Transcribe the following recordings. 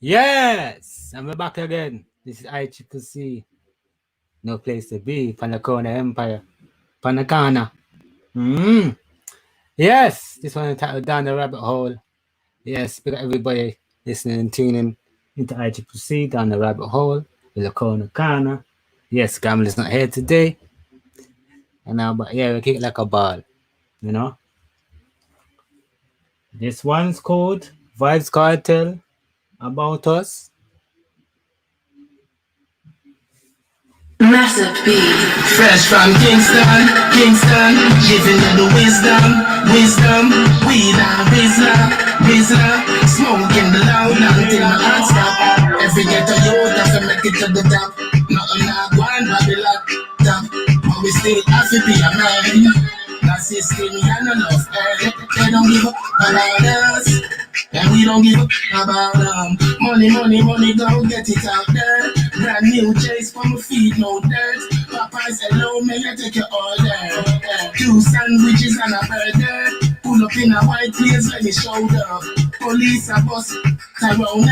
Yes, and we're back again. This is ICCC. No place to be. Panacona Empire. Panacana. Yes, this one entitled Down the Rabbit Hole. Yes, we got everybody listening and tuning into ICCC, Down the Rabbit Hole, with Lacona Kana. Yes, Gambler's not here today. And now, but yeah, we kick it like a ball, you know. This one's called Vibes Cartel About Us. Massive B. Fresh from Kingston, giving you the wisdom. Weed and Rizla, smoking the loud until my heart stop. Every ghetto youth has to make it to the top. Nothing like one Babylon top, but we still have to be a man. That system and enough, they don't give up about us. And we don't give up about them. Money, go get it out there. Brand new chase for my feet, no dirt. Popeyes, hello, may I take your order? 2 sandwiches and a burger. Pull up in a white place, let me shoulder. Police a bus, Tyrone.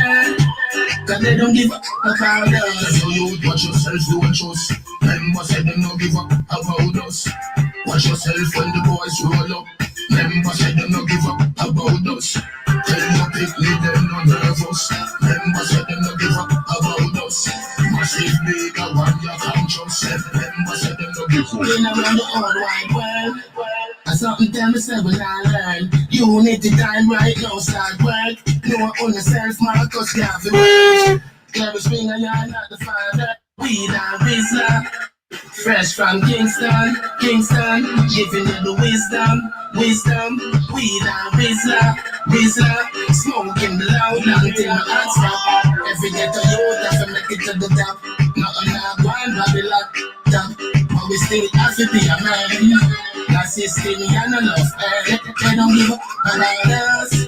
Cause they don't give up about us. So you watch yourself, don't trust. Members say they don't give up about us. Watch yourself when the boys roll up. Members say they don't give up about us. Tell your picnic, them no nervous. Members say they don't give up about us. Massive big, I want your conscience. Members say they don't give up. Been around the whole wide world. And something tell me say when I learn. You need to time right now, start work. No one on yourself, Marcus, you have to work. Clever Springer, you're not the father. Weed and Rizla. Fresh from Kingston, giving you the wisdom. Weed and Rizla, smoking the loud until my heart stop. Every ghetto youth has to make it to the top. Nothing like one Babylon top, but we still have to be a man. That system and enough, they don't give up about us.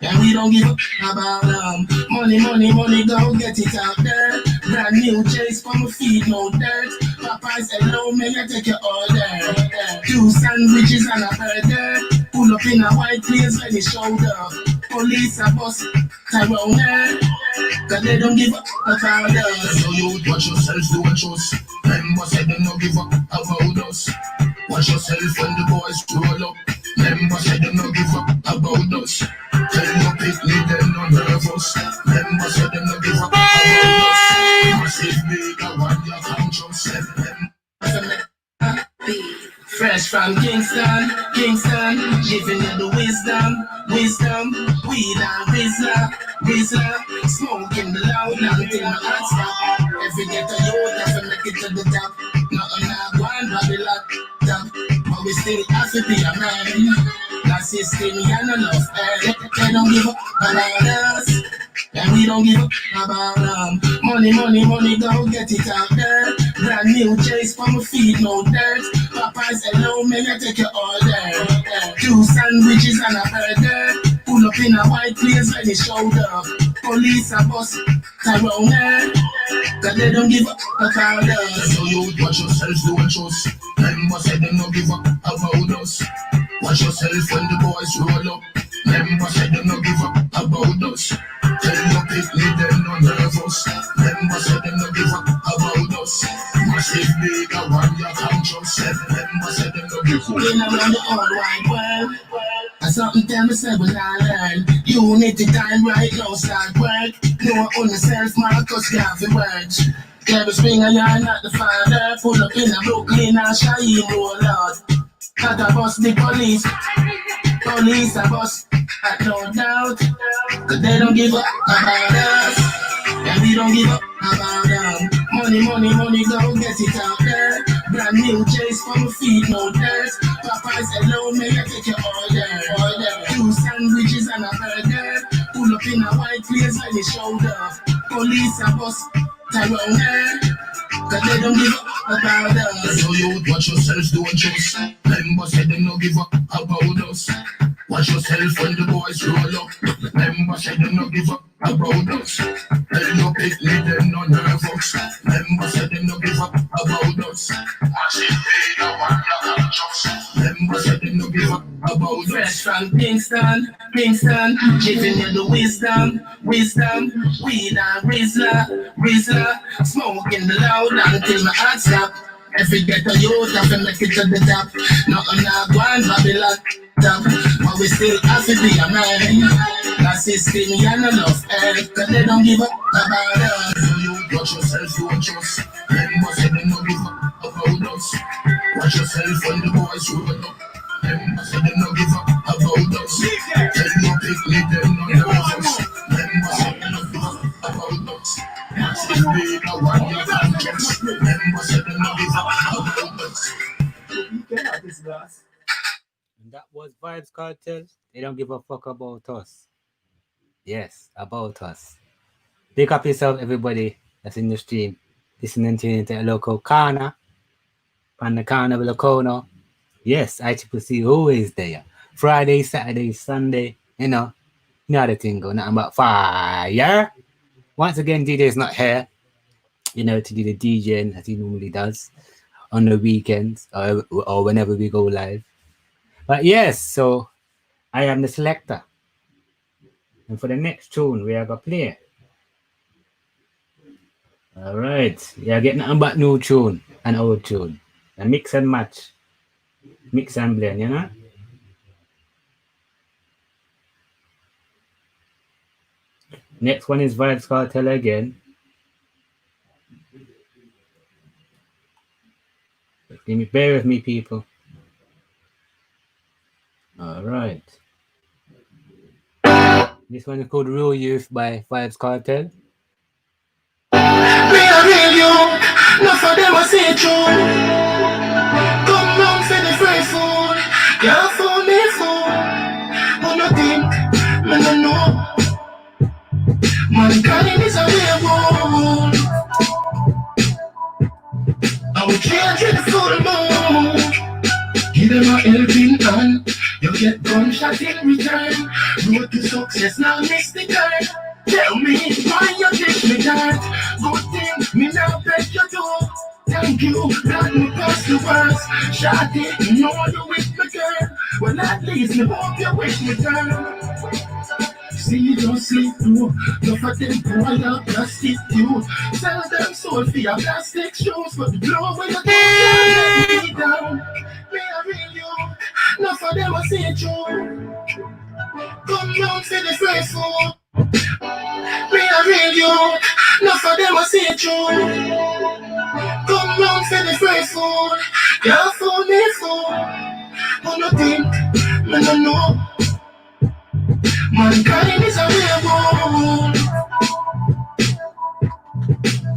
And we don't give up about them. Money, go get it out there. Brand new chase for my feet, no dirt. Popeyes, hello, may I take your order? 2 sandwiches and a burger. Pull up in a white place, let me shoulder. Police a bus, Tyrone. Cause they don't give up about us. So you watch yourself, don't trust. Members say they don't give up about us. Watch yourself when the boys roll up. Members say they don't give up about us. Tell your picnic, them no nervous. Members say they don't give up about us. Massive big, I want your conscience. Fresh from Kingston, giving you the wisdom. Weed and Rizla, smoking the loud until my heart stop. Every ghetto youth has to make it to the top. Nothing like one Babylon top, but we still have to be a man. That system and enough, they don't give up about us. And we don't give up about them. Money, go get it out there. Brand new chase for my feet, no dirt. Popeyes, hello, may I take your order? 2 sandwiches and a burger. Pull up in a white place, let me shoulder. Police a bus, Tyrone. Cause they don't give up about us. So you watch yourself, don't trust. Members say they don't give up about us. Watch yourself when the boys roll up. Members say they don't give up about us. Tell your picnic, them no nervous. Members say they don't give up about us. Massive big, I want your conscience. Members say they don't give up. Been around the whole wide world. And something tell me say when I learn. You need to time right now, start work. No on yourself, Marcus, you have the words. Clever Springer, you're not the father. Pull up in a Brooklyn and Shine, oh Lord. Got a bus, the police a bus, no doubt. Cause they don't give up about us. And we don't give up about them. Money, go get it out there. Brand new chase for my feet, no dirt. Popeyes, hello, may I take your order? 2 sandwiches and a burger. Pull up in a white place, let me shoulder. Police a bus, Tyrone. Cause they don't give up about us. So you watch yourself, don't trust. Members say they don't give up about us. Watch yourself when the boys roll up. Members say they don't give up about us. Tell your picnic, them no nervous. Members say they don't give up about us. Watch it, they don't want your conscience. Members say they don't give up about us. from Kingston, giving you the wisdom. Weed and Rizla, smoking the loud until my heart stop. Every ghetto youth have to make it to the top. Nothing not going Babylon top, but we still have to be a man. That system you no love earth, cause they don't give up about us. So you watch yourself, don't trust. Remember say they don't give up about us. Watch yourself when the boys roll up. Remember say they don't give up about us. Tell no picnic, them no love us. Remember say they don't give up about us. Massive big, I want you to trust. Remember say they don't give up about us. And that was Vibes Cartel. They don't give a fuck about us. Yes, about us. Pick up yourself, everybody that's in the stream. Listening to the local corner. On the corner of Locono. Yes, ICCC always there. Friday, Saturday, Sunday. You know how the thing go. Nothing but fire. Once again, DJ is not here. To do the DJing as he normally does on the weekends or whenever we go live. But yes, so I am the selector. And for the next tune, we are going to play. All right. We are getting nothing but new tune and old tune. A mix and match. Mix and blend, you know? Next one is Vibes Cartel again. Bear with me, people. All right. This one is called Real Youth by Vibes Cartel. Me a real you, not for them I say true. Come round for the free food, can't fool me fool. Who no think, me no know. Mankind is a real world. I will change the full moon. Give them a helping hand, you get gunshot in return. Road to success now next the time. Tell me why you take me that. Good thing me now bet you do. Thank you, God me pass the words. Shawty, you know you with me girl. Well at least me hope you wish me girl. See you don't sleep too. Enough of them boy are plastic too. Sell them soul for your plastic shoes. But the blow when you can't let me down. Me a real you. Enough of them I see it true. Come round for the free food. Me a real you. Enough of them I see it true. Come round for the free food. Can't fool me fool. Who no think, me no know. Mankind is a real world.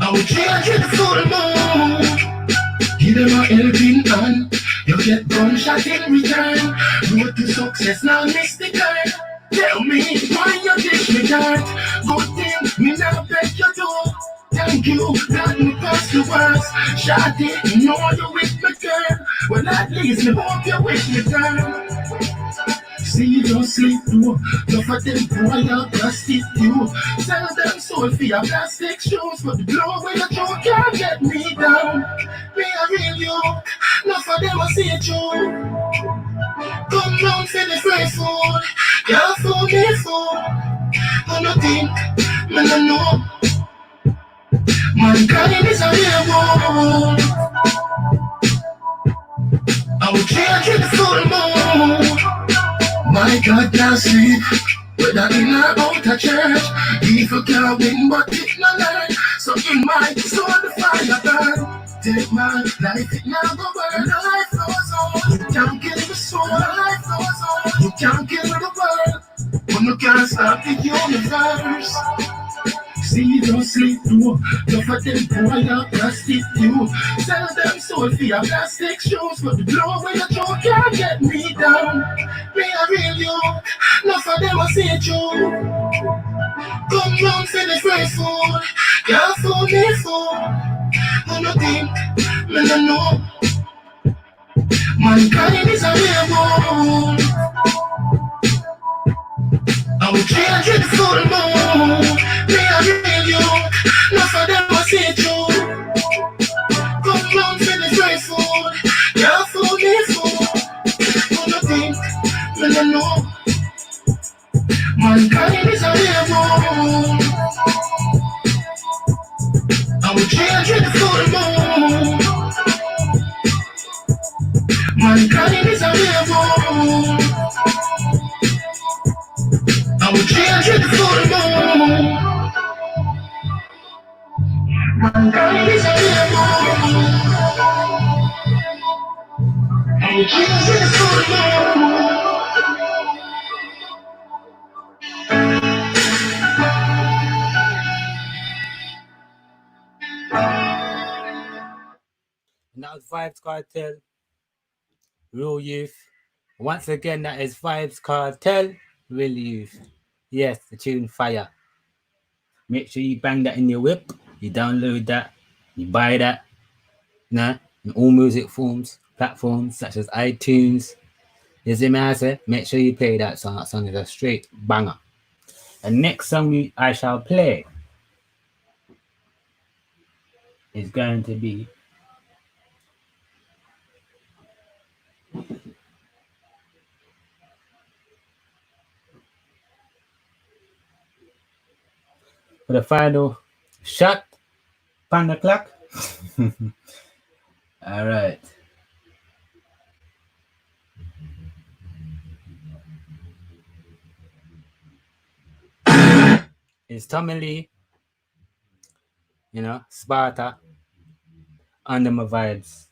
I will change the full moon. Give them a helping hand, you get gunshot in return. Road to success now next the time. Tell me why you dish me that. Good thing me now bet you do. Thank you, God me pass the words. Shawty, you know you with me girl. Well at least me hope you wish me girl. See you don't sleep too. Enough of them boy are plastic too. Sell them soul for your plastic shoes. But the blow when you throw can't get me down. Me a real you. Enough of them I see it true. Come round for the free food. Can't fool me fool. Who no think, me no know. Mankind is a real world. I will change the full moon. My God can't sleep, whether in or out of church. Evil can't win, but it no learn. So in my soul the fire burn. Take my life, it now go burn. Life goes on, you can't kill the soul. Life goes on, you can't kill the world. But you can't stop the universe. See you don't sleep too. Enough of them boy are plastic too. Sell them soul for your plastic shoes. But the blow when you throw can't get me down. Me a real you. Enough of them I see it true. Come round for the free food. Can't fool me fool. Who no think, me no know. Mankind is a real world. I will change the full moon. Me a real you. Enough of them I see it true. Come round for the free food. Can't fool me fool. Who no think, me no know. is a rebel. Our children full moon. Mankind is a rebel. Our children full moon. Mankind is a rebel. Our children full moon. And that was Vibes Cartel, Real Youth. Once again, that is Vibes Cartel, Real Youth. Yes, the tune Fire. Make sure you bang that in your whip, you download that, you buy that, in all music platforms such as iTunes. You see me, I say, make sure you play that song. That song is a straight banger. The next song I shall play is going to be for the final shot on the clock. All right. It's Tommy Lee, Sparta, under my vibes,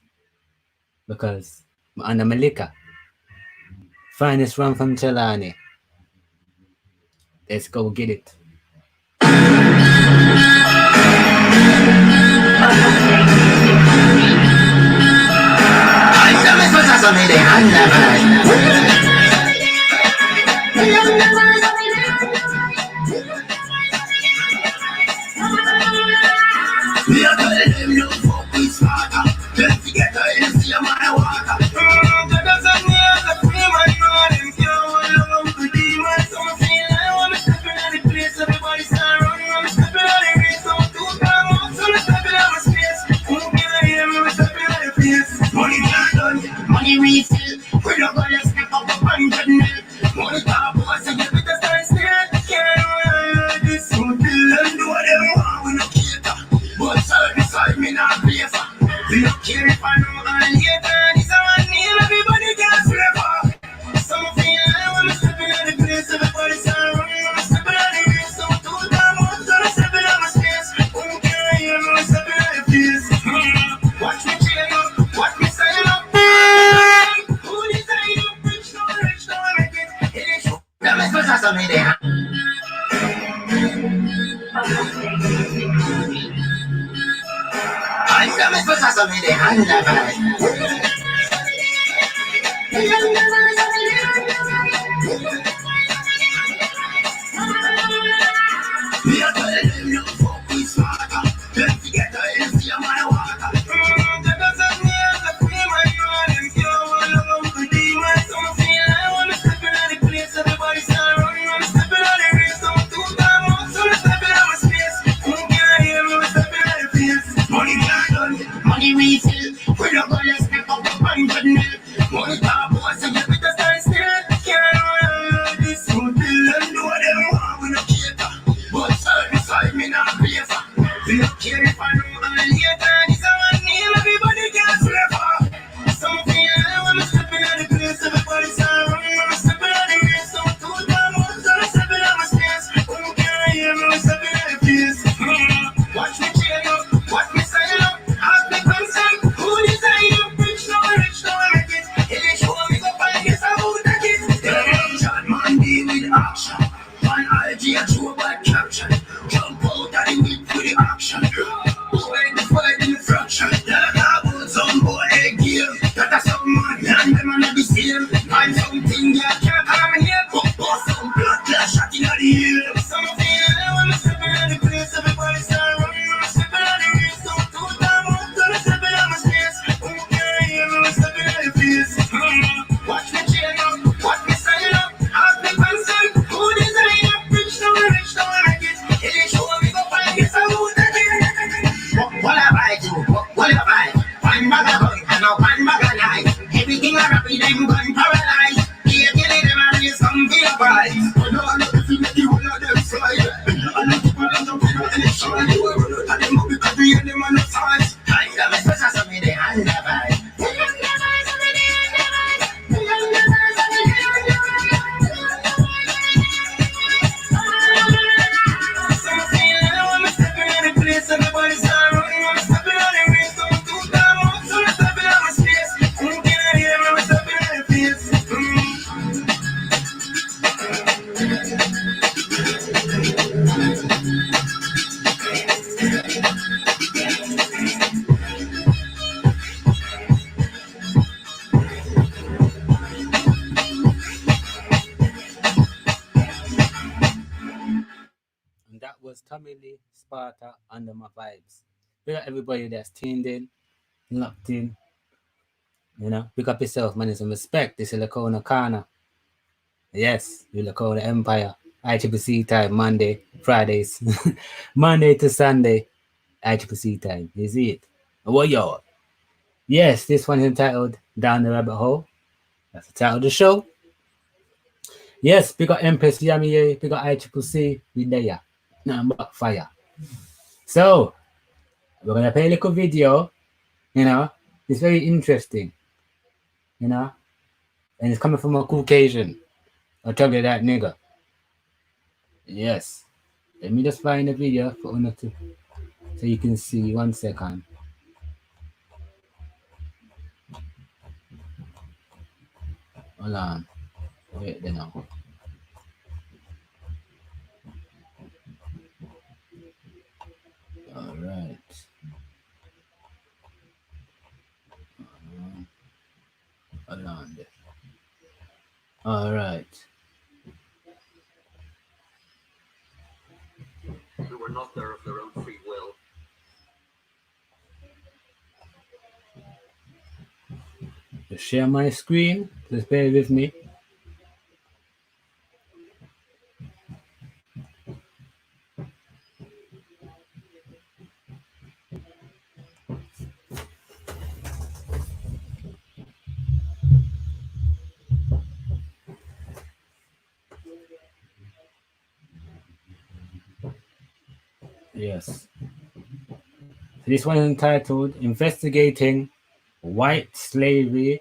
because I'm under my liquor. Finest rum from Chelani. Let's go get it. Money refill, we don't gonna step up 100 mil. Money top boys, so you better stand still. Can't this so till and do whatever you want, we no cater. But certain side me not play for. We don't care if I know and later. This a one name, everybody can swear for. Some feel like when I'm stepping on the place, everybody start running. I'm stepping on the race, so two time out, so I'm stepping on my space. Who can hear me, I'm stepping on the place. Watch me chain up, watch me sign up. Money refill, we don't gonna step up 100 mil. Money top boys, so you better stand still. Can't this so till and do whatever you want, we no cater. But certain side me not play for. We don't care if I know and later. This a one name, everybody can swear for. Some feel like when I'm stepping on the place, everybody start running. I'm stepping on the race, so two time out, so I'm stepping on my space. Who can hear me, I'm stepping on the place. Watch me chain up, watch me sign up. Who design you? Rich now, make it. If they show me go find this, I won't take it. John man deal with action. One IG a true bad caption. Jump out of the whip for the action. Fight the fight in the fraction. That about some boy egg gear. That a some man and them are not the same. Find something that can't come in here. Bust some blood clash shot in the ear. Some feel like when I'm stepping on the place, everybody start running. I'm stepping on the race, so two time out, so I'm stepping on my space. Who can hear me, I'm stepping on the face. Watch me chain up, watch me sign up. Ask me consent, who design up? Rich now, that was Tommy Lee Sparta under my vibes. Big up everybody that's tuned in, locked in. You know, pick up yourself, man. Some respect. This is Lacona Kana. Yes, you Lacona Empire. ICCC time, Monday, Fridays, Monday to Sunday, ICCC time. You see it? What y'all? Yes, this one is entitled Down the Rabbit Hole. That's the title of the show. Yes, pick up Empress Yami, pick up ICCC, we there. Nothing but fire. So, we're gonna play a little video, you know. It's very interesting, you know, and it's coming from a Caucasian. I'll tell you that nigga. Yes. Let me just find the video for Uno to, so you can see. 1 second. Hold on. Wait there now. Alright. Hold on there. Alright. Who were not there of their own free will. Just share my screen. Just bear with me. Yes. This one is entitled Investigating White Slavery,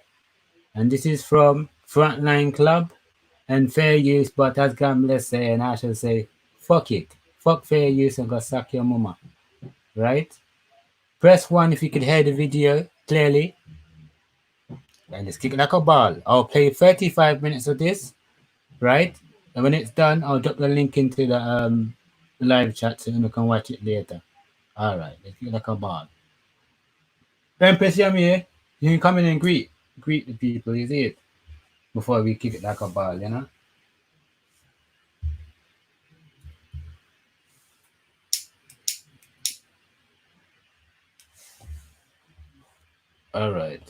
and this is from Frontline Club and Fair Use, but as gamblers say, and I shall say, fuck it. Fuck fair use and go suck your mama. Right? Press 1 if you could hear the video clearly. And let's kick it like a ball. I'll play 35 minutes of this, right? And when it's done, I'll drop the link into the live chat so you can watch it later. All right, let's kick it like a ball. Empress Yami, you can come in and greet the people, you see it? Before we kick it like a ball, you know? All right,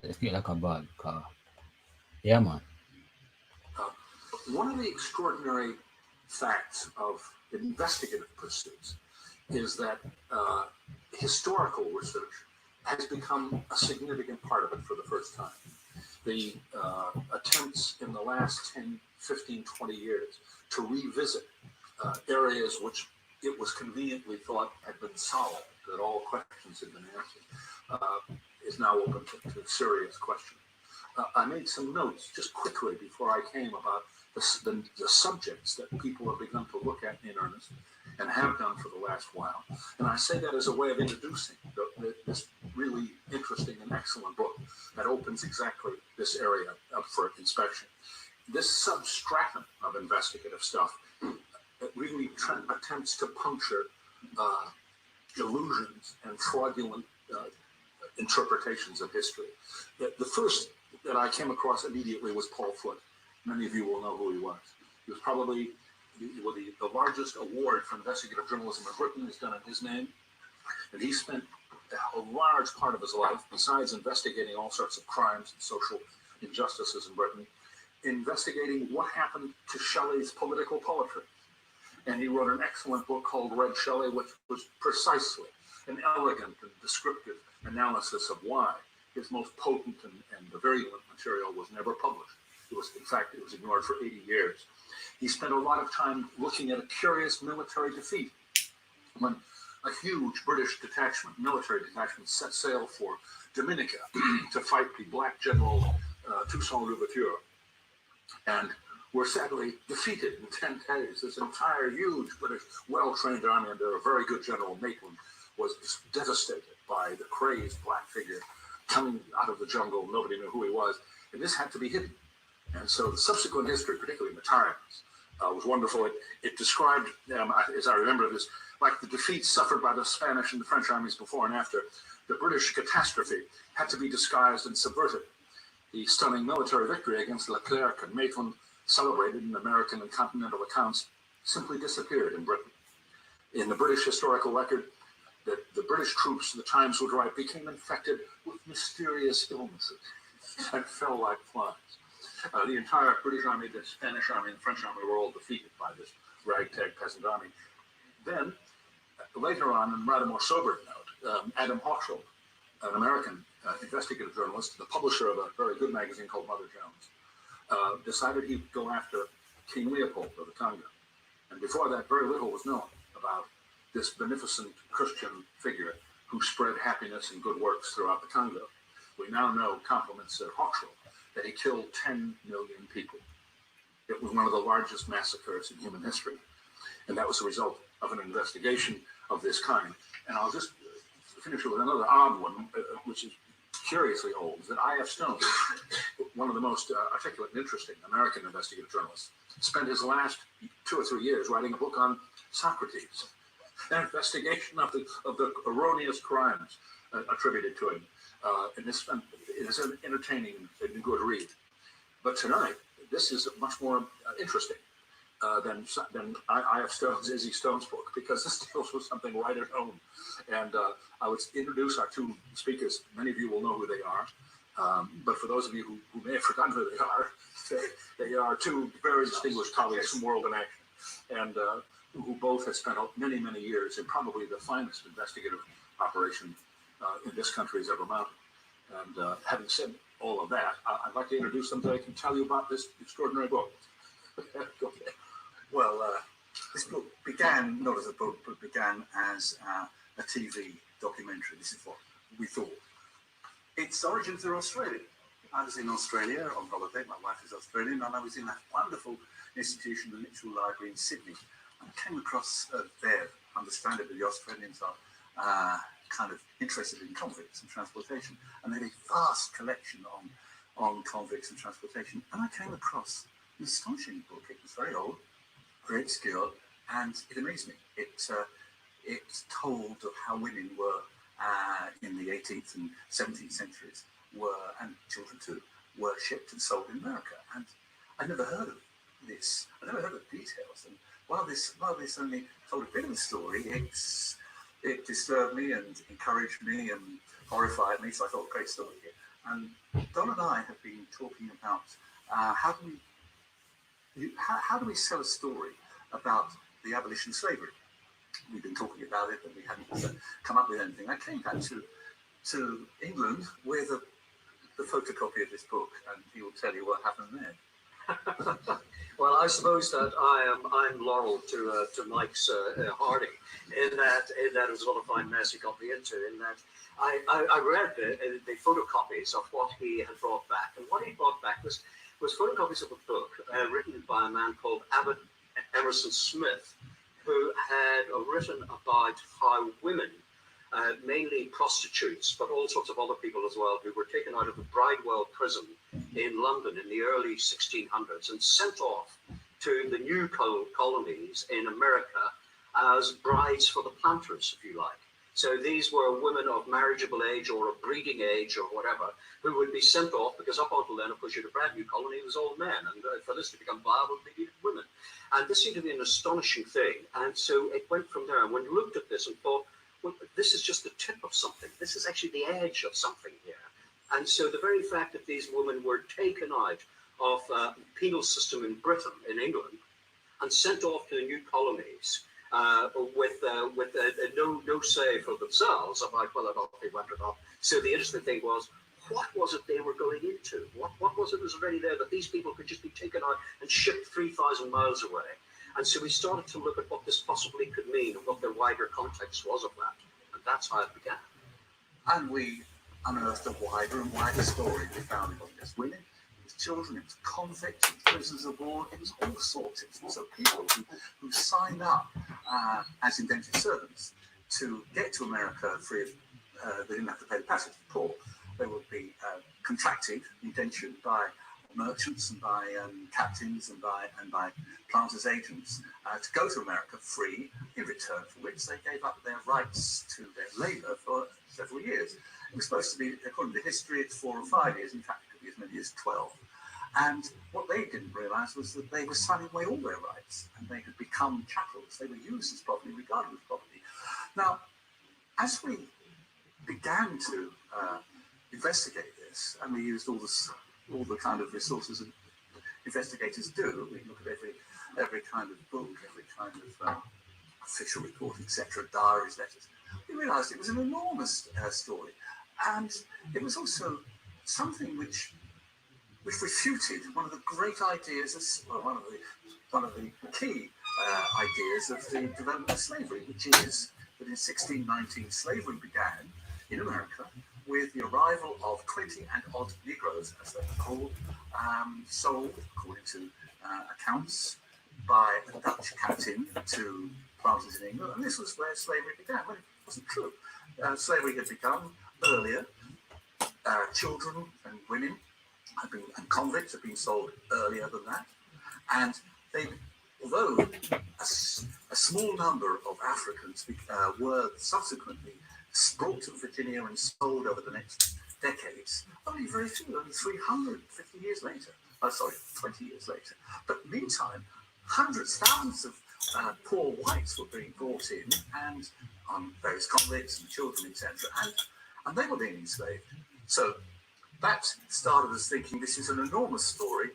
let's kick it like a ball, car. Yeah, man. One of the extraordinary facts of investigative pursuits is that historical research has become a significant part of it for the first time. The attempts in the last 10, 15, 20 years to revisit areas which it was conveniently thought had been solved, that all questions had been answered, is now open to serious questions. I made some notes just quickly before I came about the subjects that people have begun to look at in earnest and have done for the last while. And I say that as a way of introducing this really interesting and excellent book that opens exactly this area up for inspection. This substratum of investigative stuff really attempts to puncture illusions and fraudulent interpretations of history. The first that I came across immediately was Paul Foote. Many of you will know who he was. He was probably the largest award for investigative journalism in Britain is done in his name. And he spent a large part of his life, besides investigating all sorts of crimes and social injustices in Britain, investigating what happened to Shelley's political poetry. And he wrote an excellent book called Red Shelley, which was precisely an elegant and descriptive analysis of why his most potent and virulent material was never published. In fact, it was ignored for 80 years. He spent a lot of time looking at a curious military defeat when a huge British military detachment, set sail for Dominica to fight the black general Toussaint Louverture, and were sadly defeated in 10 days. This entire huge British well-trained army under a very good General Maitland was just devastated by the crazed black figure coming out of the jungle. Nobody knew who he was, and this had to be hidden. And so the subsequent history, particularly in the Times, was wonderful. It described, as I remember this, like the defeats suffered by the Spanish and the French armies before and after. The British catastrophe had to be disguised and subverted. The stunning military victory against Leclerc and Maitland, celebrated in American and continental accounts, simply disappeared in Britain. In the British historical record, that the British troops, the Times would write, became infected with mysterious illnesses and fell like flies. The entire British army, the Spanish army, and the French army were all defeated by this ragtag peasant army. Then, later on, in rather more sober note, Adam Hochschild, an American investigative journalist, the publisher of a very good magazine called Mother Jones, decided he'd go after King Leopold of the Congo. And before that, very little was known about this beneficent Christian figure who spread happiness and good works throughout the Congo. We now know, compliments at Hochschild, that he killed 10 million people. It was one of the largest massacres in human history. And that was the result of an investigation of this kind. And I'll just finish with another odd one, which is curiously old, is that I.F. Stone, one of the most articulate and interesting American investigative journalists, spent his last 2 or 3 years writing a book on Socrates, an investigation of the erroneous crimes attributed to him. And this is an entertaining and good read. But tonight, this is much more interesting than I.F. Stone's Izzy Stone's book, because this deals with something right at home. And I would introduce our two speakers. Many of you will know who they are. But for those of you who may have forgotten who they are two very distinguished colleagues from World in Action, and who both have spent many, many years in probably the finest investigative operation in this country has ever mounted. And having said all of that, I'd like to introduce them so I can tell you about this extraordinary book. Go ahead. Well, this book began not as a book, but began as a TV documentary. This is what we thought. Its origins are Australia. I was in Australia on holiday. My wife is Australian, and I was in that wonderful institution, the Mitchell Library in Sydney. I came across there, understandably, the Australians are kind of interested in convicts and transportation, and they had a vast collection on convicts and transportation. And I came across an astonishing book. It was very old, very obscure, and it amazed me. It told of how women were in the 18th and 17th centuries and children too, were shipped and sold in America. And I never heard of this. I never heard of details. And while this only told a bit of the story, it disturbed me and encouraged me and horrified me. So I thought, great story here. And Don and I have been talking about how do we sell a story about the abolition of slavery? We've been talking about it, but we hadn't come up with anything. I came back to England with the photocopy of this book, and he will tell you what happened there. Well, I suppose that I'm Laurel to Mike's Harding, in that it was a lot of fine mess he got me into. In that I read the photocopies of what he had brought back, and what he brought back was photocopies of a book written by a man called Abbott Emerson Smith, who had written about how women, mainly prostitutes, but all sorts of other people as well, who were taken out of the Bridewell prison in London in the early 1600s and sent off to the new colonies in America as brides for the planters, if you like. So these were women of marriageable age or of breeding age or whatever, who would be sent off, because up until then, of course, you had a brand new colony, it was all men, and for this to become viable, they needed women. And this seemed to be an astonishing thing. And so it went from there. And when you looked at this and thought, well, this is just the tip of something. This is actually the edge of something here. And so the very fact that these women were taken out of the penal system in Britain, in England, and sent off to the new colonies with no say for themselves about whether or not they went or not. So the interesting thing was, what was it they were going into? What was it that was already there that these people could just be taken out and shipped 3,000 miles away? And so we started to look at what this possibly could mean and what the wider context was of that. And that's how it began. And we unearthed a wider and wider story. We found it wasn't just women, it was children, it was convicts, it was prisoners of war, it was all sorts. It was also people who signed up as indentured servants to get to America free of, they didn't have to pay the passage, the poor. They would be contracted, indentured by merchants and by captains and by planters' agents to go to America free, in return for which they gave up their rights to their labour for several years. It was supposed to be, according to history, it's 4 or 5 years. In fact, it could be as many as 12. And what they didn't realise was that they were signing away all their rights, and they had become chattels. They were used as property, regarded as property. Now, as we began to investigate this, and we used all the kind of resources that investigators do, we look at every kind of book, every kind of official report, etc., diaries, letters, we realised it was an enormous story, and it was also something which refuted one of the great ideas, one of the key ideas of the development of slavery, which is that in 1619 slavery began in America with the arrival of 20 and odd Negroes, as they were called, sold, according to accounts, by a Dutch captain to planters in England, and this was where slavery began. Well, it wasn't true. Slavery had begun earlier. Children and women and convicts had been sold earlier than that, and although a small number of Africans were subsequently brought to Virginia and sold over the next decades, only very few, only 350 years later. 20 years later. But meantime, hundreds, thousands of poor whites were being brought in, and various convicts and children, etc., and they were being enslaved. So that started us thinking this is an enormous story.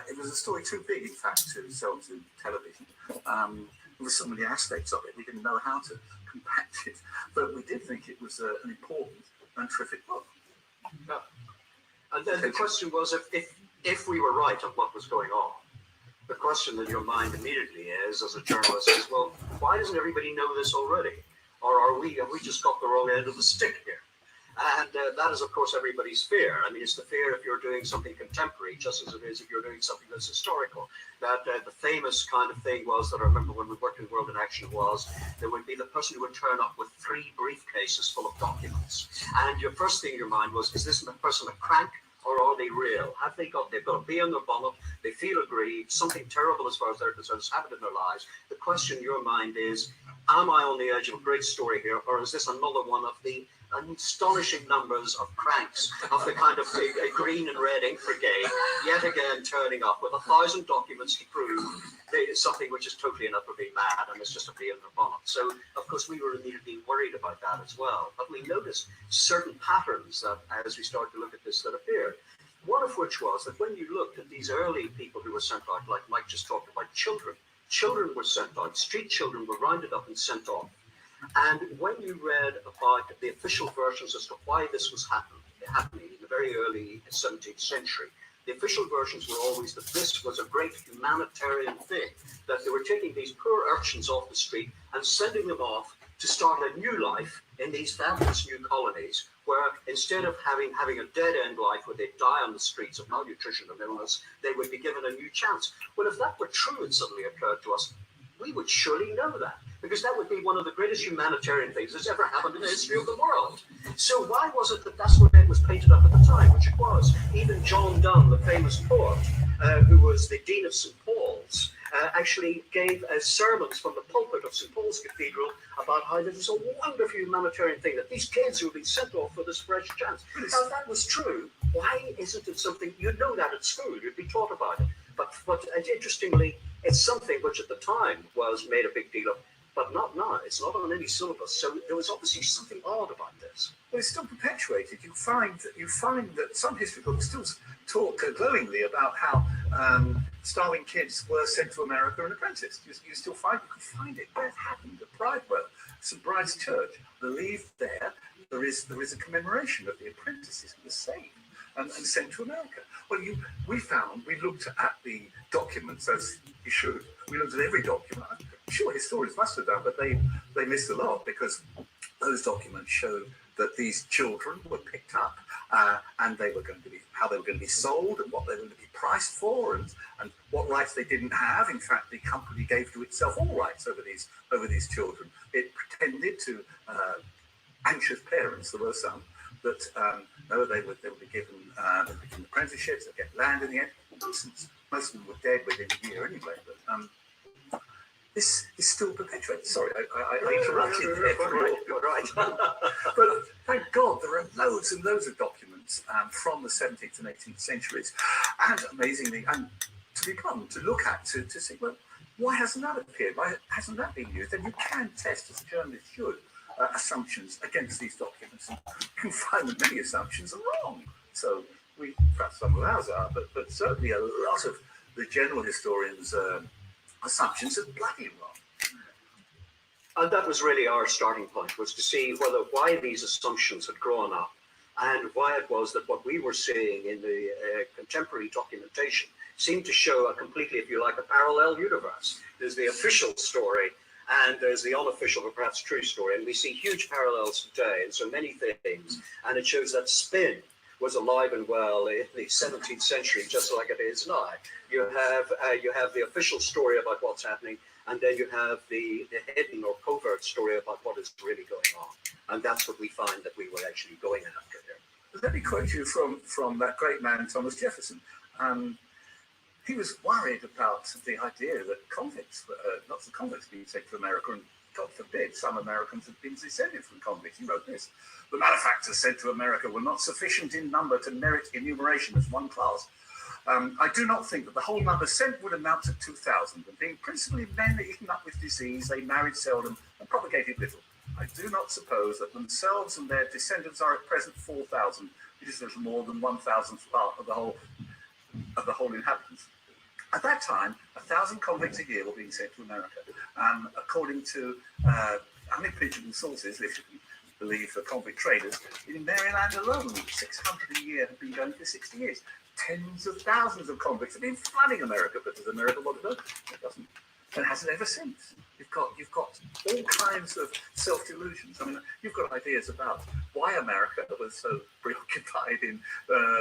It was a story too big, in fact, to sell to television. There were so many aspects of it, we didn't know how to compact it, but we did think it was an important and terrific book. Yeah. And then the question was, if we were right on what was going on, the question in your mind immediately is, as a journalist, is, well, why doesn't everybody know this already? Or have we just got the wrong end of the stick here? And that is, of course, everybody's fear. I mean, it's the fear if you're doing something contemporary, just as it is if you're doing something that's historical. That the famous kind of thing was that I remember when we worked in World in Action was there would be the person who would turn up with 3 briefcases full of documents. And your first thing in your mind was, is this person a crank? Or are they real? They've got a bee on their bonnet, they feel aggrieved, something terrible as far as they're concerned has happened in their lives. The question in your mind is, am I on the edge of a great story here, or is this another one of the astonishing numbers of cranks of the kind of green and red ink brigade, yet again turning up with 1,000 documents to prove something which is totally and utterly mad, and it's just a bee on their bonnet. So, of course, we were immediately worried about that as well. But we noticed certain patterns that, as we started to look at this, that appeared. One of which was that when you looked at these early people who were sent out, like Mike just talked about, children were sent out, street children were rounded up and sent off. And when you read about the official versions as to why this was happening in the very early 17th century, the official versions were always that this was a great humanitarian thing, that they were taking these poor urchins off the street and sending them off to start a new life in these fabulous new colonies, where instead of having a dead-end life where they die on the streets of malnutrition and illness, they would be given a new chance. Well, if that were true, it suddenly occurred to us, we would surely know that, because that would be one of the greatest humanitarian things that's ever happened in the history of the world. So why was it that that's what it was painted up at the time, which it was? Even John Donne, the famous poet, who was the Dean of St. Paul's, actually gave sermons from the pulpit of St. Paul's Cathedral about how this is a wonderful humanitarian thing, that these kids who have been sent off for this fresh chance. Now, if that was true, why isn't it something, you'd know that at school, you'd be taught about it. But interestingly, it's something which at the time was made a big deal of, but not now. It's not on any syllabus. So there was obviously something odd about this. Well, it's still perpetuated. You find that some history books still talk glowingly about how starving kids were sent to America and apprenticed. You can find it where it happened at Bridewell, St. Bride's Church. I believe there is a commemoration of the apprentices who were saved and sent to America. Well, we looked at the documents, as you should. We looked at every document. I'm sure historians must have done, but they missed a lot, because those documents showed that these children were picked up and how they were going to be sold, and what they were going to be priced for, and what rights they didn't have. In fact, the company gave to itself all rights over these children. It pretended to anxious parents, there were some, that they would be given apprenticeships, they'd get land in the end. Nonsense. Most of them were dead within a year anyway. But this is still perpetuated. Sorry, I interrupted you. Right. But thank God there are loads and loads of documents from the 17th and 18th centuries. and amazingly, and to be blunt, to look at, to say, well, why hasn't that appeared? Why hasn't that been used? And you can test, as a journalist should, assumptions against these documents, and you can find that many assumptions are wrong. So perhaps some of ours are, but certainly a lot of the general historians' assumptions are bloody wrong. And that was really our starting point, was to see why these assumptions had grown up, and why it was that what we were seeing in the contemporary documentation seemed to show a completely, if you like, a parallel universe. There's the official story, and there's the unofficial, but perhaps true story, and we see huge parallels today in so many things, and it shows that spin was alive and well in the 17th century, just like it is now. You have the official story about what's happening, and then you have the hidden or covert story about what is really going on. And that's what we find that we were actually going after here. Let me quote you from that great man, Thomas Jefferson. He was worried about the idea that convicts, lots of convicts being taken to America, and God forbid, some Americans have been descended from convicts. He wrote this: the malefactors sent to America were not sufficient in number to merit enumeration as one class. I do not think that the whole number sent would amount to 2,000, and being principally men eaten up with disease, they married seldom and propagated little. I do not suppose that themselves and their descendants are at present 4,000. It is little more than 1,000th part of the whole inhabitants. At that time, 1,000 convicts a year were being sent to America. According to unimpeachable sources, if you can believe the convict traders, in Maryland alone, 600 a year have been going for 60 years. Tens of thousands of convicts have been flooding America, but does America want to know? It doesn't. And hasn't ever since. You've got all kinds of self-delusions. I mean, you've got ideas about why America was so preoccupied in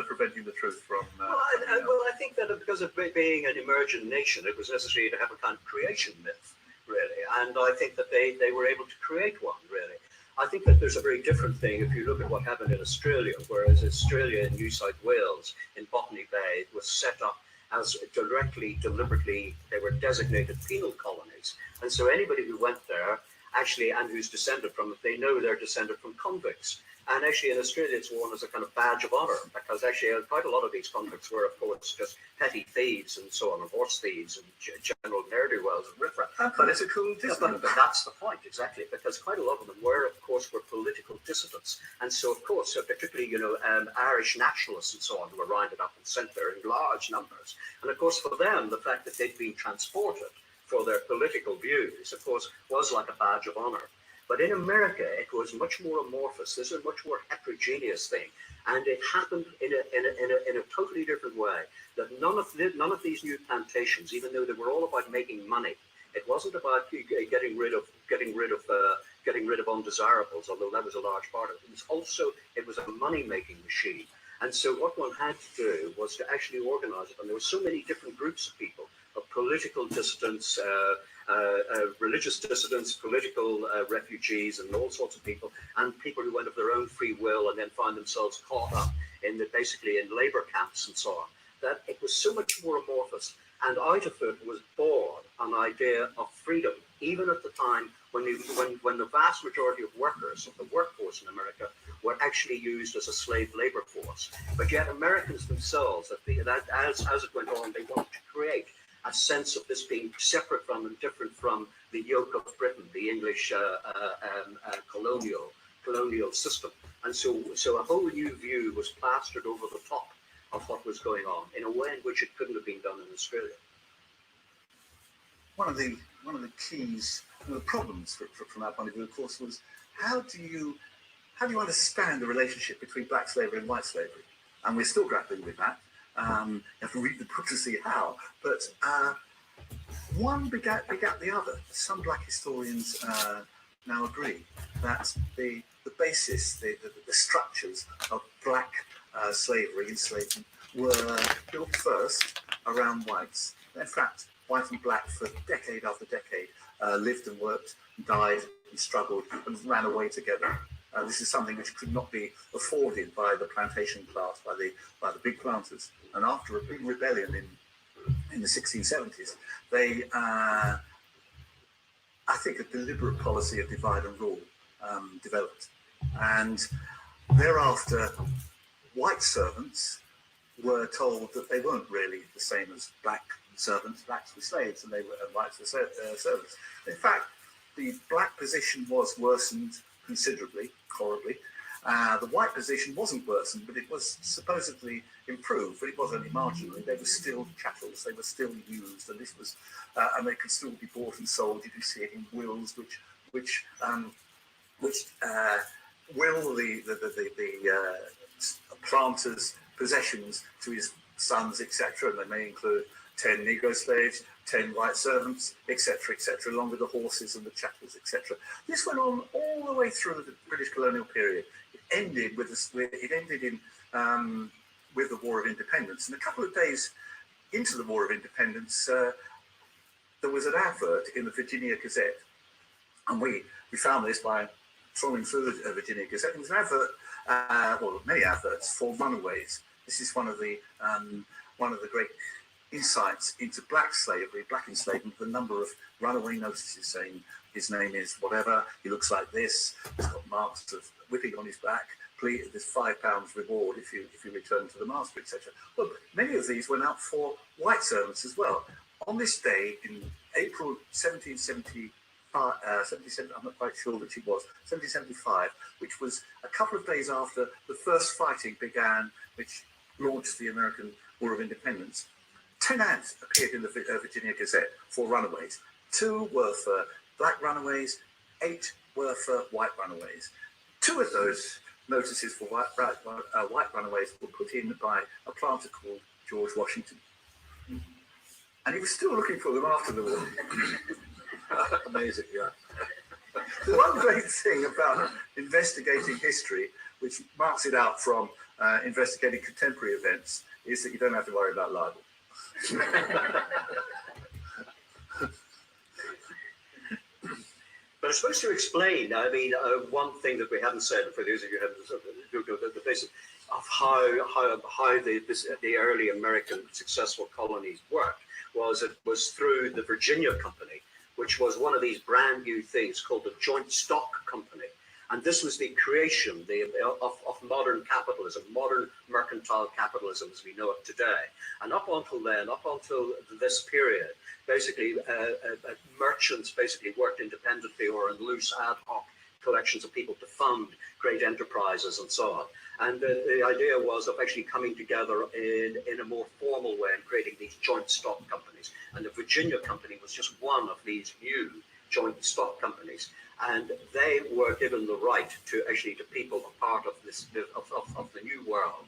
preventing the truth from. Well, I think that because of being an emergent nation, it was necessary to have a kind of creation myth, really. And I think that they were able to create one, really. I think that there's a very different thing if you look at what happened in Australia, whereas Australia and New South Wales in Botany Bay was set up as deliberately, they were designated penal colonies. And so anybody who went there, actually, and who's descended from it, they know they're descended from convicts. And actually in Australia, it's worn as a kind of badge of honour, because actually quite a lot of these convicts were, of course, just petty thieves and so on, and horse thieves and general ne'er-do-wells and riffraff. Political dissidents. But that's the point, exactly, because quite a lot of them were political dissidents. And so, of course, particularly, Irish nationalists and so on, who were rounded up and sent there in large numbers. And of course, for them, the fact that they'd been transported for their political views, of course, was like a badge of honour. But in America, it was much more amorphous. This is a much more heterogeneous thing, and it happened in a totally different way. That none of these new plantations, even though they were all about making money, it wasn't about getting rid of undesirables, although that was a large part of it. It was a money-making machine. And so what one had to do was to actually organize it. And there were so many different groups of people, of political dissidents, religious dissidents, political refugees, and all sorts of people, and people who went of their own free will and then found themselves caught up basically in labor camps and so on. That it was so much more amorphous, and out of it was born an idea of freedom, even at the time when the vast majority of workers, of the workforce in America, were actually used as a slave labor force. But yet Americans themselves, as it went on, they wanted to create a sense of this being separate from and different from the yoke of Britain, the English colonial system. And so a whole new view was plastered over the top of what was going on in a way in which it couldn't have been done in Australia. One of the keys, one of the problems from our point of view, of course, was how do you understand the relationship between black slavery and white slavery? And we're still grappling with that. You have to read the book to see how, but one begat the other. Some black historians now agree that the basis, the structures of black slavery, enslavement, were built first around whites. In fact, white and black for decade after decade lived and worked, died and struggled and ran away together. This is something which could not be afforded by the plantation class, by the big planters. And after a big rebellion in the 1670s, they, I think, a deliberate policy of divide and rule developed. And thereafter, white servants were told that they weren't really the same as black servants. Blacks were slaves and they were whites were servants. In fact, the black position was worsened considerably, horribly. The white position wasn't worsened, but it was supposedly improved, but it was only marginally. They were still chattels, they were still used, and this was, and they could still be bought and sold. You can see it in wills, which will the planter's possessions to his sons, etc., and they may include 10 Negro slaves, 10 white servants, etc., along with the horses and the chattels, etc. This went on all the way through the British colonial period. It ended with the War of Independence, and a couple of days into the War of Independence, there was an advert in the Virginia Gazette, and we found this by trawling through the Virginia Gazette. It was an advert, well, many adverts for runaways. This is one of the great insights into black slavery, black enslavement, the number of runaway notices saying his name is whatever, he looks like this, he's got marks of whipping on his back, please, there's £5 reward if you return to the master, etc. Well, many of these went out for white servants as well. On this day in April 1777, I'm not quite sure which it was, 1775, which was a couple of days after the first fighting began, which launched the American War of Independence. 10 ads appeared in the Virginia Gazette for runaways. 2 were for black runaways, 8 were for white runaways. 2 of those notices for white runaways were put in by a planter called George Washington. And he was still looking for them after the war. Amazing, yeah. The one great thing about investigating history, which marks it out from investigating contemporary events, is that you don't have to worry about libel. But I suppose to explain, I mean, one thing that we haven't said for those of you who have the basis of how the early American successful colonies worked was through the Virginia Company, which was one of these brand new things called the Joint Stock Company. And this was the creation of modern capitalism, modern mercantile capitalism as we know it today. And up until then, up until this period, basically merchants basically worked independently or in loose ad hoc collections of people to fund great enterprises and so on. And the idea was of actually coming together in a more formal way and creating these joint stock companies. And the Virginia Company was just one of these new joint stock companies. And they were given the right to people a part of this of the new world.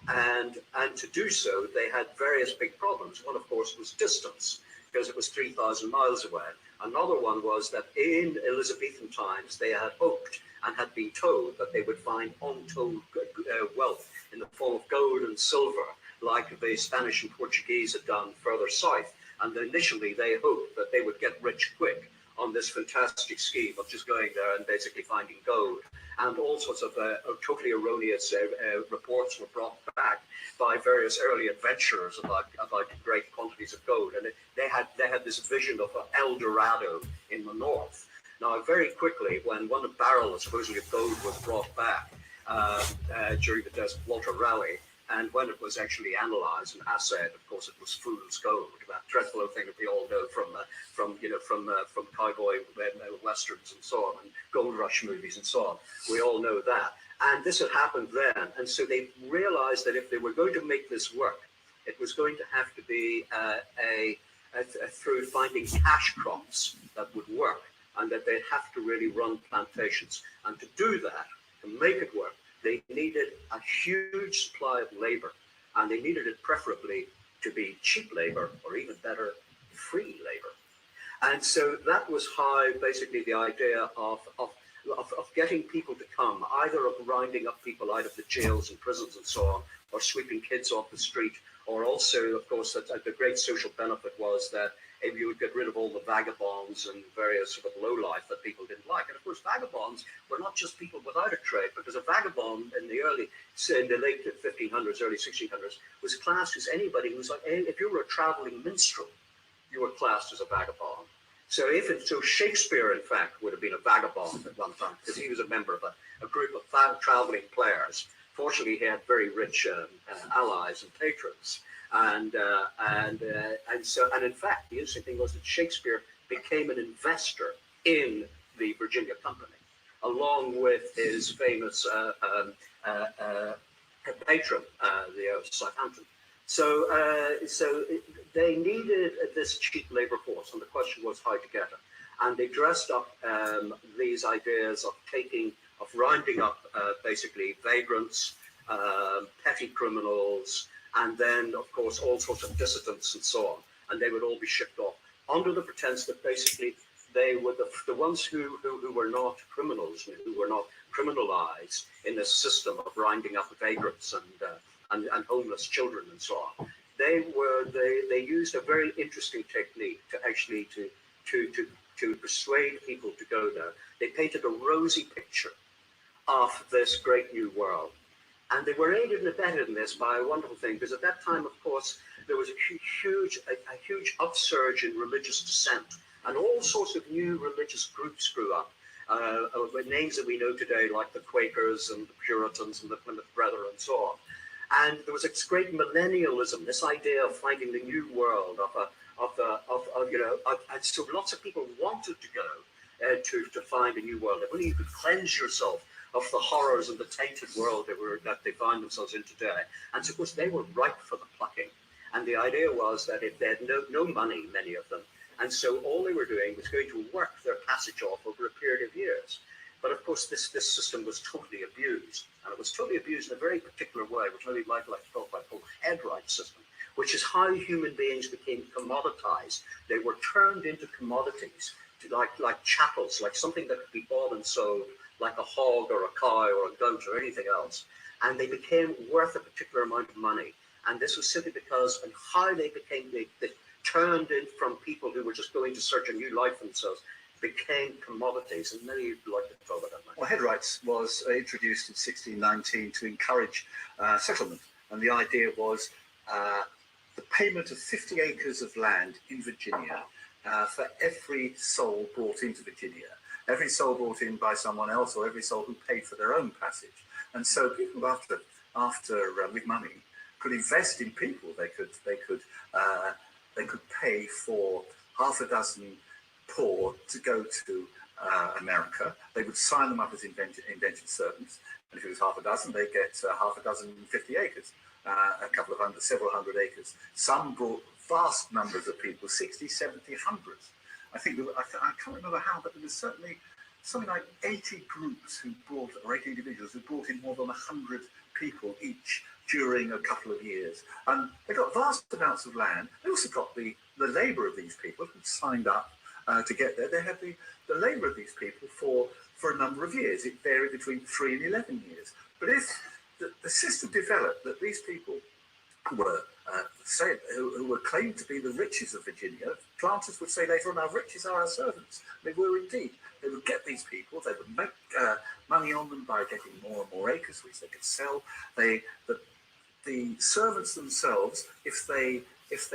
And to do so, they had various big problems. One, of course, was distance, because it was 3,000 miles away. Another one was that in Elizabethan times, they had hoped and had been told that they would find untold wealth in the form of gold and silver, like the Spanish and Portuguese had done further south. And initially, they hoped that they would get rich quick on this fantastic scheme of just going there and basically finding gold. And all sorts of totally erroneous reports were brought back by various early adventurers about great quantities of gold. And they had this vision of El Dorado in the north. Now, very quickly, when one barrel supposedly of gold was brought back during the Desert Walter Rally, and when it was actually analysed and assayed, of course, it was fool's gold. That dreadful old thing that we all know from cowboy westerns and so on, and gold rush movies and so on. We all know that. And this had happened then, and so they realised that if they were going to make this work, it was going to have to be through finding cash crops that would work, and that they'd have to really run plantations. And to do that, to make it work, they needed a huge supply of labor, and they needed it preferably to be cheap labor, or even better, free labor. And so that was how basically the idea of getting people to come, either of rounding up people out of the jails and prisons and so on, or sweeping kids off the street, or also, of course, the great social benefit was that if you would get rid of all the vagabonds and various sort of lowlife that people didn't like. And of course, vagabonds were not just people without a trade, because a vagabond in the late 1500s, early 1600s, was classed as anybody who was like, if you were a traveling minstrel, you were classed as a vagabond. So Shakespeare, in fact, would have been a vagabond at one time, because he was a member of a group of traveling players Fortunately, he had very rich allies and patrons, and in fact, the interesting thing was that Shakespeare became an investor in the Virginia Company, along with his famous patron, the Earl of Southampton. So they needed this cheap labor force, and the question was how to get it. And they dressed up these ideas of rounding up basically vagrants, petty criminals, and then, of course, all sorts of dissidents and so on. And they would all be shipped off under the pretense that basically they were the ones who were not criminals, who were not criminalized in this system of rounding up vagrants and homeless children and so on. They used a very interesting technique to actually to persuade people to go there. They painted a rosy picture of this great new world. And they were aided and abetted in this by a wonderful thing, because at that time, of course, there was a huge upsurge in religious dissent, and all sorts of new religious groups grew up, with names that we know today, like the Quakers and the Puritans and the Plymouth Brethren and so on. And there was this great millennialism, this idea of finding the new world, and so lots of people wanted to go to find a new world. If only you could cleanse yourself of the horrors of the tainted world that they find themselves in today. And so, of course, they were ripe for the plucking. And the idea was that if they had no money, many of them, and so all they were doing was going to work their passage off over a period of years. But of course, this system was totally abused. And it was totally abused in a very particular way, which maybe I'd like to talk about, called the head rights system, which is how human beings became commoditized. They were turned into commodities, to like chattels, like something that could be bought and sold, like a hog or a cow or a goat or anything else. And they became worth a particular amount of money. And this was simply because of how they became, they turned in from people who were just going to search a new life for themselves, became commodities. And maybe you'd like to talk about that, Mike. Well, head rights was introduced in 1619 to encourage settlement. And the idea was the payment of 50 acres of land in Virginia for every soul brought into Virginia. Every soul brought in by someone else, or every soul who paid for their own passage. And so people after with money could invest in people. They could pay for half a dozen poor to go to America. They would sign them up as indentured servants. And if it was half a dozen, they'd get half a dozen 50 acres, several hundred acres. Some brought vast numbers of people, 60, 70, hundreds. I can't remember how, but there was certainly something like 80 groups who brought, or 80 individuals who brought in more than 100 people each during a couple of years. And they got vast amounts of land. They also got the labour of these people who signed up to get there. They had the labour of these people for a number of years. It varied between 3 and 11 years. But if the system developed that these people who were claimed to be the riches of Virginia, planters would say later on, our riches are our servants. They were indeed. They would get these people, they would make money on them by getting more and more acres, which they could sell. The servants themselves, if they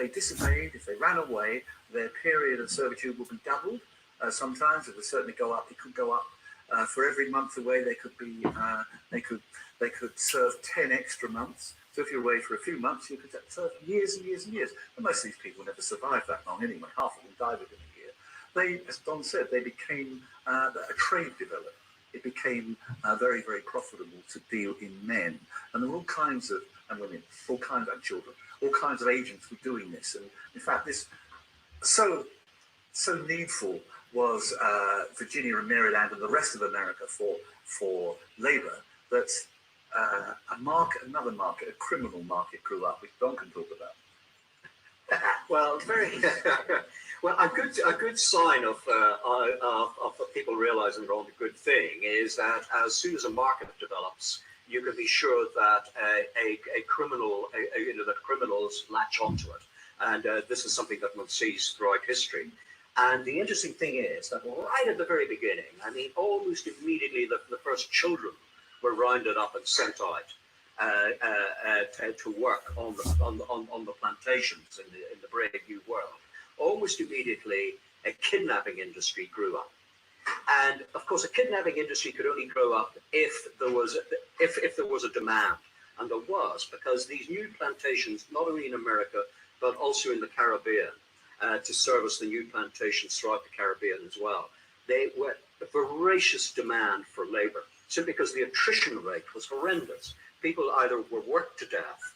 disobeyed, if they ran away, their period of servitude would be doubled. Sometimes it would certainly go up. It could go up for every month away. They could serve 10 extra months. So if you're away for a few months, you could serve years and years and years. And most of these people never survived that long anyway. Half of them died within a year. They, as Don said, they became a trade developed. It became very, very profitable to deal in men. And there were all kinds of, and women, all kinds of children, all kinds of agents were doing this. And in fact, this so needful was Virginia and Maryland and the rest of America for labor that another market, a criminal market grew up, which Don can talk about. Well, well, a good sign of people realizing they're on the good thing is that as soon as a market develops, you can be sure that a criminal, that criminals latch onto it, and this is something that one sees throughout history. And the interesting thing is that right at the very beginning, I mean, almost immediately, the first children were rounded up and sent out to work on the plantations in the brave new world. Almost immediately, a kidnapping industry grew up. And of course, a kidnapping industry could only grow up if there was a demand, and there was, because these new plantations, not only in America but also in the Caribbean, to service the new plantations throughout the Caribbean as well, they were a voracious demand for labor, simply because the attrition rate was horrendous. People either were worked to death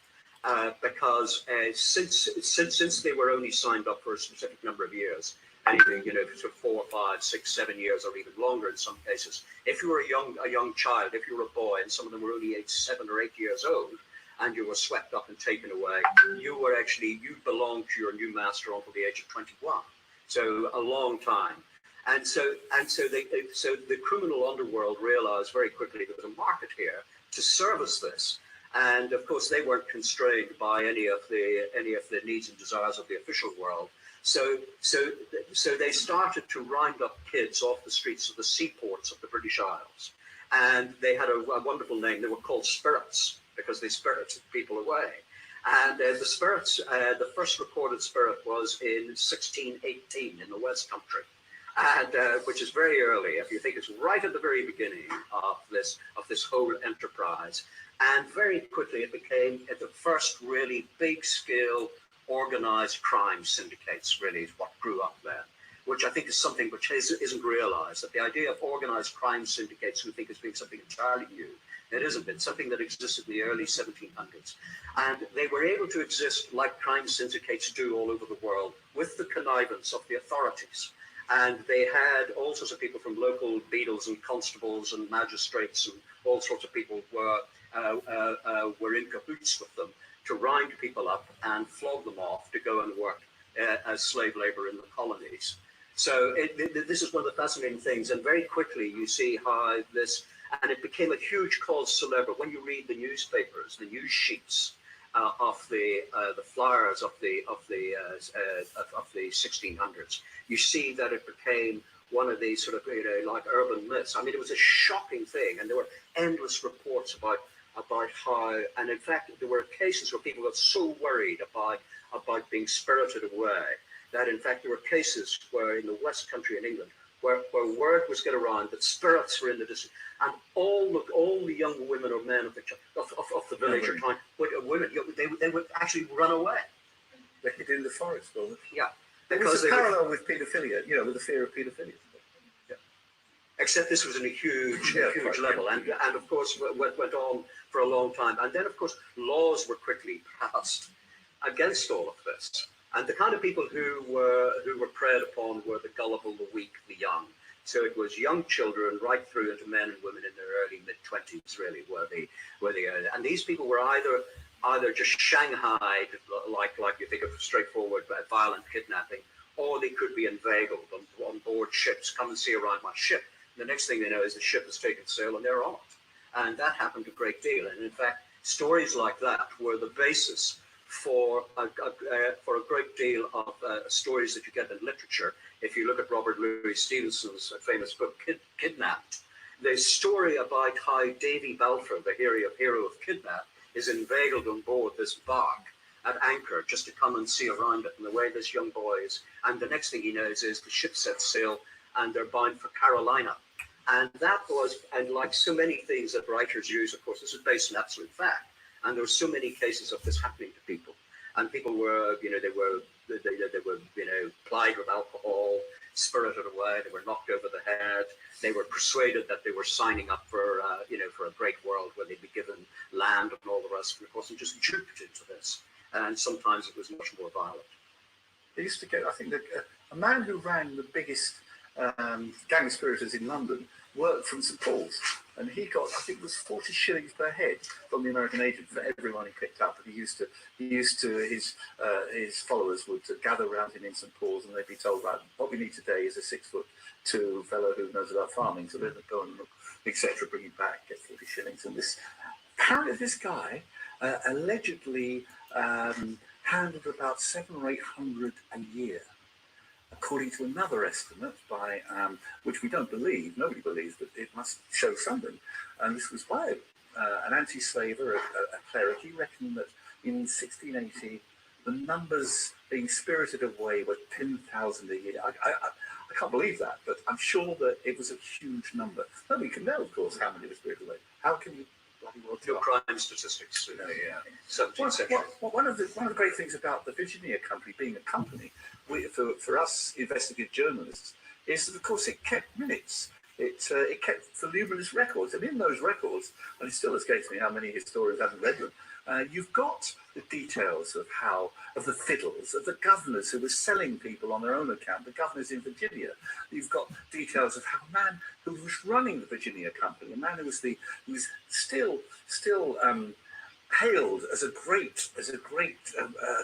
because since they were only signed up for a specific number of years, anything, for 4, 5, 6, 7 years, or even longer in some cases. If you were a young child, if you were a boy, and some of them were only 7 or 8 years old, and you were swept up and taken away, you belonged to your new master until the age of 21. So a long time. And so the criminal underworld realized very quickly there was a market here to service this. And of course, they weren't constrained by any of the needs and desires of the official world. So they started to round up kids off the streets of the seaports of the British Isles. And they had a wonderful name. They were called spirits because they spirited people away. And the spirits, the first recorded spirit was in 1618 in the West Country. And which is very early, if you think it's right at the very beginning of this whole enterprise. And very quickly it became the first really big-scale organized crime syndicates, really, is what grew up there, which I think is something which isn't realized, that the idea of organized crime syndicates we think as being something entirely new. It isn't. It's something that existed in the early 1700s. And they were able to exist like crime syndicates do all over the world with the connivance of the authorities. And they had all sorts of people from local beadles and constables and magistrates and all sorts of people were in cahoots with them to round people up and flog them off to go and work as slave labor in the colonies. So this is one of the fascinating things. And very quickly you see how this, and it became a huge cause célèbre. When you read the newspapers, the news sheets of the flyers of the 1600s, you see that it became one of these sort of like urban myths. I mean, it was a shocking thing, and there were endless reports about how, and in fact, there were cases where people got so worried about being spirited away that in fact there were cases where in the West Country in England where word was get around that spirits were in the district, and all the young women or men of the village are trying, women, they would actually run away. They hid in the forest, well. Yeah. Because it's a parallel with paedophilia, with the fear of paedophilia. Yeah. Except this was in a huge level, and of course went on for a long time. And then, of course, laws were quickly passed against all of this. And the kind of people who were preyed upon were the gullible, the weak, the young. So it was young children right through into men and women in their early mid-20s, really, and these people were either just shanghaied, like you think of straightforward violent kidnapping, or they could be inveigled on board ships. Come and see around my ship. And the next thing they know is the ship has taken sail and they're on it. And that happened a great deal. And in fact, stories like that were the basis for a great deal of stories that you get in literature. If you look at Robert Louis Stevenson's famous book, Kidnapped, the story about how Davy Balfour, the hero of Kidnapped, is inveigled on board this bark at anchor just to come and see around it, and the way this young boy is. And the next thing he knows is the ship sets sail and they're bound for Carolina. And that was, and like so many things that writers use, of course, this is based on absolute fact. And there were so many cases of this happening to people. And people were, they were plied with alcohol, spirited away, they were knocked over the head. They were persuaded that they were signing up for a great world where they'd be given land and all the rest. And of course, they just duped into this. And sometimes it was much more violent. They used to get, I think, a man who ran the biggest gang of spiriters in London worked from St Paul's, and he got, I think it was 40 shillings per head from the American agent for everyone he picked up. And he used to his followers would gather around him in St Paul's, and they'd be told that what we need today is a 6'2" fellow who knows about farming, so they'd go and look, etc., bring him back, get 40 shillings. And apparently this guy allegedly handled about 700 or 800 a year, according to another estimate by, which we don't believe, nobody believes, but it must show something. And this was by an anti-slaver, a cleric. He reckoned that in 1680, the numbers being spirited away were 10,000 a year. I I can't believe that, but I'm sure that it was a huge number. Nobody can know, of course, how many were spirited away. How can you bloody well No tell? crime statistics. Yeah. 17th century. One of the great things about the Virginia Company being a company, for us investigative journalists, is that of course it kept minutes. It kept voluminous records, and in those records, and it still escapes me how many historians haven't read them. You've got the details of the fiddles, of the governors who were selling people on their own account, the governors in Virginia. You've got details of how a man who was running the Virginia Company, a man who was still hailed as a great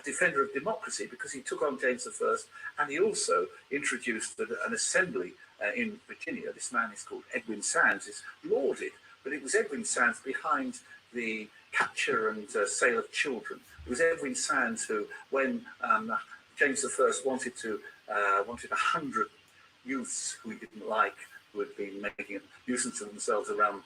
defender of democracy because he took on James I, and he also introduced an assembly in Virginia. This man is called Edwin Sands, is lauded, but it was Edwin Sands behind the capture and sale of children. It was Edwin Sands who, when James I wanted 100 youths who he didn't like, who had been making a nuisance of themselves around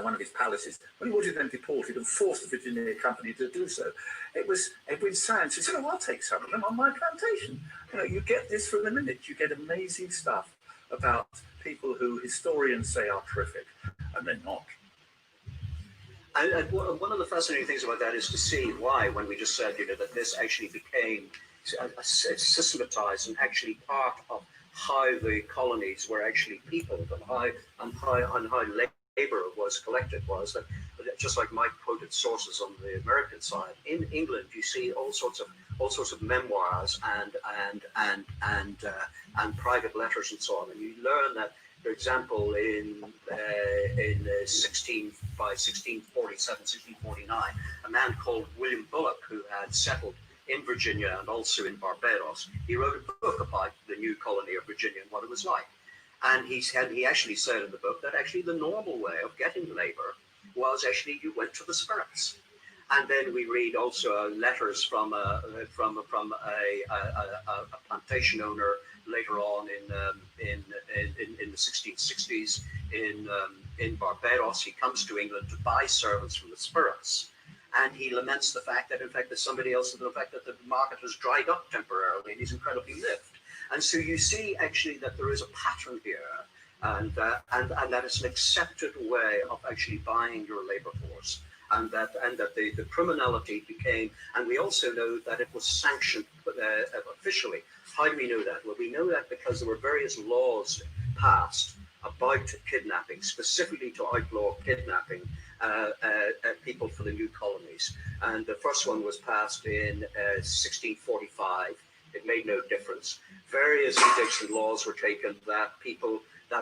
one of his palaces, when he wanted them deported and forced the Virginia Company to do so, it was Edwin Sands who said, "Oh, I'll take some of them on my plantation." You get this from the minute. You get amazing stuff about people who historians say are terrific, and they're not. And one of the fascinating things about that is to see why, when we just said, that this actually became systematized and actually part of how the colonies were actually peopled and how labor was collected, was that, just like Mike quoted sources on the American side, in England you see all sorts of memoirs and private letters and so on, and you learn that, for example, by 1647, 1649, a man called William Bullock, who had settled in Virginia and also in Barbados, he wrote a book about the new colony of Virginia and what it was like. And he actually said in the book that actually the normal way of getting labor was actually you went to the spirits. And then we read also letters from a plantation owner later on in the 1660s in Barbados. He comes to England to buy servants from the spirits, and he laments the fact that, in fact, there's somebody else, the fact that the market has dried up temporarily and he's incredibly lived. And so you see actually that there is a pattern here, and that it's an accepted way of actually buying your labor force, and that the criminality became, and we also know that it was sanctioned officially. How do we know that? Well, we know that because there were various laws passed about kidnapping, specifically to outlaw kidnapping people for the new colonies. And the first one was passed in 1645. It made no difference. Various edicts and laws were taken that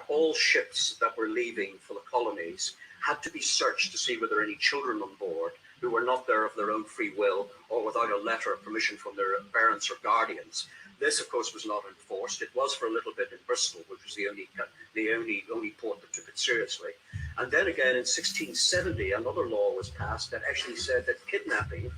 all ships that were leaving for the colonies had to be searched to see whether any children on board who were not there of their own free will or without a letter of permission from their parents or guardians. This, of course, was not enforced. It was for a little bit in Bristol, which was the only port that took it seriously. And then again in 1670, another law was passed that actually said that kidnapping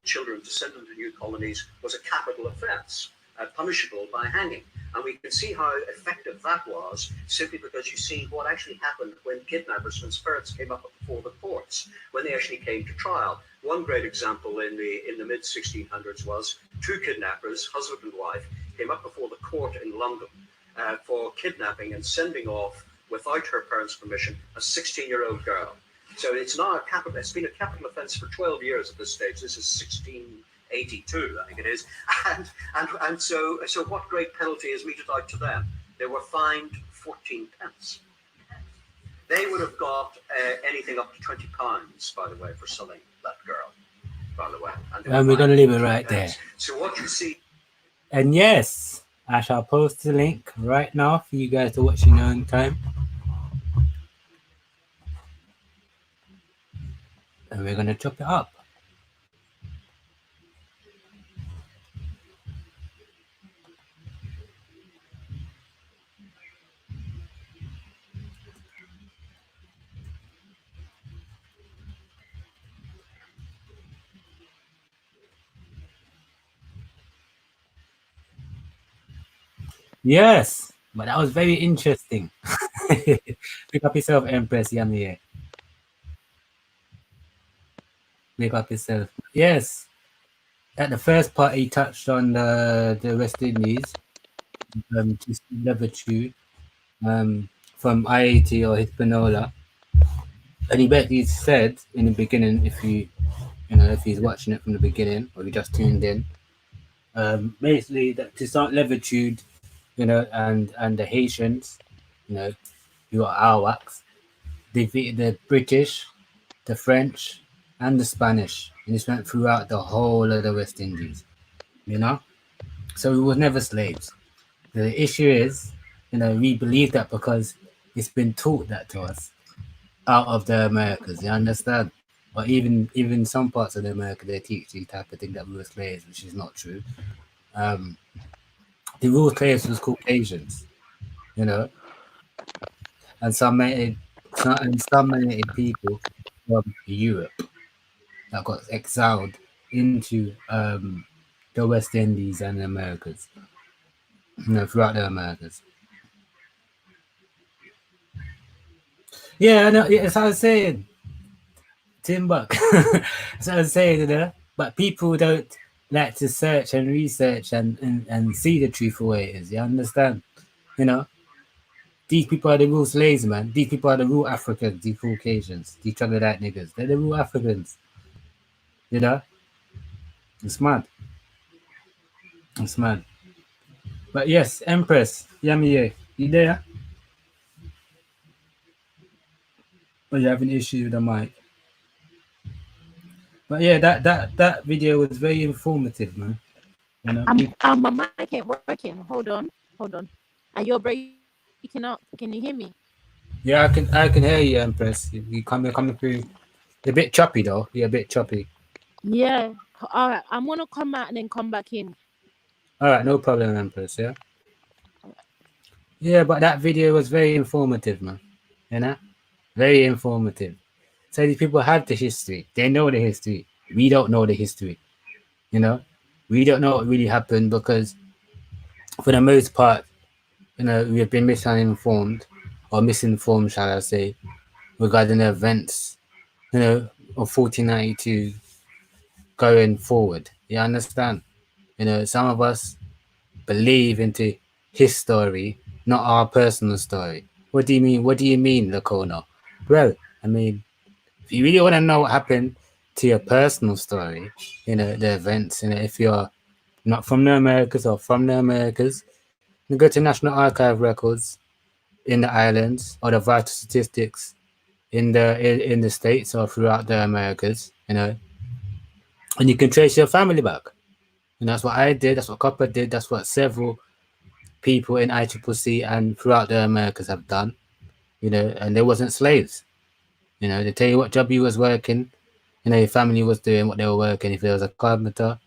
children to send them to new colonies was a capital offence, punishable by hanging. And we can see how effective that was, simply because you see what actually happened when kidnappers and spirits came up before the courts, when they actually came to trial. One great example in the mid 1600s was two kidnappers, husband and wife, came up before the court in London for kidnapping and sending off, without her parents' permission, a 16-year-old girl. So it's now it's been a capital offence for 12 years at this stage. This is 1682, I think it is. And so what great penalty is meted out to them? They were fined 14 pence. They would have got anything up to £20, by the way, for selling that girl, by the way. And we're going to leave it right there. So what you see... And yes, I shall post the link right now for you guys to watch in your own time. And we're going to chop it up. Yes, but that was very interesting. Pick up yourself, Empress Yamie. Pick up yourself. Yes. At the first part, he touched on the West Indies. to levitude from IAT or Hispanola, and he basically said in the beginning, if if he's watching it from the beginning or you just tuned in, basically that to start levitude, and the Haitians, who are Arawaks, defeated the British, the French, and the Spanish, and this went throughout the whole of the West Indies. So we were never slaves. The issue is, we believe that because it's been taught that to us out of the Americas. You understand? But even some parts of the America, they teach the type of thing that we were slaves, which is not true. The real slaves was Caucasians, and some melanated people from Europe that got exiled into the West Indies and the Americas, throughout the Americas. Yeah, I know. Yeah, that's what I was saying. Timbuk. That's what I was saying, But people don't like to search and research and see the truth for what it is. You understand? These people are the real slaves, man. These people are the real Africans, these Caucasians, these troglodyte niggas. They're the real Africans. It's mad. It's mad. But yes, Empress, Yamiye, you there? Or you have an issue with the mic? But yeah, that video was very informative, man. My mic ain't working. Hold on. Are you breaking up? Can you hear me? Yeah, I can hear you, Empress. You coming through. You're a bit choppy though. You're a bit choppy. Yeah. All right. I'm gonna come out and then come back in. All right, no problem, Empress. Yeah. Yeah, but that video was very informative, man. Very informative. So these people have the history. They know the history. We don't know the history. We don't know what really happened because, for the most part, we have been misinformed, shall I say, regarding the events, of 1492 going forward. You understand? Some of us believe into his story, not our personal story. What do you mean? What do you mean, Lacona? Well, I mean, if you really want to know what happened to your personal story, the events, if you're not from the Americas or from the Americas, you go to National Archive records in the islands or the vital statistics in the States or throughout the Americas, and you can trace your family back. And that's what I did, that's what Copper did, that's what several people in ICCC and throughout the Americas have done, and they wasn't slaves. They tell you what job you was working, your family was doing what they were working. If there was a carpenter,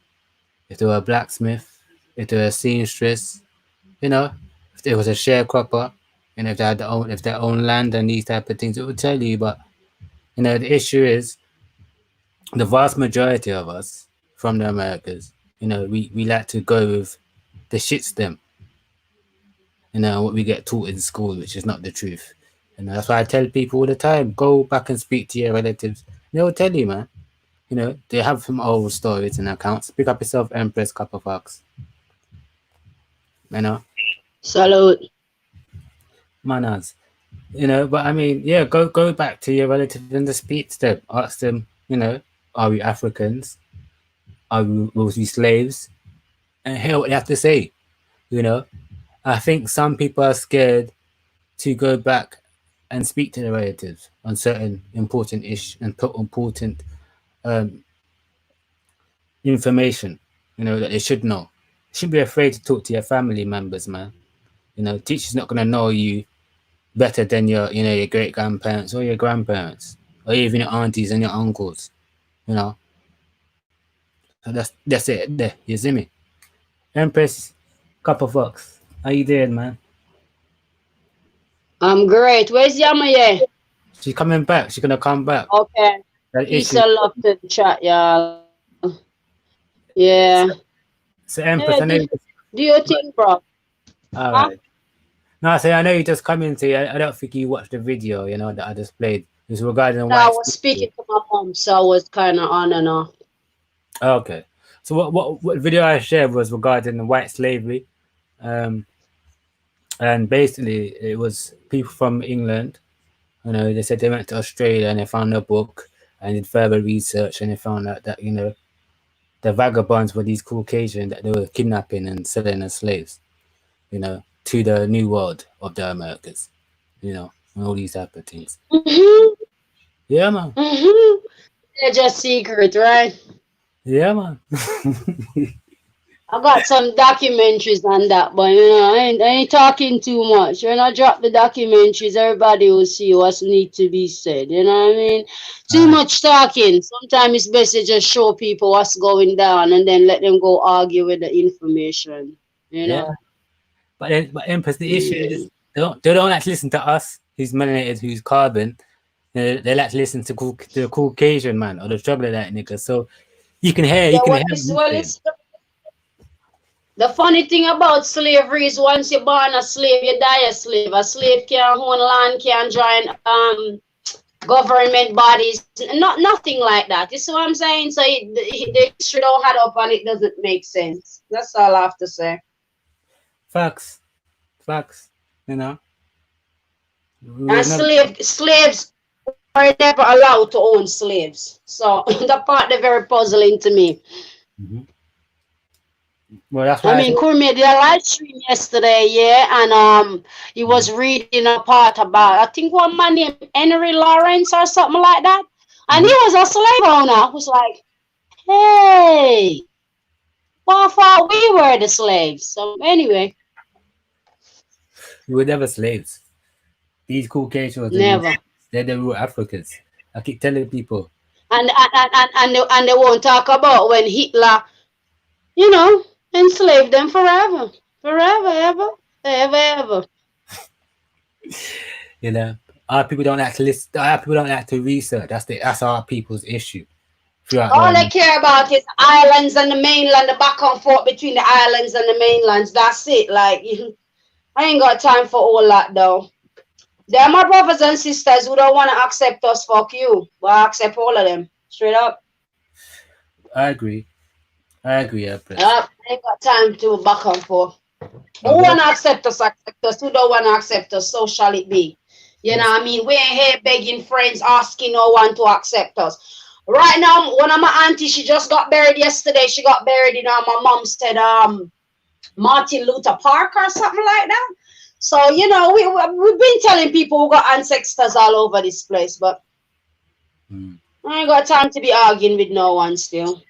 if they were a blacksmith, if they were a seamstress, if there was a sharecropper, if they had their own land and these type of things, it would tell you. But the issue is the vast majority of us from the Americas, we like to go with the shit stem, what we get taught in school, which is not the truth. And that's why I tell people all the time, go back and speak to your relatives. They'll tell you, man. They have some old stories and accounts. Pick up yourself, Empress Copper Fox. Salute. Manners. But I mean, yeah, go back to your relatives and speak to them. Ask them, are we Africans? Was we slaves? And hear what they have to say. I think some people are scared to go back and speak to their relatives on certain important important information, that they should know. You shouldn't be afraid to talk to your family members, man. Teacher's not going to know you better than your great grandparents or your grandparents or even your aunties and your uncles. So that's it there. You see me? Empress Copper Fox, how you doing, man? I'm great. Where's Yamaye? She's coming back. She's gonna come back. Okay. Peace and love to the chat, y'all. Yeah. So Empress, I know do your thing, bro. All right. No, I know you just come in, so I don't think you watched the video, that I just played. It was regarding No, I was speaking to my mom, so I was kind of on and off. Okay. So what video I shared was regarding the white slavery, And basically, it was people from England. You know, they said they went to Australia and they found a book and did further research and they found out that, you know, the vagabonds were these Caucasian that they were kidnapping and selling as slaves, you know, to the new world of the Americas, you know, and all these type of things. Mhm. Yeah, man. Mhm. They're just secret, right? Yeah, man. I got some documentaries on that, but you know, I ain't talking too much. When I drop the documentaries, everybody will see what need to be said. You know what I mean? Too Aye. much talking. Sometimes it's best to just show people what's going down and then let them go argue with the information. You Yeah. know? But Empress, the issue is Mm. they don't like to listen to us, who's melanated, who's carbon. They like to listen to the Caucasian man or the troglodyte nigga. So you Yeah, can hear well, what it's, he's well, saying. it's the funny thing about slavery is once you're born a slave, you die a slave. A slave can't own land, can't join government bodies, nothing like that. You see what I'm saying? So the history don't add up and it doesn't make sense. That's all I have to say. Facts, facts. You know, we And would never. slaves were never allowed to own slaves. So that part they're very puzzling to me. Mhm. Well, that's I why I mean, said. Kurmi did a live stream yesterday, yeah, and he was Mhm. reading a part about I think one man named Henry Lawrence or something like that, and he Mhm. was a slave owner. Who's like, hey, well, I thought we were the slaves. So anyway, We were never slaves. These Caucasians are the never. they're the real Africans. I keep telling people. And they won't talk about when Hitler, you know, enslaved them forever, forever, ever, ever, ever. You know, our people don't like to listen. Our people don't like to research. That's our people's issue throughout All they the. care about is islands and the mainland, the back and forth between the islands and the mainlands. That's it. Like, I ain't got time for all that though. They're my brothers and sisters who don't want to accept us. Fuck you. But I accept all of them. Straight up. I agree. I agree, Empress. I ain't got time to back and forth. Who But want to accept us, accept us. Who don't want to accept us, so shall it be. You know let's what I mean? We ain't here begging friends, asking no one to accept us. Right now, one of my aunties, she just got buried yesterday. She got buried in, my mom said, Martin Luther Park or something like that. So, you know, we've been telling people we got ancestors all over this place, but mm, I ain't got time to be arguing with no one still.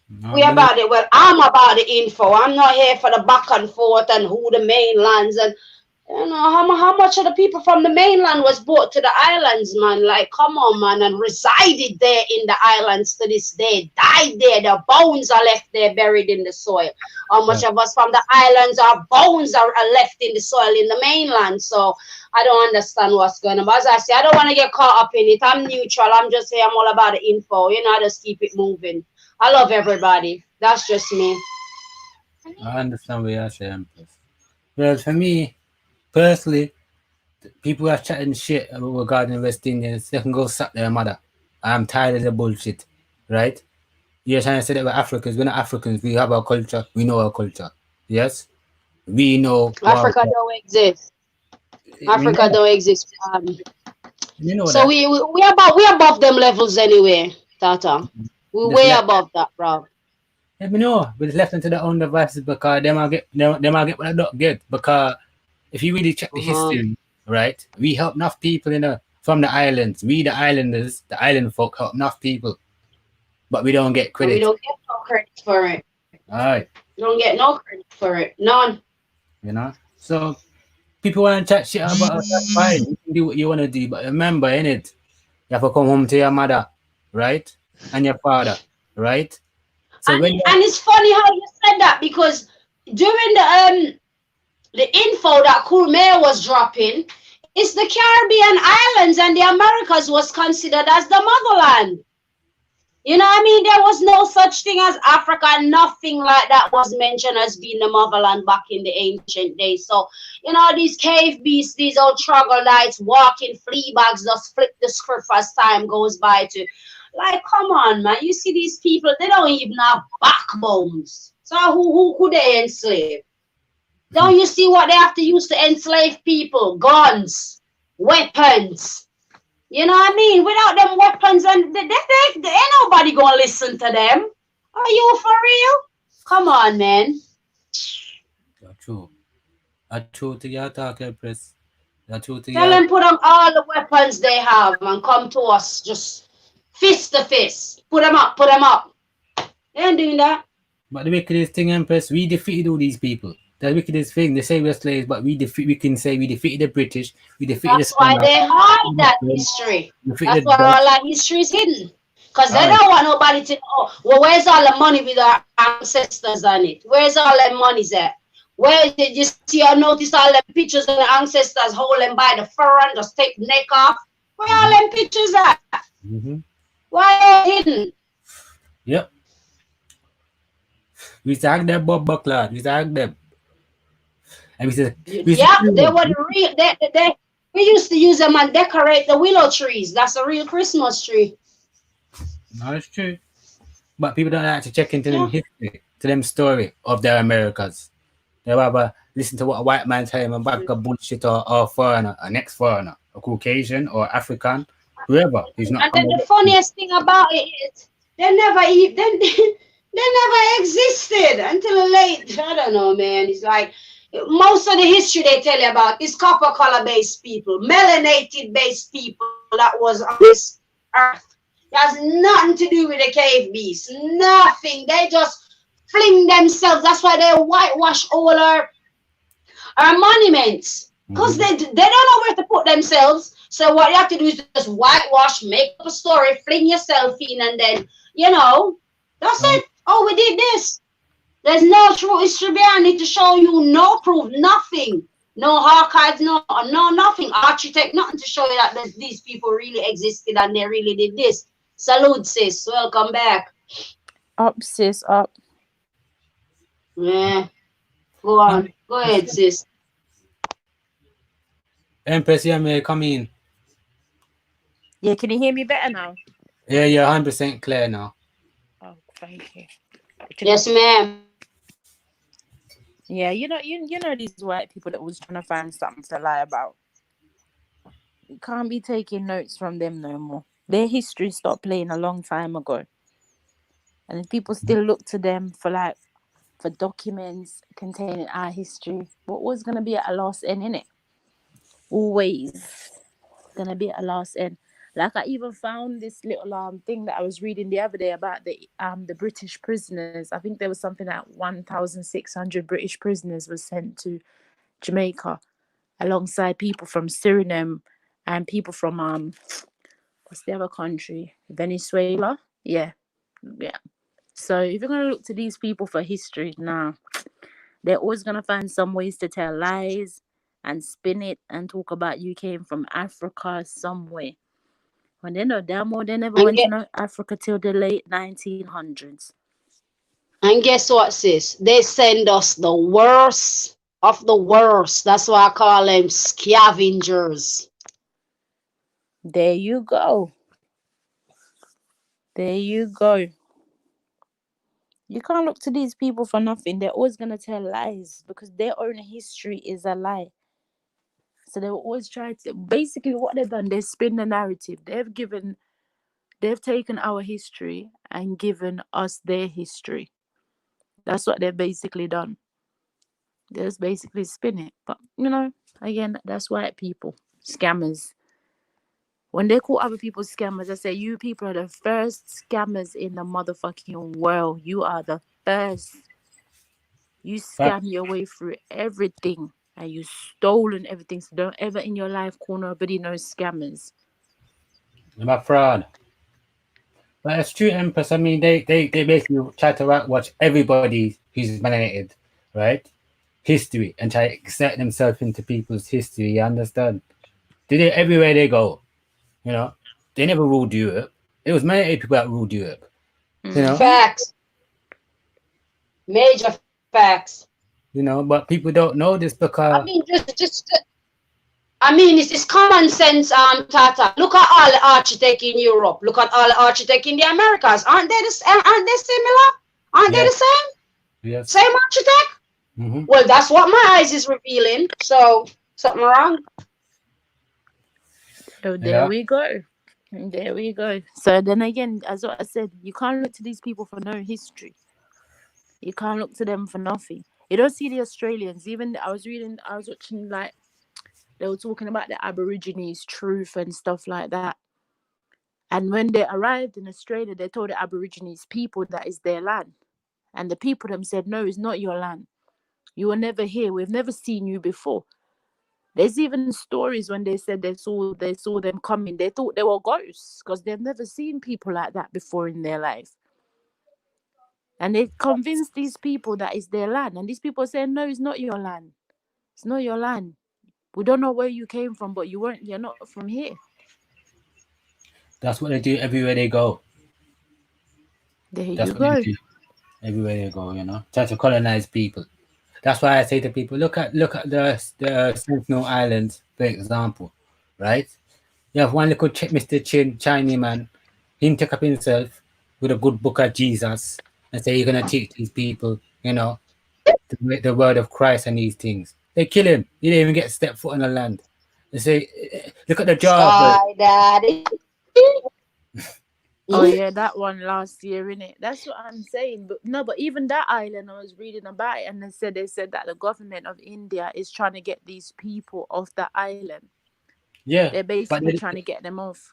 no, We but about it. Well, I'm about the info. I'm not here for the back and forth and who the mainlands and you know how much of the people from the mainland was brought to the islands, man. Like, come on, man, and resided there in the islands to this day, died there. Their bones are left there, buried in the soil. How much of us from the islands, our bones are left in the soil in the mainland? So I don't understand what's going on. But as I say, I don't want to get caught up in it. I'm neutral. I'm just here. I'm all about the info. You know, I just keep it moving. I love everybody. That's just me. I understand what you're saying, Empress. Well, for me personally, people are chatting shit about regarding the West Indians. They can go suck their mother. I'm tired of the bullshit, right? You're trying to say that we're Africans. We're not Africans. We have our culture. We know our culture. Yes, we know what. Africa don't exist. We Africa know. don't exist. We know So that. we above them levels anyway, Tata. We Just way let. above that, bro. Let me know. We just left into their own devices because them I get what I don't get. Because if you really check the Uh-huh. history, right, we help enough people from the islands. We the islanders, the island folk help enough people, but we don't get And we credit. don't get no credit for it. All right, Don't get no credit for it. None. you know. So people want to chat shit about us. That's fine. You can do what you want to do, but remember, in it, you have to come home to your mother, right, and your father, right. So And when you and it's funny how you said that because during the info that Cool Mayor was dropping, it's the Caribbean islands and the Americas was considered as the motherland. You know what I mean? There was no such thing as Africa. Nothing like that was mentioned as being the motherland back in the ancient days. So, you know, these cave beasts, these old troglodytes, walking flea bags, just flip the script as time goes by to, like, come on, man. You see these people, they don't even have backbones. So who could they enslave? Don't you see what they have to use to enslave people? Guns, weapons. You know what I mean? Without them weapons, and they ain't nobody gonna listen to them. Are you for real? Come on, man. That's true. That's true to your talk, Empress. That's true to Tell your. them put on all the weapons they have and come to us just fist to fist. Put them up, put them up. They ain't doing that. But the wickedest thing, Empress, we defeated all these people. The wickedest thing, they say we're slaves, but we can say we defeated the British, we defeated That's the why Spanish, they hide that we history. defeated That's the why Dutch. all that history is hidden. Because they Aye. don't want nobody to know, well, where's all the money with our ancestors on it? Where's all the money's at? Where did you see or notice all the pictures of the ancestors hold them by the fur and just take the neck off? Where all them pictures at? Mm-hmm. Why are they hidden? Yep. We tag them, Bob Buckler. We tag them. And we said, Yeah, they were the real. We used to use them and decorate the willow trees. That's a real Christmas tree. no, it's true. But people don't like to check into them Yeah. history, to them story of their Americas. They rather listen to what a white man tell them about a bullshit or foreigner, an ex-foreigner, a Caucasian or African, whoever. He's not. And then the funniest thing about it is they never existed until late. I don't know, man. It's like most of the history they tell you about is copper color based people, melanated based people that was on this earth. It has nothing to do with the cave beasts. Nothing. They just fling themselves. That's why they whitewash all our monuments. Because they don't know where to put themselves. So what you have to do is just whitewash, make up a story, fling yourself in, and then, that's it. Oh, we did this. There's no true history behind it to show you, no proof, nothing. No archives, no nothing. Architect, nothing to show you that these people really existed and they really did this. Salute, sis. Welcome back. Up, sis, up. Yeah. Go on. Go ahead, sis. Empress, yeah, may come in. Yeah, can you hear me better now? Yeah, you're 100% clear now. Oh, thank you. Yes, ma'am. Yeah, you know these white people that was trying to find something to lie about. You can't be taking notes from them no more. Their history stopped playing a long time ago. And people still look to them for documents containing our history. What was gonna be at a lost end, innit? Always gonna be at a lost end. Like I even found this little thing that I was reading the other day about the British prisoners. I think there was something like 1,600 British prisoners was sent to Jamaica alongside people from Suriname and people from what's the other country? Venezuela? Yeah. So if you're gonna look to these people for history, they're always gonna find some ways to tell lies and spin it and talk about you came from Africa somewhere. When they know damn well they never went to Africa till the late 1900s. And guess what, sis? They send us the worst of the worst. That's why I call them scavengers. There you go. There you go. You can't look to these people for nothing. They're always going to tell lies because their own history is a lie. So they will always try to, basically what they've done, they spin the narrative. They've taken our history and given us their history. That's what they've basically done. They just basically spin it. But, again, that's white people, scammers. When they call other people scammers, I say, you people are the first scammers in the motherfucking world. You are the first. You scam your way through everything and you stolen everything. So don't ever in your life call nobody no scammers. I'm a fraud. But it's true, Empress. I mean, they basically try to watch everybody who's melanated, right? History and try to insert themselves into people's history. You understand? They do it everywhere they go. They never ruled Europe. It was melanated people that ruled Europe. Facts. Major facts. But people don't know this because. I mean, it's common sense, Tata. Look at all the architects in Europe. Look at all the architects in the Americas. Aren't they similar? Aren't they the same? Yes. Same architect? Well, that's what my eyes is revealing. So something wrong. So there Yeah, we go. And there we go. So then again, as what I said, you can't look to these people for no history. You can't look to them for nothing. You don't see the Australians. Even I was watching like they were talking about the Aborigines' truth and stuff like that. And when they arrived in Australia, they told the Aborigines people that is their land. And the people them said, no, it's not your land. You were never here. We've never seen you before. There's even stories when they said they saw them coming. They thought they were ghosts because they've never seen people like that before in their life. And they convinced these people that it's their land. And these people saying, no, it's not your land. It's not your land. We don't know where you came from, but you're not from here. that's what they do everywhere they go. There That's you what they go. do everywhere they go. Try to colonize people. That's why I say to people, look at the Sentinel Islands, for example, right? You have one little Mr. Chinese man, him take up himself with a good book of Jesus and say you're gonna teach these people, the word of Christ and these things. They kill him. He didn't even get step foot on the land. They say, look at the jar. Sky Daddy. Oh yeah, that one last year, innit? That's what I'm saying. But no, but even that island, I was reading about it, and they said that the government of India is trying to get these people off the island. Yeah, They're but basically trying to get them off.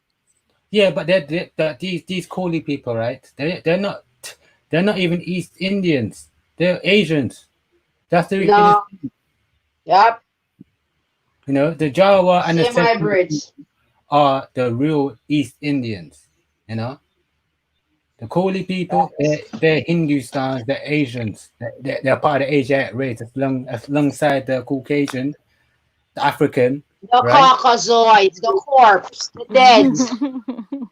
these Coley people, right? They're not even East Indians. They're Asians. That's the wickedest. No. Yep. The Jawa and the Same Sentinel hybrids. are the real East Indians. You know, the Coley people, they're Hindustans, they're Asians. They're part of the Asiatic race, alongside the Caucasian, the African, The right? Caucasoids, the corpse, the deads.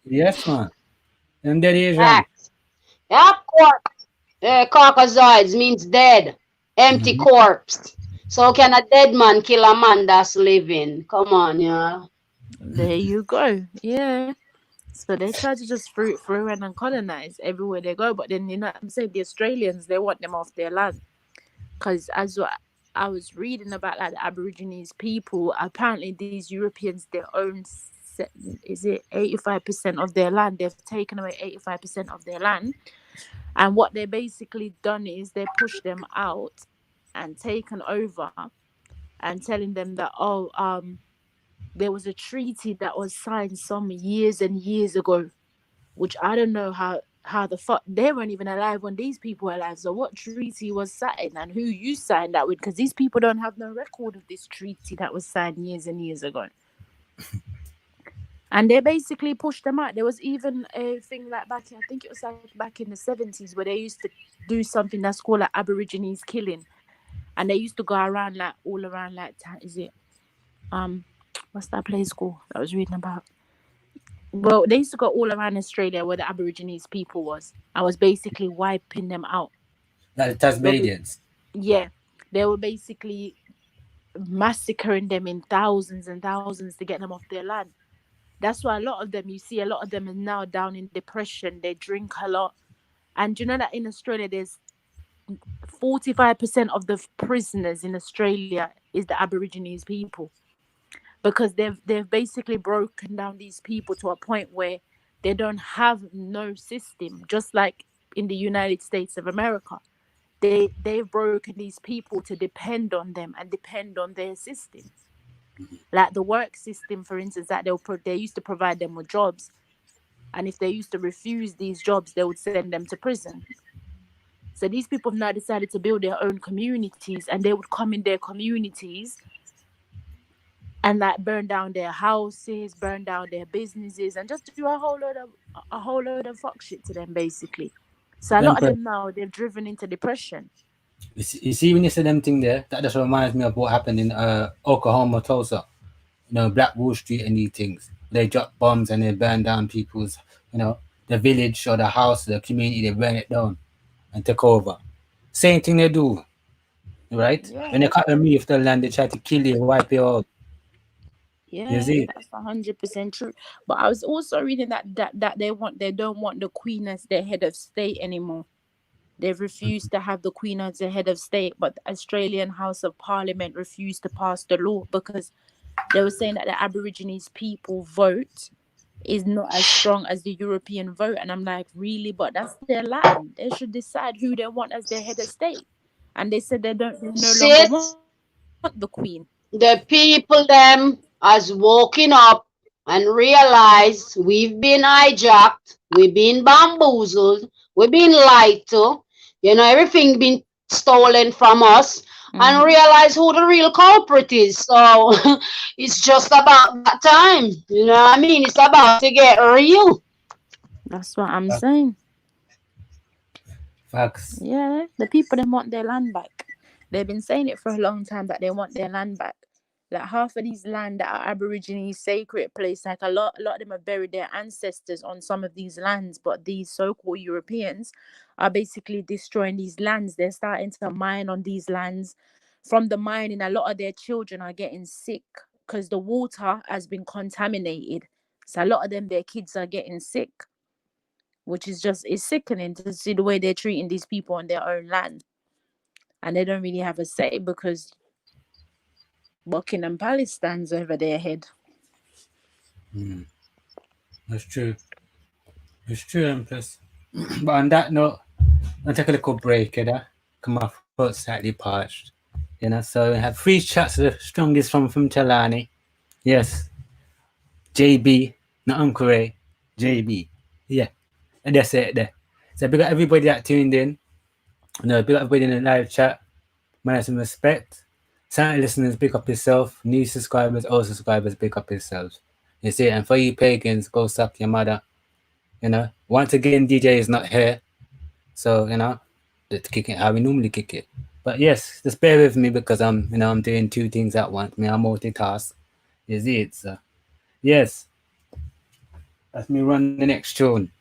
Yes, man. And they're the Asian. Facts. Yep, corpse. Caucasoids means dead. Empty Mhm. corpse. So can a dead man kill a man that's living? Come on, yeah. There you go. Yeah. So they try to just throw in and colonize everywhere they go. But then, what I'm saying? The Australians, they want them off their land. Because as what I was reading about, like the Aborigines people, apparently these Europeans, they own, is it 85% of their land? They've taken away 85% of their land. And what they basically done is they pushed them out and taken over and telling them that, there was a treaty that was signed some years and years ago, which I don't know how the fuck they weren't even alive when these people were alive. So what treaty was signed and who you signed that with? Because these people don't have no record of this treaty that was signed years and years ago. And they basically pushed them out. There was even a thing like I think it was like back in the 70s, where they used to do something that's called like Aborigines killing, and they used to go around like all around like is it what's that place called that I was reading about? Well, they used to go all around Australia where the Aborigines people was. I was basically wiping them out. Like the They'll be- Tasmanians. yeah, they were basically massacring them in thousands and thousands to get them off their land. That's why you see a lot of them are now down in depression. They drink a lot. And you know that in Australia, there's 45% of the prisoners in Australia is the Aborigines people, because they've basically broken down these people to a point where they don't have no system, just like in the United States of America. They've broken these people to depend on them and depend on their system, like the work system, for instance, that they used to provide them with jobs, and if they used to refuse these jobs, they would send them to prison. So these people have now decided to build their own communities, and they would come in their communities and like burn down their houses, burn down their businesses, and just do a whole load of fuck shit to them, basically. So a lot of Them them now, they've driven into depression. You see when you say them thing there, that just reminds me of what happened in Oklahoma, Tulsa. Black Wall Street and these things. They drop bombs and they burn down people's, the village or the house, the community. They burn it down and take over. Same thing they do, right? When they Yeah, cut the reef the land, they try to kill you, wipe you out. You yeah, see? that's 100% true. But I was also reading that they don't want the queen as their head of state anymore. They've refused to have the Queen as the head of state, but the Australian House of Parliament refused to pass the law because they were saying that the Aborigines people vote is not as strong as the European vote. And I'm like, really? But that's their land. They should decide who they want as their head of state. And they said they no longer Sit. want the Queen. The people them has woken up and realized we've been hijacked, we've been bamboozled, we've been lied to, everything been stolen from us, and realize who the real culprit is. So it's just about that time. You know what I mean? It's about to get real. That's what I'm saying. Facts. Yeah, the people them want their land back. They've been saying it for a long time that they want their land back. Like half of these land that are Aborigines sacred place, like a lot of them have buried their ancestors on some of these lands, but these so-called Europeans are basically destroying these lands. They're starting to mine on these lands. From the mining, a lot of their children are getting sick because the water has been contaminated. So a lot of them, their kids are getting sick, which is it's sickening to see the way they're treating these people on their own land. And they don't really have a say because Buckingham Palace stands over their head. That's true. It's true, Empress. But on that note, I'll take a little break, come off throat slightly parched. So we have 3 shots of the strongest from Chalani. Yes. JB, not Uncle Ray. JB. Yeah. And that's it there. So big up everybody that tuned in. Big up everybody in the live chat. Man, some respect. Silent listeners, pick up yourself. New subscribers, old subscribers, pick up yourselves. You see, and for you pagans, go suck your mother. Once again, DJ is not here. So, let's kick it how we normally kick it. But yes, just bear with me because I'm doing 2 things at once. I'm multitask. You see it, so. Yes. Let me run the next tune.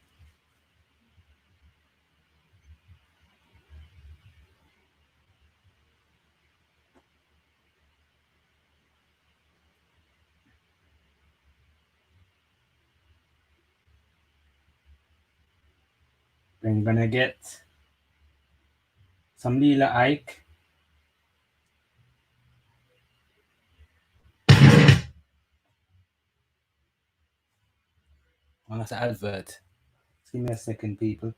I'm gonna get some Lila Ike. Oh, that's an advert. Just give me a second, people.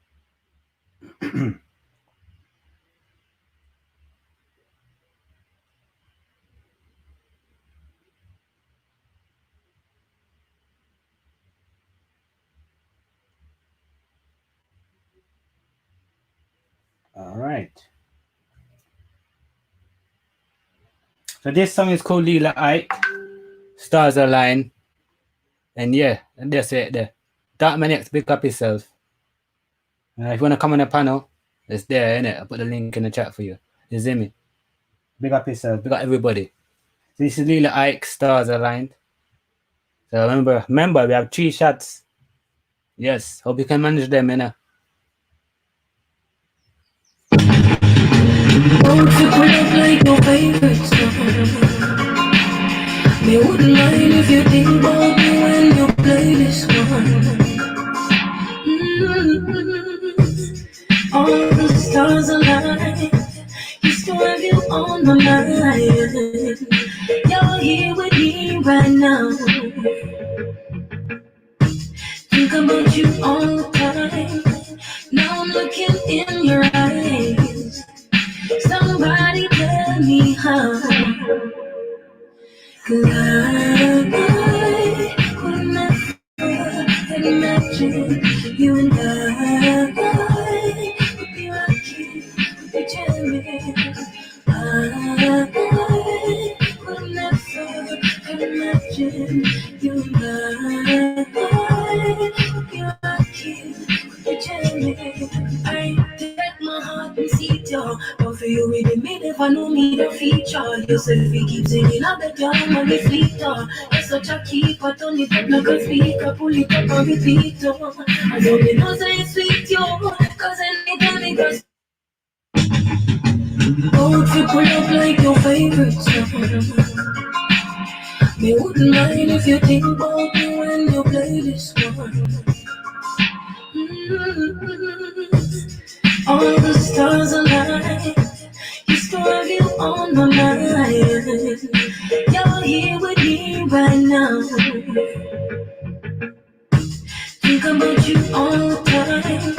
All right. So this song is called Lila Ike. Stars Align. And yeah, and that's it there. Dark Man X, pick up yourself. If you want to come on the panel, it's there, innit? I'll put the link in the chat for you. You see me? Big up yourself. Big up everybody. This is Lila Ike, Stars Aligned. So remember, we have 3 shots. Yes, hope you can manage them, innit? Won't you pull up like your favorite song? Me wouldn't mind if you think about me when you play this one. All the stars align. Used to have you on my mind. You're here with me right now. Think about you all the time. Now I'm looking in your eyes. Somebody tell me how. 'Cause I could never imagine you and I would be rocking, would be jamming. I could never imagine you and I would be rocking, would be jamming. I take my heart and see it, y'all. But for you, with me, never know me, the feature. Yourself, we keep singing, I bet y'all on the fleet, You're such a keeper, turn it up like a speaker, pull it up and repeat, I don't be no say it's sweet, yo. Cause anytime it goes, won't you pull up like your favorite song? Me wouldn't mind if you think about me when you play this one. all the stars align. Used to have you on my mind. You're here with me right now. Think about you all the time.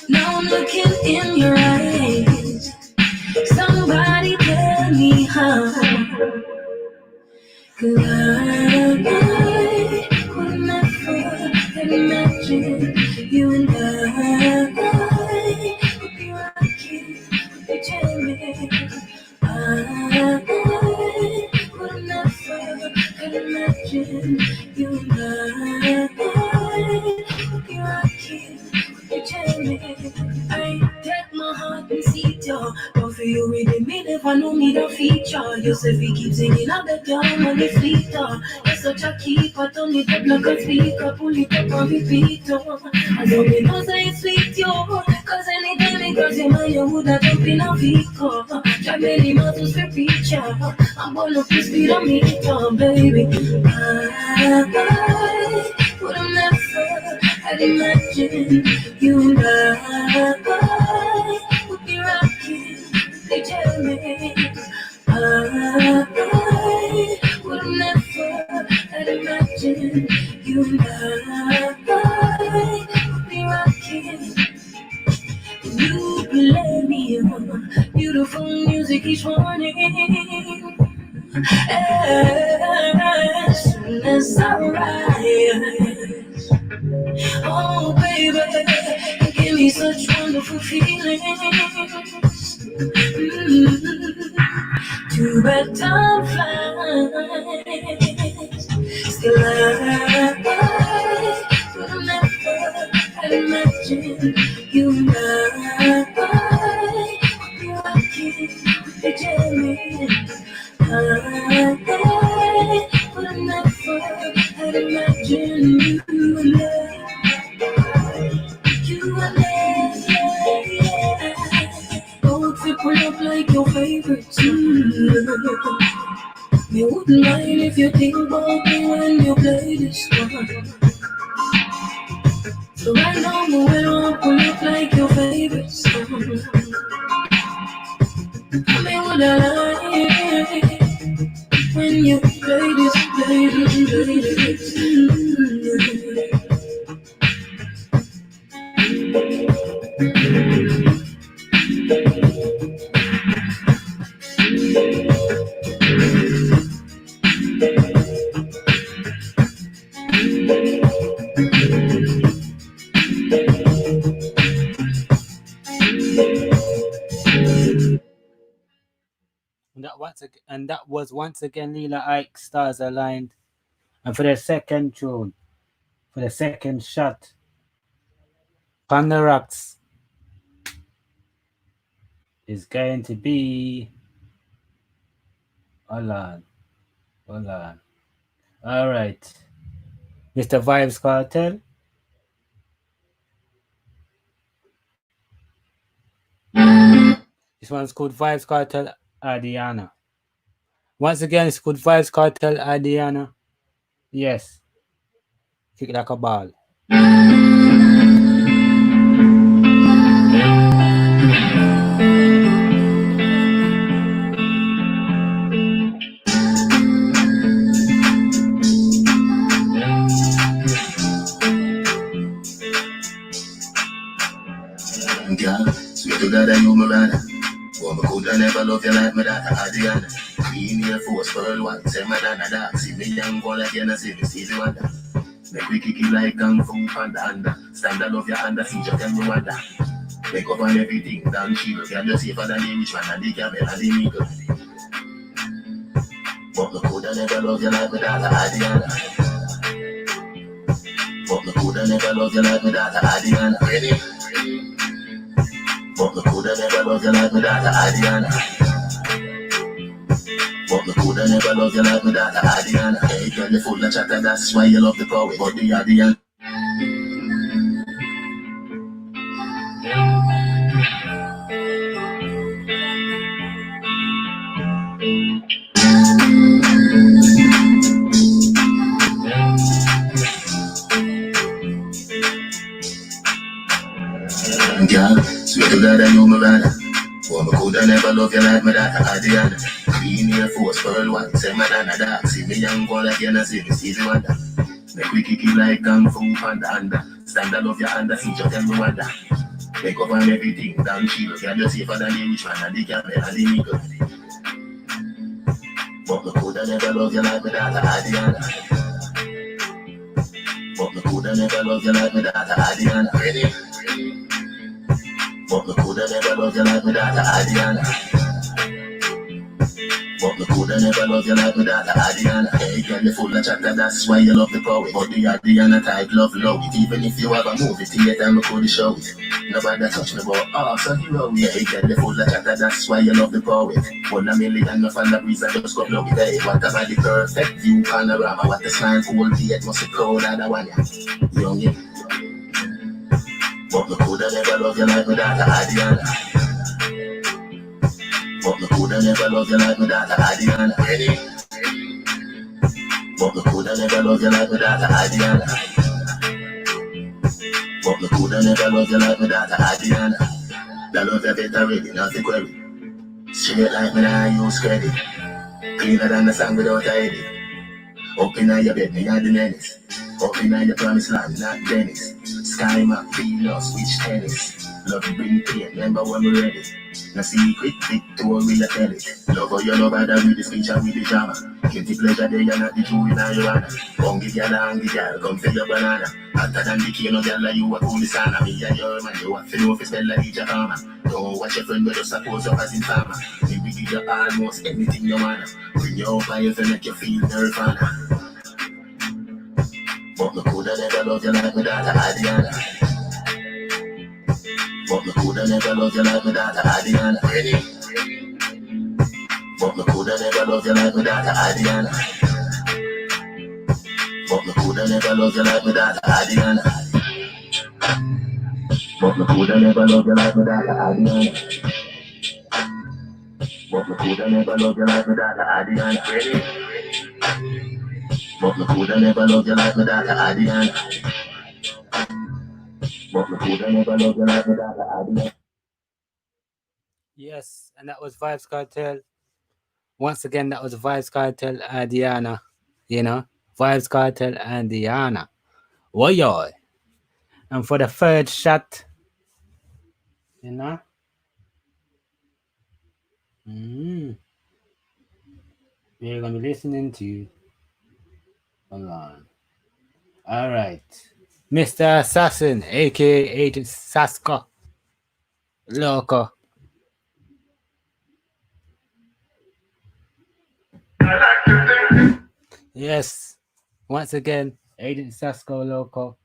Now I'm looking in your eyes. Somebody tell me how. 'Cause I could never imagine you and I would be rocking, would be jamming. I could never imagine you and I would be rocking, would be jamming. I take my heart and see it, y'all. But for you, with me, never know me the feature. You say we keep singing out the down on the fleet, you're such a keeper, turn it up like a speaker, pull it up and repeat, and so me know say it's sweet, yo. Cause anytime it cross your mind, you woulda jump in a vehicle. Drive many miles to reach ya. I'm gonna be speed on me, baby. I would've never had imagined you and I would be rocking, be jamming. I would've never had imagined you and I would be rocking. You play me beautiful music each morning. As soon as I rise, oh baby, you give me such wonderful feelings. Too bad time flies. Still I would never had imagined you and I would be rocking, be jamming. I would never had imagined you and I. Both we pull up like your favorite tune. Me wouldn't mind if you think about me when you play this one. So right now we will pull up like your favorite song. Me would I lie when you play this. And that was once again Lila Ike, Stars Aligned. And for the second tune, for the second shot, on the rocks is going to be. Hold on. All right, Mr. Vibes Cartel. This one's called Vibes Cartel Adiana. Once again, it's called Vibes Cartel Adiana. Yes. Kick like a ball. Girl, swear to God that you my brother. Well, me coulda never love you like my daughter Adriana. Queen Air Force, Pearl White, say my dad. See me young boy like you, and see me Stevie Wonder. Make we kick it like Kung Fu Panda. Stand and love your under, see you can Rwanda. Make up on everything, down chill. Can you safer than the rich man and the camel and the nigga. But me coulda never love you like my daughter Adriana. But me coulda never love you like my daughter Adriana. Ready? But me coulda never love you like my daughter Adriana. But me coulda never love you like my daughter Adriana. Hey girl, you full of chatter, that's why you love the poet. But the Adriana. Girl, Swear to God, I know my brother. Well, I coulda never love you like my daughter, Adriana. Clean Air Force, Pearl White, say my nana dog. See me young boy like you, see me Stevie Wonder. Make we kick it like Kung Fu Panda under. Stand I love your under, see you tell me wonder. Make up on everything, damn chill. Girl, you're safer than the rich man and the camel and the nigga. But I coulda never love you like my daughter, Adriana. But I coulda never love you like my daughter, Adriana. Ready? But I coulda never love you like my daughter, Adriana. But I coulda never love you like my daughter, Adriana. Hey, girl, you full of chatter, that's why you love the poet. But the Adriana type love it. Even if you have a movie theater, I coulda show it. Nobody touch me about so hero. Yeah, hey, girl, you full of chatter, that's why you love the poet. 1 million of the breeze, I just go love it. Hey, what about the perfect view panorama? What the smile cool beard must be proud of the one, yeah. Young, yeah. But I coulda never love you like my daughter, Adriana. But I coulda never love you like my daughter, Adriana. Ready? But I coulda never love you like my daughter, Adriana. But I coulda never love you like my daughter, Adriana. The love you better ready, not the query. Straight like me, I use credit. Cleaner than the song without a edit. Up in your bed, me and the menace. Up in your promised land, not Dennis. Sky map, Venus, which tennis. Love you bring pain, remember when we ready. No secret, Victoria tell it. Love how you love other with the speech and with the drama. Guilty pleasure there, you're not the true in your honor. Hungry girl, come fill your banana. Hotter than the cane, no girl like you a cool sana. Me and your man, you have to know if you spell like each farmer. Don't watch your friend, but just suppose you're as in farmer. Maybe give you almost anything you wanna. Bring you up high if you make you feel nirvana. But I coulda never love you like my daughter, Adriana. But I coulda never love you like my daughter, Adriana. Ready? But I coulda never love you like my daughter, Adriana. But I coulda never love you like my daughter, Adriana. But I coulda never love you like my daughter, Adriana. But I coulda never love you like my daughter, Adriana. Ready? But I coulda never love you like my daughter, Adriana. But I coulda never love you like my daughter, Adriana. Yes, and that was Vibes Cartel. Once again, that was Vibes Cartel and Diana. You know, Vibes Cartel and Diana. Woyoy. And for the third shot, you know, we're going to be listening to. Hold on. All right. Mr. Assassin, aka Agent Sasko. Loco. Yes. Once again, Agent Sasko Loco.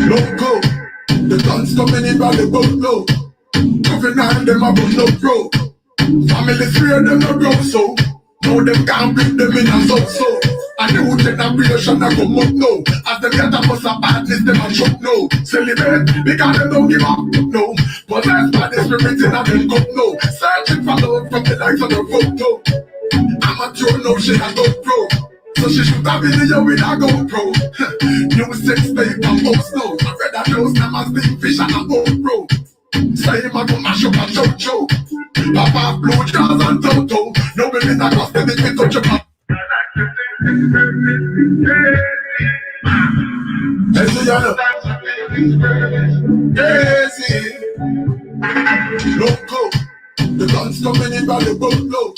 Loco, the guns coming in by the boatload. Nothing on them about no pro. Family three of them no grow so. Now them can't beat them in a so. And the whole generation a come up now. As them get a bus of badness, them a choke now. Celebrate, because them don't give up, no. Possessed by the spirit in a them cup now. Searching for love from the likes of the photo. Amateur now, she a go pro. So she shoot a video with a GoPro. New sex tape and post now. I read that those them as big fish and a GoPro. Say him a go mash up a chow. Papa blue jazz and toto. No baby that cost them if we touch your pop. Hey, Diana. Yes, Loco. The guns coming in by the boatload.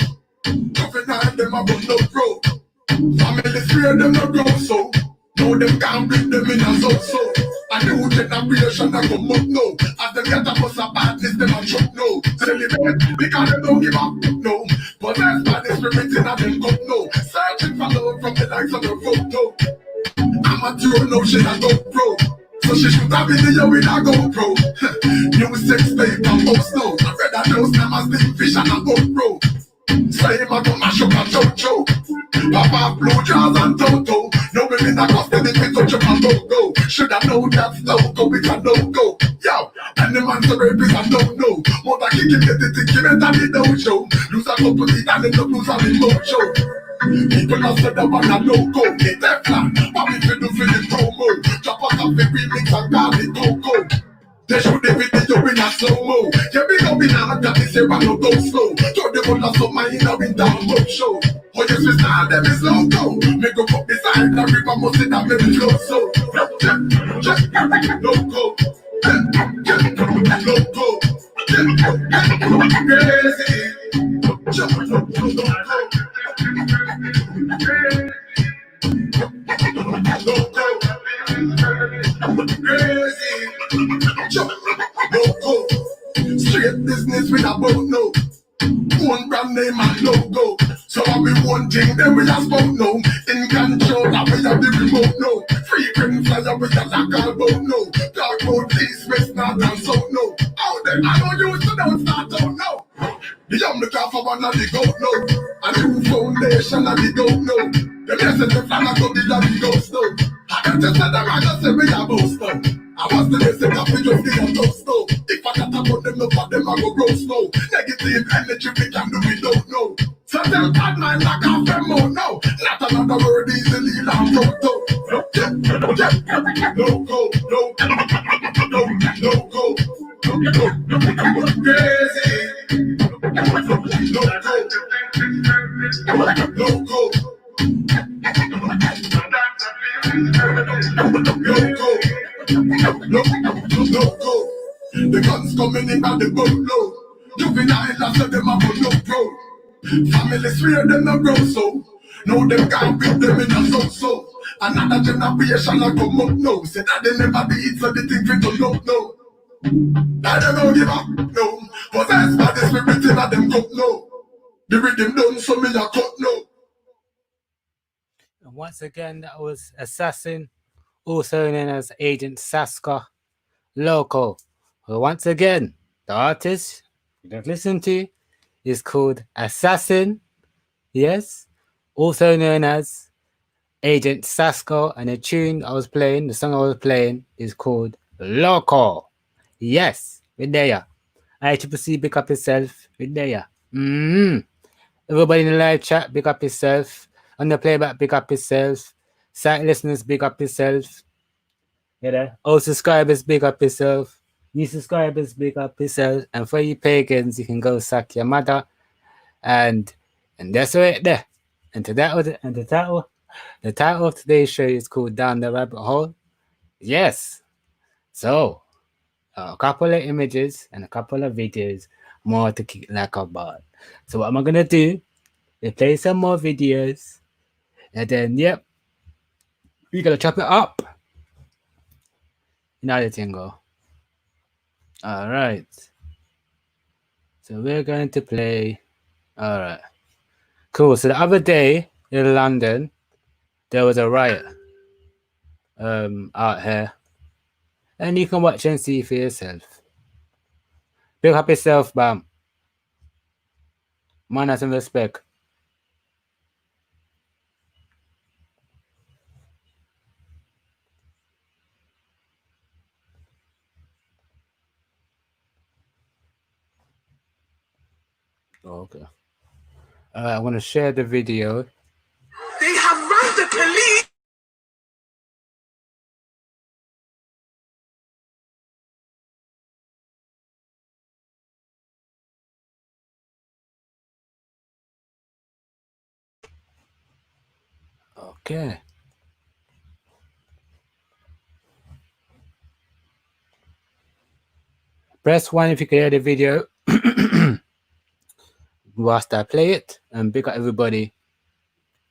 Nothing on them about no pro. Family three of them no grow so. Now them can't beat them in a so. And the whole generation a come up now. As them get a bus of badness, them a choke now. Celebrate, because them don't give up, no. Possessed by the spirit in a them cup now. Searching for love from the likes of the photo. Amateur now, she a go pro. So she shoot a video with a GoPro. New sex tape and post now. I read that those them as big fish and a GoPro. Say him a go mash up a chow. Papa blue jazz and toto. No women that cost them if we touch up a logo. Should I know that's logo, it's a no-go. Yo, and When the man to rape is a no-no. Mother kick him, get the ticket, mentally don't show. Lose a couple of and end up lose a remote show. People have said that one a no-go. Hit that flat, but we feel for the promo. Drop out of the remix and call it Coco. They shoot the video in a slow-mo. Yeah, we go in a hot that this year I no go slow. Throw the one of summer in a winter road show. Oh yes, we start them is low-go. Make up up beside the river, must sit down, make it flow so. Low-go. Low-go. Crazy. Logo. Straight business with a boat no. One brand name and logo. So I be one thing, then we just spoke no. In control, I we have the remote no. Frequent flyer with a lock all boat no. Dark mode, east, west, north and south no. Out there, I don't use to don't start out no. The young look out for one of the goat no. A new foundation of the goat no. The message the flag go the lobby ghost no. I can just tell them I just say me a boast no. I was the message of the just the toast no. If I got about them, look at them I go gross no. Negative energy we can do we don't know. So tell bad man like a femo no. Not another word easily like proto. No go, no go, crazy. Loco. The guns coming in by the boatload. Juvenile after them have no pro. Family swear them no grow so. No them can't beat them in a so. Another generation I come up no. Say that they never beat so they think we don't know. I don't know give up no. Possessed by the spirit in a them cup no. The rhythm done so me a cut no. And once again, that was Assassin, also known as Agent Saska Loco. Well, once again, the artist you don't listen to is called Assassin, yes, also known as Agent Sasko, and the tune I was playing, the song I was playing is called Loco. Yes, we're there. ICCC, pick up yourself, we're there. Everybody in the live chat, pick up yourself. On the playback, pick up yourself. Site listeners, pick up yourself. You know, old subscribers, pick up yourself. New subscribers, pick up yourself. And for you pagans, you can go suck your mother. And that's right there. And the title of today's show is called Down the Rabbit Hole. Yes. So, a couple of images and a couple of videos, more to kick like a ball. So what am I gonna do? We play some more videos. And then, yep, we're gonna chop it up. You know how the thing go. Alright. So we're going to play. Alright. Cool. So the other day in London, there was a riot out here. And you can watch and see for yourself. Pick up yourself, bam. Manners and respect. Okay. I want to share the video. They have run the police. Okay. Press 1 if you can hear the video. Whilst I play it, and big up everybody,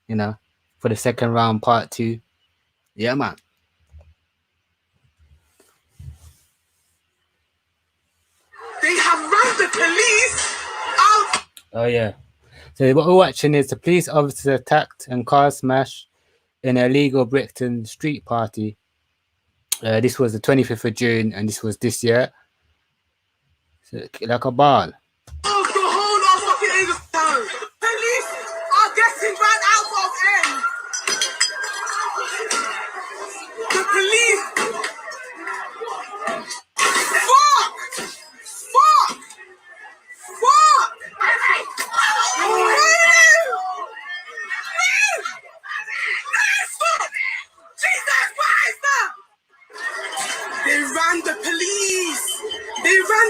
you know, for the second round, part 2. Yeah, man. They have run the police out. Oh, yeah. So what we're watching is the police officers attacked and car smashed in a illegal Brixton street party. This was the 25th of June, and this was this year. So, like a ball. Oh, the whole of fucking English. Police are getting run out of end. The police. Fuck!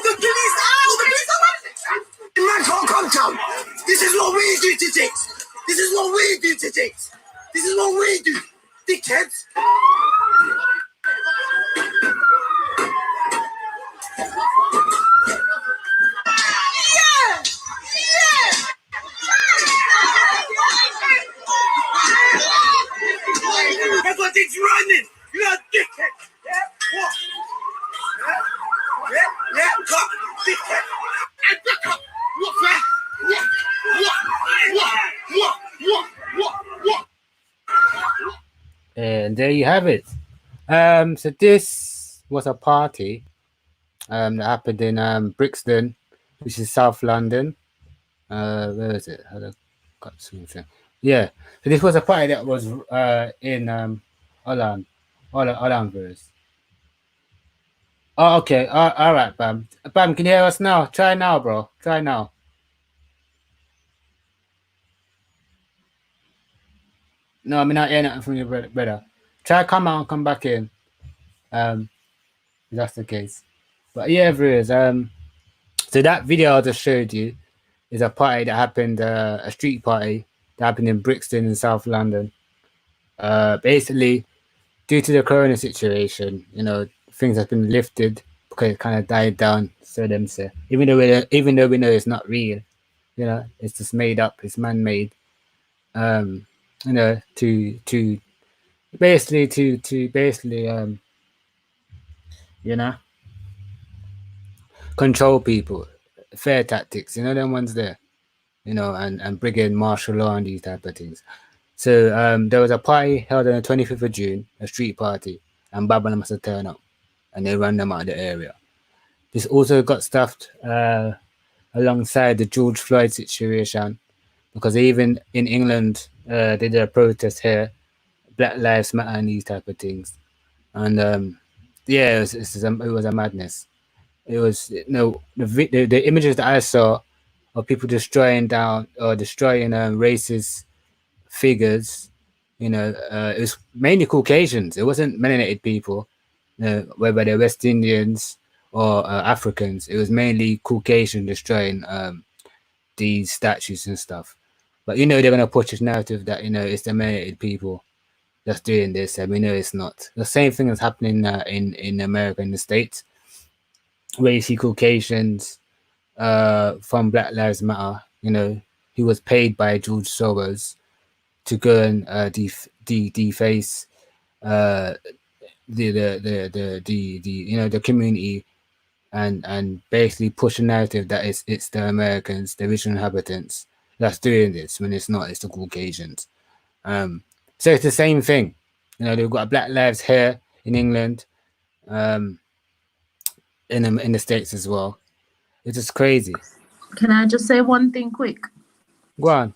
The police out! The police are the man can't come down. This is what we do to dicks. This is what we do to dicks. This is what we do, dickheads. Everything's running. You're a dickhead. Yeah? What? Yeah, come. Dickhead. And back up. What, man? What? And there you have it. So this was a party that happened in Brixton, which is South London. Where is it? Got something. Yeah. So this was a party that was in Holland verse. Oh, okay. All right, Bam. Bam, can you hear us now? Try now, bro. Try now. No, I mean not hear nothing from your brother. Try come out and come back in. If that's the case. But yeah, viewers. So that video I just showed you is a party that happened, a street party that happened in Brixton in South London. Basically, due to the corona situation, you know, things have been lifted because it kind of died down. So them say, even though we know it's not real, you know, it's just made up, it's man-made. You know, to basically you know, control people, fair tactics, you know, them ones there, you know, and bring in martial law and these type of things. So there was a party held on the 25th of June, a street party, and Babylon must have turned up, and they ran them out of the area. This also got stuffed alongside the George Floyd situation, because even in England, they did a protest here, Black Lives Matter and these type of things, and yeah, it was a madness. It was, you know, the images that I saw of people destroying racist figures, you know, it was mainly Caucasians. It wasn't melanated people, whether they're West Indians or Africans. It was mainly Caucasian destroying these statues and stuff. But you know, they're gonna push this narrative that, you know, it's the melanated people that's doing this, and we know it's not. The same thing is happening in America, in the States, where you see Caucasians from Black Lives Matter. You know, he was paid by George Soros to go and deface the you know, the community, and basically push a narrative that it's the Americans, the original inhabitants, that's doing this, when it's not. It's the Caucasians. So it's the same thing. You know, they've got Black Lives here in England, in the States as well. It's just crazy. Can I just say one thing quick? Go on.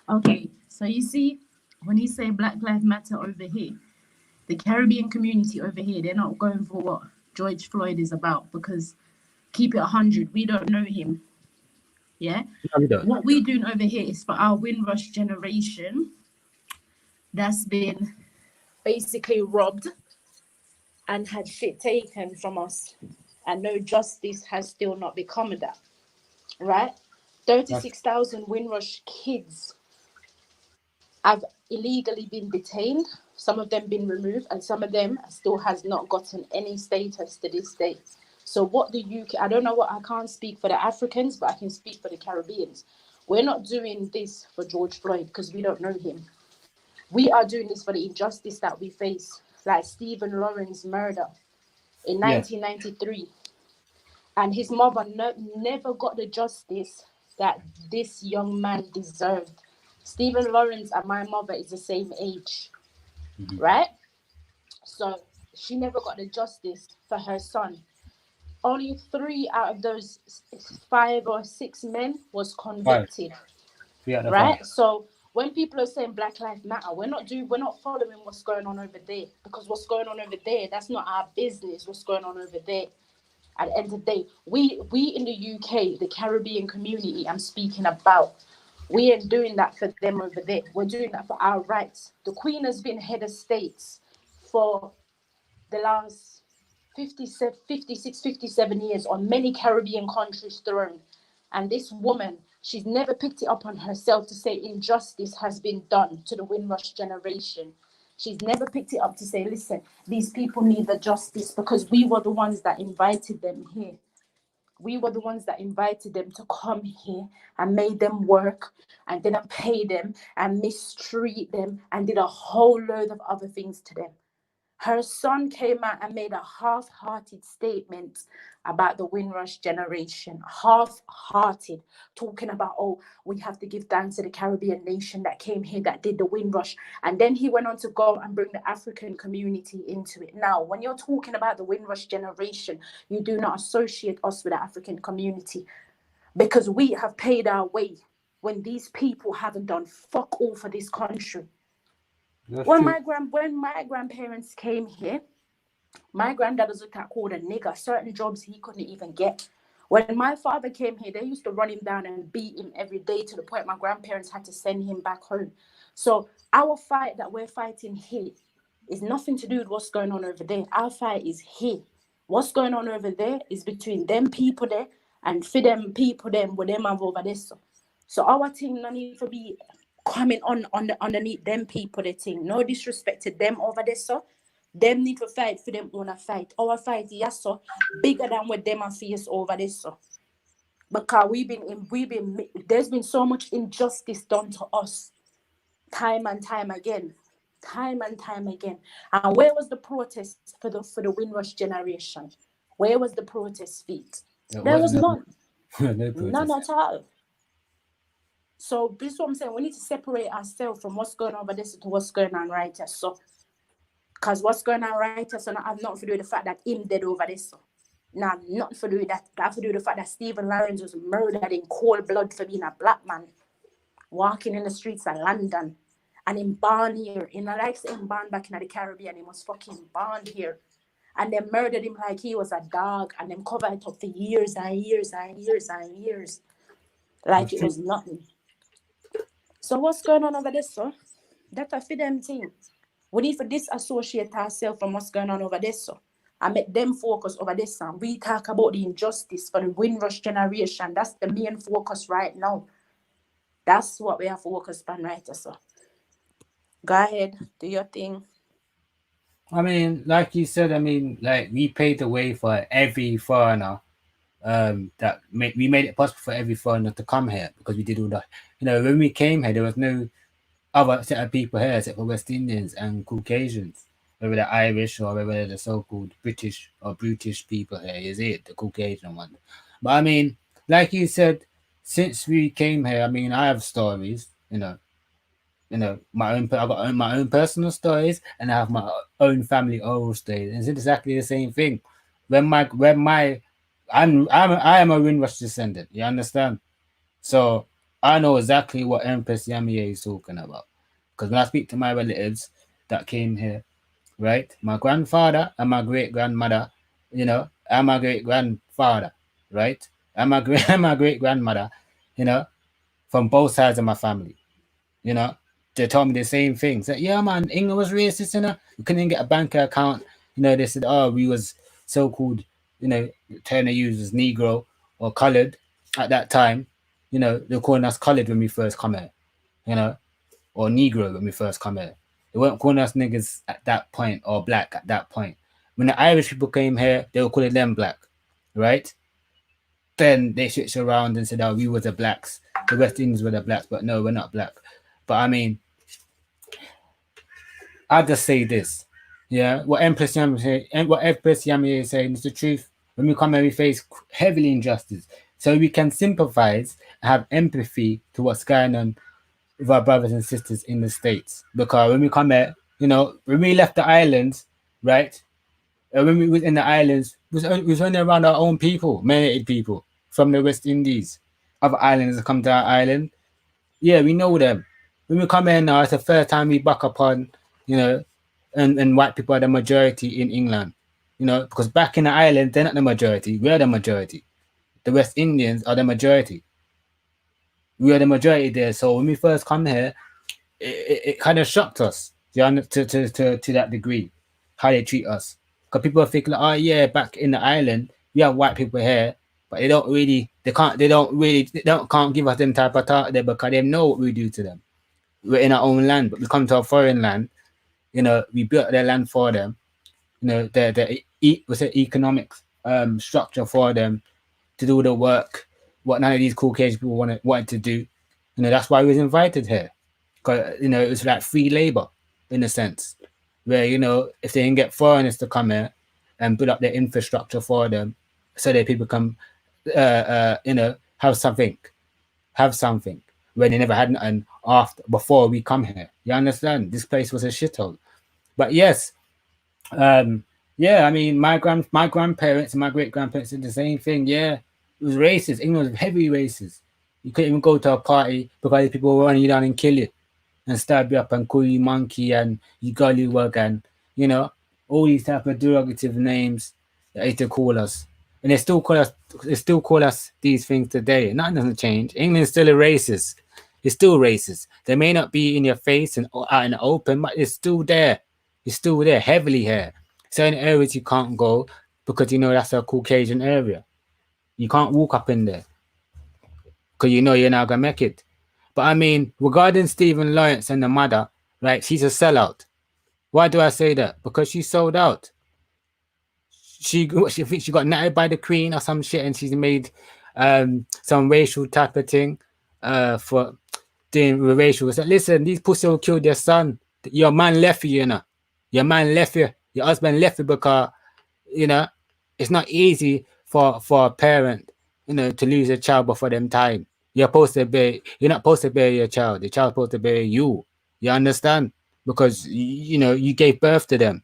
Okay, so you see, when you say Black Lives Matter over here, the Caribbean community over here, they're not going for what George Floyd is about, because keep it 100, we don't know him. Yeah? No, we don't. What we're doing over here is for our Windrush generation that's been basically robbed and had shit taken from us, and no justice has still not become of that, right? 36,000 Windrush kids have illegally been detained, some of them been removed, and some of them still has not gotten any status to this day. So what the UK, I don't know what, I can't speak for the Africans, but I can speak for the Caribbeans. We're not doing this for George Floyd because we don't know him. We are doing this for the injustice that we face, like Stephen Lawrence's murder in 1993. And his mother never got the justice that this young man deserved. Stephen Lawrence and my mother is the same age, right? So she never got the justice for her son. Only 3 out of those 5 or 6 men was convicted, right? So when people are saying Black Lives Matter, we're not following what's going on over there, because what's going on over there, that's not our business. What's going on over there? At the end of the day, we in the UK, the Caribbean community, I'm speaking about, we ain't doing that for them over there. We're doing that for our rights. The Queen has been head of states for the last 56, 57 years on many Caribbean countries' throne. And this woman, she's never picked it up on herself to say injustice has been done to the Windrush generation. She's never picked it up to say, listen, these people need the justice because we were the ones that invited them here. We were the ones that invited them to come here and made them work and didn't pay them and mistreat them and did a whole load of other things to them. Her son came out and made a half-hearted statement about the Windrush generation. Half-hearted, talking about, oh, we have to give thanks to the Caribbean nation that came here, that did the Windrush. And then he went on to go and bring the African community into it. Now, when you're talking about the Windrush generation, you do not associate us with the African community because we have paid our way when these people haven't done fuck all for this country. When my grandparents came here, my granddad was called a nigger. Certain jobs he couldn't even get. When my father came here, they used to run him down and beat him every day to the point my grandparents had to send him back home. So our fight that we're fighting here is nothing to do with what's going on over there. Our fight is here. What's going on over there is between them people there and for them people them with them have over there. So our thing no need to be coming on underneath them people the thing. No disrespect to them over there, so them need to fight for them own a fight. Our fight, yes, so bigger than what them and face over there, so because there's been so much injustice done to us time and time again. And where was the protest for the Windrush generation? Where was the protest feet? There was none. None at all. So this is what I'm saying. We need to separate ourselves from what's going on over this to what's going on right here. So, because what's going on right here, so I have nothing to do with the fact that him dead over this. So, nah, nothing to do with that. That have to do with the fact that Stephen Lawrence was murdered in cold blood for being a black man, walking in the streets of London, and him born here. You know, like him born back in the Caribbean, he was fucking born here. And they murdered him like he was a dog, and them covered it up for years and years and years and years, like it was nothing. So what's going on over there, sir? That's a for them thing. We need to disassociate ourselves from what's going on over there, sir. And make them focus over this, and we talk about the injustice for the Windrush generation. That's the main focus right now. That's what we are focused on right, sir. Go ahead, do your thing. I mean, like you said, I mean, like we paved the way for every foreigner. We made it possible for every foreigner to come here because we did all that. You know, when we came here, there was no other set of people here except for West Indians and Caucasians, whether they're Irish or whether they're the so-called British or Brutish people here. Is it the Caucasian one? But I mean, like you said, since we came here, I mean, I have stories. You know, I got my own personal stories, and I have my own family oral stories. And it's exactly the same thing. I am a Windrush descendant. You understand? So I know exactly what Empress Yamiye is talking about. Because when I speak to my relatives that came here, right? My grandfather and my great grandmother, you know, and my great grandfather, right? And my great grandmother, you know, from both sides of my family, you know, they told me the same thing. Said, yeah, man, England was racist, you know. We couldn't get a bank account. You know, they said, oh, we was so-called, you know, Turner used as Negro or colored at that time. You know, they were calling us colored when we first come here, you know, or Negro when we first come here. They weren't calling us niggas at that point or black at that point. When the Irish people came here, they were calling them black, right? Then they switched around and said, oh, we were the blacks. The West Indians were the blacks, but no, we're not black. But I mean, I'll just say this. Yeah, what Empress Yami is saying is the truth. When we come here, we face heavily injustice. So we can sympathize and have empathy to what's going on with our brothers and sisters in the States. Because when we come here, you know, when we left the islands, right? When we was in the islands, we was only around our own people, melanated people from the West Indies. Other islanders that come to our island. Yeah, we know them. When we come here now, it's the first time we buck upon, you know, and white people are the majority in England. You know, because back in the island, they're not the majority. We're the majority. The West Indians are the majority. We are the majority there. So when we first come here, it kind of shocked us, to that degree, how they treat us. Because people think like, oh yeah, back in the island, we have white people here, but they don't really, can't give us them type of talk there because they know what we do to them. We're in our own land, but we come to a foreign land, you know, we built their land for them, you know, what's the economic structure for them to do the work, what none of these Caucasian people wanted to do. You know, that's why we was invited here. Because, you know, it was like free labor in a sense, where, you know, if they can get foreigners to come here and build up their infrastructure for them so that people can, you know, have something when they never had nothing before we come here. You understand? This place was a shithole. But yes, yeah, I mean, my grandparents and my great grandparents did the same thing. Yeah, it was racist. England was heavy racist. You couldn't even go to a party because people would run you down and kill you and stab you up and call you monkey and you gollywog and, you know, all these type of derogative names that they used to call us. And they still call us these things today. Nothing doesn't change. England's still a racist. It's still racist. They may not be in your face and out in the open, but it's still there. It's still there, heavily here. Certain areas you can't go because you know that's a Caucasian area. You can't walk up in there because you know you're not gonna make it. But I mean, regarding Stephen Lawrence and the mother, right? She's a sellout. Why do I say that? Because she sold out. She thinks she got knighted by the Queen or some shit, and she's made some racial type of thing for doing racial. So listen, these pussy will kill their son. Your man left you, you know. Your man left you. Your husband left you because, you know, it's not easy for a parent, you know, to lose a child before them time. You're not supposed to bury your child. The child's supposed to bury you. You understand? Because you know, you gave birth to them.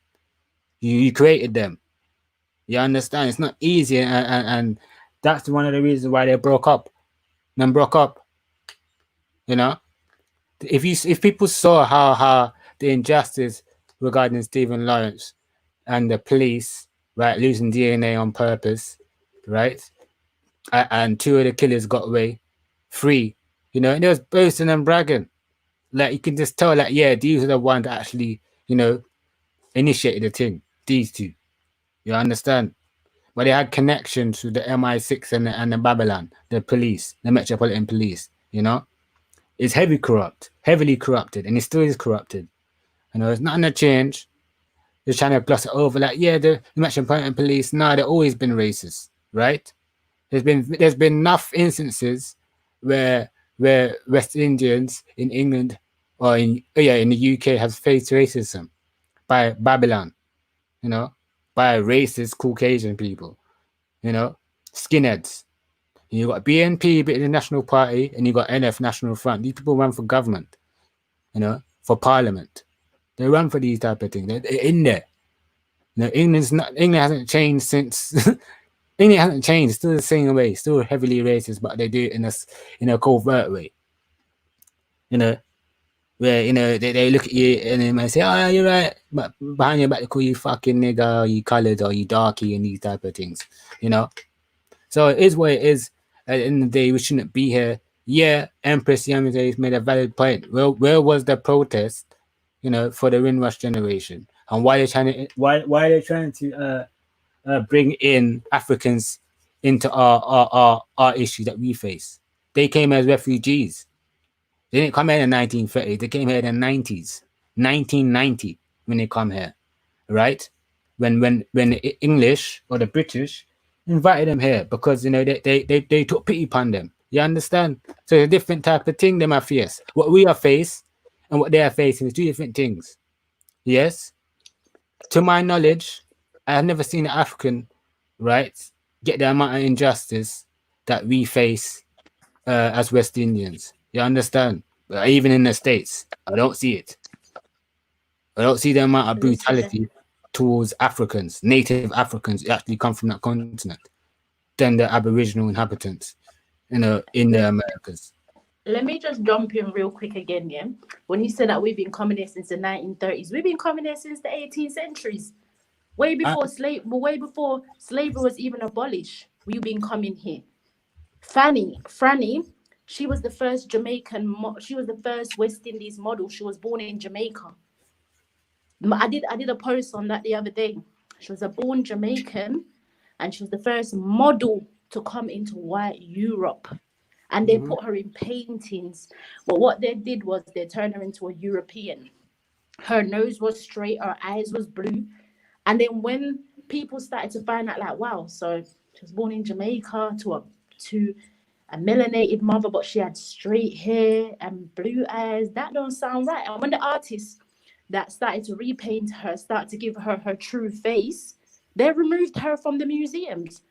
You created them. You understand? It's not easy, and that's one of the reasons why they broke up. You know, if people saw how the injustice regarding Stephen Lawrence and the police, right, losing DNA on purpose, right, and 2 of the killers got away free, you know, and they was boasting and bragging. Like, you can just tell, like, yeah, these are the ones that actually, you know, initiated the thing. These 2, you understand? But they had connections with the MI6 and the Babylon, the police, the Metropolitan Police, you know? It's heavily corrupted, and it still is corrupted. You know, it's nothing to change. They're trying to gloss it over, like, yeah, the Metropolitan Police, no, they've always been racist, right? There's been enough instances where West Indians in England or in the UK have faced racism by Babylon, you know, by racist Caucasian people, you know, skinheads. And you got BNP, the National Party, and you got NF, National Front. These people run for government, you know, for parliament. They run for these type of things. They're in there. You know, England hasn't changed since. England hasn't changed. It's still the same way. Still heavily racist, but they do it in a covert way. You know, where, you know, they look at you and they might say, "Oh, you're right," but behind your back they call you fucking nigger, or you coloured, or you darky, and these type of things. You know, so it is what it is. At the end of the day, we shouldn't be here. Yeah, Empress Yamise's made a valid point. Well, where was the protest, you know, for the Windrush generation, and why are they trying to bring in Africans into our issue that we face? They came as refugees. They didn't come here in the 1930s. They came here in the 90s, 1990, when they come here, right? When the English or the British invited them here because, you know, they took pity upon them. You understand? So it's a different type of thing they might face. What we are faced and what they are facing is 2 different things. Yes? To my knowledge, I have never seen an African, right, get the amount of injustice that we face as West Indians. You understand? But even in the States, I don't see it. I don't see the amount of brutality towards Africans, native Africans who actually come from that continent, than the Aboriginal inhabitants, you know, in the Americas. Let me just jump in real quick again, yeah? When you said that we've been coming here since the 1930s, we've been coming here since the 18th centuries. Way before slavery was even abolished, we've been coming here. Franny, she was the first Jamaican, she was the first West Indies model. She was born in Jamaica. I did a post on that the other day. She was a born Jamaican, and she was the first model to come into white Europe. And they put her in paintings. But what they did was they turned her into a European. Her nose was straight, her eyes was blue. And then when people started to find out, like, wow, so she was born in Jamaica to a melanated mother, but she had straight hair and blue eyes. That don't sound right. And when the artists that started to repaint her, start to give her her true face, they removed her from the museums.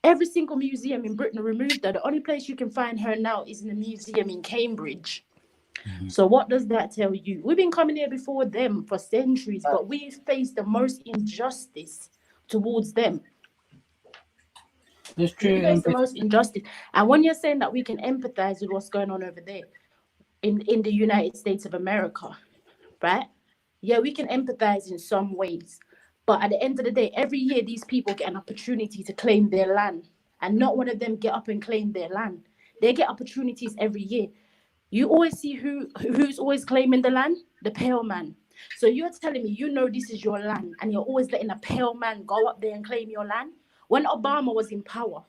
Every single museum in Britain removed her. The only place you can find her now is in a museum in Cambridge. So what does that tell you? We've been coming here before them for centuries, but we face the most injustice towards them. That's We true. face the most injustice. And when you're saying that we can empathize with what's going on over there in the United States of America, right? Yeah, we can empathize in some ways. But at the end of the day, every year these people get an opportunity to claim their land. And not one of them get up and claim their land. They get opportunities every year. You always see who's always claiming the land? The pale man. So you're telling me you know this is your land and you're always letting a pale man go up there and claim your land? When Obama was in power,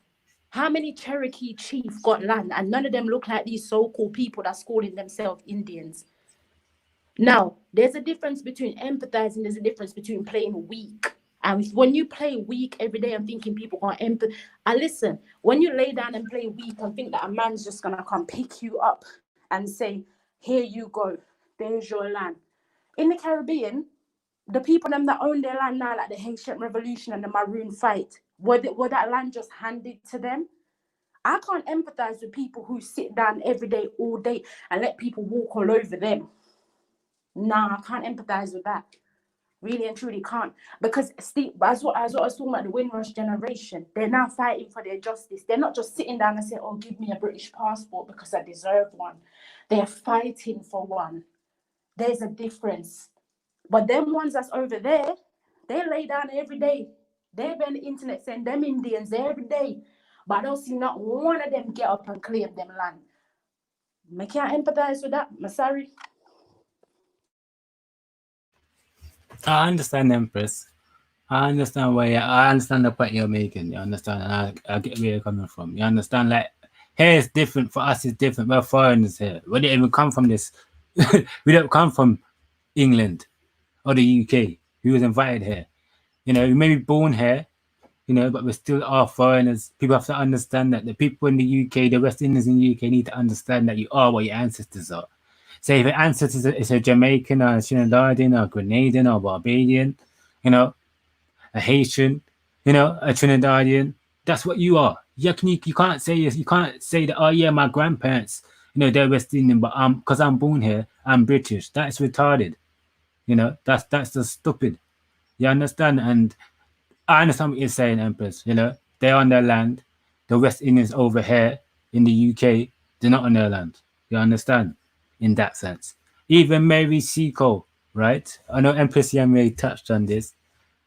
how many Cherokee chiefs got land and none of them look like these so-called people that's calling themselves Indians? Now, there's a difference between empathizing, there's a difference between playing weak. And when you play weak every day, I'm thinking people can't empathize. Listen, when you lay down and play weak and think that a man's just going to come pick you up and say, here you go, there's your land. In the Caribbean, the people them that own their land now, like the Haitian Revolution and the Maroon Fight, were that land just handed to them? I can't empathize with people who sit down every day, all day, and let people walk all over them. Nah, I can't empathize with that. Really and truly can't. Because Steve, as what I was talking about, the Windrush generation, they're now fighting for their justice. They're not just sitting down and saying, oh, give me a British passport because I deserve one. They're fighting for one. There's a difference. But them ones that's over there, they lay down every day. They're on the internet saying them Indians every day. But I don't see not one of them get up and claim them land. I can't empathize with that. I'm sorry. I understand, Empress. I understand I understand the point you're making. You understand, and I get where you're coming from. You understand, like, here is different for us. It's different. We're foreigners here. We didn't even come from this. We don't come from England or the UK. We was invited here. You know, we may be born here, you know, but we still are foreigners. People have to understand that the people in the UK, the West Indians in the UK, need to understand that you are what your ancestors are. So if your ancestors is a Jamaican or a Trinidadian or a Grenadian or Barbadian, you know, a Haitian, you know, a Trinidadian, that's what you are. You can't say that, oh yeah, my grandparents, you know, they're West Indian, but because I'm born here, I'm British. That's retarded. You know, that's just stupid. You understand? And I understand what you're saying, Empress. You know, they're on their land. The West Indians over here in the UK, they're not on their land. You understand? In that sense. Even Mary Seacole, right? I know Empress Yamwe touched on this.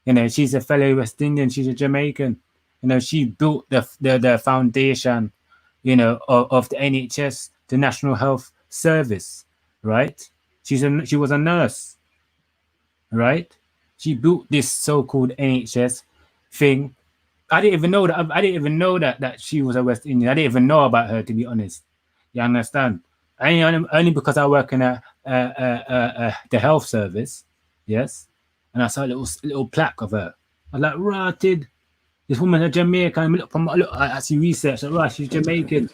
You know, she's a fellow West Indian. She's a Jamaican. You know, she built the foundation, you know, of the NHS, the National Health Service, right? She was a nurse, right? She built this so-called NHS thing. I didn't even know that she was a West Indian. I didn't even know about her, to be honest. You understand? Only because I work in the health service, yes. And I saw a little plaque of her. I was like, rotted. This woman is Jamaican. I see research. Like, right, she's Jamaican.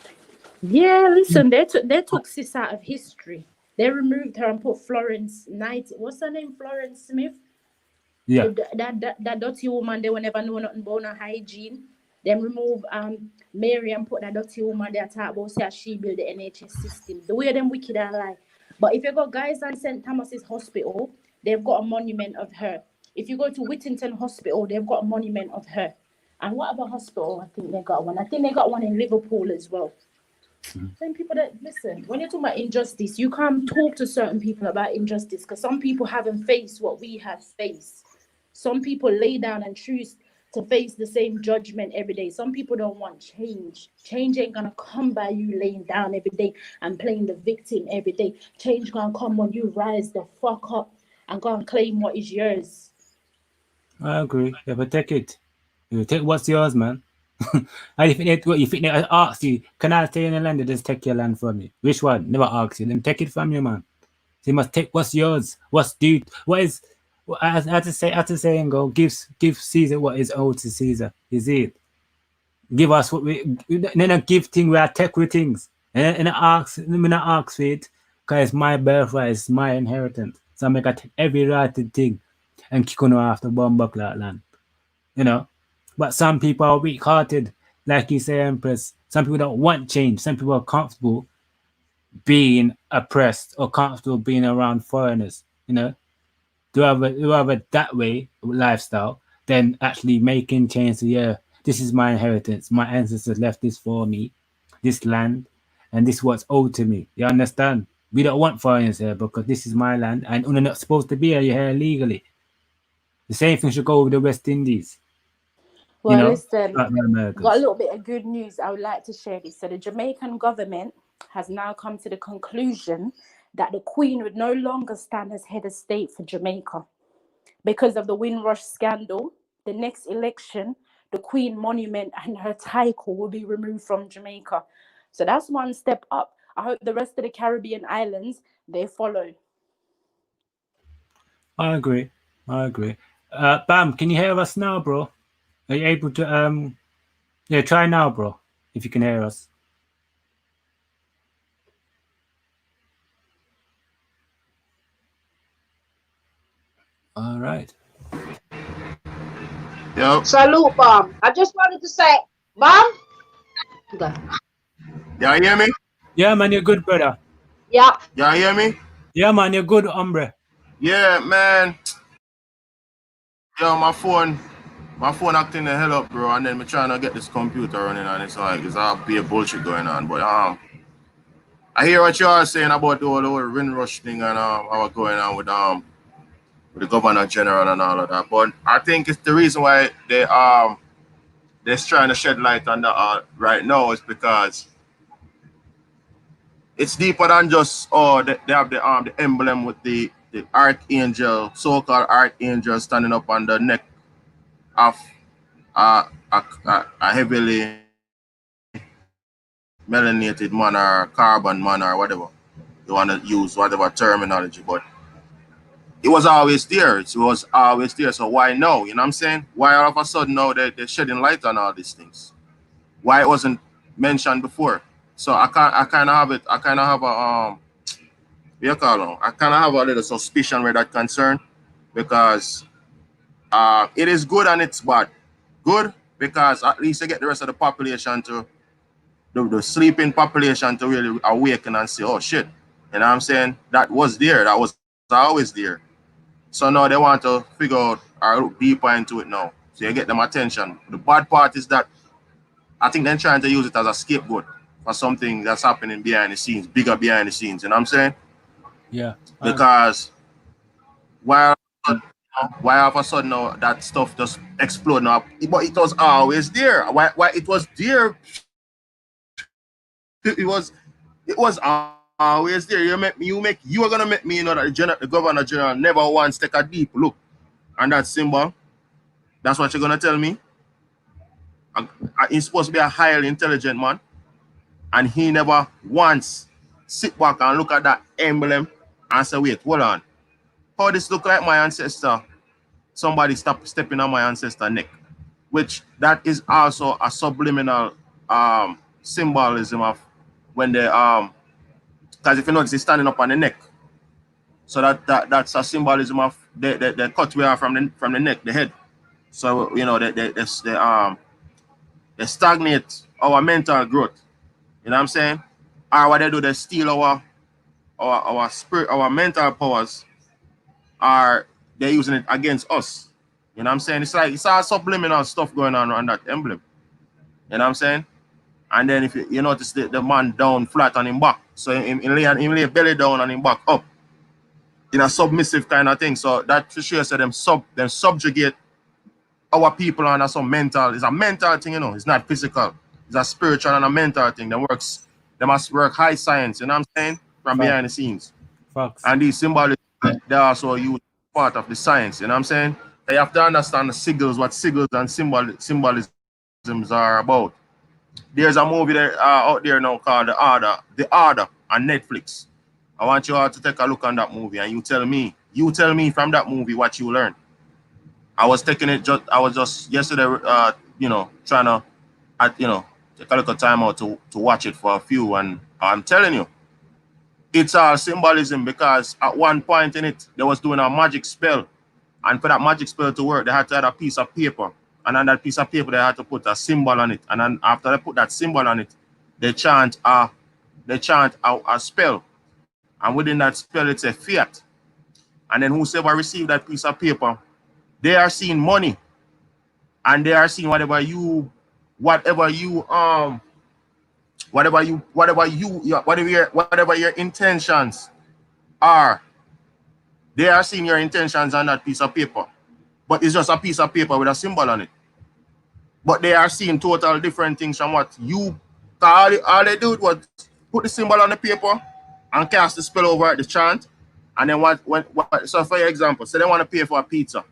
Yeah, listen, they took sis out of history. They removed her and put Florence Knight. What's her name? Florence Smith. Yeah. That dirty woman, they will never know nothing about no hygiene. Then remove Mary and put that dirty woman there talk about say she built the NHS system. The way them wicked and lie. But if you go guys on St. Thomas's Hospital, they've got a monument of her. If you go to Whittington Hospital, they've got a monument of her. And what other hospital? I think they got one. I think they got one in Liverpool as well. Same people that listen, when you're talking about injustice, you can't talk to certain people about injustice because some people haven't faced what we have faced. Some people lay down and choose to face the same judgment every day. Some people don't want change. Change ain't gonna come by you laying down every day and playing the victim every day. Change gonna come when you rise the fuck up and go and claim what is yours. I agree. Yeah, protect it. You take what's yours, man. And if it asks you, can I stay in the land? They just take your land from you. Which one? Never ask you. Then take it from you, man. So you must take what's yours. What's due? What is? As the saying go, give Caesar what is owed to Caesar. Is it? Give us what then I give things where I take with things. And I ask, let me not ask for it, because it's my birthright, it's my inheritance. So I make I take every right thing and kick on after bomb buck that land. You know? But some people are weak hearted, like you say, Empress. Some people don't want change. Some people are comfortable being oppressed or comfortable being around foreigners, you know? Rather that way lifestyle than actually making change. So yeah, this is my inheritance. My ancestors left this for me, this land, and this is what's owed to me. You understand? We don't want foreigners here because this is my land, and we're not supposed to be here. You're here illegally. The same thing should go with the West Indies. You Well, know, listen, like the got a Americans. little bit of good news. I would like to share this. So the Jamaican government has now come to the conclusion that the Queen would no longer stand as head of state for Jamaica because of the Windrush scandal. The next election, the Queen monument and her title will be removed from Jamaica. So that's one step up. I hope the rest of the Caribbean islands they follow. I agree. I agree. Bam, can you hear us now, bro? Are you able to Yeah, try now, bro. If you can hear us. All right. Yo, Salute, Bomb. I just wanted to say, Bomb? Okay. y'all hear me? Yeah, man, you're good, brother. Yeah. Y'all hear me? Yeah, man, you're good, hombre. Yeah, man. Yo, my phone acting the hell up, bro. And then me trying to get this computer running, and it's like it's all be a bullshit going on. But I hear what you are saying about the whole Windrush thing and what's going on with the governor general and all of that. But I think it's the reason why they're trying to shed light on that right now is because it's deeper than just they have the emblem with the archangel, so-called archangel, standing up on the neck of a heavily melanated man or carbon man or whatever you want to use, whatever terminology. But it was always there. It was always there. So why now? You know what I'm saying? Why all of a sudden now they're shedding light on all these things? Why it wasn't mentioned before? So I kind of have it. I kind of have a I kind of have a little suspicion where that concerned because it is good and it's bad. Good because at least you get the rest of the population to the sleeping population to really awaken and say, oh shit. You know what I'm saying? That was there. That was always there. So now they want to figure out or look deeper into it now. So you get them attention. The bad part is that I think they're trying to use it as a scapegoat for something that's happening behind the scenes, bigger behind the scenes. You know what I'm saying? Yeah. Because why all of a sudden now that stuff just explode now? But it was always there. Why it was there? It was always there. You are gonna make me know that the governor general never once take a deep look on that symbol. That's what you're gonna tell me. He's supposed to be a highly intelligent man, and he never once sit back and look at that emblem and say, "Wait, hold on. How this look like my ancestor? Somebody stop stepping on my ancestor neck," which that is also a subliminal symbolism of when they because if you notice, he's standing up on the neck, so that's a symbolism of the cut we are from the neck, the head. So you know they stagnate our mental growth. You know what I'm saying? Or what they do, they steal our spirit, our mental powers, are they using it against us. You know what I'm saying? It's like it's all subliminal stuff going on that emblem. You know what I'm saying? And then if you notice the man down flat on him back, so him lay belly down on him back up in a submissive kind of thing. So that for sure so them subjugate our people on some mental. It's a mental thing, you know. It's not physical. It's a spiritual and a mental thing. They must work high science, you know what I'm saying? From behind the scenes. Facts. And these symbols they also use part of the science, you know what I'm saying? You have to understand the sigils, what sigils and symbolisms are about. There's a movie there, out there now called The Order. The Order on Netflix. I want you all to take a look on that movie and you tell me from that movie what you learned. I was just yesterday, trying to, take a little time out to watch it for a few, and I'm telling you, it's all symbolism, because at one point in it, they was doing a magic spell, and for that magic spell to work, they had to add a piece of paper, and on that piece of paper, they had to put a symbol on it, and then after they put that symbol on it, they chant a spell, and within that spell, it's a fiat, and then whosoever received that piece of paper, they are seeing money, and they are seeing whatever your intentions are. They are seeing your intentions on that piece of paper, but it's just a piece of paper with a symbol on it. But they are seeing total different things from what you. All they do was put the symbol on the paper and cast the spell over the chant, and then so for example, say they want to pay for a pizza,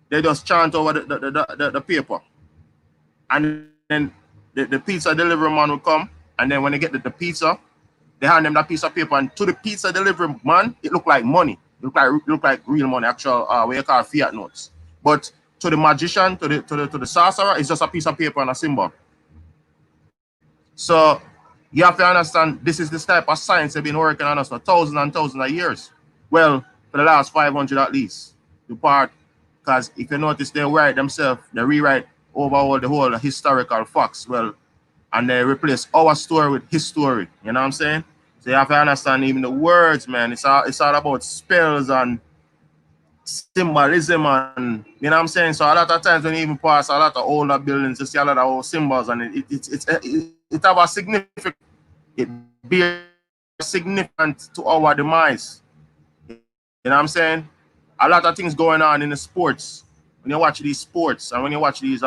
they just chant over the paper, and then the pizza delivery man will come, and then when they get the pizza, they hand them that piece of paper, and to the pizza delivery man, it look like money, it look like real money, actual what you call fiat notes. But to the magician, to the sorcerer, it's just a piece of paper and a symbol. So you have to understand, this is this type of science they've been working on us for thousands and thousands of years. Well, for the last 500 at least. The part, because if you notice, they write themselves, they rewrite over the whole historical facts. Well, and they replace our story with his story. You know what I'm saying? So you have to understand even the words, man. It's all about spells and symbolism, and you know what I'm saying. So a lot of times when you even pass a lot of older buildings, you see a lot of old symbols, and it have a significant. It be significant to our demise. You know what I'm saying? A lot of things going on in the sports. When you watch these sports, and when you watch these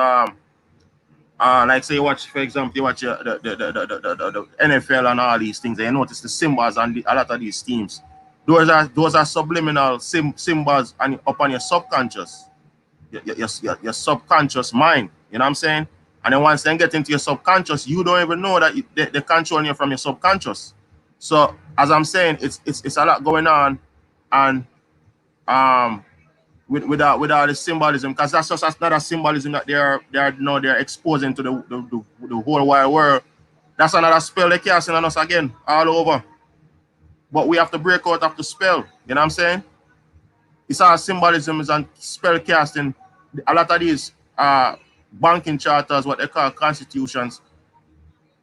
like say you watch, for example, you watch the NFL and all these things, and you notice the symbols on a lot of these teams. Those are subliminal symbols up on your subconscious, your subconscious mind. You know what I'm saying? And then once they get into your subconscious, you don't even know that they're controlling you from your subconscious. So as I'm saying, it's a lot going on, and with all the symbolism, because that's just another symbolism that they're exposing to the whole wide world. That's another spell they're casting on us again, all over. But we have to break out of the spell. You know what I'm saying? It's all symbolisms and spell casting. A lot of these banking charters, what they call constitutions,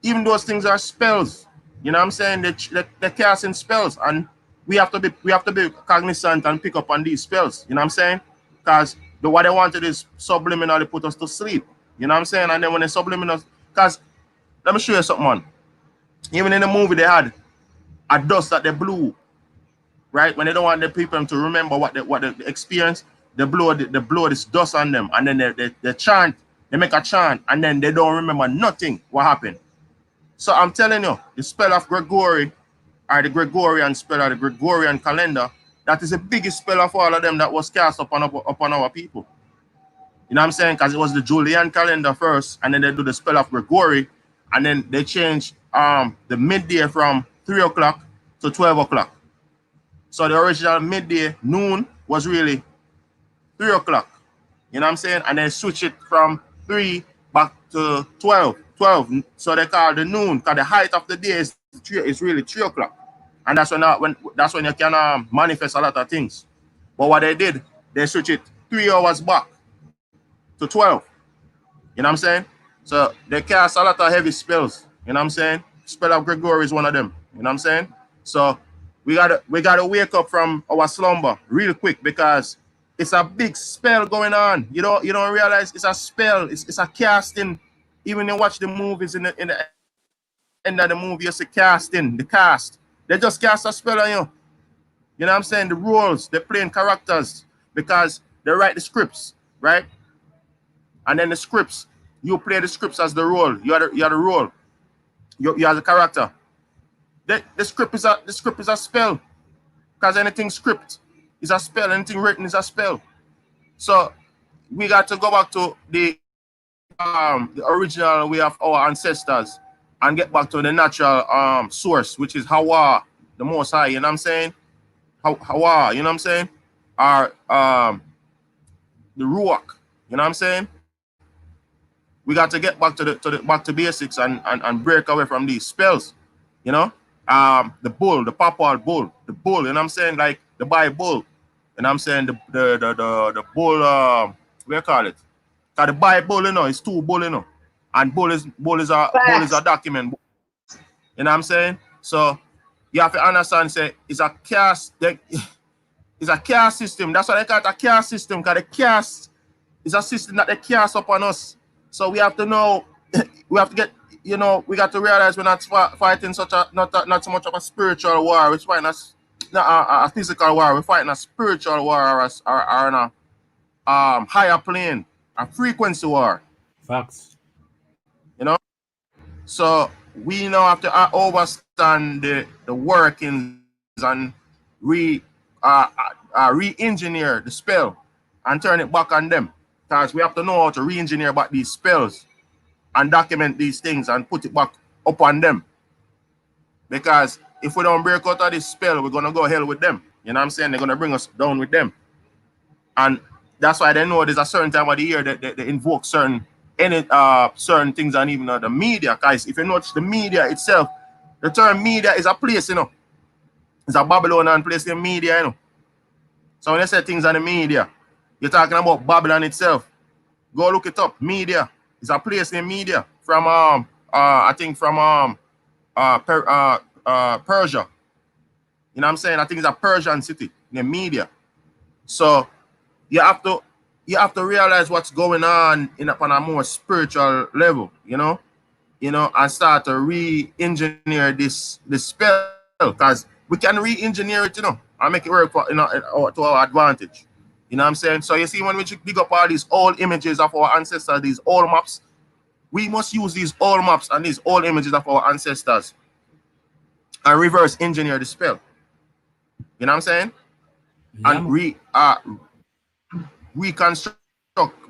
even those things are spells. You know what I'm saying? They're casting spells, and we have to be cognizant and pick up on these spells. You know what I'm saying? Because what they wanted is subliminally put us to sleep. You know what I'm saying? And then when they subliminal, because let me show you something, man. Even in the movie, they had a dust that they blew, right? When they don't want the people to remember what they experienced, they blow this dust on them, and then they chant, they make a chant, and then they don't remember nothing what happened. So I'm telling you, the spell of Gregory, or the Gregorian spell, or the Gregorian calendar, that is the biggest spell of all of them that was cast upon our people. You know what I'm saying? Because it was the Julian calendar first, and then they do the spell of Gregory, and then they change the midday from 3 o'clock to 12 o'clock. So the original midday, noon, was really 3 o'clock. You know what I'm saying? And they switch it from 3 back to 12. So they call the noon, because the height of the day is really 3 o'clock. And that's when you can manifest a lot of things. But what they did, they switch it 3 hours back to 12. You know what I'm saying? So they cast a lot of heavy spells. You know what I'm saying? Spell of Gregory is one of them. You know what I'm saying? So we gotta wake up from our slumber real quick, because it's a big spell going on. You don't realize it's a spell. It's a casting. Even when you watch the movies, in the end of the movie, you see casting, the cast. They just cast a spell on you. You know what I'm saying? The roles, they're playing characters, because they write the scripts, right? And then the scripts, you play the scripts as the role. You are the role. You are the character. The script is a spell, because anything script is a spell. Anything written is a spell. So we got to go back to the original way of our ancestors and get back to the natural source, which is Hawa, the Most High. You know what I'm saying? Hawa, you know what I'm saying? Or the Ruach. You know what I'm saying? We got to get back to back to basics and break away from these spells. You know, the bull, the papal bull, the bull. You know what I'm saying? Like the Bible. You know what I'm saying? The bull. What do you call it? Cause the Bible, you know, is two bull, you know, and bull is a document. You know what I'm saying? So you have to understand. Say it's a caste. It's a caste system. That's why they call it a caste system. Cause the caste is a system that they cast upon us. So we have to know, we have to get, you know, we got to realize we're not fighting such a, not so much of a spiritual war. We're fighting a physical war. We're fighting a spiritual war or in a higher plane, a frequency war. Facts. You know? So we now have to understand the workings and re-engineer the spell and turn it back on them. Because we have to know how to re-engineer back these spells and document these things and put it back up on them. Because if we don't break out of this spell, we're going to go hell with them. You know what I'm saying? They're going to bring us down with them. And that's why they know there's a certain time of the year that they invoke certain things, and even the media. Guys, if you notice the media itself, the term media is a place, you know. It's a Babylonian place in media, you know. So when they say things on the media, you're talking about Babylon itself. Go look it up. Media is a place in media from I think from Persia. You know what I'm saying? I think it's a Persian city named Media. So you have to realize what's going on on a more spiritual level, you know, and start to re-engineer this spell, because we can re-engineer it, you know, and make it work for, you know, to our advantage. You know what I'm saying? So you see, when we dig up all these old images of our ancestors, these old maps, we must use these old maps and these old images of our ancestors and reverse engineer the spell. You know what I'm saying? Yeah. And reconstruct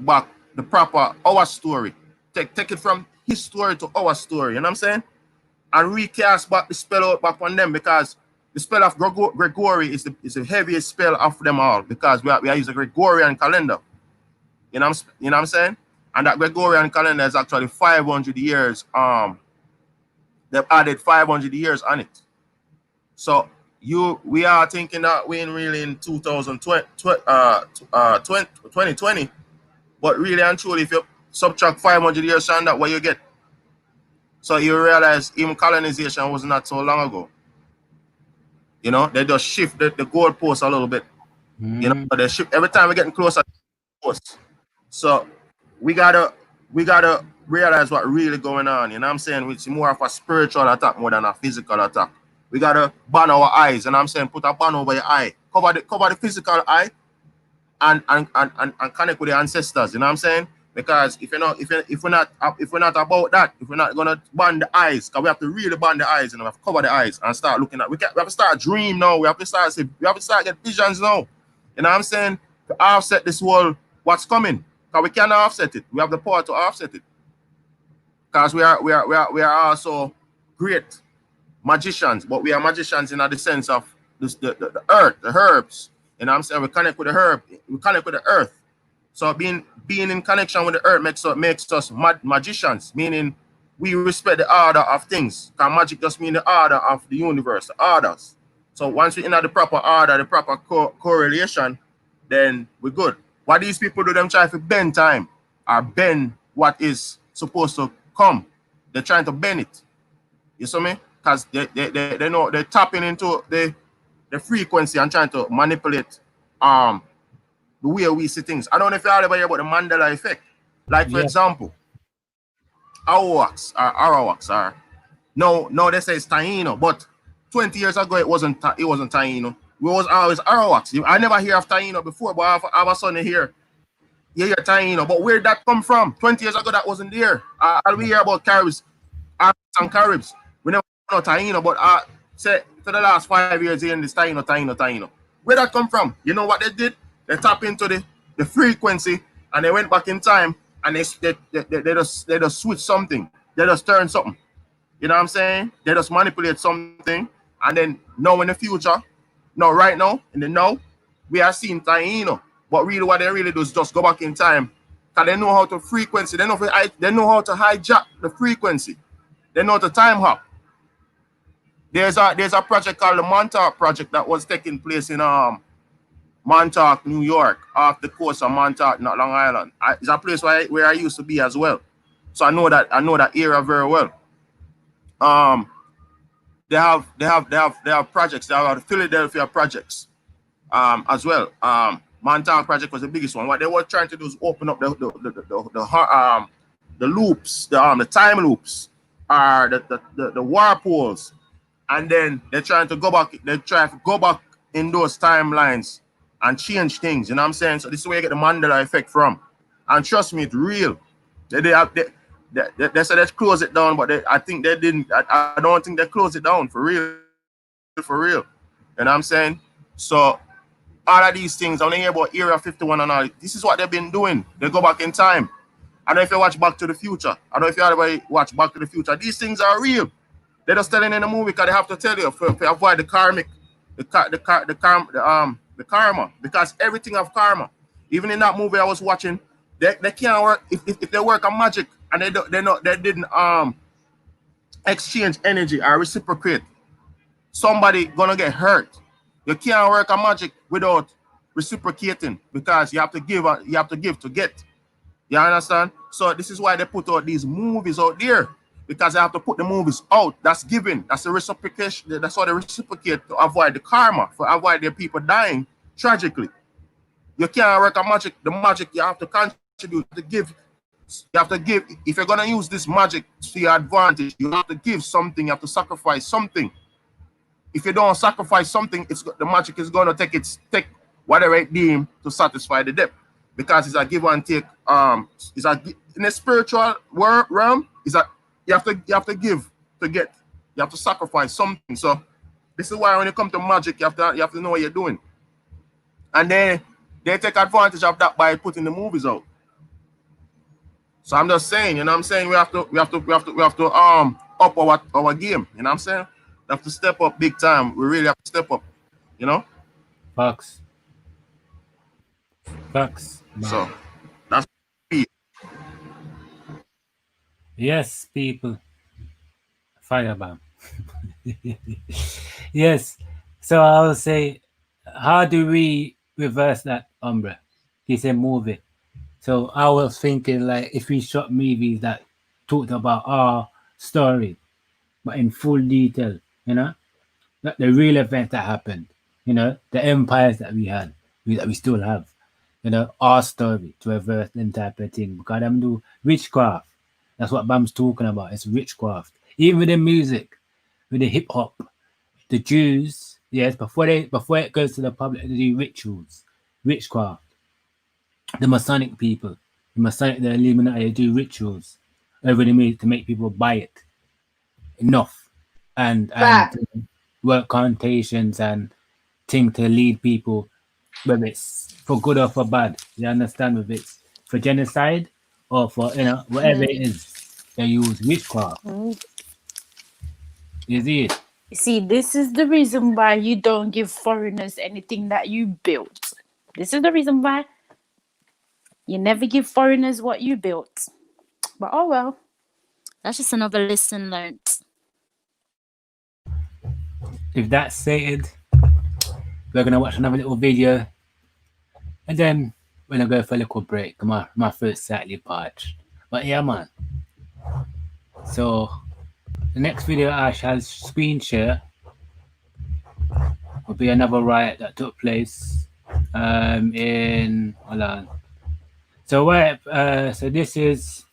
back the proper our story. Take it from his story to our story. You know what I'm saying? And recast back the spell out back on them, because the spell of Gregory is the heaviest spell of them all, because we are using a Gregorian calendar. You know what I'm saying? And that Gregorian calendar is actually 500 years. They've added 500 years on it. So we are thinking that we're really in 2020, but really and truly, if you subtract 500 years from that, what you get? So you realize even colonization was not so long ago. You know, they just shift the goalpost a little bit. You know, they shift every time we're getting closer to the post. So we gotta realize what really going on. You know what I'm saying? It's more of a spiritual attack more than a physical attack. We gotta ban our eyes, and I'm saying put a ban over your eye, cover the physical eye, and connect with the ancestors. You know what I'm saying? Because if we're not about that, if we're not gonna ban the eyes, because we have to really ban the eyes, and we have to cover the eyes and start looking at. We have to start dream now. We have to start get visions now. You know what I'm saying? To offset this world, what's coming? Because we cannot offset it. We have the power to offset it. Because we are also great magicians, but we are magicians in the sense of the earth, the herbs. You know what I'm saying? We connect with the herb. We connect with the earth. So being in connection with the earth makes us magicians, meaning we respect the order of things. Because magic just means the order of the universe, the orders. So once we're in the proper order, the proper correlation, then we're good. What these people do, them try to bend time or bend what is supposed to come. They're trying to bend it. You see me? Because they know they're tapping into the frequency and trying to manipulate the way we see things. I don't know if you ever hear about the Mandela effect. Like, for example, Arawaks are no, they say it's Taino, but 20 years ago it wasn't Taino. We was always Arawaks. I never hear of Taino before, but all of a sudden you hear Taino. But where did that come from? 20 years ago that wasn't there. We hear about Caribs, and Caribs. We never know Taino, but say for the last 5 years hearing this Taino. Where that come from? You know what they did? They tap into the frequency and they went back in time, and they just switch something. They just turn something. You know what I'm saying? They just manipulate something, and then now in the future, right now, in the now, we are seeing Taino. But really, what they really do is just go back in time, because they know how to frequency. They know how to hijack the frequency. They know how to time hop. There's a project called the Montauk Project that was taking place in Montauk, New York, off the coast of Montauk, not Long Island. It's a place where I used to be as well. So I know that area very well. They have projects. They have the Philadelphia projects as well. Montauk Project was the biggest one. What they were trying to do is open up the loops, the time loops, the warp holes, and then they're trying to go back. They try to go back in those timelines and change things. You know what I'm saying? So this is where you get the Mandela effect from. And trust me, it's real. They said they closed it down, but I think they didn't. I don't think they closed it down for real. For real. You know what I'm saying? So all of these things, I want to hear about Area 51 and all. This is what they've been doing. They go back in time. I don't know if you watch Back to the Future. I don't know if you everybody watch Back to the Future. These things are real. They're just telling in the movie because they have to tell you to avoid the karma, because everything have karma. Even in that movie I was watching, they can't work if they work on magic and they didn't exchange energy or reciprocate. Somebody gonna get hurt. You can't work on magic without reciprocating, because you have to give to get. You understand? So this is why they put out these movies out there, because they have to put the movies out. That's giving. That's the reciprocation. That's how they reciprocate, to avoid the karma, for avoid their people dying tragically. You can't work on magic. The magic you have to contribute, to give. You have to give. If you're gonna use this magic to your advantage, you have to give something. You have to sacrifice something. If you don't sacrifice something, the magic is gonna take whatever it deem to satisfy the debt, because it's a give and take. It's in a spiritual realm. Is that you have to give to get. You have to sacrifice something. So this is why when you come to magic, you have to know what you're doing. And they take advantage of that by putting the movies out. So I'm just saying, you know what I'm saying? We have to up our game, you know what I'm saying? We have to step up big time. We really have to step up, you know? Facts. So that's me. Yes, people. Firebomb. Yes. So I'll say, how do we reverse that, Umbra? It's a movie. So I was thinking, like, if we shot movies that talked about our story, but in full detail, you know, like the real events that happened, you know, the empires that we had, that we still have, you know, our story to reverse them type of thing. Because them do witchcraft. That's what Bam's talking about. It's witchcraft. Even with the music, with the hip hop, the Jews, yes, before it goes to the public, they do rituals, witchcraft. The Masonic people, the Illuminati, they do rituals over the music to make people buy it enough, and work connotations and things to lead people, whether it's for good or for bad. You understand? Whether it's for genocide or for, you know, whatever it is, they use witchcraft. You see it? See, this is the reason why you don't give foreigners anything that you built. This is the reason why you never give foreigners what you built. But oh well, that's just another lesson learned. If that's said, we're gonna watch another little video, and then we're gonna go for a little break. My throat's slightly parched. But yeah, man. So the next video I shall screen share will be another riot that took place in, hold on. So so this is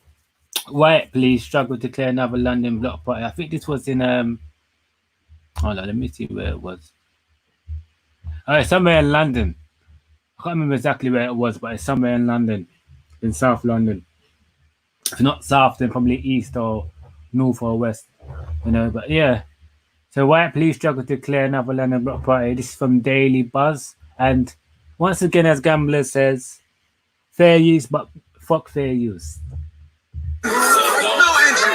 white police struggle to clear another London block party. I think this was in hold on, let me see where it was. Somewhere in London. I can't remember exactly where it was, but it's somewhere in London, in South London. If not south, then probably east or north or west, you know. But yeah, so white police struggle to clear another London block party. This is from Daily Buzz, and once again, as Gambler says, fair use, but fuck fair use. No entry. No entry.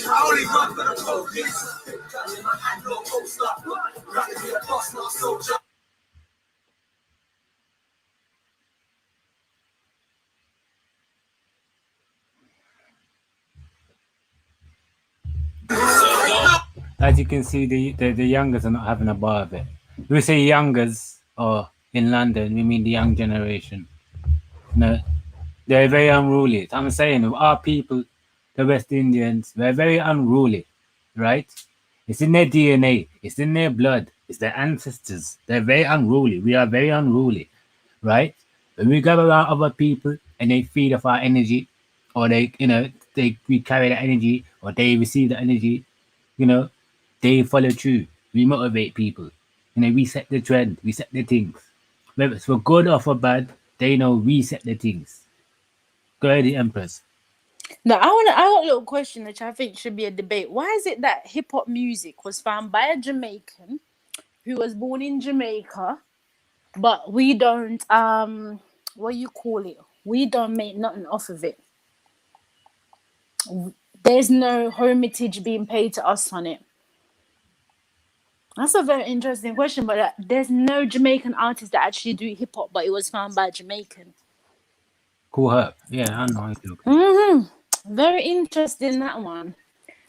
I only run for the police. I know post up. Got to be a boss, not a soldier. As you can see, the youngers are not having a bar of it. We say youngers, or in London, we mean the young generation. No, they're very unruly. I'm saying, our people, the West Indians, they're very unruly, right? It's in their DNA, it's in their blood, it's their ancestors. They're very unruly. We are very unruly, right? When we gather around other people and they feed off our energy, or we carry that energy, or they receive the energy, they follow through. We motivate people. We set the trend, we set the things. Whether it's for good or for bad, they know we set the things. Go ahead, the Empress. Now, I got a little question which I think should be a debate. Why is it that hip hop music was found by a Jamaican who was born in Jamaica, but we don't we don't make nothing off of it? There's no homage being paid to us on it. That's a very interesting question, but there's no Jamaican artist that actually do hip hop, but it was found by a Jamaican. Cool Herb. Yeah, I know. Very interesting, that one.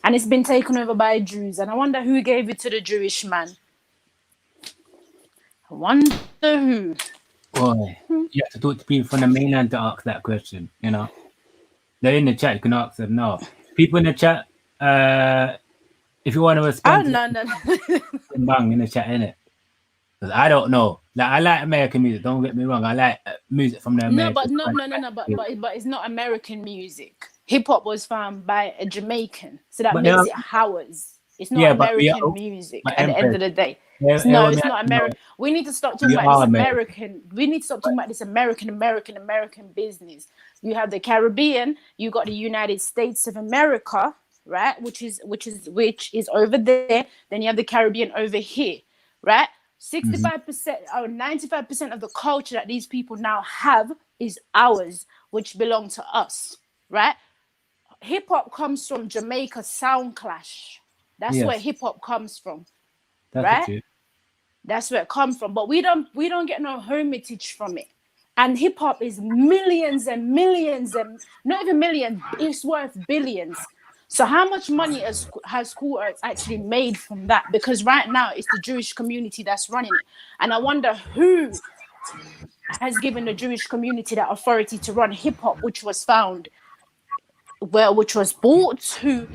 And it's been taken over by Jews. And I wonder who gave it to the Jewish man. I wonder who. Boy, you have to talk to people from the mainland to ask that question, They're in the chat, you can ask them now. People in the chat, if you want to respond, bang in the chat, innit? Because I don't know. Like, I like American music, don't get me wrong. I like music from the American. But it's not American music. Hip hop was found by a Jamaican, so that makes it ours. It's not American music at the end of the day. It's not American. We need to stop talking about this American. We need to stop talking about this American business. You have the Caribbean, you got the United States of America, right? Which is over there. Then you have the Caribbean over here, right? 65% or 95% of the culture that these people now have is ours, which belong to us, right? Hip hop comes from Jamaica sound clash. That's where hip hop comes from, right? That's where it comes from. But we don't get no homage from it. And hip hop is millions and millions and not even millions. It's worth billions. So how much money has Cool Earth actually made from that? Because right now it's the Jewish community that's running it. And I wonder who has given the Jewish community that authority to run hip hop, which was brought to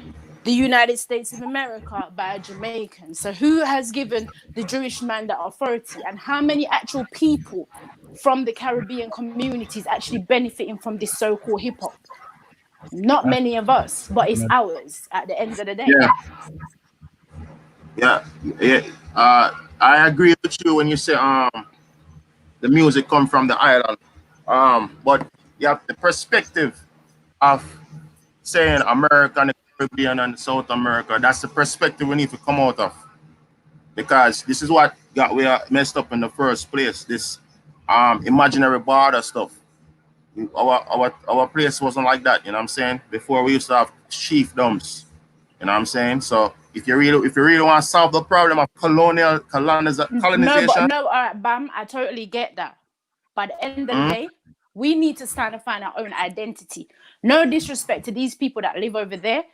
the United States of America by a Jamaican. So who has given the Jewish man that authority? And how many actual people from the Caribbean communities actually benefiting from this so-called hip hop? Not many of us, but it's ours at the end of the day. I agree with you when you say the music come from the island. But you have the perspective of saying America and the Caribbean and South America. That's the perspective we need to come out of, because this is what got we messed up in the first place. This imaginary border stuff. Our place wasn't like that, you know what I'm saying? Before we used to have chiefdoms, you know what I'm saying? So if you really want to solve the problem of colonization. No, all right, Bam, I totally get that. But at the end of the day, we need to stand and find our own identity. No disrespect to these people that live over there.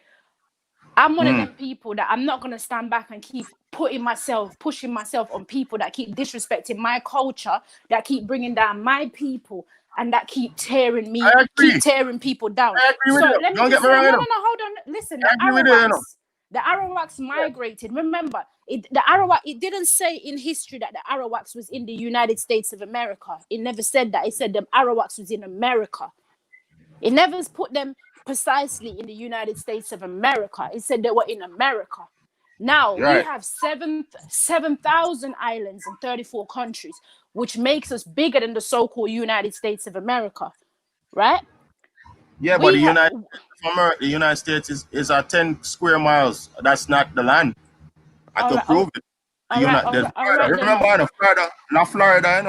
I'm one of them people that I'm not going to stand back and keep pushing myself on people that keep disrespecting my culture, that keep bringing down my people, and that keep tearing people down. So let me just say, no, hold on. Listen, the Arawaks migrated. Remember, it didn't say in history that the Arawaks was in the United States of America. It never said that. It said the Arawaks was in America. It never put them precisely in the United States of America. It said they were in America. Now we have 7,000 islands in 34 countries, which makes us bigger than the so-called United States of America, right? Yeah, but We the have. United States is 10 square miles. That's not the land. I All could right, prove it. all right, all There's right, all Florida. right. You Then remember, I know Florida, not Florida, you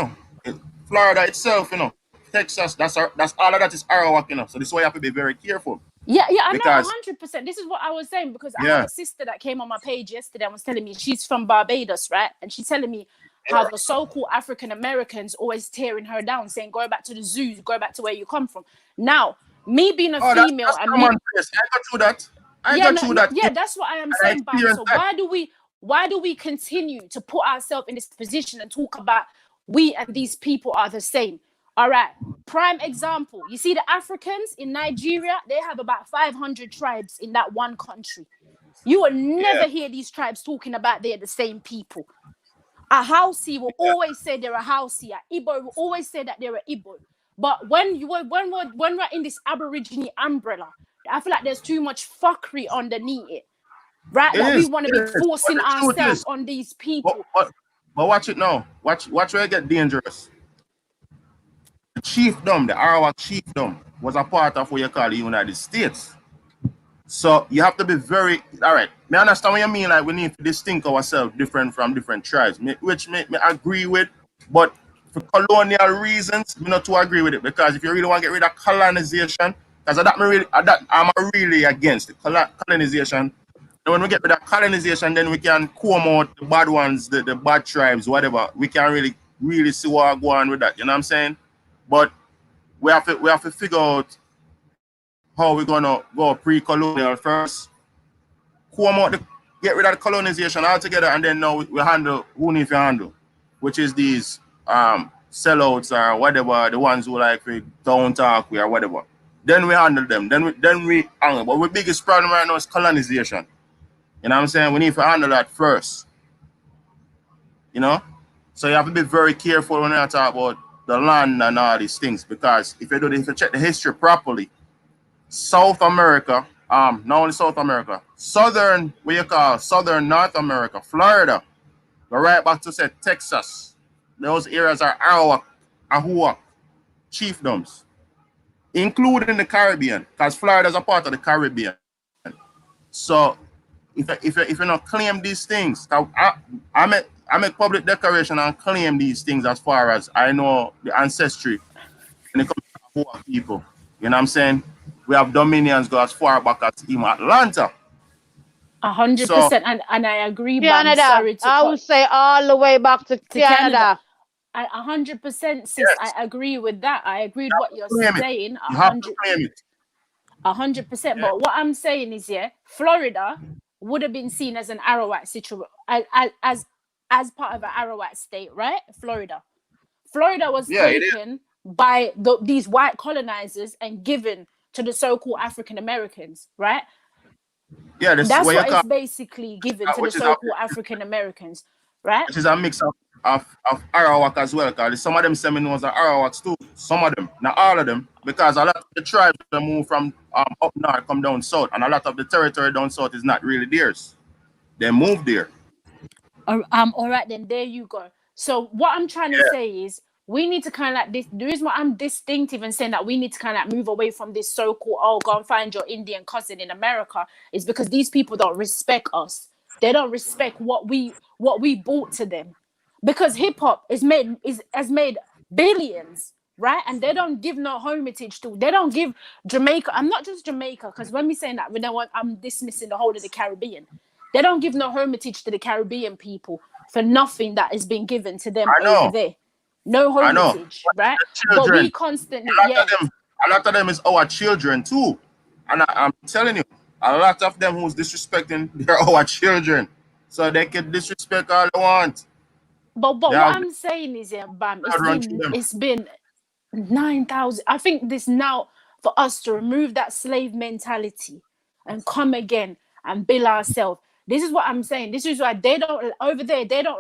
know. Florida itself, you know. Texas, that's all of that is Arawak, you know. So this is why you have to be very careful. yeah, I know Because 100%. This is what I was saying because I have yeah, a sister that came on my page yesterday and was telling me she's from Barbados, right? And she's telling me how the so-called African Americans always tearing her down, saying, "Go back to the zoos, go back to where you come from." Now, me being a oh, female that's and me, commonplace. I got through that. I yeah, got no, through that. yeah, that's what I am I saying, Bam. experienced So that. why do we continue to put ourselves in this position and talk about we and these people are the same? All right. Prime example. You see the Africans in Nigeria, they have about 500 tribes in that one country. You will never Yeah, hear these tribes talking about they're the same people. A Hausi will always say they're a Hausi. A Igbo will always say that they're a Igbo. But when we're in this Aborigine umbrella, I feel like there's too much fuckery underneath it, right? it That we is. want to It be is. But forcing the truth ourselves is, on these but, people. but, but watch it now. Watch where it get dangerous. The chiefdom, the Arawak chiefdom, was a part of what you call the United States. So you have to be very all right. Me understand what you mean. Like we need to distinct ourselves different from different tribes, which me agree with. But for colonial reasons, me not to agree with it because if you really want to get rid of colonization, because I'm really against the colonization. And when we get rid of colonization, then we can comb out the bad ones, the bad tribes, whatever. We can really see what go on with that. You know what I'm saying? But we have to figure out how we're gonna go pre-colonial first, get rid of the colonization altogether, and then now we handle who need to handle, which is these sellouts or whatever, the ones who like we don't talk or whatever. Then we handle them. Then we handle. But the biggest problem right now is colonization. You know what I'm saying? We need to handle that first. You know? So you have to be very careful when you talk about the land and all these things, because if you check the history properly, South America, not only South America, southern, what you call southern North America, Florida, go right back to say Texas. Those areas are Arawak, Ahuak, chiefdoms, including the Caribbean, because Florida is a part of the Caribbean. So if you not claim these things, I make public declaration and claim these things as far as I know the ancestry when it comes to Ahuak people. You know what I'm saying? We have dominions go as far back as even Atlanta. 100%, and I agree, Bam. Canada. Sorry to I would say all the way back to Canada. Canada. 100%, sis. Yes. I agree with that. I agree with what you're saying. You have to claim it. 100%. Yeah. But what I'm saying is, yeah, Florida would have been seen as an Arawak situation, as part of an Arawak state, right? Florida was taken by these white colonizers and given to the so-called African Americans, right? Yeah, that's what it's basically given to the so-called African Americans, right? Which is a mix of Arawak as well, because some of them Seminoles are Arawaks too. Some of them, not all of them, because a lot of the tribes that move from up north come down south, and a lot of the territory down south is not really theirs. They moved there. All right, then there you go. So what I'm trying to say is we need to kind of like this. The reason why I'm distinctive and saying that we need to kind of like move away from this so-called, go and find your Indian cousin in America, is because these people don't respect us. They don't respect what we brought to them. Because hip hop has made billions, right? And they don't give no homage to. They don't give Jamaica. I'm not just Jamaica, because when we saying that, I'm dismissing the whole of the Caribbean. They don't give no homage to the Caribbean people for nothing that is being given to them over there. No homage, right? But we constantly, a lot of them is our children too. And I'm telling you, a lot of them who's disrespecting, they're our children. So they can disrespect all they want. But what I'm saying is, Bam, it's been 9,000. I think this now for us to remove that slave mentality and come again and build ourselves. This is what I'm saying. This is why they don't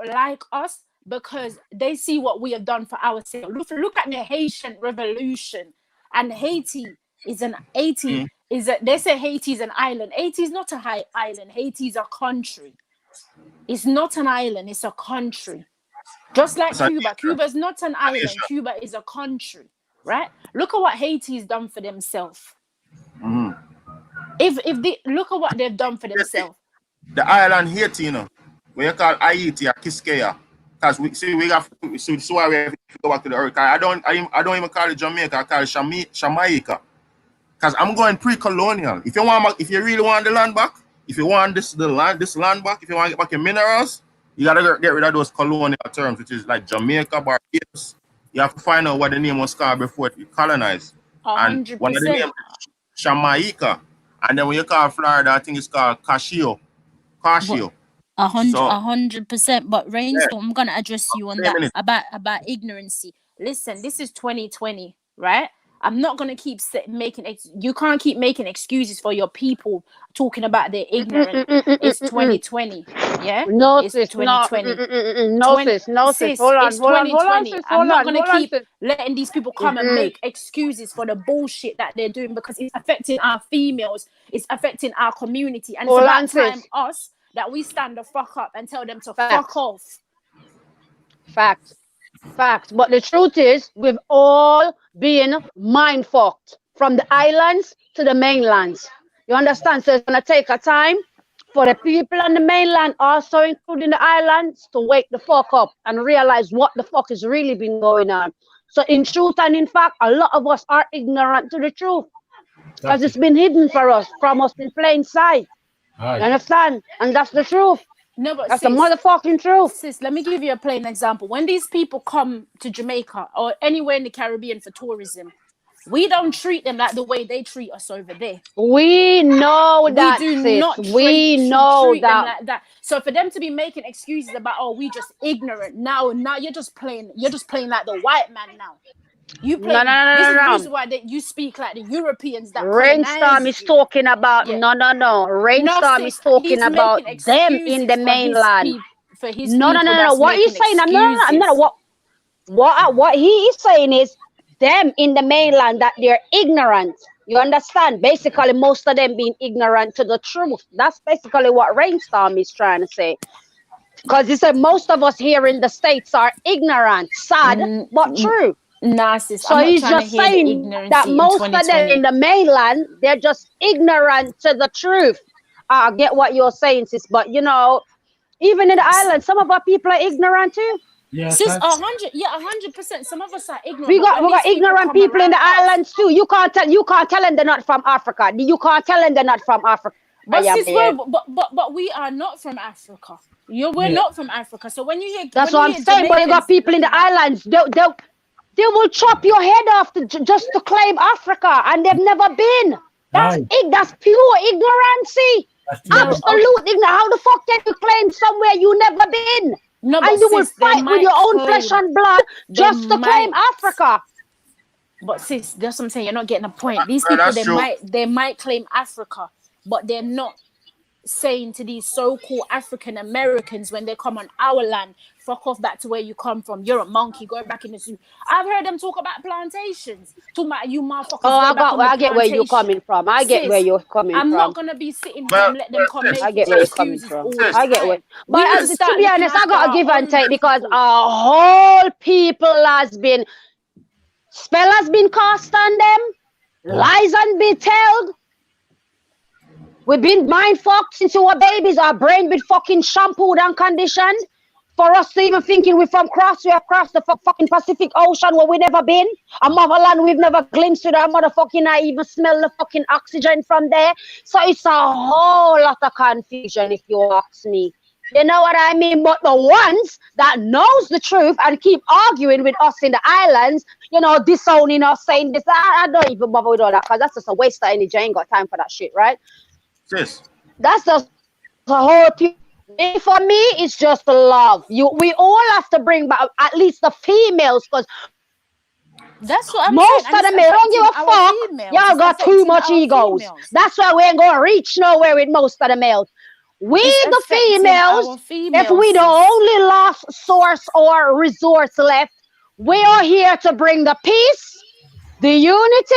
like us, because they see what we have done for ourselves. Look at the Haitian Revolution, and Haiti is they say Haiti is an island. Haiti is not a island. Haiti is a country. It's not an island. It's a country. Just like Cuba. Cuba is not an island. Cuba is a country, right? Look at what Haiti's done for themselves. If they look at what they've done for themselves. The island Haiti, you know, where you call Haiti or Quisqueya, because so why we have to go back to the hurricane. I don't even call it Jamaica. I call it Jamaica, because I'm going pre-colonial. If you really want the land back, if you want this land back, if you want to get back your minerals, you gotta get rid of those colonial terms, which is like Jamaica, Barbados. You have to find out what the name was called before it colonized. 100%. And one of the names is Jamaica. And then when you call Florida, I think it's called Casio. 100%. But Rainstorm, I'm gonna address you on that about ignorancy. Listen, this is 2020, right? I'm not gonna keep you can't keep making excuses for your people talking about their ignorance. It's 2020, yeah. No, it's sis, 2020. No, sis. Hold on, it's 2020. I'm not gonna keep sis. letting these people come and make excuses for the bullshit that they're doing, because it's affecting our females, it's affecting our community, and it's about time us that we stand the fuck up and tell them to fuck off. Facts. But the truth is, we've all been mind fucked from the islands to the mainlands. You understand? So it's gonna take a time for the people on the mainland, also including the islands, to wake the fuck up and realize what the fuck has really been going on. So in truth and in fact, a lot of us are ignorant to the truth, because it's been hidden from us in plain sight. You understand? And that's the truth. No, but that's the motherfucking truth. Sis, let me give you a plain example. When these people come to Jamaica or anywhere in the Caribbean for tourism, we don't treat them like the way they treat us over there. We know that. We do not treat them like that. So for them to be making excuses about, we just ignorant now you're just playing like the white man now. You play. This is the reason why you speak like the Europeans. That Rainstorm is talking about Rainstorm is talking about them in the mainland. No. What he's saying, what he is saying is them in the mainland, that they're ignorant. You understand? Basically, most of them being ignorant to the truth. That's basically what Rainstorm is trying to say. Because he said most of us here in the States are ignorant, sad, but true. Narcissist. So he's just saying that most of them in the mainland, they're just ignorant to the truth. I get what you're saying, sis, but even in the island, some of our people are ignorant too. Yeah, sis, 100%. Some of us are ignorant. We got ignorant people in the islands too. You can't tell them they're not from Africa. You can't tell them they're not from Africa. But but we are not from Africa. We're not from Africa. So when you hear that's what I'm saying. But you got people in the islands. They will chop your head off just to claim Africa, and they've never been. That's pure ignorancy. Absolute ignorance. How the fuck can you claim somewhere you never been? No, and you will fight with your own flesh and blood just to claim Africa. But sis, that's what I'm saying. You're not getting the point. These people, they might claim Africa, but they're not saying to these so-called African Americans when they come on our land, fuck off back to where you come from. You're a monkey. Go back in the zoo. I've heard them talk about plantations. Talking about you motherfuckers. I get where you're coming from. I get where you're coming from. I'm not gonna be sitting here and let them come make I get where you're coming from. I get where. But to be honest, I gotta give and take, because our whole people spell has been cast on them. Lies and be told. We've been mind fucked since we were babies. Our brain been fucking shampooed and conditioned for us to even thinking we have crossed the fucking Pacific Ocean where we never been. A motherland we've never glimpsed with. Our motherfucking I even smell the fucking oxygen from there. So it's a whole lot of confusion if you ask me. You know what I mean? But the ones that knows the truth and keep arguing with us in the islands, disowning us, saying this, I don't even bother with all that, because that's just a waste of energy. I ain't got time for that shit, right? Sis. That's just the whole thing. For me, it's just love. We all have to bring back at least the females, because that's what I'm most saying. of them don't give a fuck. Y'all got too much egos. That's why we ain't gonna reach nowhere with most of the males. We the females, if we the only last source or resource left, we are here to bring the peace, the unity,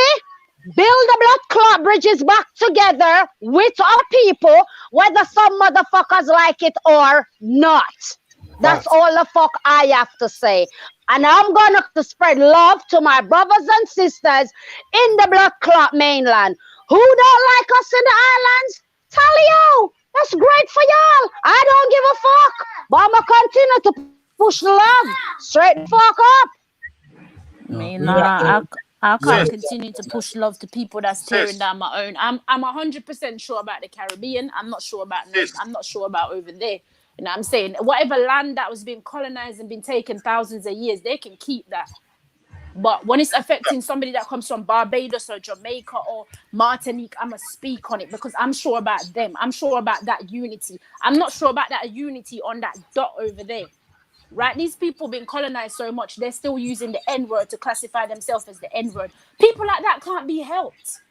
build the blood clot bridges back together with our people, whether some motherfuckers like it or not. That's all the fuck I have to say. And I'm gonna spread love to my brothers and sisters in the blood clot mainland. Who don't like us in the islands? Tally-o! That's great for y'all. I don't give a fuck. But I'ma continue to push the love straight the fuck up. Me, We have nah, to, I yeah, can't continue to push love to people that's tearing Sis, down my own. I'm 100% sure about the Caribbean. I'm not sure about sis. I'm not sure about over there. You know what I'm saying? Whatever land that was being colonized and been taken thousands of years, they can keep that. But when it's affecting somebody that comes from Barbados or Jamaica or Martinique, I'm going to speak on it because I'm sure about them. I'm sure about that unity. I'm not sure about that unity on that dot over there. Right? These people being colonized so much, they're still using the N-word to classify themselves as the N-word. People like that can't be helped.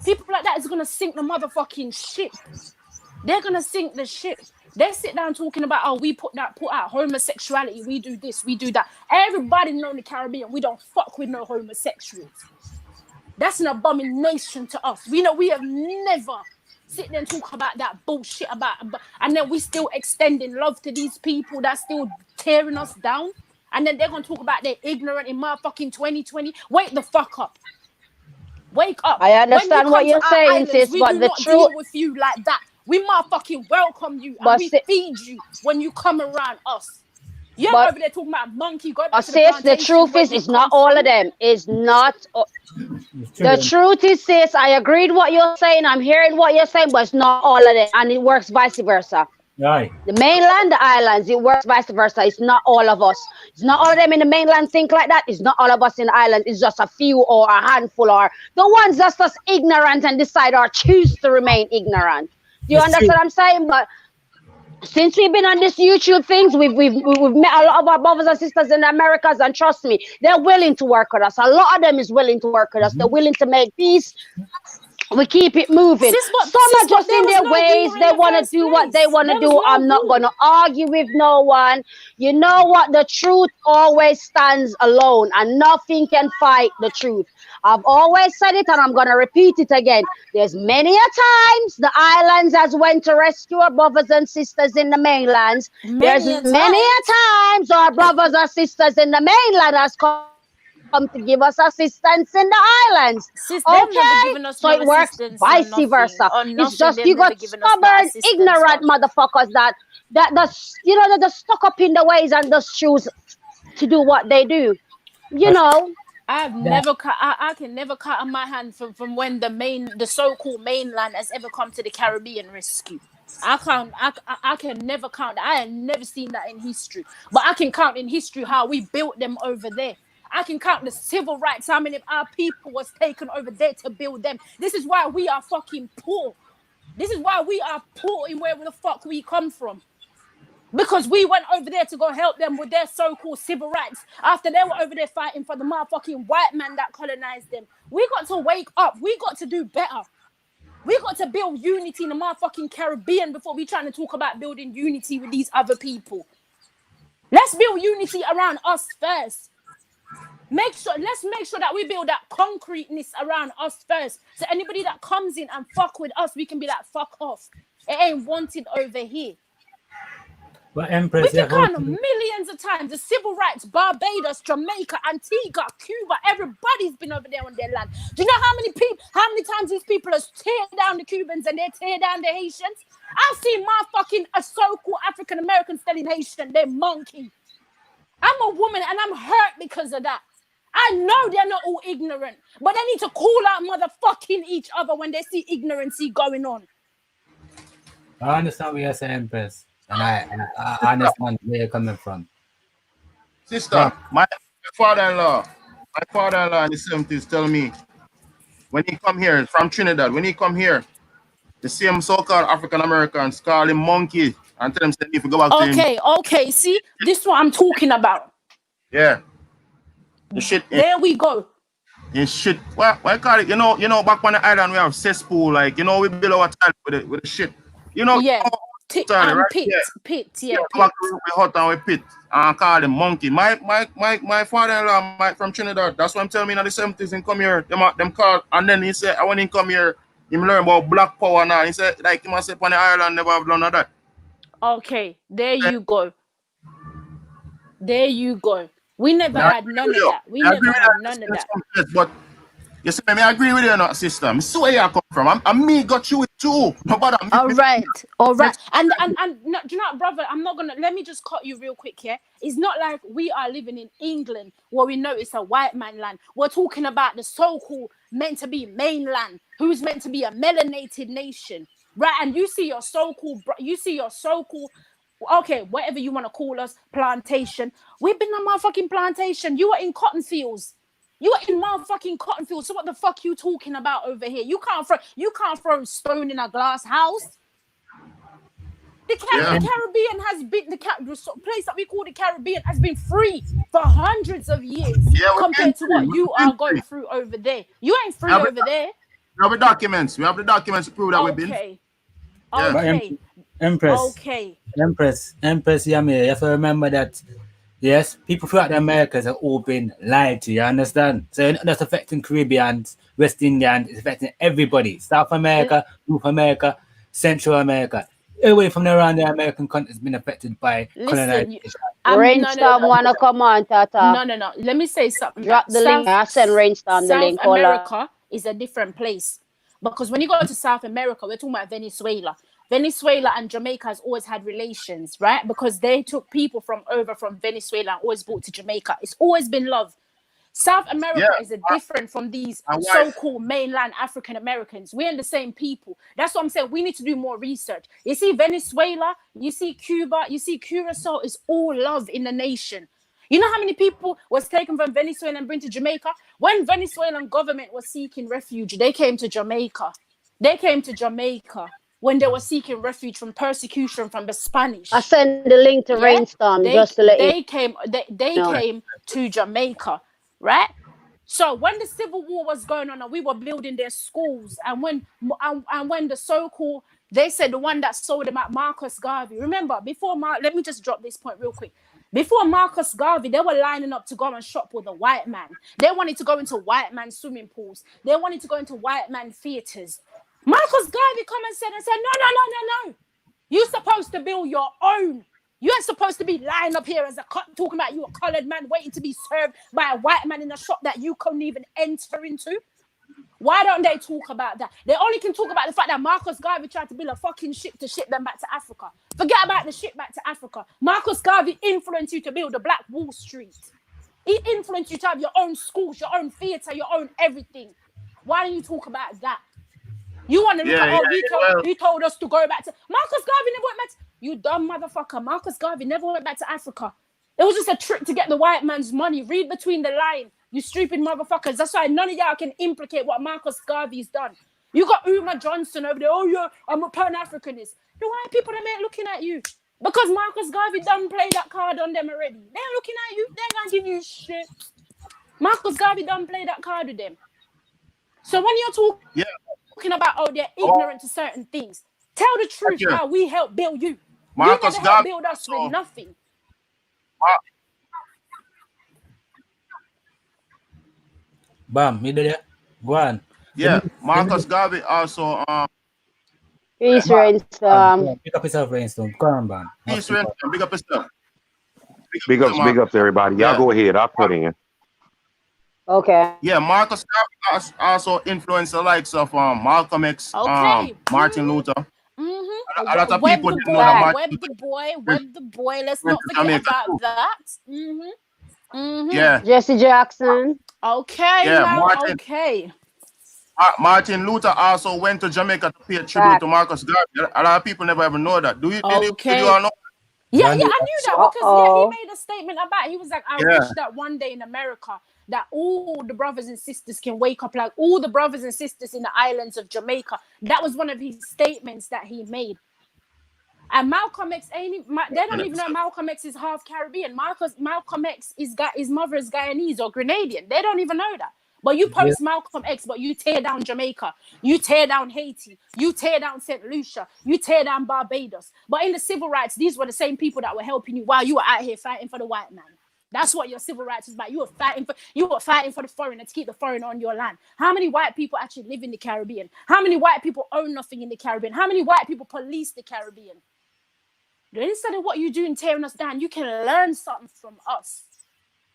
People like that is going to sink the motherfucking ship. They're going to sink the ship. They sit down talking about, oh, we put out homosexuality, we do this, we do that. Everybody know in the Caribbean, we don't fuck with no homosexuals. That's an abomination to us. We know we have never sit there and talk about that bullshit and then we still extending love to these people that's still tearing us down. And then they're going to talk about they're ignorant in motherfucking 2020. Wake the fuck up. Wake up. I understand what you're saying, islands, sis, we but do the not truth. deal with you like that. We motherfucking welcome you and But we si- feed you when you come around us. You're But over there talking about monkey. Go back to the sis, the plantation truth where is, they it's not come all from. of them. It's not. it's The true. truth is, sis, I agreed what you're saying. I'm hearing what you're saying, but it's not all of them, and it works vice versa. Right. The mainland, the islands, it works vice versa. It's not all of us. It's not all of them in the mainland think like that. It's not all of us in the island. It's just a few or a handful or the ones that's just ignorant and decide or choose to remain ignorant. Do you It's understand true. what I'm saying? But since we've been on this YouTube things, we've met a lot of our brothers and sisters in the Americas, and trust me, they're willing to work with us. A lot of them is willing to work with us. They're willing to make peace. We keep it moving. Some are just there in was their no ways. war in They the want to first do what they place. want to There was do. no I'm not war. going to argue with no one. You know what? The truth always stands alone, and nothing can fight the truth. I've always said it, and I'm going to repeat it again. There's many a times the islands has went to rescue our brothers and sisters in the mainlands. There's many a times our brothers and sisters in the mainland has come to give us assistance in the islands. Sis, Okay? they've never given us So no it works assistance vice on versa. nothing. On It's nothing. just They've you never got given us no stubborn, assistance ignorant on. motherfuckers that they're just stuck up in the ways and just choose to do what they do. You know. I've never cut. I can never cut on my hand from when the so-called mainland has ever come to the Caribbean rescue. I can't. I can never count that. I have never seen that in history. But I can count in history how we built them over there. I can count the civil rights. How many of our people was taken over there to build them? This is why we are fucking poor. This is why we are poor in where the fuck we come from. Because we went over there to go help them with their so-called civil rights after they were over there fighting for the motherfucking white man that colonized them. We got to wake up. We got to do better. We got to build unity in the motherfucking Caribbean before we trying to talk about building unity with these other people. Let's build unity around us first. Let's make sure that we build that concreteness around us first. So anybody that comes in and fuck with us, we can be like, fuck off. It ain't wanted over here. But We Empress, can count millions of times. The civil rights, Barbados, Jamaica, Antigua, Cuba, everybody's been over there on their land. Do you know how many times these people have tear down the Cubans and they tear down the Haitians? I've seen my fucking so-called African Americans telling Haitian they're monkey. I'm a woman and I'm hurt because of that. I know they're not all ignorant, but they need to call out motherfucking each other when they see ignorancy going on. I understand what you're saying, Empress. And I understand where you're coming from. Sister, my father-in-law in the 70s tell me when he come here from Trinidad, when he come here, the same so-called African Americans call him monkey and tell him that if you go back to him. Okay, see, this is what I'm talking about. Yeah. The shit. There we go. In shit. Why call it? You know, back on the island we have cesspool, like, we build our child with the shit. Yeah. Pit, right? pit. We hot and we pit and call them monkey. My father-in-law from Trinidad, that's what I'm telling me in the 70s and come here, them call, and then he said, when he come here, he learn about black power now. He said, like he must say on the island never have none of that. Okay, there you go. There you go. We never had none of that. We never had none of that. But You see, I agree with you, not sister. I see where you come from. I'm me got you it too. No, but All right. And no, do you know what, brother? I'm not gonna. Let me just cut you real quick here. It's not like we are living in England where we know it's a white man land. We're talking about the so-called meant to be mainland, who's meant to be a melanated nation, right? And you see your so-called, okay, whatever you want to call us, plantation. We've been on motherfucking plantation. You are in cotton fields. You are in motherfucking cotton fields. So what the fuck you talking about over here? You can't throw stone in a glass house. The Caribbean has been the place that we call the Caribbean has been free for hundreds of years compared to what you are going through over there. You ain't free over there. We have the documents. We have the documents to prove that we've been. Okay. Empress, yeah, me. You have to remember that. Yes, people throughout the Americas have all been lied to, you understand? So that's affecting Caribbeans, West Indians, it's affecting everybody. South America, North America, Central America. Everybody from around the American continent has been affected by colonization. Rainstorm wanna come on, Tata. No. Let me say something. Drop the link. I send Rainstorm the link. South America is a different place. Because when you go to South America, we're talking about Venezuela. Venezuela and Jamaica has always had relations, right? Because they took people from Venezuela and always brought to Jamaica. It's always been love. South America is different from these so-called mainland African Americans. We're in the same people. That's what I'm saying. We need to do more research. You see Venezuela, you see Cuba, you see Curacao. It's all love in the nation. You know how many people was taken from Venezuela and bring to Jamaica? When Venezuelan government was seeking refuge, they came to Jamaica. When they were seeking refuge from persecution from the Spanish. I send the link to Rainstorm just to let you They came to Jamaica, right? So when the Civil War was going on and we were building their schools, and when the so-called, they said the one that sold them at Marcus Garvey. Remember, let me just drop this point real quick. Before Marcus Garvey, they were lining up to go and shop with a white man. They wanted to go into white man swimming pools. They wanted to go into white man theaters. Marcus Garvey come and said, no. You're supposed to build your own. You ain't supposed to be lying up here as talking about you a colored man waiting to be served by a white man in a shop that you couldn't even enter into. Why don't they talk about that? They only can talk about the fact that Marcus Garvey tried to build a fucking ship to ship them back to Africa. Forget about the ship back to Africa. Marcus Garvey influenced you to build the Black Wall Street. He influenced you to have your own schools, your own theater, your own everything. Why don't you talk about that? You want to look at, he told us to go back to... Marcus Garvey never went back to... You dumb motherfucker. Marcus Garvey never went back to Africa. It was just a trick to get the white man's money. Read between the lines, you stupid motherfuckers. That's why none of y'all can implicate what Marcus Garvey's done. You got Uma Johnson over there. Oh, yeah, I'm a Pan-Africanist. The white people, they ain't looking at you. Because Marcus Garvey done play that card on them already. They ain't looking at you. They ain't gonna give you shit. Marcus Garvey done play that card with them. So when you're talking about, they're ignorant to certain things, tell the truth how we help build you. Marcus you never help build us with nothing. Bam, you did it. Go on. Yeah, Marcus Garvey also. Peace, Rainstorm. Pick up yourself, Rainstorm. Come on, Bam. Peace, Rainstorm. Big up yourself. Big ups to everybody. Y'all go ahead. I'll put in. Okay. Yeah, Marcus Garvey also influenced the likes of Malcolm X, Martin Luther. A lot of people didn't know that Web the boy. Let's not forget about that. Yeah. Jesse Jackson. Okay. Yeah, Martin Luther also went to Jamaica to pay tribute to Marcus Garvey. A lot of people never ever know that. Did you all know? Yeah, I knew that because he made a statement about. He was like, I wish that one day in America that all the brothers and sisters can wake up like all the brothers and sisters in the islands of Jamaica. That was one of his statements that he made. And Malcolm X they don't even know Malcolm X is half Caribbean. Malcolm X his mother is Guyanese or Grenadian. They don't even know that. But you post Malcolm X, but you tear down Jamaica, you tear down Haiti, you tear down St. Lucia, you tear down Barbados. But in the civil rights, these were the same people that were helping you while you were out here fighting for the white man. That's what your civil rights is about. You were fighting for the foreigner to keep the foreigner on your land. How many white people actually live in the Caribbean? How many white people own nothing in the Caribbean? How many white people police the Caribbean? Instead of what you're doing tearing us down, you can learn something from us.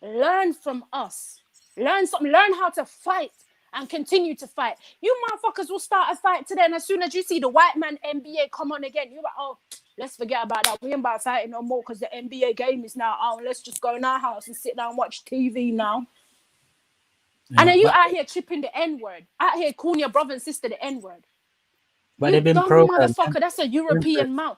Learn from us. Learn something. Learn how to fight and continue to fight. You motherfuckers will start a fight today, and as soon as you see the white man NBA come on again, you're like, oh, let's forget about that. We ain't about fighting no more because the NBA game is now on. Let's just go in our house and sit down and watch TV now. And then you out here chipping the N-word, out here calling your brother and sister the N-word. But You they've been dumb programmed. motherfucker, that's a European mouth.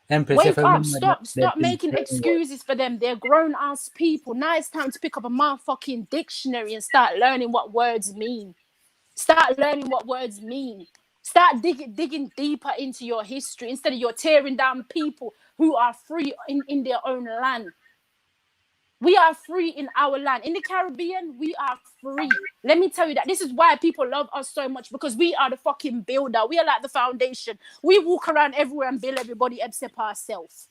Empress, Wake if I up, remember stop making excuses for them. They're grown-ass people. Now it's time to pick up a motherfucking dictionary and start learning what words mean. Start learning what words mean. Start digging deeper into your history instead of you're tearing down people who are free in their own land. We are free in our land. In the Caribbean, we are free. Let me tell you that. This is why people love us so much, because we are the fucking builder. We are like the foundation. We walk around everywhere and build everybody except ourselves.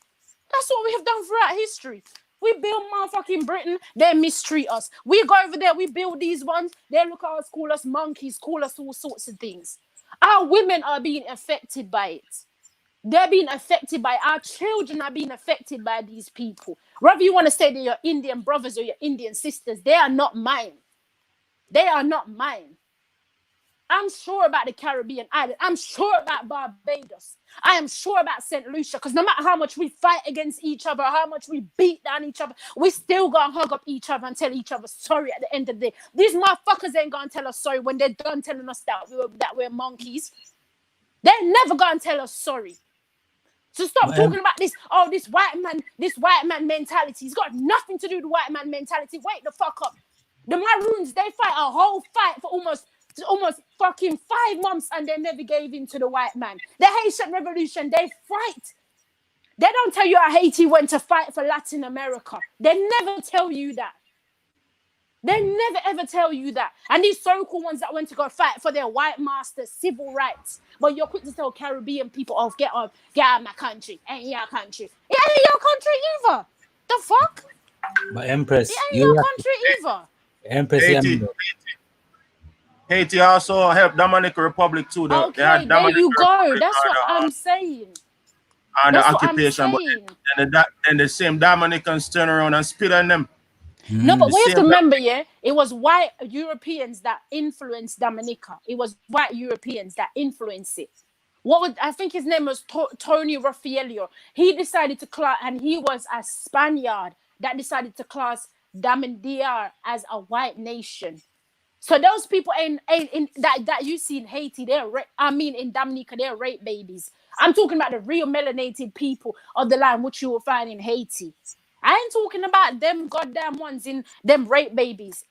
That's what we have done throughout history. We build motherfucking Britain, they mistreat us. We go over there, we build these ones, they look at us, call us monkeys, call us all sorts of things. Our women are being affected by it. They're being affected by, our children are being affected by these people. Whether you want to say they're your Indian brothers or your Indian sisters, they are not mine. They are not mine. I'm sure about the Caribbean island. I'm sure about Barbados. I am sure about St. Lucia, because no matter how much we fight against each other, how much we beat down each other, we still gonna hug up each other and tell each other sorry at the end of the day. These motherfuckers ain't gonna tell us sorry when they're done telling us that we're monkeys. They're never gonna tell us sorry. So stop talking about this, this white man mentality. It's got nothing to do with the white man mentality. Wake the fuck up. The Maroons, they fight a whole fight for almost fucking 5 months and they never gave in to the white man. The Haitian Revolution, they fight. They don't tell you how Haiti went to fight for Latin America. They never tell you that. They never ever tell you that. And these so-called ones that went to go fight for their white masters' civil rights. But you're quick to tell Caribbean people, get out of my country. Ain't your country. It ain't your country either. The fuck? But Empress, it ain't your country either. Empress, Haiti also helped Dominican Republic too. Okay, there you go. That's what I'm saying. Under occupation, but then the same Dominicans turn around and spit on them. No, but we have to remember, it was white Europeans that influenced Dominica. It was white Europeans that influenced it. I think his name was Tony Raffaello. He decided to class, and he was a Spaniard that decided to class Dominica as a white nation. So those people ain't that you see in Haiti, in Dominica, they're rape babies. I'm talking about the real melanated people of the land, which you will find in Haiti. I ain't talking about them goddamn ones in them rape babies.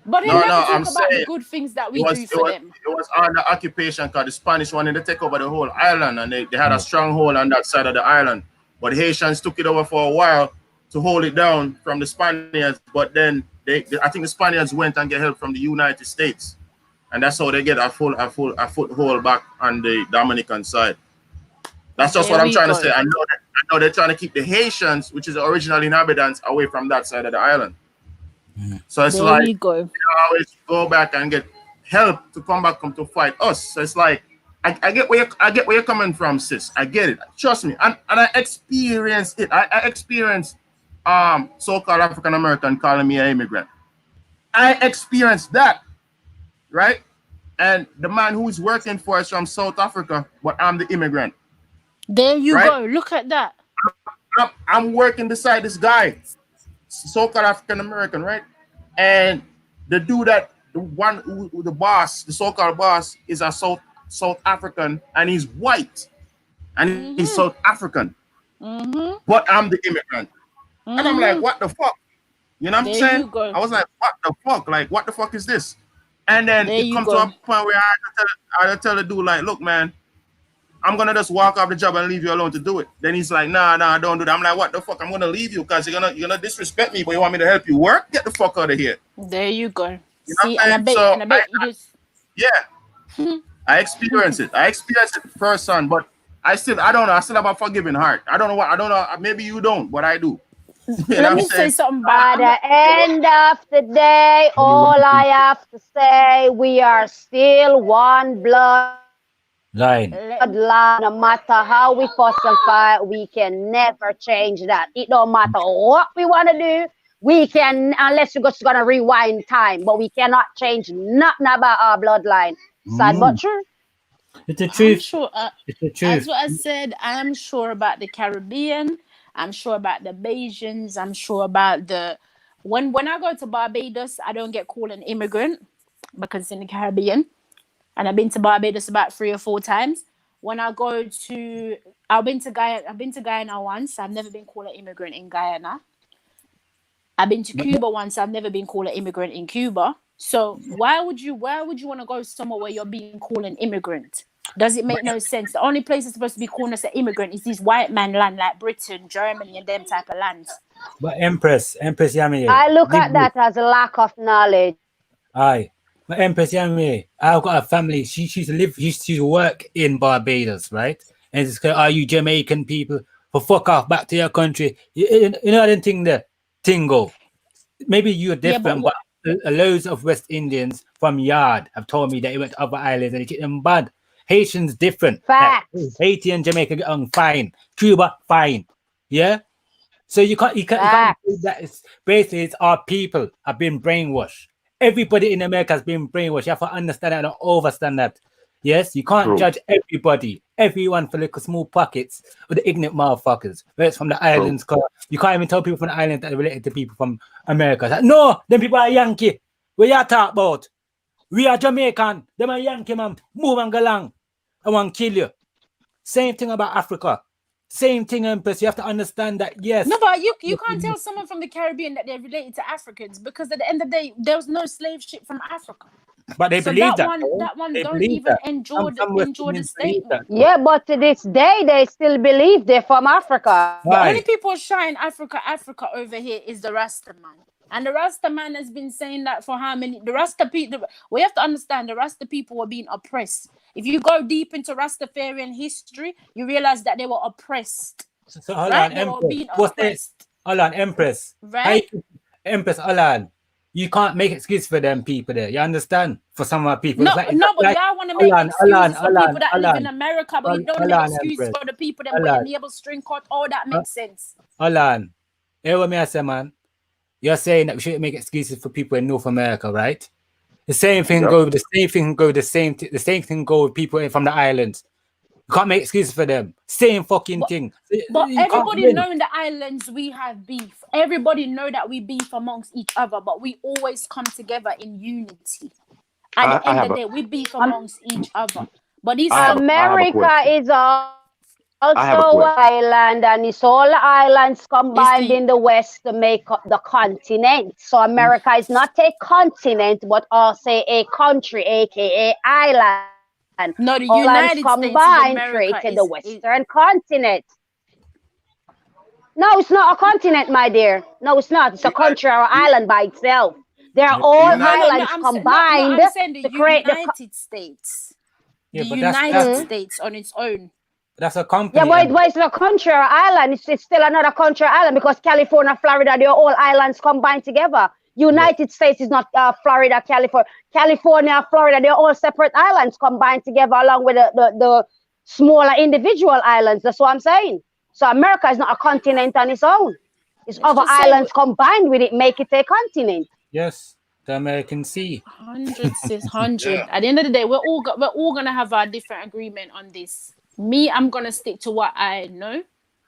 But they never talk about the good things that we do for them. It was under occupation because the Spanish wanted to take over the whole island, and they had a stronghold on that side of the island. But the Haitians took it over for a while to hold it down from the Spaniards. But then I think the Spaniards went and get help from the United States, and that's how they get a foothold back on the Dominican side. That's just what I'm trying to say. I know they're trying to keep the Haitians, which is the original inhabitants, away from that side of the island. So it's like you always go back and get help to come to fight us. So it's like I get where you're coming from, sis. I get it. Trust me, and I experienced it. I experienced so-called African American calling me an immigrant. I experienced that, right? And the man who's working for us from South Africa, but I'm the immigrant. There you go. Look at that. I'm working beside this guy, so-called African American, right? And the dude the boss, the so-called boss, is a South African, and he's white, and he's South African. But I'm the immigrant, and I'm like, what the fuck? You know what I'm saying? I was like, what the fuck? Like, what the fuck is this? And then it comes to a point where I had to tell the dude, like, look, man, I'm gonna just walk off the job and leave you alone to do it. Then he's like, nah, don't do that. I'm like, what the fuck? I'm gonna leave you because you're gonna disrespect me, but you want me to help you work? Get the fuck out of here. There you go. You know, see, and I bet you just I experienced it. I experienced it firsthand, but I don't know. I still have a forgiving heart. I don't know. Maybe you don't, but I do. Let me say something. By the end of the day, all I have to say, we are still one blood. Line. No matter how we fuss and fight, we can never change that. It don't matter what we want to do, We can, unless we're just gonna rewind time, but we cannot change nothing about our bloodline. Sad but true. It's the I'm truth. sure, It's the as truth. what I said, I'm sure about the Caribbean. I'm sure about the Bajans. I'm sure about the when I go to Barbados, I don't get called an immigrant because it's in the Caribbean, and I've been to Barbados about 3 or 4 times. When I go to, I've been to Guyana once. I've never been called an immigrant in Guyana. I've been to Cuba once. I've never been called an immigrant in Cuba. So why would you want to go somewhere where you're being called an immigrant? Does it make no sense? The only place that's supposed to be calling us an immigrant is these white man land like Britain, Germany, and them type of lands. But Empress Yami. I look at that as a lack of knowledge. Aye. But Empress Yami, I've got a family. She used to live, used to work in Barbados, right? And it's are you Jamaican people? For fuck off back to your country. You know, I didn't think the thing go. Maybe you're different, but loads of West Indians from Yard have told me that they went to other islands and they keep them bad. Haitians different. Facts. Like, Haiti and Jamaica get on fine. Cuba fine. Yeah. So you can't say that it's basically it's our people have been brainwashed. Everybody in America has been brainwashed. You have to understand that and understand that. Yes, you can't judge everybody, everyone for little small pockets with the ignorant motherfuckers. Whether it's from the islands, you can't even tell people from the islands that are related to people from America. It's like, no, them people are Yankee. What you talk about? We are Jamaican. Them are Yankee, man. Move and go along. I want to kill you. Same thing about Africa. Same thing, Empress. You have to understand that, yes. No, but you can't tell someone from the Caribbean that they're related to Africans because at the end of the day, there was no slave ship from Africa. But they believe that. That one don't even endure the statement. Yeah, but to this day, they still believe they're from Africa. The only people shine Africa over here is the Rasta man. And the Rasta man has been saying that for how many? The Rasta people, we have to understand the Rasta people were being oppressed. If you go deep into Rastafarian history, you realize that they were oppressed. So hold on, Empress. Hold on, Empress. Right? Empress, hold on. You can't make excuse for them people there. You understand? For some of our people. No, but y'all want to make excuses for people that live in America, but you don't make excuses for the people that were able to string cut. All that makes sense. Hold on. Hear what me I say, man. You're saying that we shouldn't make excuses for people in North America, right? The same thing go with the same thing go with people from the islands. You can't make excuses for them. Same fucking thing. But everybody know in the islands we have beef. Everybody know that we beef amongst each other, but we always come together in unity. At the end of the day, we beef amongst each other. But America is also an island, and it's all the islands combined in the West to make up the continent. So America is not a continent, but also a country, aka island. No, the United States combined created the Western continent. No, it's not a continent, my dear. No, it's not. It's a country or island by itself. They're all islands combined to create the United States. Yeah, the United States on its own. That's a company. Yeah, but it's not a country or island. It's still another country or island because California, Florida, they're all islands combined together. United States is not Florida, California, Florida. They're all separate islands combined together along with the smaller individual islands. That's what I'm saying. So America is not a continent on its own. It's other islands combined with it, make it a continent. Yes, the American Sea. 100, sis, 100. Yeah. At the end of the day, we're all gonna have our different agreement on this. Me, I'm gonna stick to what I know.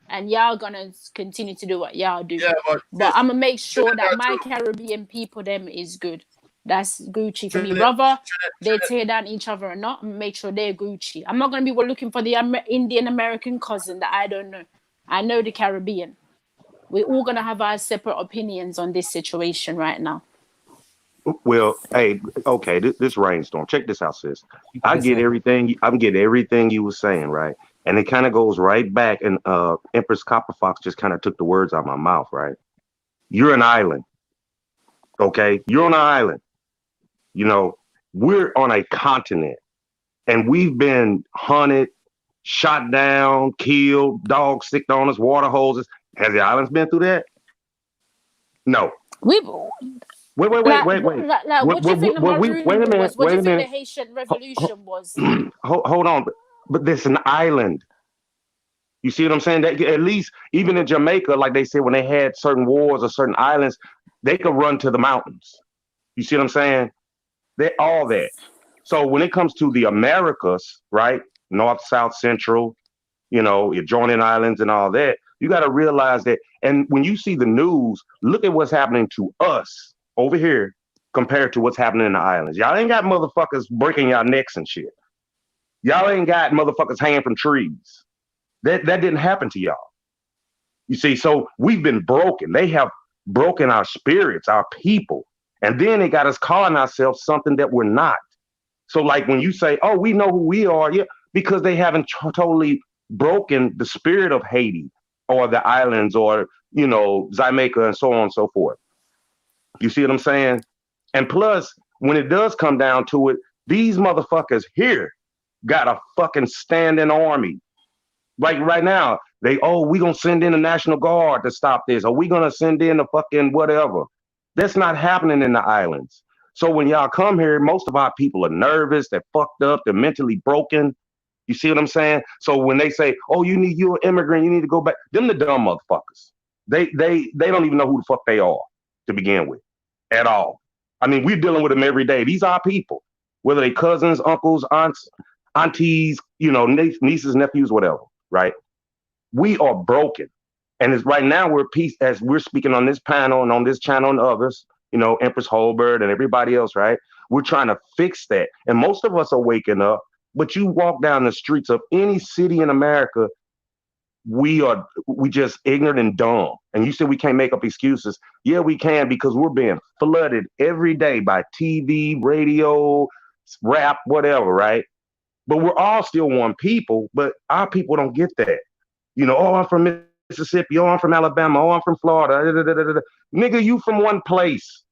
And y'all gonna continue to do what y'all do. Yeah, but I'm gonna make sure that my Caribbean people them is good. That's Gucci for me, brother. They tear down each other or not. I'm gonna make sure they're Gucci. I'm not gonna be looking for the Indian American cousin that I don't know. I know the Caribbean. We're all gonna have our separate opinions on this situation right now. Well, hey, okay, this rainstorm. Check this out, sis. I get everything. I'm getting everything you were saying, right? And it kind of goes right back, and Empress Copperfox just kind of took the words out of my mouth, right? You're an island, okay? You're on an island. You know, we're on a continent, and we've been hunted, shot down, killed, dogs sicked on us, water hoses. Has the islands been through that? No. Wait. What do you think the Haitian Revolution was? What do you think the Haitian Revolution was? Hold on, but this is an island. This is an island. We're on a continent, and we'5 been hunted, shot down, killed, dogs sicked on us, water hoses. Has the islands been through that? No. Wait. What do you You see what I'm saying? That at least even in Jamaica, like they said, when they had certain wars or certain islands, they could run to the mountains. You see what I'm saying? They all that. So when it comes to the Americas, right? North, South, Central, your joining islands and all that, you got to realize that. And when you see the news, look at what's happening to us over here compared to what's happening in the islands. Y'all ain't got motherfuckers breaking y'all necks and shit. Y'all ain't got motherfuckers hanging from trees. That didn't happen to y'all. You see, so we've been broken. They have broken our spirits, our people. And then they got us calling ourselves something that we're not. So like when you say, oh, we know who we are, yeah, because they haven't totally broken the spirit of Haiti or the islands or, Jamaica and so on and so forth. You see what I'm saying? And plus, when it does come down to it, these motherfuckers here got a fucking standing army. Like right now, we gonna send in the National Guard to stop this, or we gonna send in the fucking whatever. That's not happening in the islands. So when y'all come here, most of our people are nervous, they're fucked up, they're mentally broken. You see what I'm saying? So when they say, oh, you're an immigrant, you need to go back, them the dumb motherfuckers. They don't even know who the fuck they are to begin with at all. I mean, we're dealing with them every day. These are people, whether they cousins, uncles, aunts, aunties, nieces, nephews, whatever, right? We are broken. And it's right now we're peace as we're speaking on this panel and on this channel and others, Empress Holbert and everybody else, right? We're trying to fix that. And most of us are waking up, but you walk down the streets of any city in America, we just ignorant and dumb. And you said we can't make up excuses. Yeah, we can, because we're being flooded every day by TV, radio, rap, whatever, right? But we're all still one people, but our people don't get that. Oh, I'm from Mississippi. Oh, I'm from Alabama. Oh, I'm from Florida. Da, da, da, da. Nigga, you from one place.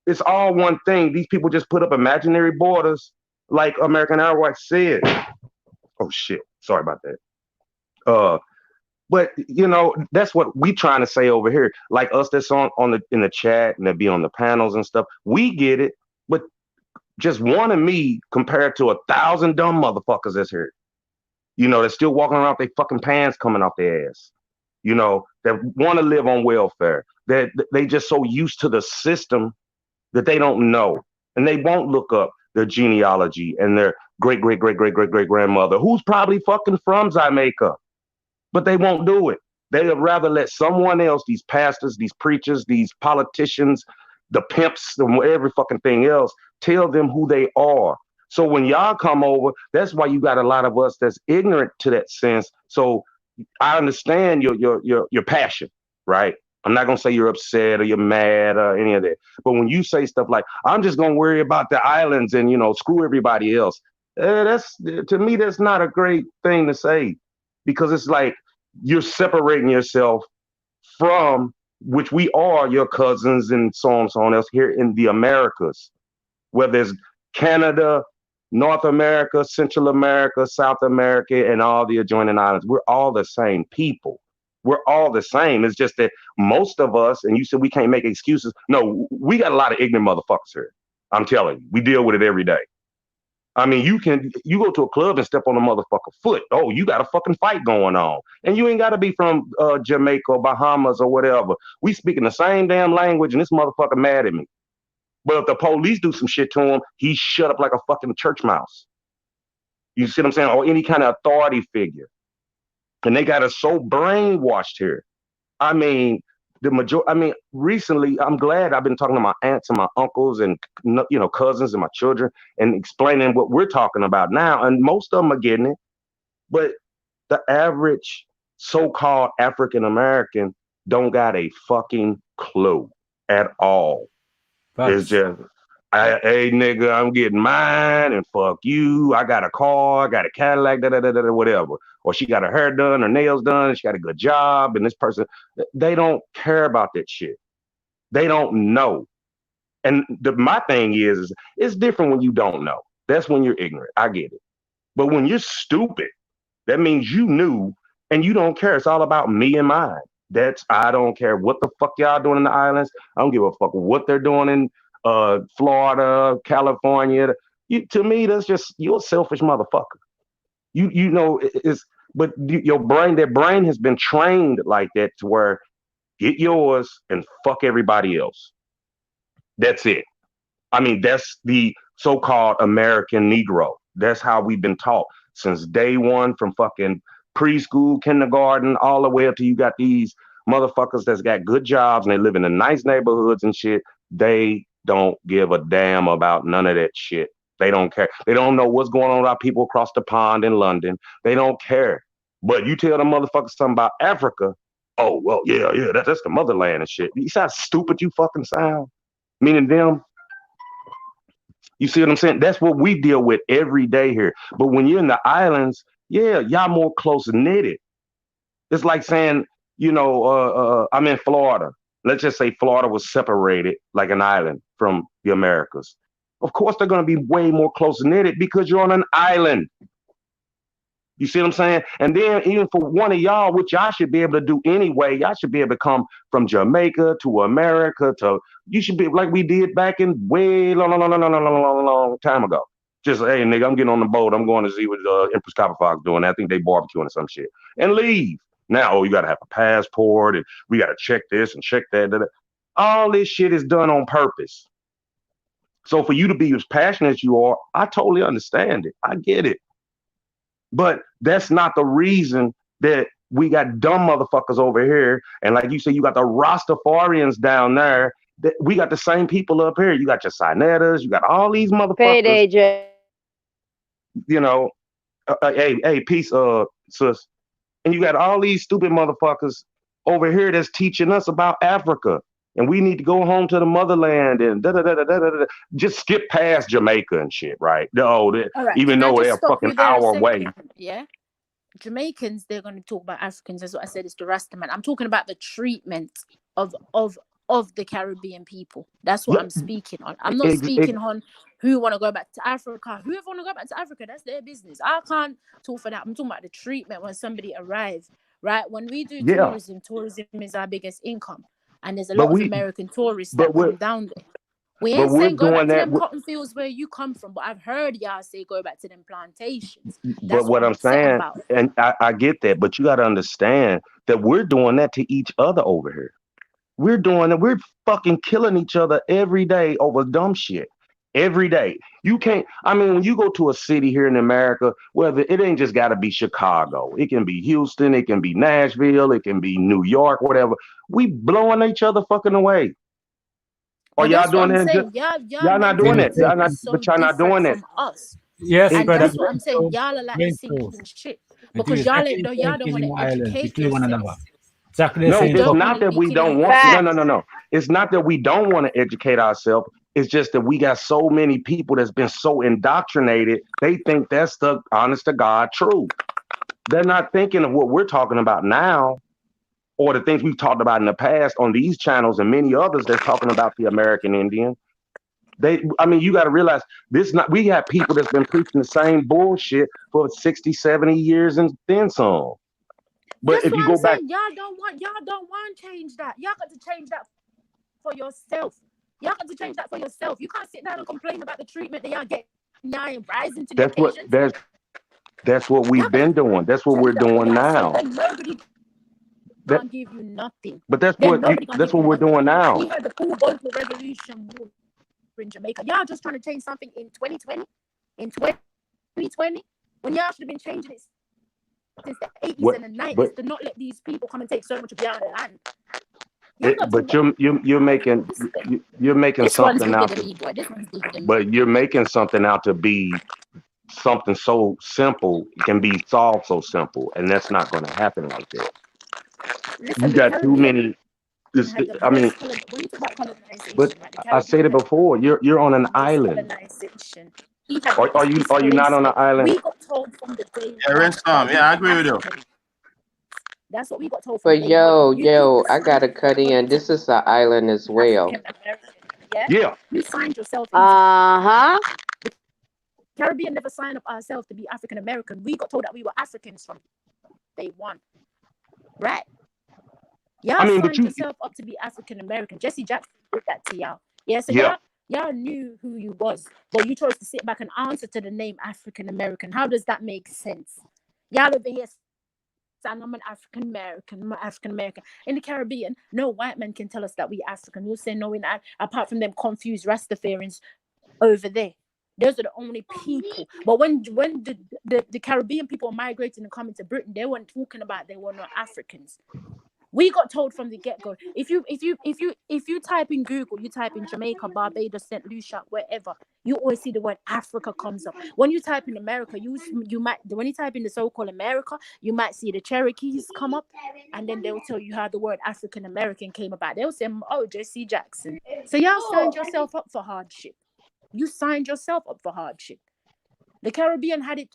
It's all one thing. These people just put up imaginary borders, like American Airways said. Oh shit, sorry about that. But that's what we trying to say over here. Like us that's in the chat and that be on the panels and stuff. We get it, but just one of me compared to 1,000 dumb motherfuckers that's here. They're still walking around with their fucking pants coming off their ass. That want to live on welfare. That they just so used to the system that they don't know. And they won't look up their genealogy and their great grandmother, who's probably fucking from Jamaica. But they won't do it. They would rather let someone else, these pastors, these preachers, these politicians, the pimps, and every fucking thing else, tell them who they are. So when y'all come over, that's why you got a lot of us that's ignorant to that sense. So I understand your passion, right? I'm not gonna say you're upset or you're mad or any of that. But when you say stuff like, I'm just gonna worry about the islands and screw everybody else, that's, to me, that's not a great thing to say, because it's like you're separating yourself from, which we are, your cousins and so on else here in the Americas, whether it's Canada, North America, Central America, South America, and all the adjoining islands. We're all the same people. We're all the same. It's just that most of us, and you said we can't make excuses. No, we got a lot of ignorant motherfuckers here. I'm telling you, we deal with it every day. I mean, you go to a club and step on a motherfucker foot. Oh, you got a fucking fight going on. And you ain't got to be from Jamaica or Bahamas or whatever. We speaking the same damn language, and this motherfucker mad at me. But if the police do some shit to him, he shut up like a fucking church mouse. You see what I'm saying? Or any kind of authority figure. And they got us so brainwashed here. I mean, recently, I'm glad I've been talking to my aunts and my uncles and, cousins and my children and explaining what we're talking about now. And most of them are getting it. But the average so-called African American don't got a fucking clue at all. It's just, hey, nigga, I'm getting mine and fuck you. I got a car, I got a Cadillac, whatever. Or she got her hair done, her nails done, and she got a good job. And this person, they don't care about that shit. They don't know. And my thing is it's different when you don't know. That's when you're ignorant. I get it. But when you're stupid, that means you knew and you don't care. It's all about me and mine. I don't care what the fuck y'all doing in the islands. I don't give a fuck what they're doing in Florida, California. To me, that's just, you're a selfish motherfucker. It's But your brain, their brain has been trained like that to where get yours and fuck everybody else. That's it. I mean, that's the so-called American Negro. That's how we've been taught since day one, from fucking preschool, kindergarten, all the way up to you got these motherfuckers that's got good jobs and they live in the nice neighborhoods and shit. They don't give a damn about none of that shit. They don't care. They don't know what's going on with our people across the pond in London. They don't care. But you tell them motherfuckers something about Africa. Oh, well, yeah, that's the motherland and shit. You see how stupid you fucking sound? Meaning them. You see what I'm saying? That's what we deal with every day here. But when you're in the islands, yeah, y'all more close knitted. It's like saying, I'm in Florida. Let's just say Florida was separated like an island from the Americas. Of course, they're going to be way more close knitted because you're on an island. You see what I'm saying? And then even for one of y'all, which y'all should be able to do anyway, y'all should be able to come from Jamaica to America you should be like we did back in way long time ago. Just, hey, nigga, I'm getting on the boat. I'm going to see what Empress Copperfox doing. I think they barbecuing or some shit. And leave. Now, you got to have a passport and we got to check this and check that. All this shit is done on purpose. So for you to be as passionate as you are, I totally understand it. I get it. But that's not the reason that we got dumb motherfuckers over here. And like you said, you got the Rastafarians down there. We got the same people up here. You got your Sinettas. You got all these motherfuckers. Payday, Jay. Hey, peace, sis. And you got all these stupid motherfuckers over here that's teaching us about Africa. And we need to go home to the motherland and just skip past Jamaica and shit, right? All right, Even though they're a fucking hour away. Yeah. Jamaicans, they're going to talk about Africans. That's what I said. It's the Rastaman. I'm talking about the treatment of the Caribbean people. That's what I'm speaking on. I'm not speaking on who want to go back to Africa. Whoever want to go back to Africa, that's their business. I can't talk for that. I'm talking about the treatment when somebody arrives, right? When we do tourism is our biggest income. And there's a lot of American tourists that come down there. We ain't saying go back to them cotton fields where you come from, but I've heard y'all say go back to them plantations. But what I'm saying, and I get that, but you got to understand that we're doing that to each other over here. We're doing it. We're fucking killing each other every day over dumb shit. Every day. You can't, when you go to a city here in America, whether it ain't just got to be Chicago, it can be Houston, it can be Nashville, it can be New York, whatever. We blowing each other fucking away. Or y'all doing that? Y'all not doing that. But y'all not doing that. Yes, and but that's what I'm saying. Y'all are like sinking shit because y'all don't want to educate yourselves. Exactly. No, it's not that we don't want. No. It's not that we don't want to educate ourselves. It's just that we got so many people that's been so indoctrinated. They think that's the honest to God truth. They're not thinking of what we're talking about now, or the things we've talked about in the past on these channels and many others that's talking about the American Indian. You got to realize we have people that's been preaching the same bullshit for 60, 70 years and then some. But if you go back, y'all don't want to change that. Y'all got to change that for yourself. Y'all got to change that for yourself. You can't sit down and complain about the treatment that y'all get. Y'all ain't rising to the occasion. That's what we've been doing. That's what we're doing now. Nobody can't give you nothing. But that's what we're doing now. We had the full vocal revolution in Jamaica. Y'all just trying to change something in 2020, when y'all should have been changing it since the 80s and the 90s to not let these people come and take so much of y'all land. But you're making something out but you're making something out to be something so simple. It can be solved so simple, and that's not going to happen like that. You got too many. But I said it before. You're on an island. Are you not on an island? We got told from the day. I agree with you. That's what we got told. But yo, I gotta cut in. This is an island as well. Yeah. You signed yourself. Caribbean never signed up ourselves to be African American. We got told that we were Africans from day one, right? Y'all signed yourself up to be African American. Jesse Jackson did that to y'all. Yeah, so y'all knew who you was, but you chose to sit back and answer to the name African American. How does that make sense? Y'all over here and I'm an African American. I'm an African American. In the Caribbean, no white man can tell us that we African. We'll say no, we're not. Apart from them confused Rastafarians over there. Those are the only people. But when the Caribbean people migrating and coming to Britain, they weren't talking about they were not Africans. We got told from the get-go. If you type in Google, you type in Jamaica, Barbados, St. Lucia, wherever, you always see the word Africa comes up. When you type in America, you might, when you type in the so-called America, you might see the Cherokees come up, and then they'll tell you how the word African American came about. They'll say, oh, Jesse Jackson. So y'all signed yourself up for hardship. You signed yourself up for hardship. The Caribbean had it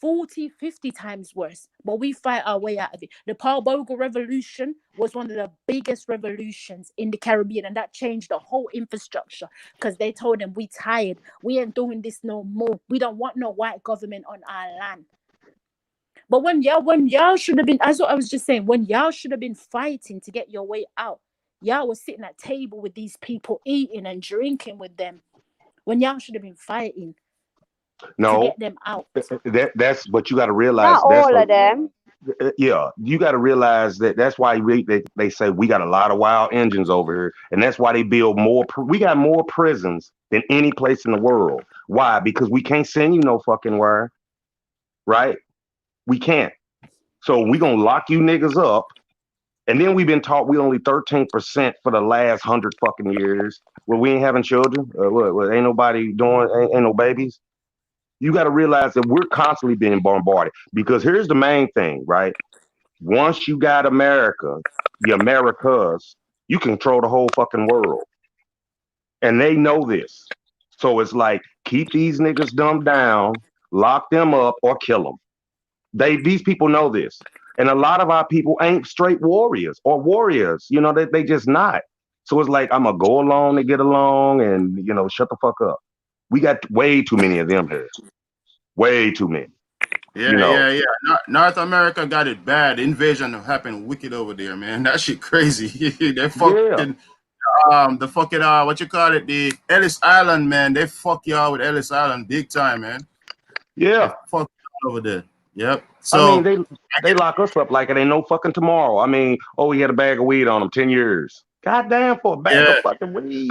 40, 50 times worse, but we fight our way out of it. The Paul Bogle Revolution was one of the biggest revolutions in the Caribbean, and that changed the whole infrastructure because they told them, we tired. We ain't doing this no more. We don't want no white government on our land. But when y'all should have been, that's what I was just saying, when y'all should have been fighting to get your way out, y'all was sitting at table with these people, eating and drinking with them, when y'all should have been fighting to get them out. That's what you got to realize. Not all of them. Yeah, you got to realize that's why they say we got a lot of wild engines over here, and that's why they build more. We got more prisons than any place in the world. Why? Because we can't send you no fucking wire, right? We can't. So we gonna lock you niggas up, and then we've been taught we only 13% for the last 100 fucking years. Well, we ain't having children. What ain't nobody doing? Ain't no babies. You got to realize that we're constantly being bombarded, because here's the main thing, right? Once you got America, the Americas, you control the whole fucking world. And they know this. So it's like, keep these niggas dumbed down, lock them up, or kill them. These people know this. And a lot of our people ain't straight warriors or warriors. You know, they just not. So it's like, I'm going to go along and get along and, you know, shut the fuck up. We got way too many of them here. Way too many. Yeah. North America got it bad. The invasion happened wicked over there, man. That shit crazy. They fucking the fucking what you call it, the Ellis Island, man. They fuck y'all with Ellis Island big time, man. Yeah. They fuck over there. Yep. So I mean, they lock us up like it ain't no fucking tomorrow. I mean, oh, he had a bag of weed on him 10 years. Goddamn, for a bag of fucking weed.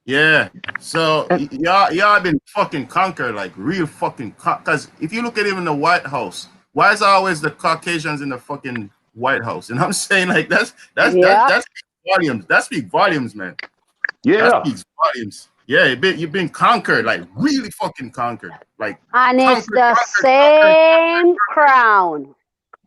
Yeah, so y'all been fucking conquered, like real fucking. Because if you look at even the White House, why is always the Caucasians in the fucking White House? And I'm saying, like, that's volumes. That speaks volumes, man. Yeah, that speaks volumes. Yeah, you've been conquered, like really fucking conquered, like. And it's the same crown.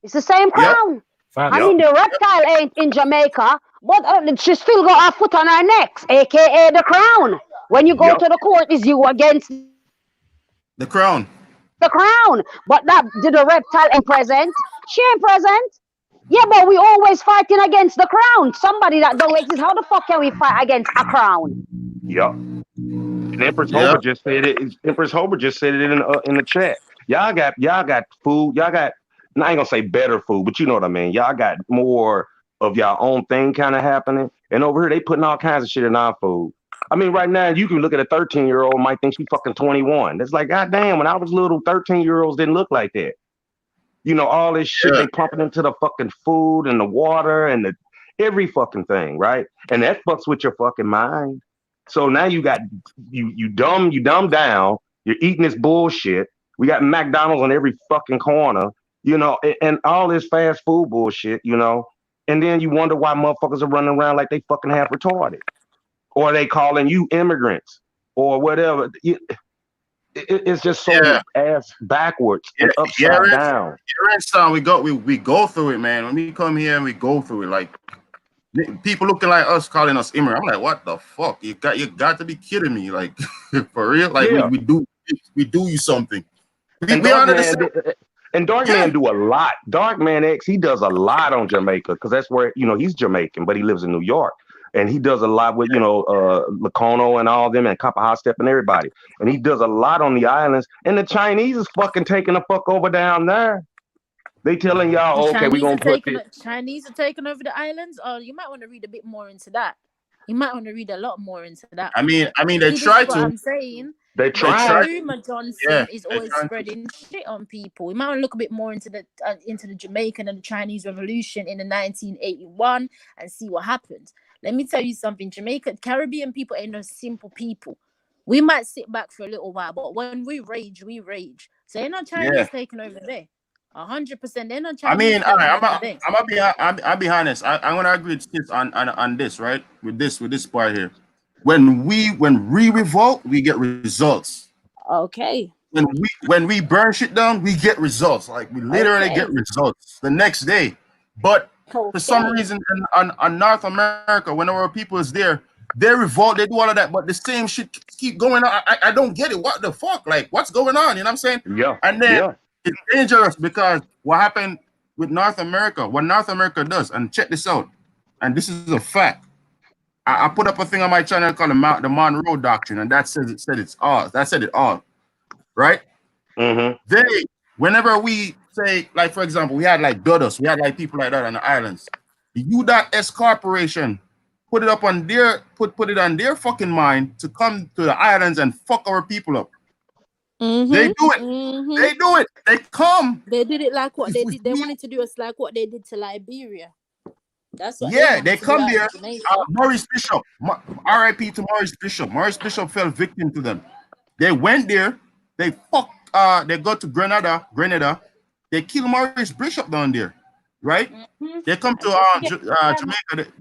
It's the same crown. I mean, the reptile ain't in Jamaica, but she still got her foot on her necks, aka the crown. When you go to the court, is you against the crown. The crown. But did the reptile ain't present? She ain't present. Yeah, but we always fighting against the crown. Somebody that don't exist. How the fuck can we fight against a crown? Yep. And Empress Hober just said it. Empress Hober just said it in the chat. Y'all got food. Y'all got. I ain't gonna say better food, but you know what I mean. Y'all got more of y'all own thing kind of happening. And over here, they putting all kinds of shit in our food. I mean, right now, you can look at a 13-year-old, might think she's fucking 21. It's like, goddamn, when I was little, 13-year-olds didn't look like that. You know, all this shit they pumping into the fucking food and the water and every fucking thing, right? And that fucks with your fucking mind. So now you got, you dumb down. You're eating this bullshit. We got McDonald's on every fucking corner. You know, and all this fast food bullshit, you know, and then you wonder why motherfuckers are running around like they fucking half retarded, or they calling you immigrants or whatever. It's just so ass backwards and upside down. We go through it, man. When we come here and we go through it, like people looking like us calling us immigrant. I'm like, what the fuck? You got to be kidding me, like for real? Like we do you something. And Darkman do a lot. Darkman X, he does a lot on Jamaica because that's where, you know, he's Jamaican, but he lives in New York. And he does a lot with, you know, Lacono and all them and Copper Hot Step and everybody. And he does a lot on the islands. And the Chinese is fucking taking the fuck over down there. They telling y'all, okay, we're going to put this. Chinese are taking over the islands? Oh, you might want to read a bit more into that. You might want to read a lot more into that. I mean, they try to. I'm saying They But tried. Boomer Yeah, Johnson is they always trying to. spreading shit on people. We might look a bit more into the Jamaican and the Chinese Revolution in the 1981 and see what happened. Let me tell you something. Caribbean people ain't no simple people. We might sit back for a little while, but when we rage, we rage. So ain't no Yeah. Chinese taking over there. 100%. Ain't no I Chinese mean, all taking right, over there. I'll be honest. I'm gonna agree with this on this, right? With this part here. When we revolt, we get results. Okay. When we burn shit down, we get results. Like we literally get Okay. results the next day. But for some Okay. reason, on North America, when our people is there, they revolt, they do all of that, but the same shit keep going on. I don't get it. What the fuck? Like, what's going on? You know what I'm saying? Yeah. And then Yeah. it's dangerous because what happened with North America, what North America does, and check this out, and this is a fact. I put up a thing on my channel called the Monroe Doctrine, and that said it's all. That said it all, right? Mm-hmm. They, whenever we say, like for example, we had like Dodos, we had like people like that on the islands. The U.S. Corporation put it up on their put it on their fucking mind to come to the islands and fuck our people up. Mm-hmm. They do it. Mm-hmm. They do it. They come. They did it like what they did. They wanted to do us like what they did to Liberia. That's what they Yeah, wanted they to do come out there. in Jamaica. Maurice Bishop, R.I.P. to Maurice Bishop. Maurice Bishop fell victim to them. They went there. They fuck. They go to Grenada. They kill Maurice Bishop down there, right? Mm-hmm. They come to Jamaica.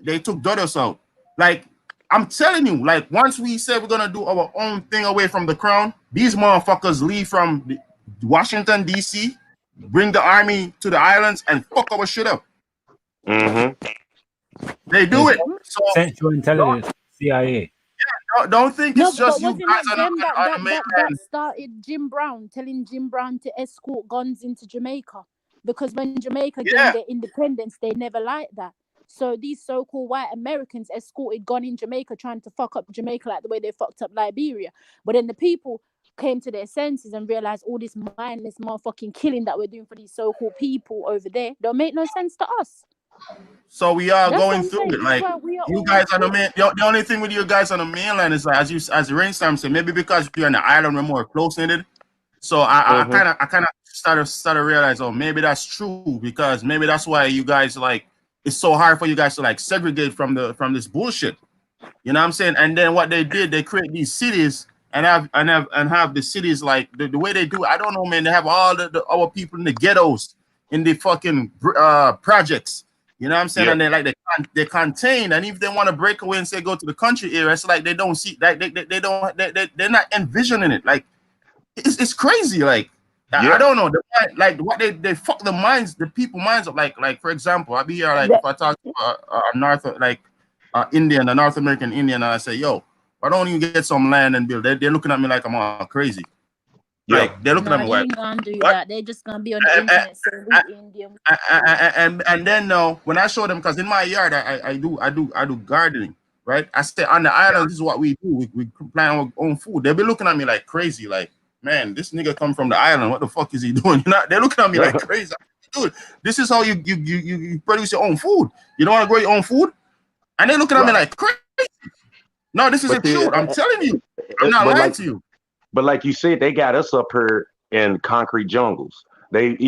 They took Dodos out. Like I'm telling you, like once we said we're gonna do our own thing away from the crown, these motherfuckers leave from Washington D.C., bring the army to the islands, and fuck our shit up. Mm-hmm. They do it. So Central Intelligence, CIA. don't think No, it's just but you wasn't guys it on them the that mainland. started Jim Brown, telling Jim Brown to escort guns into Jamaica? Because when Jamaica gained their independence, they never liked that. So these so-called white Americans escorted gun in Jamaica, trying to fuck up Jamaica like the way they fucked up Liberia. But then the people came to their senses and realized all this mindless motherfucking killing that we're doing for these so-called people over there don't make no sense to us. So we are That's what going I'm through saying. it. This is Like why we are you all guys on the pissed. the only thing with you guys on the mainland is like, as the Rainstorm said, maybe because you're on the island, we're more close knitted. So I kind of started realize, oh, maybe that's true, because maybe that's why you guys like it's so hard for you guys to like segregate from this bullshit. You know what I'm saying? And then what they did, they create these cities and have the cities like the way they do. I don't know, man. They have all our people in the ghettos, in the fucking projects. You know what I'm saying? Yeah. And they contain, and if they want to break away and say go to the country area, it's like they don't see that they're not envisioning it. Like it's crazy. Like I don't know. Like what they fuck the people minds up. Like for example, I'll be here like if I talk to Indian, a North American Indian, and I say, yo, why don't you get some land and build? They're looking at me like I'm all crazy. Yeah. Like they're looking at me You like, ain't gonna do what? that. They're just gonna be on the internet saying we Indian. And then no, when I show them, because in my yard I do gardening, right? I say on the island, this is what we do. We plant our own food. They'll be looking at me like crazy, like, man, this nigga come from the island. What the fuck is he doing? You know, they're looking at me like crazy. Dude, this is how you produce your own food. You don't want to grow your own food? And they're looking at me like crazy. No, this is the truth. I'm telling you. I'm not lying to you. But like you said, they got us up here in concrete jungles. They,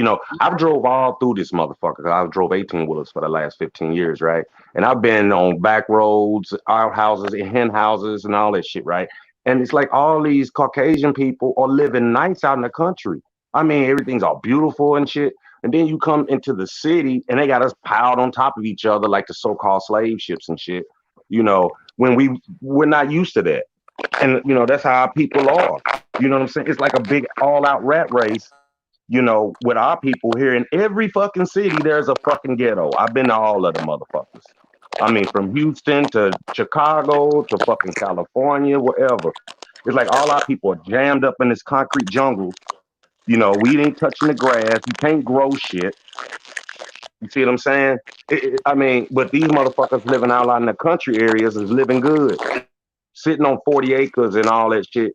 I've drove all through this motherfucker. I've drove 18 wheelers for the last 15 years, right? And I've been on back roads, outhouses, hen houses, and all that shit, right? And it's like all these Caucasian people are living nice out in the country. I mean, everything's all beautiful and shit. And then you come into the city and they got us piled on top of each other like the so-called slave ships and shit. When we're not used to that. And that's how our people are. You know what I'm saying? It's like a big all-out rat race, with our people here. In every fucking city, there's a fucking ghetto. I've been to all of the motherfuckers. I mean, from Houston to Chicago to fucking California, wherever. It's like all our people are jammed up in this concrete jungle. We ain't touching the grass. You can't grow shit. You see what I'm saying? But these motherfuckers living out in the country areas is living good. Sitting on 40 acres and all that shit,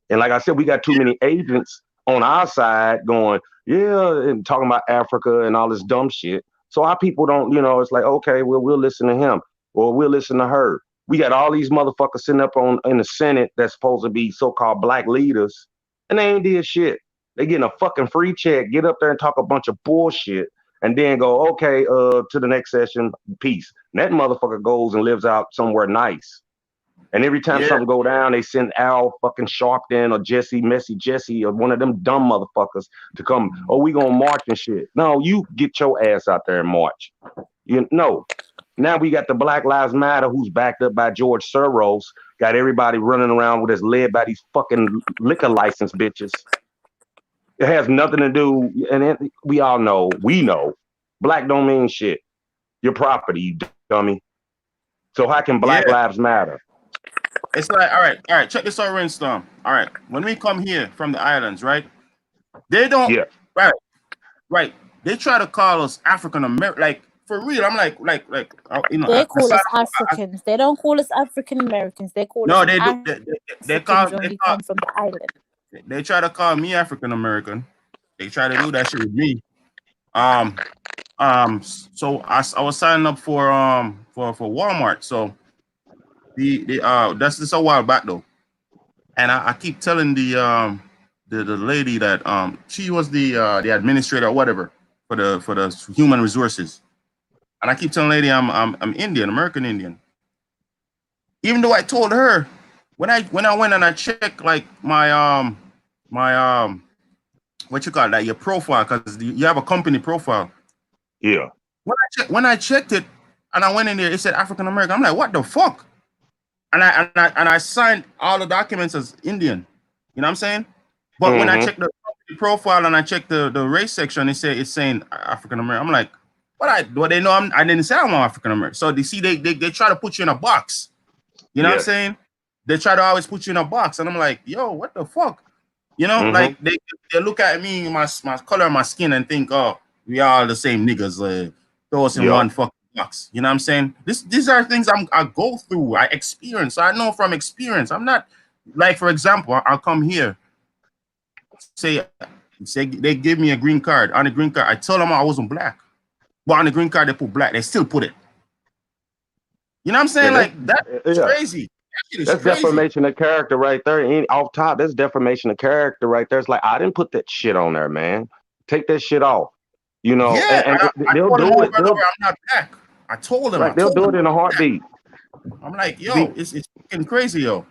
And like I said, we got too many agents on our side going, yeah, and talking about Africa and all this dumb shit. So our people don't, it's like, okay, well, we'll listen to him or we'll listen to her. We got all these motherfuckers sitting up in the Senate that's supposed to be so-called black leaders, and they ain't did shit. They getting a fucking free check, get up there and talk a bunch of bullshit, and then go, okay, to the next session, peace. And that motherfucker goes and lives out somewhere nice. And every time something go down, they send Al fucking Sharpton or Messy Jesse, or one of them dumb motherfuckers to come, oh, we gonna march and shit. No, you get your ass out there and march. You know. Now we got the Black Lives Matter, who's backed up by George Soros, got everybody running around with us led by these fucking liquor license bitches. It has nothing to do, and we know, black don't mean shit. Your property, you dummy. So how can Black Lives matter? It's like, all right, check this out, Rainstorm. All right, when we come here from the islands, right? They don't, right. They try to call us African American, like, for real. I'm like, you know. They call us Africans. They don't call us African Americans. They call us they call when we come from the island. They try to call me African American. They try to do that shit with me. So I was signing up for Walmart. So this a while back though, and I keep telling the lady that she was the administrator or whatever for the human resources, and I keep telling the lady I'm Indian, American Indian. Even though I told her when I went and I checked like my what you call that, your profile, because you have a company profile. Yeah. When I checked it and I went in there, it said African American. I'm like, what the fuck? And I signed all the documents as Indian. You know what I'm saying? But when I checked the profile and I checked the race section, it's saying African American. I'm like, what they know I didn't say I'm African American. So they see they try to put you in a box. You know what I'm saying? They try to always put you in a box, and I'm like, yo, what the fuck? You know, like they look at me, my color, my skin, and think, oh, we are all the same niggas. Throw us in one fucking box. You know what I'm saying? These are things I go through, I experience. So I know from experience. I'm not like, for example, I'll come here, say they give me a green card. On the green card, I told them I wasn't black, but on the green card they put black. They still put it. You know what I'm saying? That's crazy. That's crazy. defamation of character right there. Off top, that's defamation of character right there. It's like, I didn't put that shit on there, man. Take that shit off. You know, and they'll do it. I'm not black. I told them. They'll do it in a heartbeat. I'm like, yo, it's fucking crazy, yo.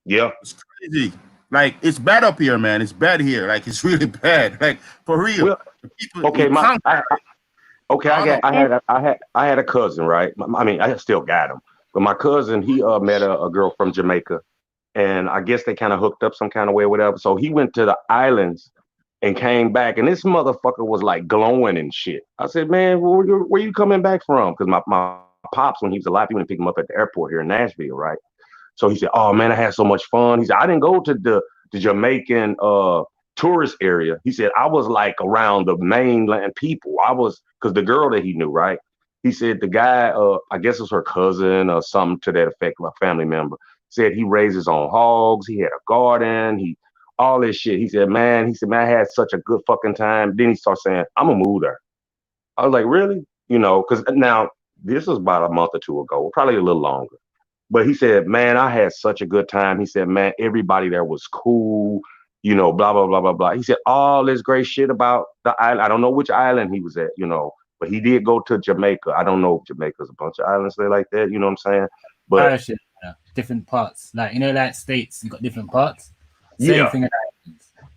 Yeah. It's crazy. Like, it's bad up here, man. It's bad here. Like, it's really bad. Like, for real. Well, I had a cousin, right? I mean, I still got him. But my cousin, he met a girl from Jamaica, and I guess they kind of hooked up some kind of way or whatever. So he went to the islands and came back, and this motherfucker was like glowing and shit. I said, man, where you coming back from? Because my pops, when he was alive, he went to pick him up at the airport here in Nashville, right? So he said, oh man, I had so much fun. He said, I didn't go to the Jamaican tourist area. He said, I was like around the mainland people. Because the girl that he knew, right? He said the guy, I guess it was her cousin or something to that effect, a family member, said he raised his own hogs. He had a garden. All this shit. He said, man, I had such a good fucking time. Then he started saying, I'm gonna move there. I was like, really? You know, because now this was about a month or two ago, probably a little longer. But he said, man, I had such a good time. He said, man, everybody there was cool, you know, blah, blah, blah, blah, blah. He said all this great shit about the island. I don't know which island he was at, you know. But he did go to Jamaica. I don't know if Jamaica's a bunch of islands there like that. You know what I'm saying? But different parts, like, you know, like states, you got different parts. Same thing.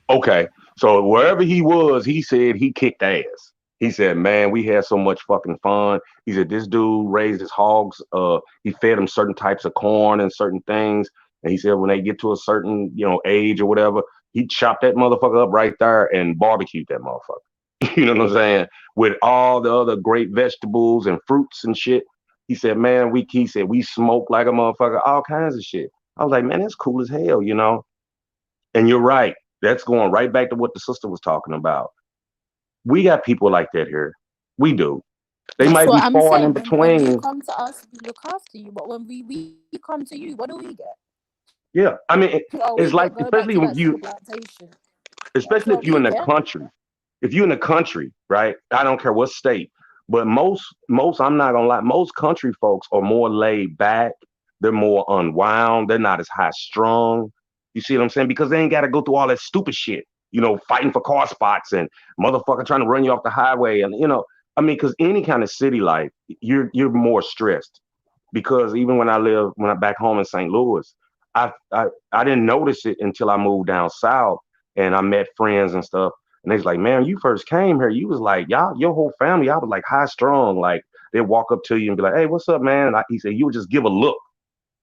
Okay, so wherever he was, he said he kicked ass. He said, man, we had so much fucking fun. He said this dude raised his hogs. He fed them certain types of corn and certain things. And he said when they get to a certain, you know, age or whatever, he chopped that motherfucker up right there and barbecued that motherfucker. You know what I'm saying? With all the other great vegetables and fruits and shit. He said, man, he said we smoke like a motherfucker, all kinds of shit. I was like, man, that's cool as hell, you know? And you're right. That's going right back to what the sister was talking about. We got people like that here. We do. They might be falling in between. When you come to us, we look after you. But when we come to you, what do we get? Yeah. I mean, it's like, especially if you're in the country. If you're in the country, right? I don't care what state, But most, I'm not gonna lie, most country folks are more laid back. They're more unwound. They're not as high strung. You see what I'm saying? Because they ain't got to go through all that stupid shit. You know, fighting for car spots and motherfucker trying to run you off the highway. And you know, I mean, because any kind of city life, you're more stressed. Because even when I back home in St. Louis, I didn't notice it until I moved down south and I met friends and stuff. And they was like, man, you first came here, you was like, y'all, your whole family, I was like high strung. Like they'd walk up to you and be like, hey, what's up, man? And he said, you would just give a look,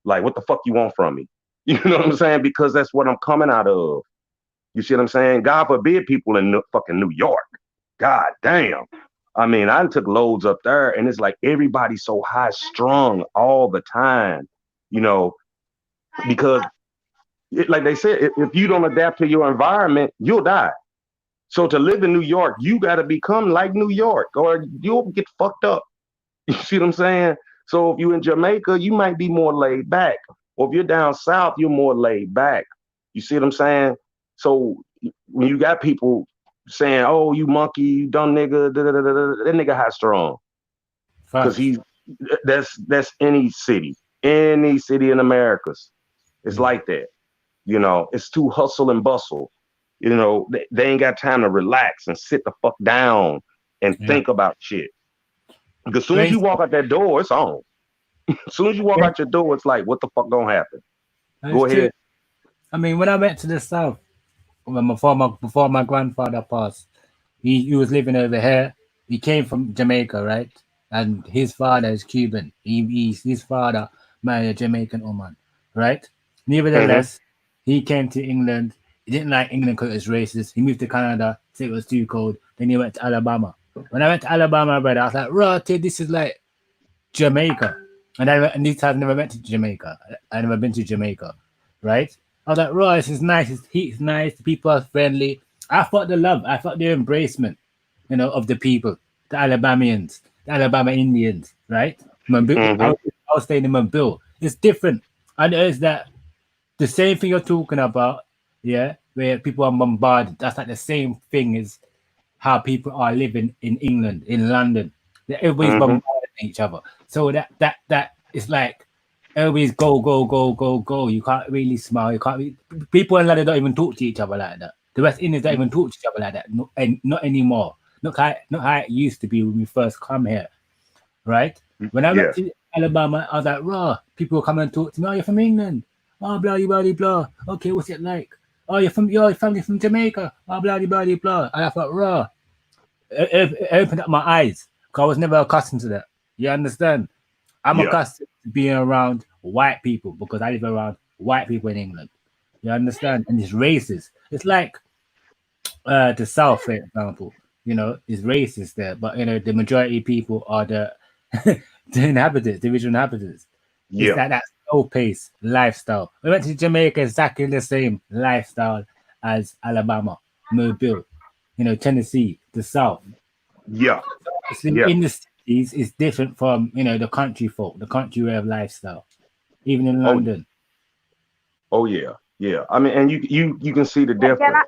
like, what the fuck you want from me? You know what I'm saying? Because that's what I'm coming out of. You see what I'm saying? God forbid people in fucking New York. God damn. I mean, I took loads up there, and it's like everybody's so high strung all the time, you know, because like they said, if you don't adapt to your environment, you'll die. So to live in New York, you got to become like New York or you'll get fucked up. You see what I'm saying? So if you're in Jamaica, you might be more laid back. Or if you're down south, you're more laid back. You see what I'm saying? So when you got people saying, oh, you monkey, you dumb nigga, that nigga high strong. Because that's any city in Americas. It's like that. You know, it's too hustle and bustle. You know, they ain't got time to relax and sit the fuck down and think about shit. Because as soon as you walk out that door, it's on. As soon as you walk out your door, it's like, what the fuck gonna happen? Go ahead. I mean, when I went to the south, before my grandfather passed, he was living over here. He came from Jamaica, right? And his father is Cuban. His father married a Jamaican woman, right? Nevertheless, he came to England. He didn't like England because it was racist. He moved to Canada, said it was too cold. Then he went to Alabama. When I went to Alabama, brother, I was like, right, this is like Jamaica. And this I've never went to Jamaica. I've never been to Jamaica, right? I was like, right, this is nice. It's heat's nice. The people are friendly. I thought the embracement, you know, of the people, the Alabamians, the Alabama Indians, right? I was staying in Mobile. It's different. And there's that, the same thing you're talking about, yeah, where people are bombarded. That's like the same thing as how people are living in England, in London. Everybody's bombarding each other. So that is like everybody's go. You can't really smile. People in London don't even talk to each other like that. The West Indians don't even talk to each other like that. Not anymore. Not how it used to be when we first come here, right? When I went to Alabama, I was like, raw. People will come and talk to me. Oh, you're from England. Oh, blah blah blah. Okay, what's it like? Oh, your family from Jamaica. Oh, blah blah blah. And I thought, raw. It opened up my eyes because I was never accustomed to that. You understand? I'm accustomed to being around white people because I live around white people in England. You understand? And it's racist. It's like the South, for example. You know, it's racist there, but you know the majority of people are the inhabitants, the original inhabitants. It's like that slow pace lifestyle. We went to Jamaica, exactly the same lifestyle as Alabama, Mobile, you know, Tennessee, the South. In the cities, it's different from, you know, the country folk, the country way of lifestyle, even in London. Oh yeah. I mean, and you can see the difference.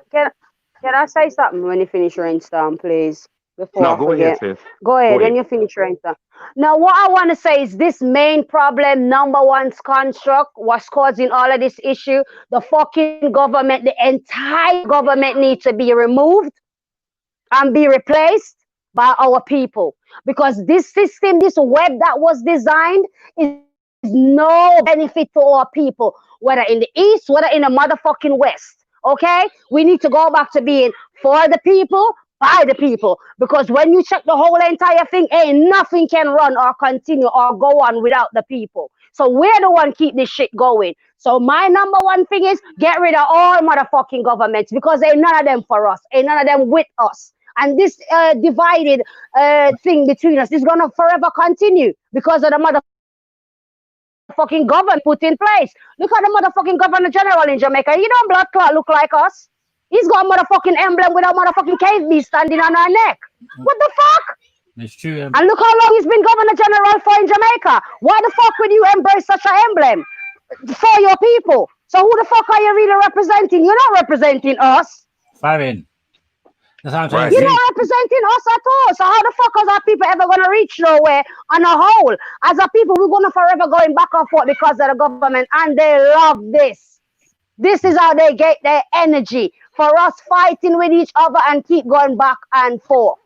Can I say something when you finish rainstorm, please? Go ahead, sis. Go ahead, then you finish rainstorm. Now, what I want to say is this main problem, number one construct, what's causing all of this issue, the fucking government, the entire government needs to be removed and be replaced by our people. Because this system, this web that was designed is no benefit to our people, whether in the East, whether in the motherfucking West. Okay? We need to go back to being for the people, by the people. Because when you check the whole entire thing, nothing can run or continue or go on without the people. So we're the one keep this shit going. So my number one thing is get rid of all motherfucking governments because ain't none of them for us. Ain't none of them with us. And this divided thing between us is going to forever continue because of the motherfucking government put in place. Look at the motherfucking governor general in Jamaica. You know blood clot look like us. He's got a motherfucking emblem with a motherfucking cave beast standing on our neck. What the fuck? That's true. And look how long he's been governor general for in Jamaica. Why the fuck would you embrace such an emblem for your people? So who the fuck are you really representing? You're not representing us. Farron. That's what I'm trying to You're say. not representing us at all. So how the fuck are our people ever gonna reach nowhere on a whole? As a people, we're gonna forever going back and forth because of the government, and they love this. This is how they get their energy for us fighting with each other and keep going back and forth.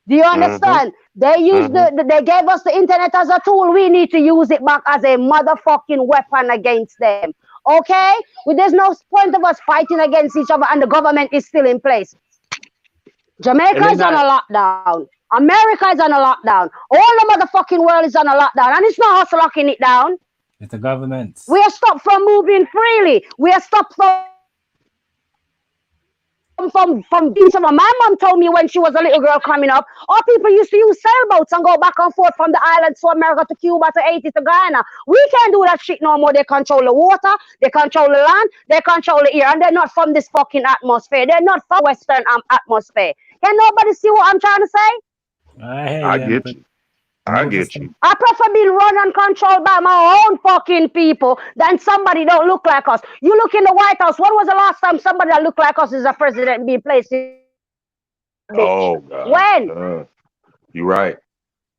Do you understand? They use they gave us the internet as a tool. We need to use it back as a motherfucking weapon against them. Okay? Well, there's no point of us fighting against each other and the government is still in place. Jamaica is on a lockdown. America is on a lockdown. All the motherfucking world is on a lockdown. And it's not us locking it down. It's the government. We are stopped from moving freely. We are stopped from being someone. My mom told me when she was a little girl coming up, all people used to use sailboats and go back and forth from the islands to America to Cuba to Haiti to Ghana. We can't do that shit no more. They control the water, they control the land, they control the air, and they're not from this fucking atmosphere. They're not from Western atmosphere. Can nobody see what I'm trying to say? I get you. I get you. I prefer being run and controlled by my own fucking people than somebody don't look like us. You look in the White House. When was the last time somebody that looked like us is a president being placed in? Oh, God. When? You're right.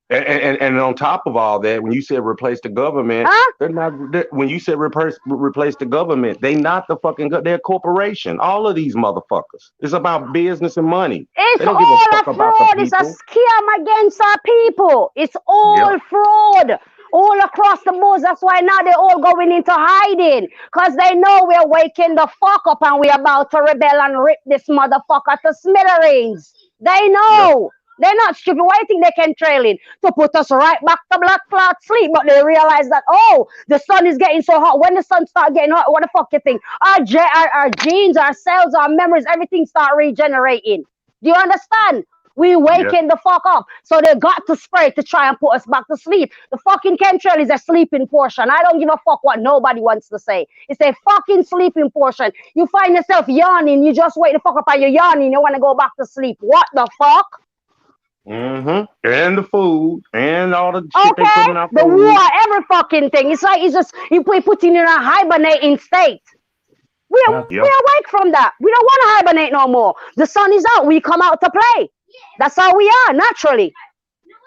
And on top of all that, when you said replace the government, they're not. When you said replace the government, they not the fucking. They're a corporation. All of these motherfuckers. It's about business and money. It's they don't all give a a fuck about fraud. the It's a people. scam against our people. It's all fraud. All across the board. That's why now they're all going into hiding. Because they know we're waking the fuck up and we're about to rebel and rip this motherfucker to smithereens. They know. They're not stupid. Why do you think they can trail in? To put us right back to black cloud sleep. But they realize that, oh, the sun is getting so hot. When the sun starts getting hot, what the fuck you think? Our genes, our cells, our memories, everything start regenerating. Do you understand? We waking the fuck up. So they got to spray to try and put us back to sleep. The fucking chemtrail is a sleeping portion. I don't give a fuck what nobody wants to say. It's a fucking sleeping portion. You find yourself yawning. You just wake the fuck up and you're yawning. You want to go back to sleep. What the fuck? And the food and all the shit they put in our food. The war, every fucking thing. It's like it's just you put in a hibernating state. We're awake from that. We don't want to hibernate no more. The sun is out. We come out to play. That's how we are naturally.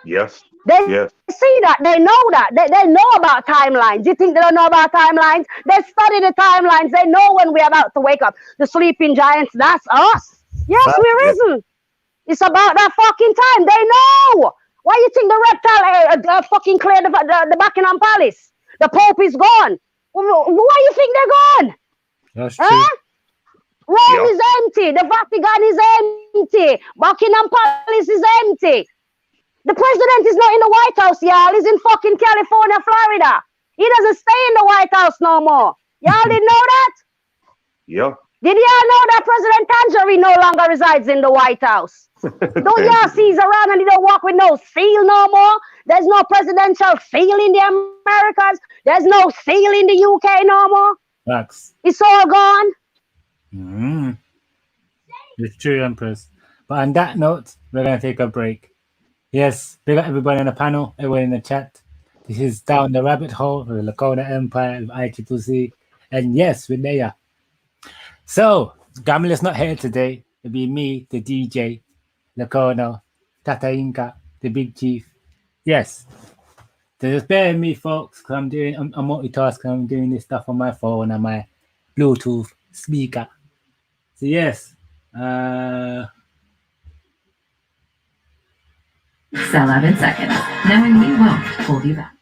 Yes. They see that. They know that. They know about timelines. You think they don't know about timelines? They study the timelines. They know when we're about to wake up. The sleeping giants, that's us. Yes, we're risen. It's about that fucking time. They know. Why you think the reptile fucking cleared the Buckingham Palace? The Pope is gone. Why you think they're gone? That's true. Rome is empty. The Vatican is empty. Buckingham Palace is empty. The president is not in the White House, y'all. He's in fucking California, Florida. He doesn't stay in the White House no more. Y'all didn't know that? Yeah. Did y'all know that President Tangerine no longer resides in the White House? Don't y'all see he's around and he don't walk with no seal no more? There's no presidential seal in the Americas. There's no seal in the UK no more. Facts. It's all gone. It's true, Empress. But on that note, we're going to take a break. Yes, big up everybody on the panel, everyone in the chat. This is Down the Rabbit Hole with the Lakona Empire with ICCC. And yes, we're there. So, Gamila's not here today. It'll be me, the DJ, Lakona, Tata Inca, the Big Chief. Yes. So just bear with me, folks, because I'm multitasking. I'm doing this stuff on my phone and my Bluetooth speaker. So yes. 11 seconds. Knowing we won't hold you back.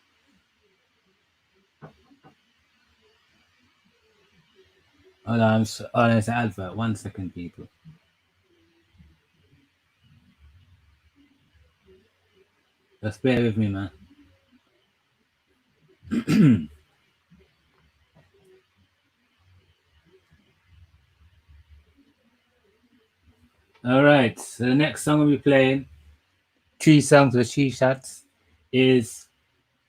Hold on, it's an advert. 1 second, people. Just bear with me, man. All right, so the next song we'll be playing, 3 songs with 3 shots, is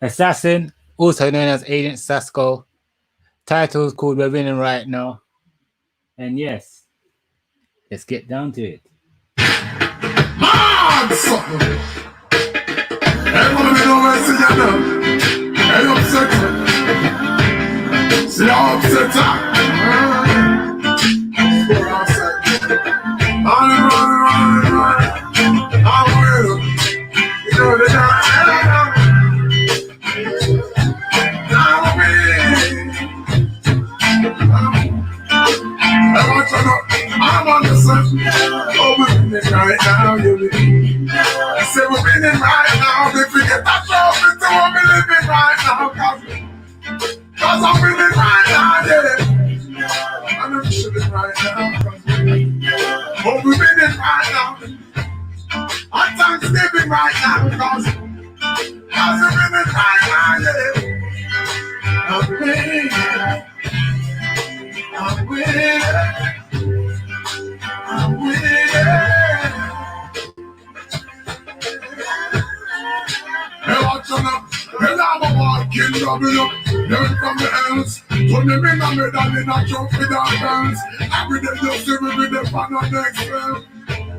Assassin, also known as Agent Sasko. Title is called We're Winning Right Now. And yes, let's get down to it. Mad something. Everyone be know where see you now. Hey, upset. See how upset I'm running. Cause I'm winning right now, yeah. And I'm chilling right now. Oh, we're winning right now. I'm Thanksgiving right now, cause I'm winning right now, yeah. I'm winning. I'm winning. I'm winning. Hey, watch on up. Hey, I'm a walking double up. Learn from the else. Turn them in a medal in a trophy dance. Every day you see me with the fan on next film.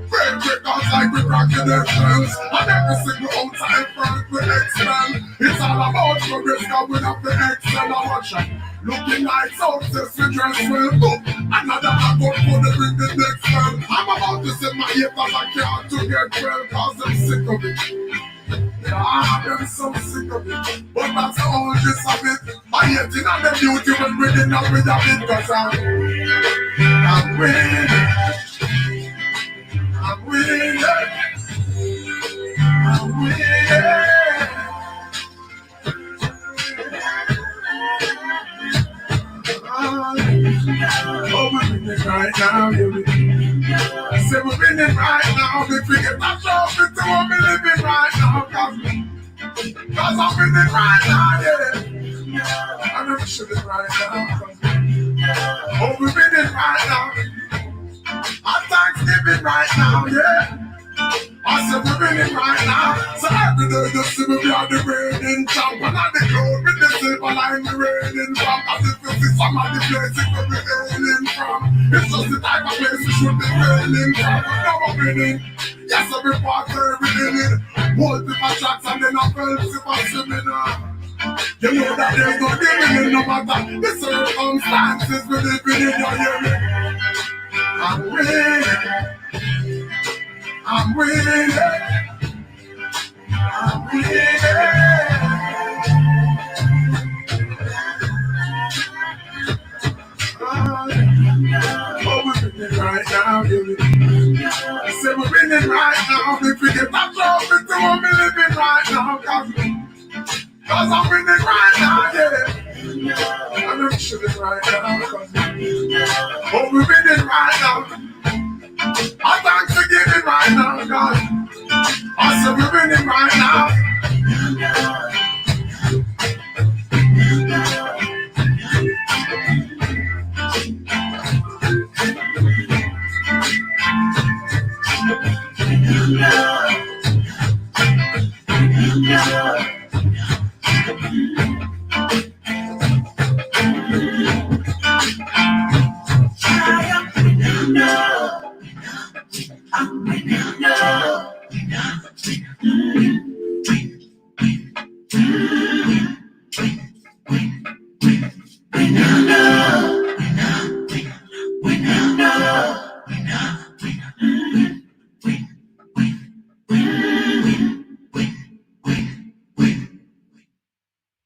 Break records like we cracking their shells. And every single outside front we expel. It's all about progress, cause we have to excel. I watch it. Looking like success, we dress well. Boom. Another accord for the bring the next spell. I'm about to set my ear cause I can't to get well. Cause I'm sick of it. Yeah, I'm so sick of it. But that's all this of it. I hate it and the beauty when we're in up with a bit. Cause I'm winning. I'm winning. I'm winning. Oh, we're winning right now, baby. I say we're winning right now. If we get that trophy to what we're living right now. Cause I'm winning right now, yeah. I'm never shooting right now. Oh, we're winning right now. I'm Thanksgiving right now, yeah. I said we're winning right now. So every day you see me be on the reigning champ. And on the cloud with the silver line the reigning from. As if you see some of the places where we're hailing from. It's just the type of place we should be hailing from. But now we're winning. Yes, every part we're winning. Multiple tracks and then I felt super similar. You know that there's no giving in no matter the circumstances we living in, you hear me? I'm winning. I'm winning. I'm winning. Oh, we're winning right now, baby. I say we're winning right now. If we get that trophy to what we living right now, cause I'm winning right now, yeah. I'm not shooting right now. Oh, we're winning right now. I'm Thanksgiving right now, God. I said we're winning right now.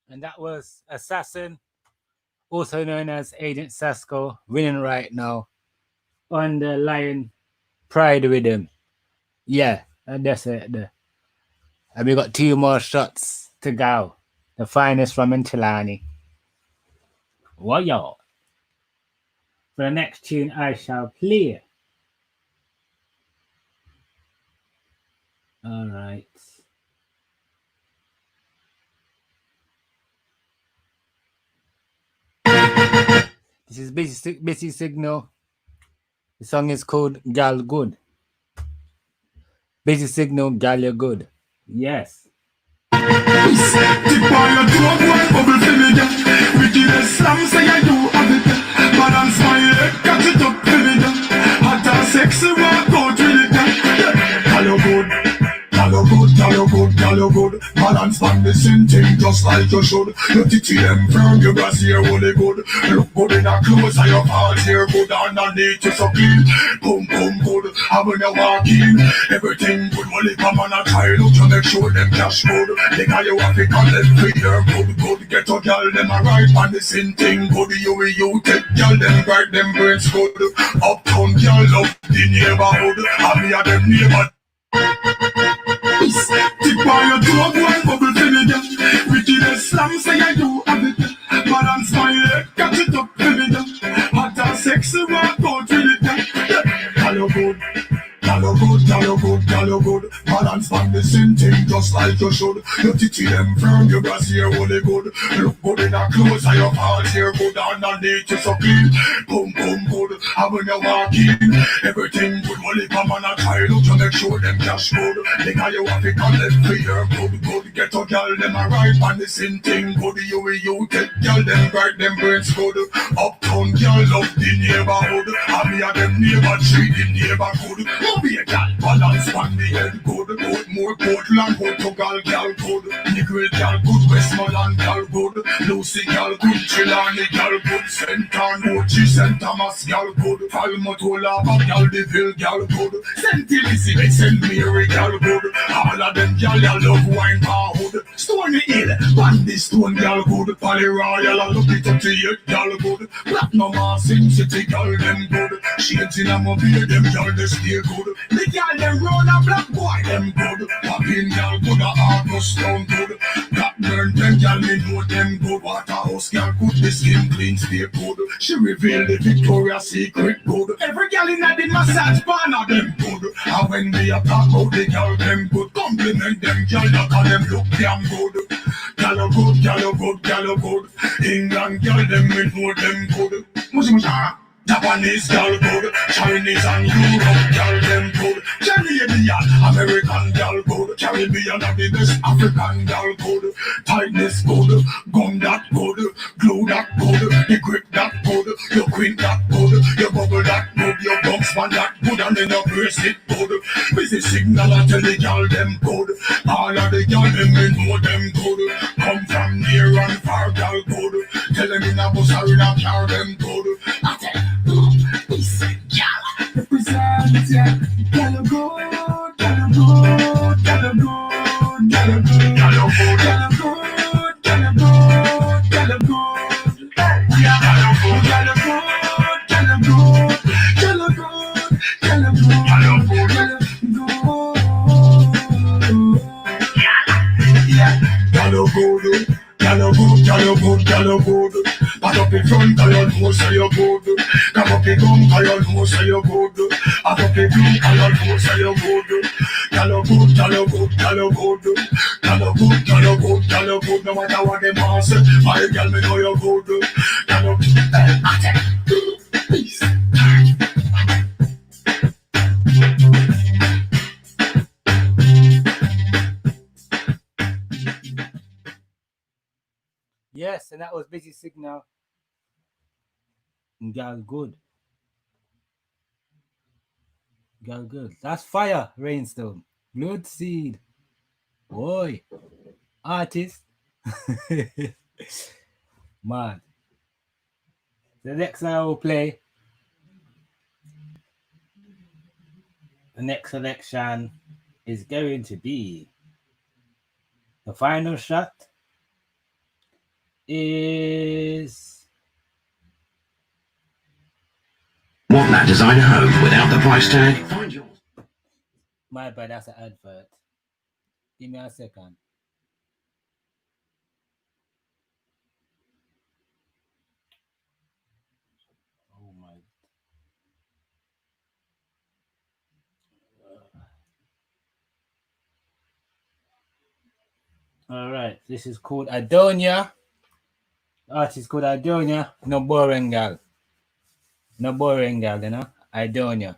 And that was Assassin, also known as Agent Sasko, winning right now on the Lion Pride Rhythm. Yeah, and that's it. And we got 2 more shots to go. The finest from Intilani. What y'all? For the next tune I shall play. Alright. This is Busy Signal. The song is called Gal Good. Busy Signal, Gal You're Good. Yes. Tip on your toe, boy, bubble feeling ya. Wickedness, slam say I do have it ya. Balance my leg, catch it up feeling ya. Hot and sexy, walk out with it ya. Gal you good, gal you good, gal you good, gal you good. Balance on the same thing just like you should. Your titty them firm, your brass here only good. Look good in a clothes and your pants here good. Underneath you so clean, boom boom good. And when you walk in, everything good. Only come on a try look to make sure them cash good. The guy you have to call them free here good good. Get a girl them a right on the same thing good. You take girl them right them brains good. Uptown girl love the neighborhood. And me a them neighbor. Tip on your toe, boy, bubble feeling ya. Wickedness, slam say I do have it. Balance my good. Girl you good, girl you good, girl you good. Balance on the same thing just like you should. Your titty them firm, your brassiere only good. Look good in a clothes and your heart here good. Underneath you so clean, boom boom good. And when you walk in, everything good. Only come on a try look to make sure them cash good. Because you have to collect for your good. Get a girl them a right on the same thing good. You take girl them bright them brains good. Uptown girl love the neighborhood. And me and them neighbor treat the neighbor good. Be a gal, balance on the head good. More Portland, Portugal, gal good. Negril, gal good. Westmoreland, gal good. Lucy, gal good. Trelawney, gal good. St. Arnochi, St. Thomas, gal good. Palmatola, gal Deville, gal good. St. Elizabeth, St. Mary, gal good. All of them gal, ya love wine hood. Stony Hill, Bandy Stone, gal good. Pally Royal, I look it up to you, gal good. Platinum, Sin City, gal them good. Shades in a mobile, them gal they stay good. The girl them roll a black boy them good. Popping girl good a August down good. Blackburn them girl me know them good. Waterhouse girl good, the skin clean stay good. She reveal the Victoria's Secret good. Every girl in the massage partner them good. And when they a talk about the girl them good, compliment them girl that all them look damn good. Girl you good, girl you good, girl you good. England girl them me know them good. Musha. Japanese girl good, Chinese and Europe girl them good, Canadian, American girl good, Caribbean and the best African girl good, tightness good, gum that good, glue that good, the grip that good, your queen that good, your bubble that good, your bump span that good, and then your brace it good. Busy signal and tell the girl them good, all of the girl them me know them good, come from near and far girl good, tell them in a bus or in a car them good. I tell we say, y'all, represent, yeah. Y'all good, y'all good, y'all good, y'all good, y'all good, y'all good, y'all good, y'all good, y'all good, y'all good, y'all good, y'all good, y'all good, y'all good. Put up in front, cause you know say you good. Come up in gun, cause you know say you good. Put up in blue, cause you know say you good. Y'all good, y'all good, y'all good. Y'all good, y'all good, y'all good. No matter what them want say, my girl me know you good. Y'all good, peace. Yes, and that was Busy Signal. Girl good. Girl good. That's fire, Rainstorm. Blood Seed. Boy. Artist. Man. The next I will play. The next selection is going to be the final shot is Want that designer home without the price tag? Find yours. my bad, that's an advert. Give me a second. Oh my. All right, this is called Adonia. The artist is called Adonia. No boring girl. No boring girl, you know? Adonia.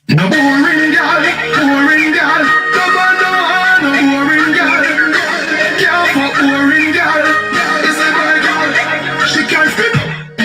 No boring girl, boring girl. Come on, no boring girl. Girl for boring girl. It's a boy girl. She can't fit.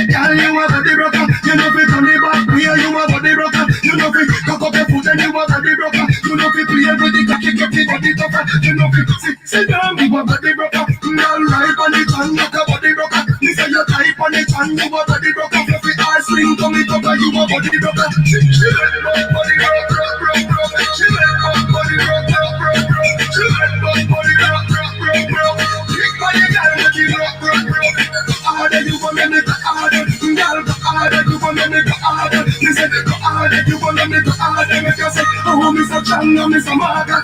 Girl, you a body broker. You know fit on the back. Where you a body broker. You know fit cock up your foot and you a body broker. You know fit play with the cocky, get the body tougher. You know fit sit down, you a body broker. Girl, right on it and you a body broker. You say you type on it and you a body broker. You fit ass sling, come it up and you a body broker. She let body rock, rock, rock, rock. She let body rock, rock, rock, rock. She let body rock, rock, rock, rock. Big body girl, make it rock, rock, rock. Harder you gonna make it harder, girl. Harder you gonna make it harder. You say harder you gonna make it harder. Make you say, oh, Mr. Chan, no, Mr. Marga.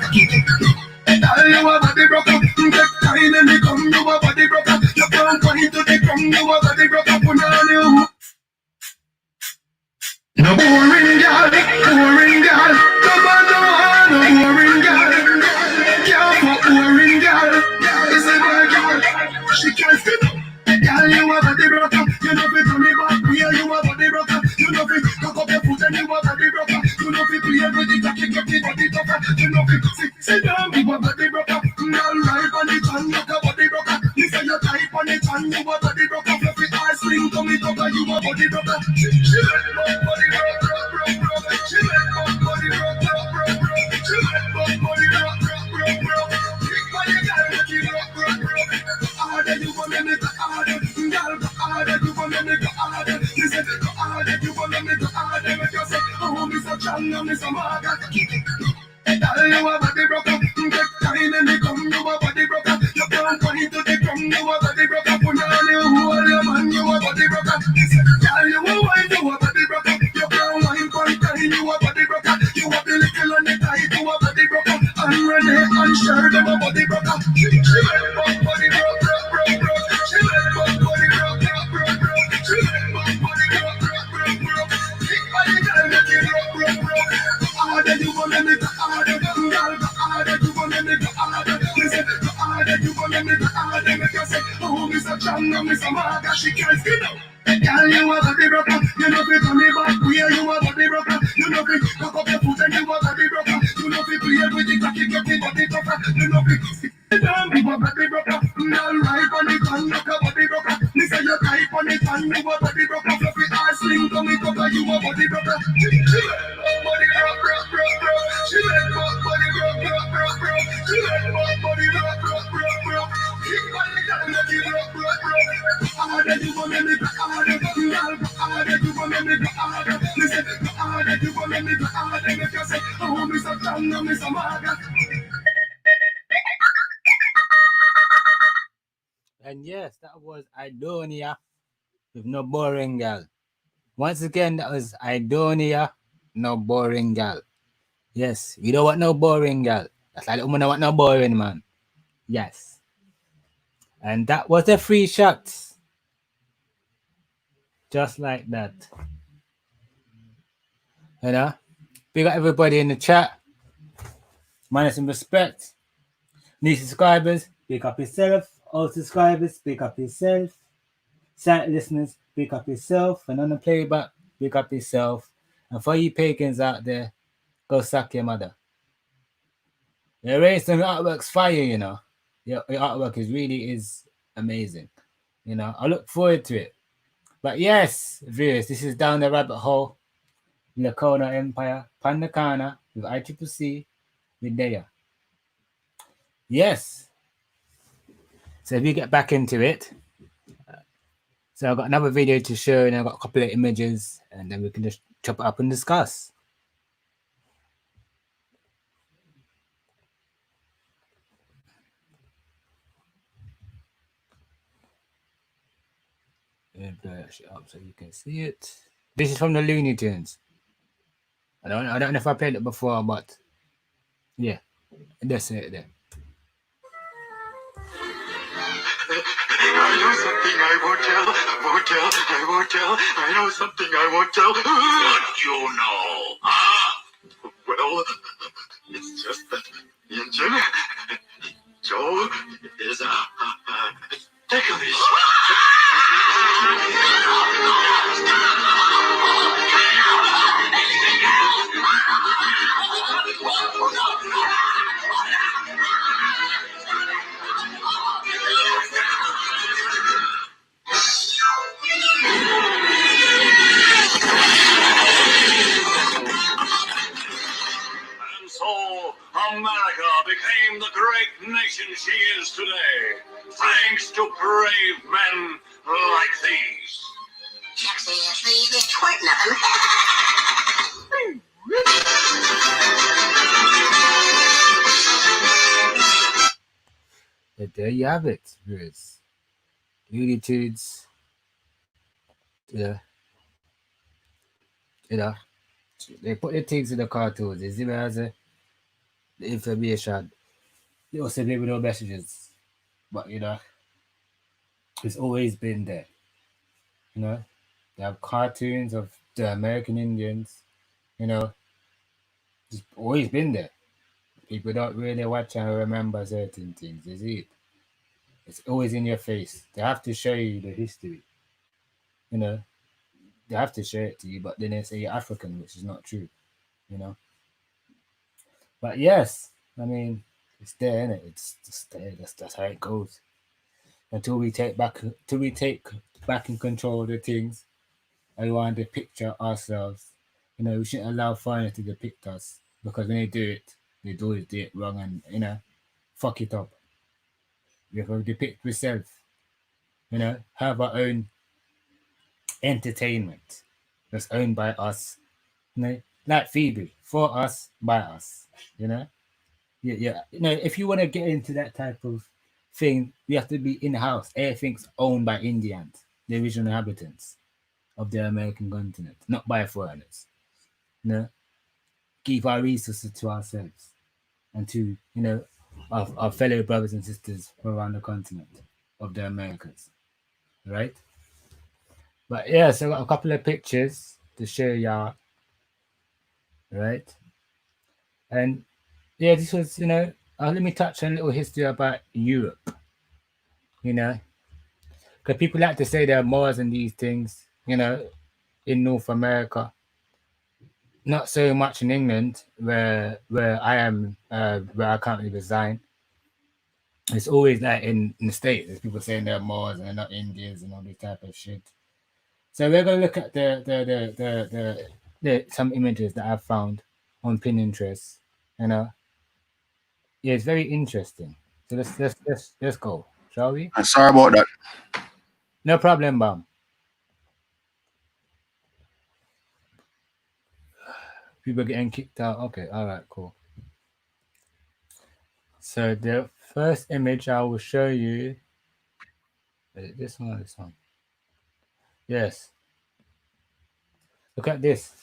Girl, you a body broker. Take time and me come, you a body broker. You can't go into the come, you a body broker. Put on you it and you a body broker. You say you type on it and you a body broker. Fluffy ice cream come it up and you a body broker. She make my body rock, rock, rock, rock. She make my body rock, rock, rock, rock. She make my body rock, rock, rock, rock. Big body girl make it rock, rock, rock. Harder you gonna make it harder, girl. Harder you gonna make it harder. You say harder you gonna make it harder. Make you say, oh, Mr. Chan, Mr. Margaret. Girl, you a body broker. Get time and me come, you a body broker. You can't point to the drum, you a body broker. Put on your whole your man, you a body broker. Girl, you a wine, you a body broker. You can't wine point time, you a body broker. You a be little on the tight, you a body broker. And Renee and Cher, them a body broker. She make my body rock, rock, rock, rock. She make my body rock, rock, rock, rock. She make my body rock, rock, rock, rock. Big body girl, make it rock, rock, rock. Harder you gonna make it harder, girl. Harder you gonna make it harder. Listen, harder you gonna make it harder. Make you say, oh, Mr. Chan, Mr. Marga, she can't skin up. Girl, you a body broker. You know fi turn it back where you a body broker. You know fi cock up your foot and you a body broker. You know fi play with the cocky, get the body tougher. You know fi sit down, you a body broker. Girl, right on it and look a body broker. Me say you type on it and you a body broker. Fluffy ice cream come it up and you a body broker. She make body rock, rock, rock, rock. She make body rock, rock, rock, rock. She make body rock, rock, rock, rock. Kick body girl, make it rock, rock, rock. Harder you gonna make it harder, girl. Harder you gonna make it harder. Listen, harder you gonna make it harder. Make you say, oh, Mr. Chan, Mr. Marga. And yes, that was Idonia with No Boring Gal. Once again, that was Idonia, No Boring Gal. Yes, we don't want no boring gal. That's like the woman don't want no boring man. Yes. And that was the 3 shots. Just like that. You know? Big up everybody in the chat. Minus some respect. New subscribers, pick up yourself. Old subscribers, pick up yourself. Silent listeners, pick up yourself. And on the playback, pick up yourself. And for you pagans out there, go suck your mother. Your some artwork's fire, you know. Your artwork is amazing. You know, I look forward to it. But yes, viewers, this is Down the Rabbit Hole. Lacona Empire, Pandakana, with ICCC, with Daya. Yes. So if we get back into it, so I've got another video to show and I've got a couple of images and then we can just chop it up and discuss. And blow that shit up so you can see it. This is from the Looney Tunes. I don't know if I played it before, but yeah, that's it there. I know something I won't tell. I won't tell. I know something I won't tell. What you know? Well, it's just that the engine, Joe, is ticklish. And so America became the great nation she is today, thanks to brave men like these. Actually, it's quite nothing. But there you have it, viewers. Looney Tunes. Yeah. You know, they put the things in the cartoons. It's even as the information. They also give no messages. But, you know, it's always been there. You know, they have cartoons of the American Indians. You know, it's always been there. People don't really watch and remember certain things, is it? It's always in your face. They have to show you the history. You know, they have to show it to you, but then they say you're African, which is not true. You know. But yes, I mean, It's there, innit? It's just there. That's how it goes. Until we take back in control of the things, and we want to picture ourselves. You know, we shouldn't allow foreigners to depict us, because when they do it wrong, and fuck it up. We have to depict ourselves. Have our own entertainment that's owned by us. Like Phoebe, for us, by us. Yeah. If you want to get into that type of thing, you have to be in house. Everything's owned by Indians, the original inhabitants of the American continent, not by foreigners. Keep our resources to ourselves and to our fellow brothers and sisters around the continent of the Americas, right? But yeah, so I got a couple of pictures to show y'all, right? And yeah, this was let me touch on a little history about Europe, because people like to say there are Moors and these things, in North America. Not so much in England, where I am, where I currently reside. It's always like in the States, there's people saying they're Moors and they're not Indians and all this type of shit. So we're gonna look at the some images that I've found on Pinterest. Yeah, it's very interesting. So let's go, shall we? I'm sorry about that. No problem, Bam. People getting kicked out. Okay, all right, cool. So the first image I will show you. Is it this one or this one? Yes. Look at this.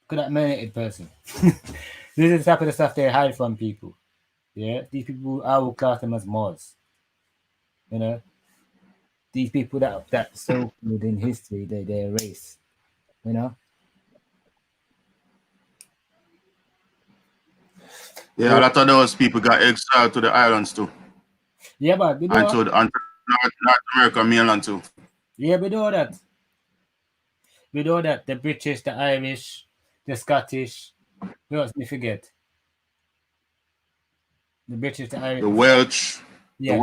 Look at that melanated person. This is the type of the stuff they hide from people. Yeah, these people, I will class them as Moors. These people that so within history, they erase. Yeah, a lot of those people got exiled to the islands too. Yeah, but we and to North America mainland too. Yeah, we know that. We know that the British, the Irish, the Scottish. What else we forget? The British, the Irish, the Welsh, yeah.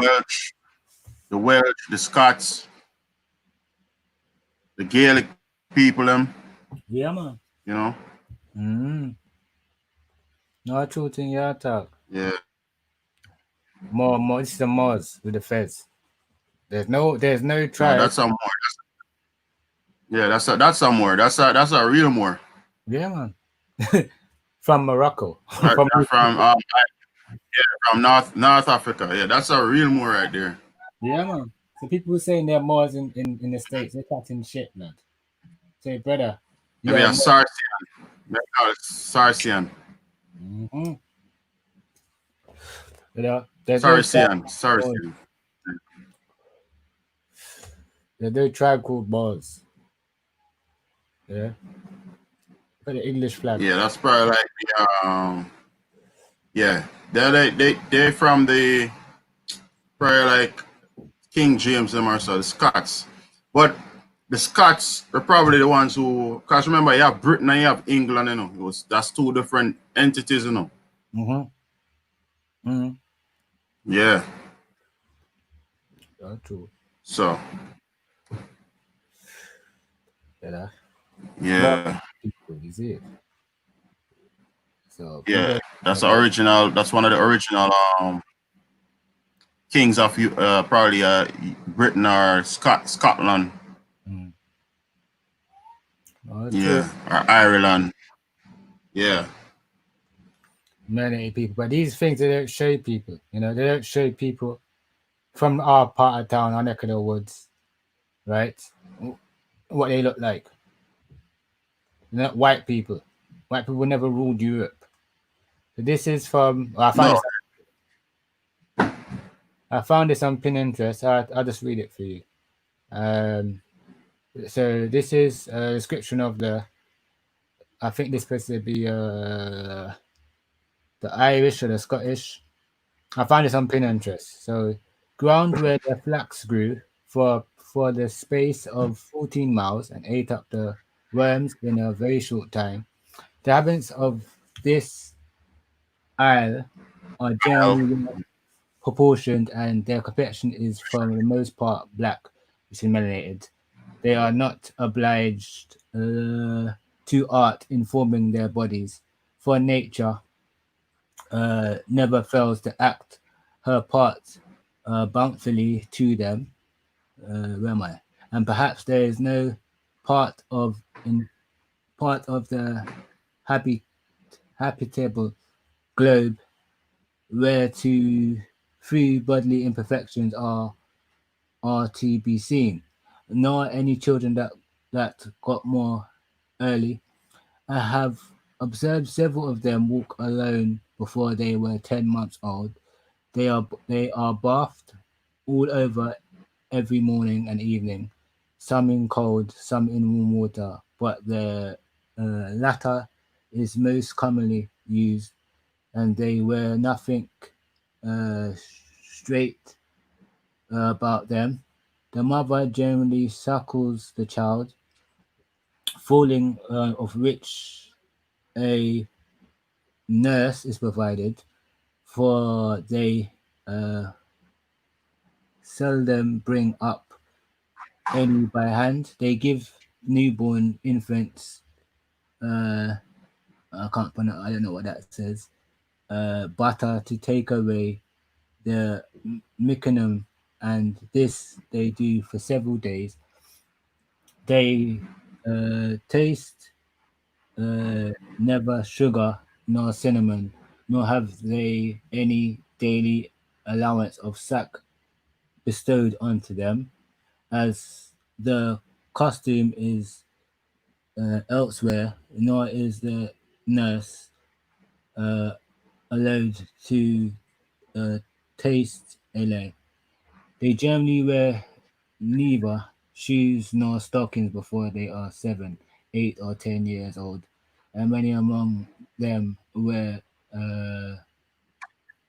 the Welsh, the Scots, the Gaelic people, them. Yeah, man. No true thing you talk. Yeah. More. This is the Moors with the feds. There's no tribe. No, that's some more. That's some more. That's a real more. Yeah, man. From Morocco. From North Africa. Yeah, that's a real more right there. Yeah, man. So people saying they're Moors in the States, they're cutting shit, man. Say, brother. Maybe a Sarsian. Maybe a Sarsian. Mm-hmm. Sarsian. There's no tribe called Moors. Yeah. For the English flag. Yeah, that's probably like the yeah. They're from the probably like King James them or so, the Scots. But the Scots are probably the ones who, because remember you have Britain and you have England, that's two different entities, Yeah. That's true. So yeah. Is it? So yeah, that's original. That's one of the original kings of probably Britain or Scotland. Yeah, or Ireland. Yeah. Many people, but these things they don't show people. They don't show people from our part of town, our neck of the woods, right? What they look like. They're not white people. White people never ruled Europe. So this is from. I found this on Pinterest. I'll just read it for you. So this is a description of the. I think this supposed to be the Irish or the Scottish. I found this on Pinterest. So ground where the flax grew for the space of 14 miles and ate up the worms in a very short time. The inhabitants of this isle are generally well proportioned, and their complexion is for the most part black, which is melanated. They are not obliged to art in forming their bodies, for nature never fails to act her part bountifully to them. Where am I? And perhaps there is no part of the happy habitable globe where few bodily imperfections are to be seen, nor any children that got more early. I have observed several of them walk alone before they were 10 months old. They are bathed all over every morning and evening, some in cold, some in warm water, but the latter is most commonly used, and they wear nothing uh, straight about them. The mother generally suckles the child, falling of which a nurse is provided, for they seldom bring up any by hand. They give newborn infants, I can't pronounce, I don't know what that says, butter to take away the mechanism, and this they do for several days. They taste never sugar nor cinnamon, nor have they any daily allowance of sack bestowed onto them, as the costume is elsewhere, nor is the nurse uh, allowed to uh, taste alone. They generally wear neither shoes nor stockings before they are 7, 8, or 10 years old, and many among them wear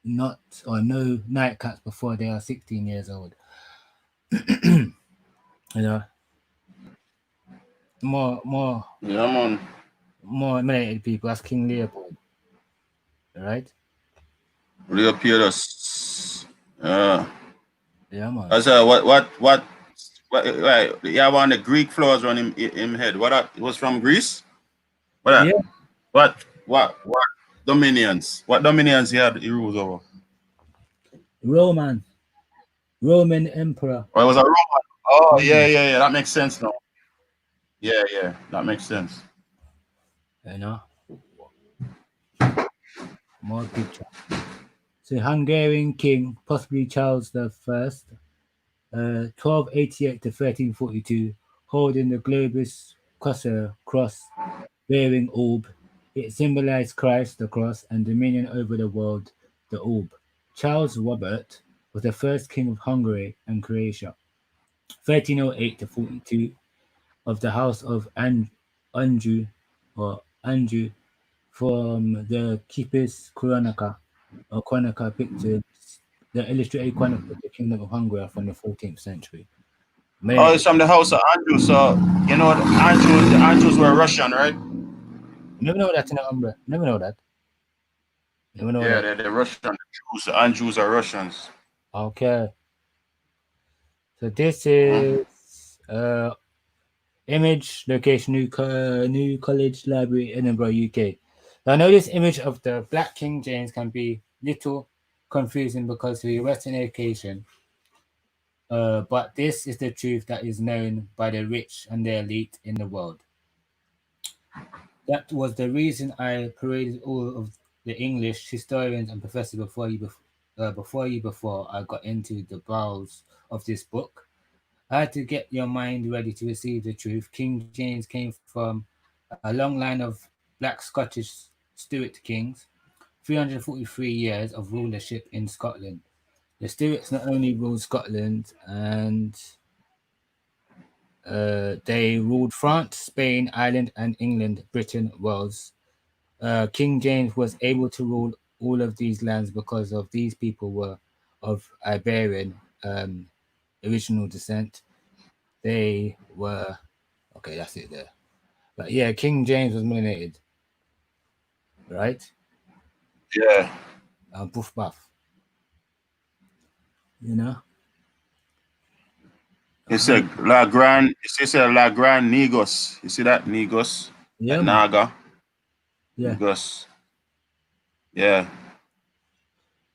not or no nightcaps before they are 16 years old. You know, more Yeah, man. more melanated people. That's King Leopold, right? Leopoldus. Yeah. Yeah, man. I said, right? You have on the Greek flowers on him head. What that? It was from Greece? What Yeah, that? What dominions? What dominions he rules over? Roman emperor. Oh, it was a Roman. Oh, Yeah, yeah. That makes sense now. Yeah. That makes sense. you know, more picture. So Hungarian king, possibly Charles the First, 1288 to 1342, holding the globus cross bearing orb. It symbolized Christ, the cross, and dominion over the world, the orb. Charles Robert was the first king of Hungary and Croatia, 1308 to 42, of the house of Anjou or Anjou, from the Kipis Chronica or Chronica pictures, the illustrated chronicle of the Kingdom of Hungary from the 14th century. Oh, it's from the house of Andrew. So you know the Andrews were Russian, right? Never know that in the Umbra. Never know that. Never know Yeah, that. they're Russian. The Jews, the Andrews are Russians. Okay. So this Mhm. is image location New College Library, Edinburgh, UK. Now, I know this image of the Black King James can be little confusing because of the Western education, but this is the truth that is known by the rich and the elite in the world. That was the reason I paraded all of the English historians and professors before I got into the bowels of this book. I had to get your mind ready to receive the truth. King James came from a long line of black Scottish Stuart kings, 343 years of rulership in Scotland. The Stuarts not only ruled Scotland, and they ruled France, Spain, Ireland, and England, Britain, Wales. King James was able to rule all of these lands because of these people were of Iberian original descent. They were okay. That's it there. But yeah, King James was melanated, right? Yeah. and poof buff. You know? It said La Grande, it said La Grande Negos. You see that? Negos? Yeah, man. Naga. Yeah. Negos. Yeah.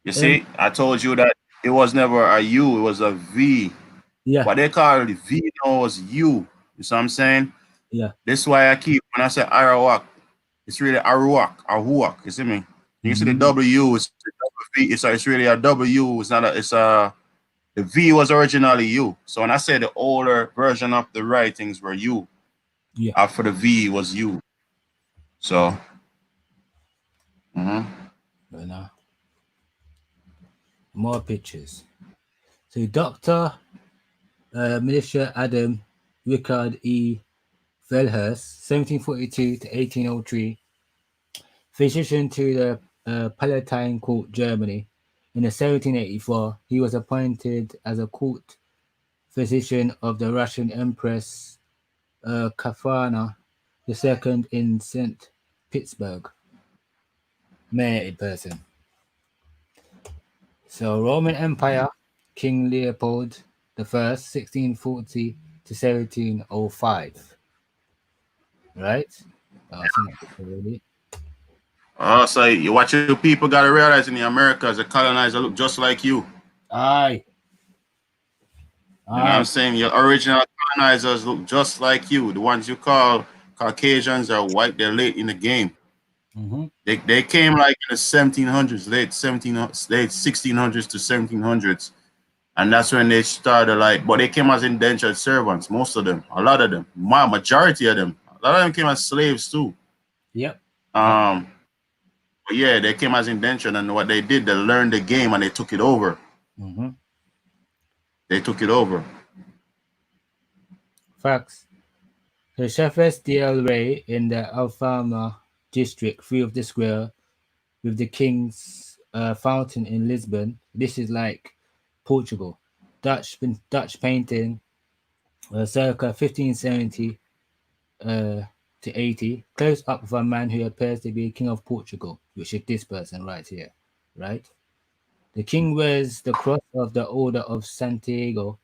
You Um, see, I told you that it was never a U, it was a V. yeah. What they call the V now was U. You see what I'm saying? Yeah. This is why I keep, when I say Arawak, it's really Ahuak. You see me? You see the W, it's the W V, it's really a W, it's not a, it's a, the V was originally U. So when I say the older version of the writings were U, Yeah. after the V was U. So, You know? More pictures. So Dr. Militia Adam Rickard E. Velhurst, 1742 to 1803, physician to the Palatine Court, Germany. In 1784, he was appointed as a court physician of the Russian Empress Catherine II in St. Petersburg. Married person. So Roman Empire, King Leopold I, 1640 to 1705. Right? Already. so you watch your people gotta realize in the Americas, the colonizer look just like you. Aye. You know what I'm saying? Your original colonizers look just like you. The ones you call Caucasians or white, they're late in the game. They came like in the 1700s, late 1600s to 1700s. And that's when they started like, but they came as indentured servants, most of them, a lot of them, majority of them. A lot of them came as slaves too. Yep. But yeah, they came as indentured, and what they did, they learned the game and they took it over. They took it over. Facts. The Chefes del Rey in the Alfama district, free of the square, with the King's Fountain in Lisbon. This is like Portugal. Dutch painting, circa 1570 to 80, close up of a man who appears to be King of Portugal, which is this person right here, right? The king wears the cross of the Order of Santiago,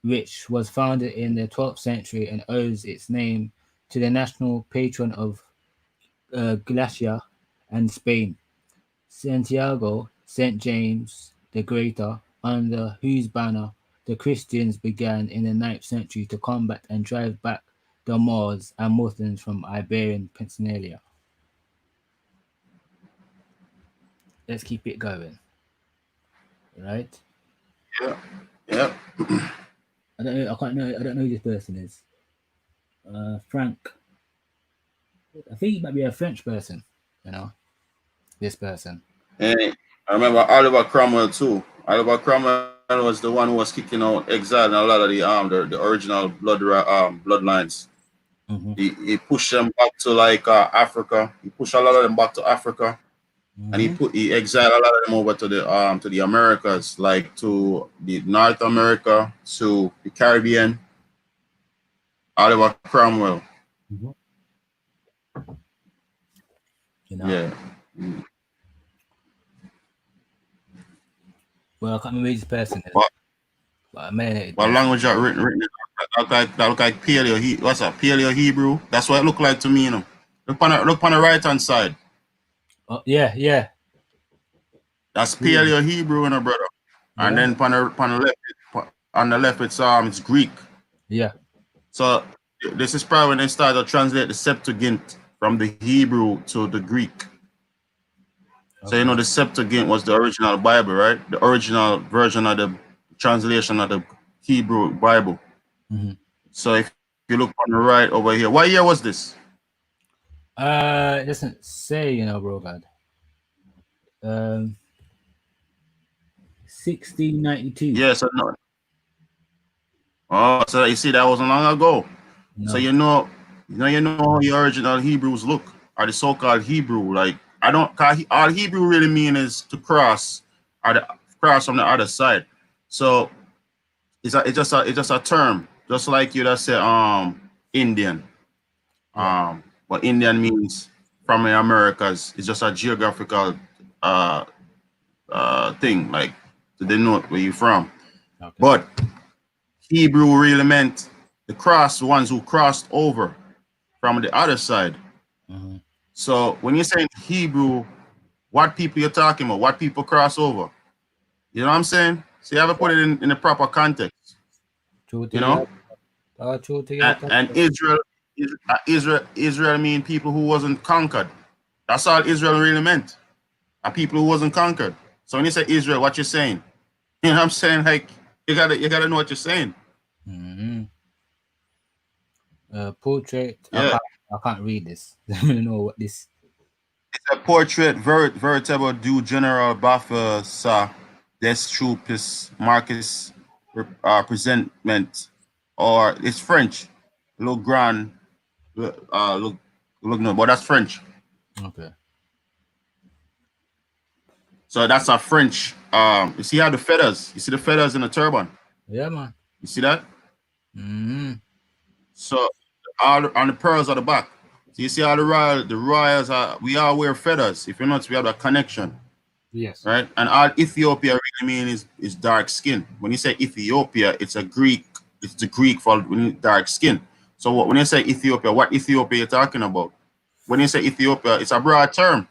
which was founded in the 12th century and owes its name to the national patron of Galicia and Spain, Santiago, St. James the Greater, under whose banner the Christians began in the 9th century to combat and drive back the Moors and Muslims from Iberian Peninsula. Let's keep it going. Right? Yeah. I don't know who this person is. Frank. I think he might be a French person, you know. This person. And I remember Oliver Cromwell too. Oliver Cromwell was the one who was kicking out, exiling a lot of the original bloodlines. He pushed them back to like Africa. He pushed a lot of them back to Africa, and he exiled a lot of them over to the Americas, like to the North America, to the Caribbean. Oliver Cromwell. You know? Yeah. Well, I can't remember this person. But what language are written? That look like Paleo. What's that? Paleo Hebrew. That's what it look like to me, you know. Look on the right hand side. Oh, yeah. That's Paleo Hebrew, you know, brother. Yeah. And then on the left, it's Greek. Yeah. So this is probably when they started to translate the Septuagint from the Hebrew to the Greek. Okay. So you know the Septuagint was the original Bible, right? The original version of the translation of the Hebrew Bible. So if you look on the right over here, what year was this? It doesn't say, you know, bro, God. 1692. Yes, I know. Oh, so you see, that wasn't long ago. No. So you know how the original Hebrews look, or the so-called Hebrew. Like all Hebrew really mean is to cross, or the cross from the other side. So it's just a term, just like you just say Indian. What Indian means from the Americas is just a geographical thing, like to denote where you're from. Okay. But Hebrew really meant the ones who crossed over from the other side. Mm-hmm. So when you're saying Hebrew, what people you're talking about? What people cross over? You know what I'm saying? So you have to put it in the proper context. True to You know? true to And Israel mean people who wasn't conquered. That's all Israel really meant. And people who wasn't conquered. So when you say Israel, what you're saying? You know what I'm saying? Like you gotta know what you're saying. Mm-hmm. Portrait. Yeah. I can't read this. I don't know what this. It's a portrait veritable du general Baffa sa des troupes Marcus presentment, or it's French. Le grand look no, but that's French. Okay. So that's a French. You see how the feathers? You see the feathers in the turban? Yeah, man. You see that? Mm-hmm. So all on the pearls at the back. So you see how the royals are. We all wear feathers. If you notice, we have a connection. Yes. Right. And all Ethiopia really mean is dark skin. When you say Ethiopia, it's a Greek. It's the Greek for dark skin. So when you say Ethiopia, what Ethiopia you're talking about? When you say Ethiopia, it's a broad term.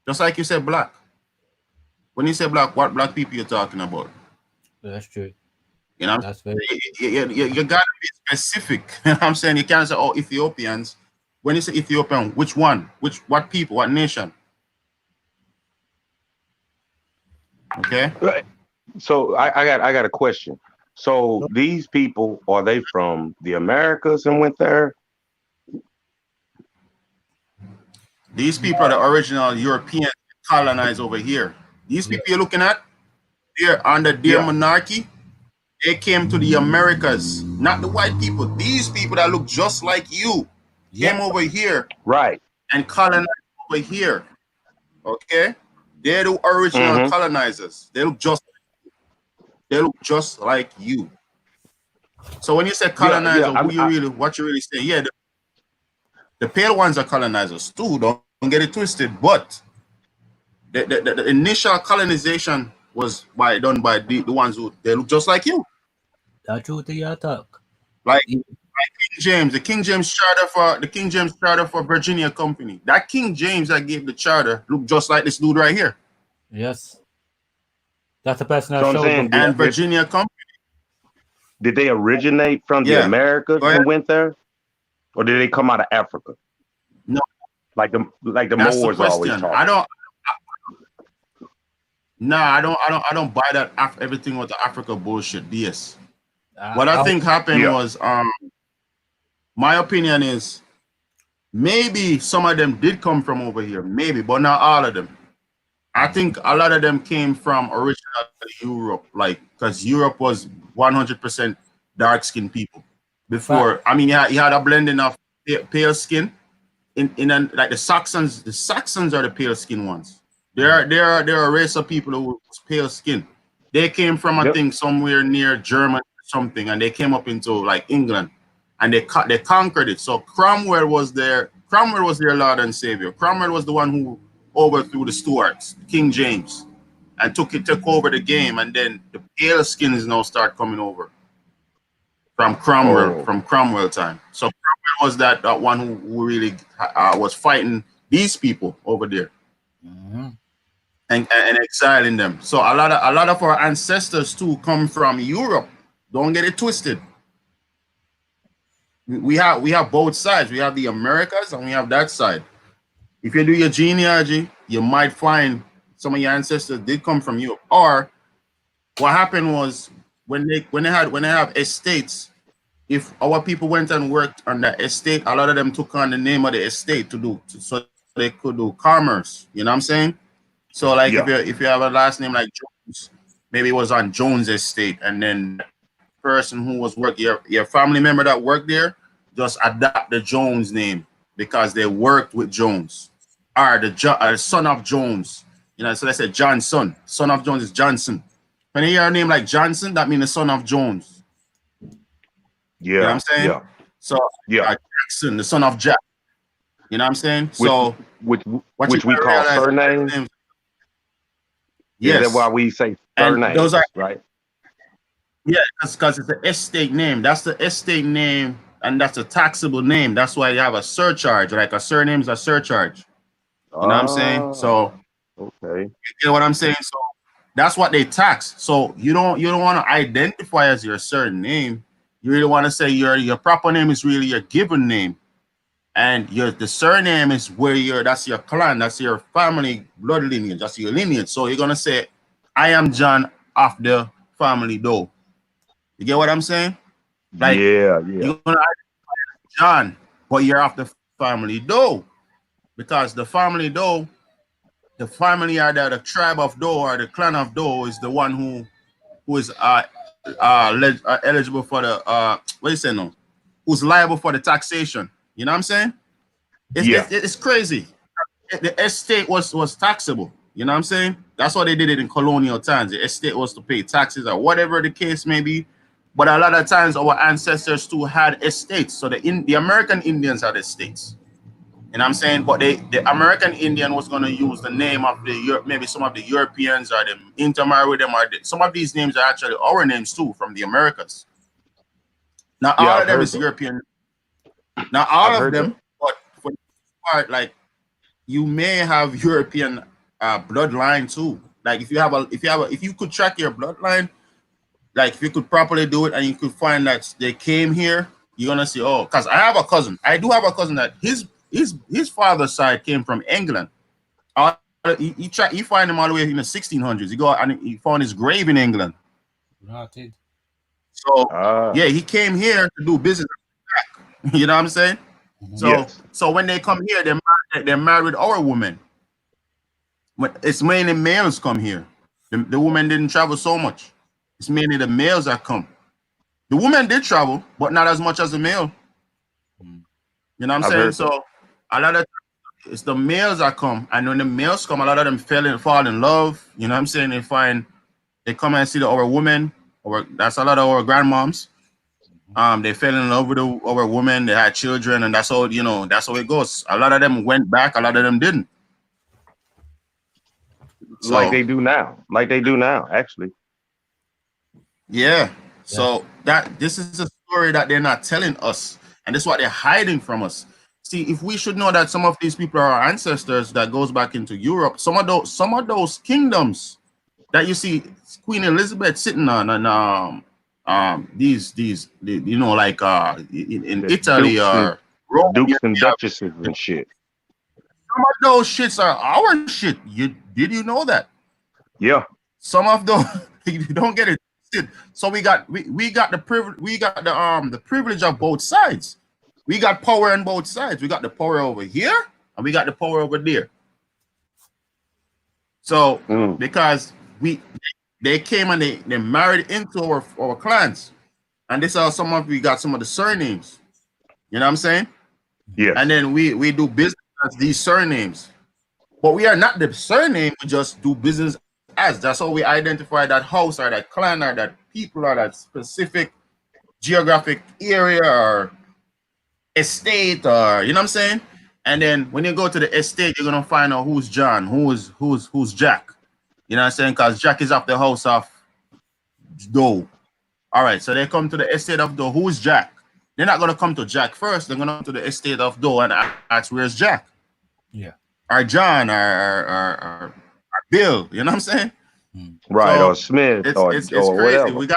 Just like you said black. When you say black, what black people you're talking about? That's true. You know, that's very. You gotta be specific. You know what I'm saying? You can't say, oh, Ethiopians. When you say Ethiopian, which one? What people? What nation? Okay. So I got a question. So these people, are they from the Americas and went there? These people are the original Europeans colonized over here. These people you're looking at, they're under their monarchy. They came to the Americas, not the white people. These people that look just like you came over here, right, and colonized over here. Okay, they're the original colonizers. They look just like you. So when you say colonizer, what you really say? Yeah, the pale ones are colonizers too. Don't get it twisted. But the initial colonization was done by the ones who they look just like you. That's true to your talk. Like King James, the King James Charter for Virginia Company. That King James that gave the charter looked just like this dude right here. Yes. That's the person I So I'm showed saying, and Virginia Company. Did they originate from the Americas and went there? Or did they come out of Africa? No. Like the Moors always talk. I don't buy that everything with the Africa bullshit. BS. What I think happened was, my opinion is, maybe some of them did come from over here, maybe, but not all of them. I think a lot of them came from originally Europe, like, because Europe was 100% dark-skinned people before. I mean, you had a blending of pale skin like the Saxons. The Saxons are the pale skin ones. They're a race of people who was pale skin. They came from I think somewhere near Germany or something, and they came up into like England, and they conquered it. So Cromwell was their Lord and Savior. Cromwell was the one who overthrew the Stuarts, King James, and took over the game, and then the pale skins now start coming over from Cromwell time. So Cromwell was that one who really was fighting these people over there, and exiling them. So a lot of our ancestors too come from Europe. Don't get it twisted. We have both sides. We have the Americas and we have that side. If you do your genealogy, you might find some of your ancestors did come from Europe. Or what happened was when they have estates, if our people went and worked on the estate, a lot of them took on the name of the estate so they could do commerce. You know what I'm saying? So like if you have a last name like Jones, maybe it was on Jones estate, and then the person who was working, your family member that worked there, just adopt the Jones name because they worked with Jones. Or the son of Jones. You know, so they said Johnson. Son of Jones is Johnson. When you hear a name like Johnson, that means the son of Jones. You know what I'm saying? Yeah. So Jackson, the son of Jack. You know what I'm saying? Which we call surnames. Yeah, that's Yes. why we say And surnames, those are, right? yeah, because it's the estate name. That's the estate name, and that's a taxable name. That's why you have a surcharge. Like a surname is a surcharge. You know what I'm saying? So Ah, okay. you get what I'm saying? So that's what they tax. So you don't want to identify as your certain name. You really want to say your proper name is really your given name. And the surname is where that's your clan, that's your family blood lineage, that's your lineage. So you're gonna say, I am John of the family though. You get what I'm saying? Like Yeah. you're gonna identify John, but you're of the family though. Because the family though, the family or the tribe of Doe or the clan of Doe is the one who is eligible for the what do you say no? Who's liable for the taxation. You know what I'm saying? Yeah. It's crazy. The estate was taxable. You know what I'm saying? That's why they did it in colonial times. The estate was to pay taxes or whatever the case may be. But a lot of times our ancestors too had estates. So the American Indians had estates. You know what I'm saying? But the American Indian was going to use the name of maybe some of the Europeans or them intermarry with them, or some of these names are actually our names too from the Americas. Not Yeah, all I've of them heard is that. European. Not I've all of heard that. them, but for the most part, like you may have European bloodline too. Like if you could track your bloodline, like if you could properly do it and you could find that they came here, you're gonna see, oh, because I have a cousin. I do have a cousin that his father's side came from England. He find him all the way in the 1600s. He go and he found his grave in England. Rotted. So Ah, yeah, he came here to do business. You know what I'm saying? yes. So when they come here, they're married with our women. It's mainly males come here. The women didn't travel so much. It's mainly the males that come. The women did travel, but not as much as the male. You know what I'm I've saying? heard that. So a lot of it's the males that come, and when the males come, a lot of them fall in love. You know what I'm saying? They come and see our women, or that's a lot of our grandmoms. They fell in love with our woman. They had children, and that's how that's how it goes. A lot of them went back. A lot of them didn't. Like So they do now. Like they do now, actually. yeah. Yeah. So this is a story that they're not telling us, and this is what they're hiding from us. See, if we should know that some of these people are our ancestors that goes back into Europe, some of those kingdoms that you see Queen Elizabeth sitting on, and like in The Italy or Rome, dukes and you have duchesses and shit. some of those shits are our shit. Did you know that? Yeah. Some of those you don't get it. So we got the privilege. We got the privilege of both sides. We got power on both sides. We got the power over here, and we got the power over there. So Mm. because they came and they married into our clans, and this is how we got some of the surnames. You know what I'm saying? Yes. And then we do business as these surnames, but we are not the surname. We just do business as. That's how we identify that house or that clan or that people or that specific geographic area or estate, or you know what I'm saying? And then when you go to the estate, you're gonna find out who's John, who's Jack. You know what I'm saying? Because Jack is off the house of Doe. All right, so they come to the estate of Doe. Who's Jack? They're not gonna come to Jack first. They're gonna come to the estate of Doe and ask where's Jack, Yeah. or John, or Bill. You know what I'm saying? Right. So Or Smith it's or crazy. whatever.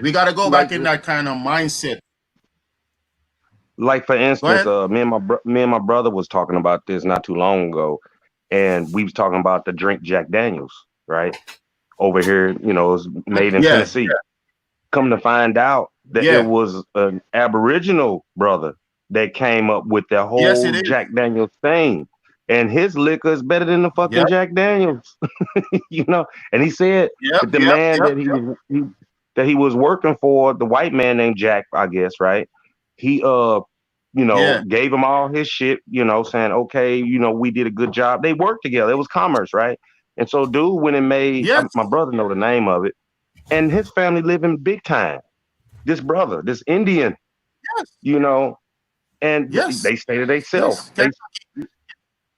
We gotta go back in that kind of mindset. Like for Go instance, ahead. me and my brother was talking about this not too long ago, and we was talking about the drink Jack Daniels, right? Over here, it's made in Yeah, Tennessee. Come to find out that it yeah. was an Aboriginal brother that came up with the Yes, whole it is. Jack Daniels thing, and his liquor is better than the fucking Yep, Jack Daniels, And he said yep, that the yep, man yep, that he was working for, the white man named Jack, I guess, right? He yeah. gave him all his shit, saying, okay, we did a good job. They worked together. It was commerce, right? And so dude went and made, Yes, my brother know the name of it, and his family living big time. This brother, this Indian, yes, and yes, they stay to themselves. yes.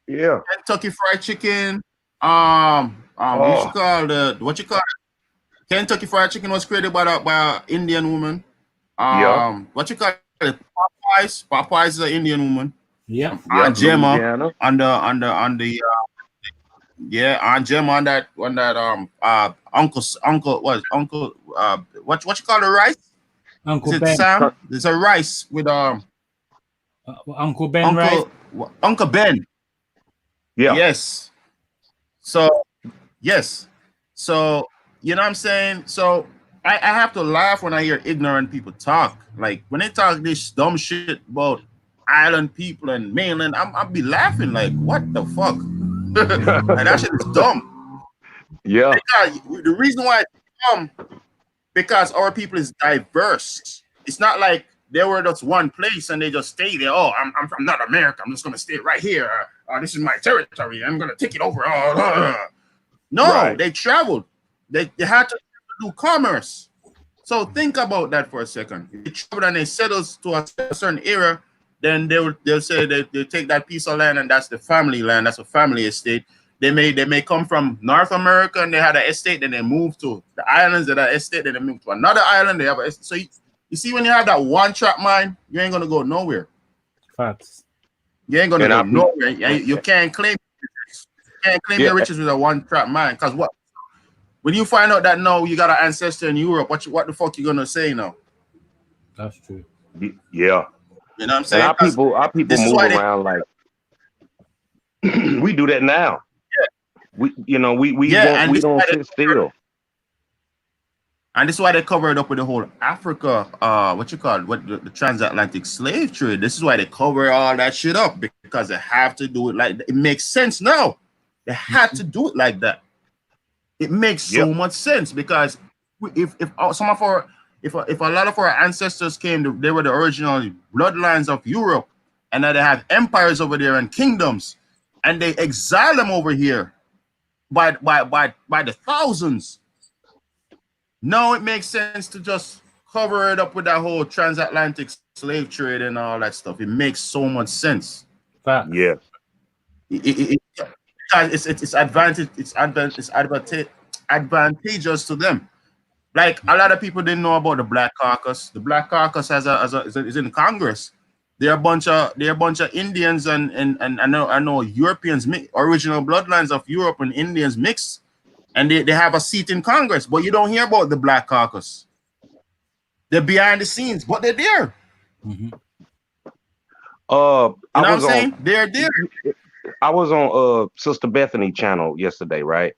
Yeah, Kentucky Fried Chicken. What you Oh, call Kentucky Fried Chicken was created by a Indian woman. yep, What you call it? Popeyes. Popeyes is an Indian woman. Yep. yep, Aunt Gemma Louisiana. on the yeah, Aunt Gemma on that uncle what uncle what you call the rice? Is Uncle it Ben. Sam? There's a rice with Uncle Ben rice. Uncle Ben. Yeah. Yes. So yes. So you know what I'm saying? So I have to laugh when I hear ignorant people talk. Like when they talk this dumb shit about island people and mainland, I'll be laughing like, what the fuck? Like that shit is dumb. Yeah. Because the reason why it's dumb, because our people is diverse. It's not like they were just one place and they just stay there. Oh, I'm from not America. I'm just gonna stay right here. This is my territory. I'm gonna take it over. No, Right. they traveled. They had to do commerce. So think about that for a second. If they traveled and they settled to a certain area, then they'll say they take that piece of land and that's the family land. That's a family estate. They may come from North America and they had an estate, then they move to the islands of that estate, then they move to another island. They have a so you see when you have that one track mind, you ain't gonna go nowhere. Facts. You ain't gonna go nowhere. You can't claim your riches with a one track mind. Because what? When you find out that no, you got an ancestor in Europe, what the fuck you gonna say now? That's true. Yeah. You know what I'm saying? And our people move around like we do that now. We don't sit still. And this is why they covered up with the whole Africa, the transatlantic slave trade. This is why they cover all that shit up, because they have to do it like that. It makes sense now. They had to do it like that. It makes so much sense, because if a lot of our ancestors came, they were the original bloodlines of Europe, and now they have empires over there and kingdoms, and they exile them over here by the thousands. Now it makes sense to just cover it up with that whole transatlantic slave trade and all that stuff. It makes so much sense. Yeah. It's advantageous to them. Like a lot of people didn't know about the Black Caucus. The Black Caucus is in Congress. They're a bunch of Indians and I know Europeans, original bloodlines of Europe and Indians mixed. And they have a seat in Congress, but you don't hear about the Black Caucus. They're behind the scenes, but they're there. Mm-hmm. You know what I'm saying? They're there. I was on Sister Bethany channel yesterday, right?